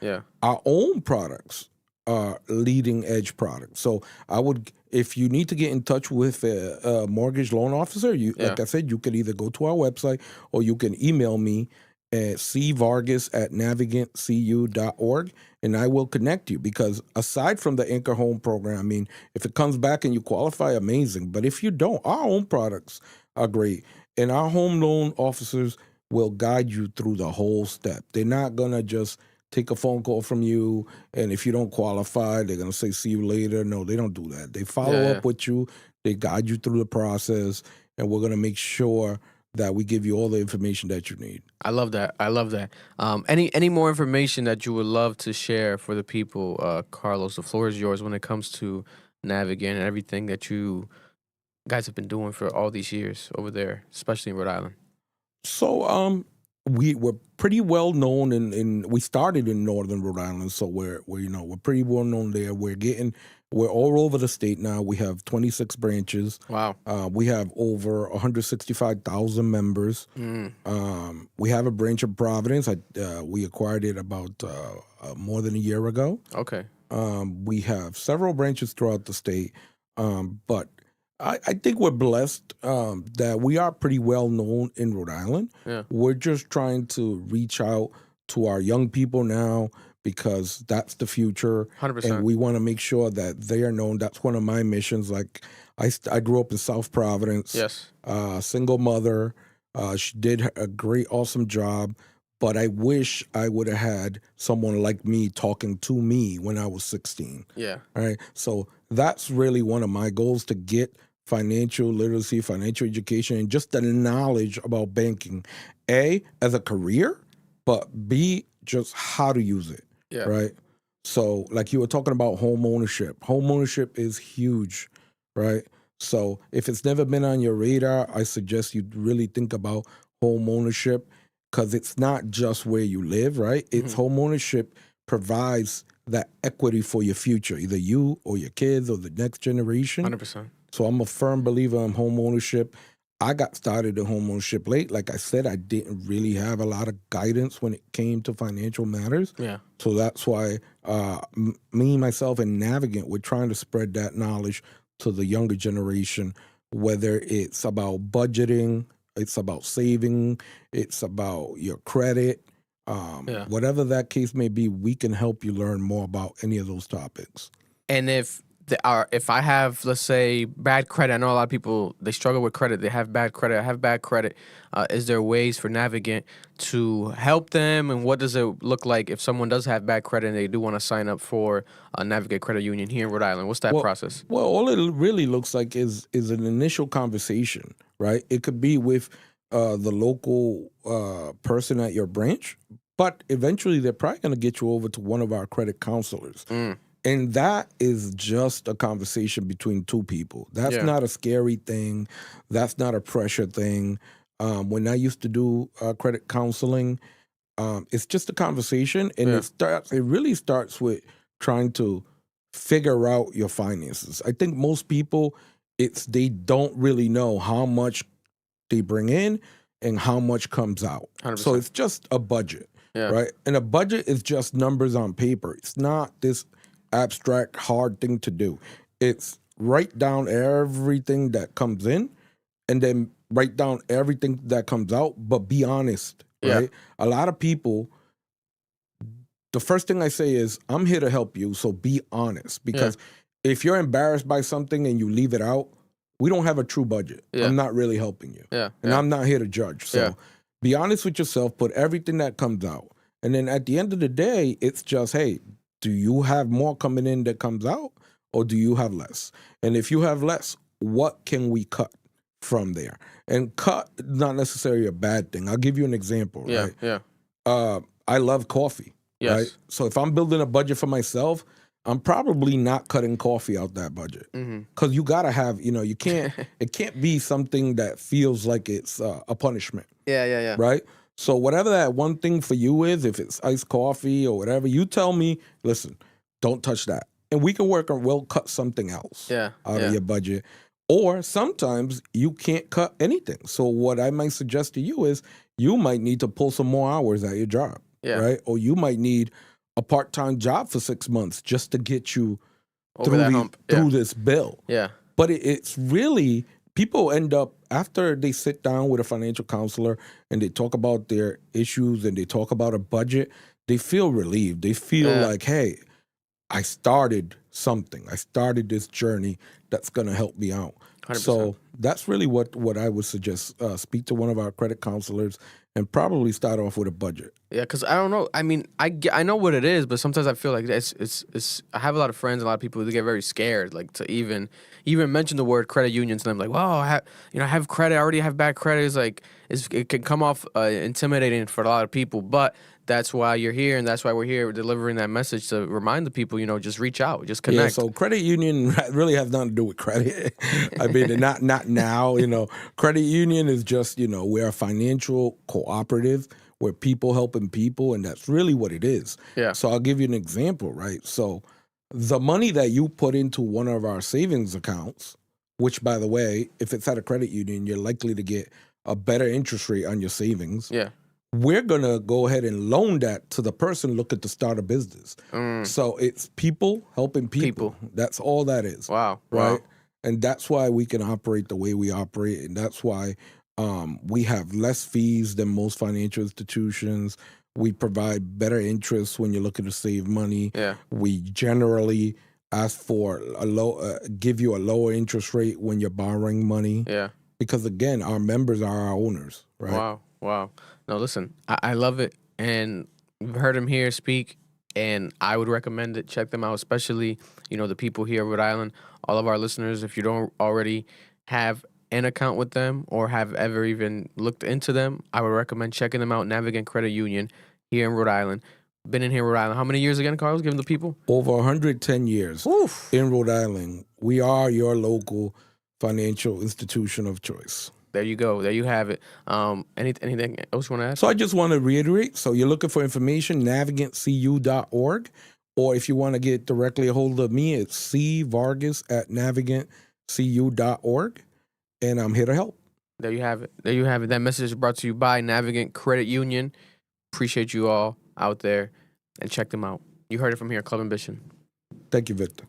our own products are leading edge products. So I would, if you need to get in touch with a mortgage loan officer, like I said, you could either go to our website or you can email me at cvargas@navigantcu.org, and I will connect you. Because aside from the Anchor Home program, I mean, if it comes back and you qualify, amazing. But if you don't, our own products are great. And our home loan officers will guide you through the whole step. They're not going to just take a phone call from you, and if you don't qualify, they're going to say, see you later. No, they don't do that. They follow up with you. They guide you through the process, and we're going to make sure that we give you all the information that you need. I love that. I love that. Any more information that you would love to share for the people, Carlos? The floor is yours when it comes to Navigant and everything that you guys have been doing for all these years over there, especially in Rhode Island? So we were pretty well known in we started in northern Rhode Island, so we're pretty well known there. We're all over the state now. We have 26 branches. Wow. We have over 165,000 members. We have a branch in Providence. We acquired it about more than a year ago. Okay. We have several branches throughout the state, but I think we're blessed that we are pretty well known in Rhode Island. Yeah. We're just trying to reach out to our young people now because that's the future. 100%. And we want to make sure that they are known. That's one of my missions. Like I grew up in South Providence. Yes. Single mother. She did a great, awesome job. But I wish I would have had someone like me talking to me when I was 16. Yeah. All right. So that's really one of my goals, to get financial literacy, financial education, and just the knowledge about banking. A, as a career, but B, just how to use it. Yeah. Right. So like you were talking about home ownership. Home ownership is huge. Right. So if it's never been on your radar, I suggest you really think about home ownership. Because it's not just where you live, right? It's home ownership provides that equity for your future, either you or your kids or the next generation. 100%. So I'm a firm believer in home ownership. I got started in home ownership late. Like I said, I didn't really have a lot of guidance when it came to financial matters. Yeah. So that's why me, myself, and Navigant, we're trying to spread that knowledge to the younger generation, whether it's about budgeting, it's about saving, it's about your credit, whatever that case may be. We can help you learn more about any of those topics. And if I have, let's say, bad credit, I know a lot of people, they struggle with credit, they have bad credit, I have bad credit. Is there ways for Navigant to help them? And what does it look like if someone does have bad credit and they do want to sign up for a Navigant Credit Union here in Rhode Island? What's that process? Well, all it really looks like is an initial conversation, right? It could be with the local person at your branch, but eventually they're probably going to get you over to one of our credit counselors. And that is just a conversation between two people. That's not a scary thing. That's not a pressure thing. When I used to do credit counseling, it's just a conversation, and it really starts with trying to figure out your finances. I think most people, they don't really know how much they bring in and how much comes out. 100%. So it's just a budget, right? And a budget is just numbers on paper. It's not this abstract, hard thing to do. It's write down everything that comes in and then write down everything that comes out, but be honest, right? A lot of people, the first thing I say is, I'm here to help you, so be honest. Because if you're embarrassed by something and you leave it out, we don't have a true budget. I'm not really helping you. And I'm not here to judge. So be honest with yourself, put everything that comes out. And then at the end of the day, it's just, hey, do you have more coming in that comes out, or do you have less? And if you have less, what can we cut from there? And cut is not necessarily a bad thing. I'll give you an example, right? I love coffee, right? So if I'm building a budget for myself, I'm probably not cutting coffee out that budget. Because you got to have, you can't, it can't be something that feels like it's a punishment. Right? So whatever that one thing for you is, if it's iced coffee or whatever, you tell me, listen, don't touch that. And we can work on, we'll cut something else out of your budget. Or sometimes you can't cut anything. So what I might suggest to you is, you might need to pull some more hours at your job, right? Or you might need a part-time job for 6 months just to get you through this bill. But it's really, people end up, after they sit down with a financial counselor and they talk about their issues and they talk about a budget, they feel relieved. They feel like, hey, I started something. I started this journey that's going to help me out. 100%. So that's really what I would suggest. Speak to one of our credit counselors and probably start off with a budget. Yeah, because I don't know. I mean, I know what it is, but sometimes I feel like it's. I have a lot of friends, a lot of people who get very scared, like to even mention the word credit unions, and I'm like, well, I have credit. I already have bad credit. It's like it can come off intimidating for a lot of people, but that's why you're here, and that's why we're here delivering that message to remind the people, just reach out, just connect. Yeah, so credit union really has nothing to do with credit. I mean, not now, Credit union is just, we're a financial cooperative. We're people helping people, and that's really what it is. Yeah. So I'll give you an example, right? So the money that you put into one of our savings accounts, which, by the way, if it's at a credit union, you're likely to get a better interest rate on your savings. Yeah. We're going to go ahead and loan that to the person looking to start a business. So it's people helping people. That's all that is. Wow. Right? Wow. And that's why we can operate the way we operate. And that's why we have less fees than most financial institutions. We provide better interest when you're looking to save money. Yeah. We generally ask for give you a lower interest rate when you're borrowing money. Yeah. Because again, our members are our owners, right? Wow. No, listen, I love it. And we've heard him here speak, and I would recommend it. Check them out, especially, the people here in Rhode Island, all of our listeners. If you don't already have an account with them or have ever even looked into them, I would recommend checking them out. Navigant Credit Union here in Rhode Island. Been in here in Rhode Island. How many years again, Carlos? Giving the people? Over 110 years in Rhode Island. We are your local financial institution of choice. There you go. There you have it. Anything else you want to ask? So I just want to reiterate. So you're looking for information, navigantcu.org. Or if you want to get directly a hold of me, it's cvargas@navigantcu.org. And I'm here to help. There you have it. There you have it. That message is brought to you by Navigant Credit Union. Appreciate you all out there. And check them out. You heard it from here, Club Ambition. Thank you, Victor.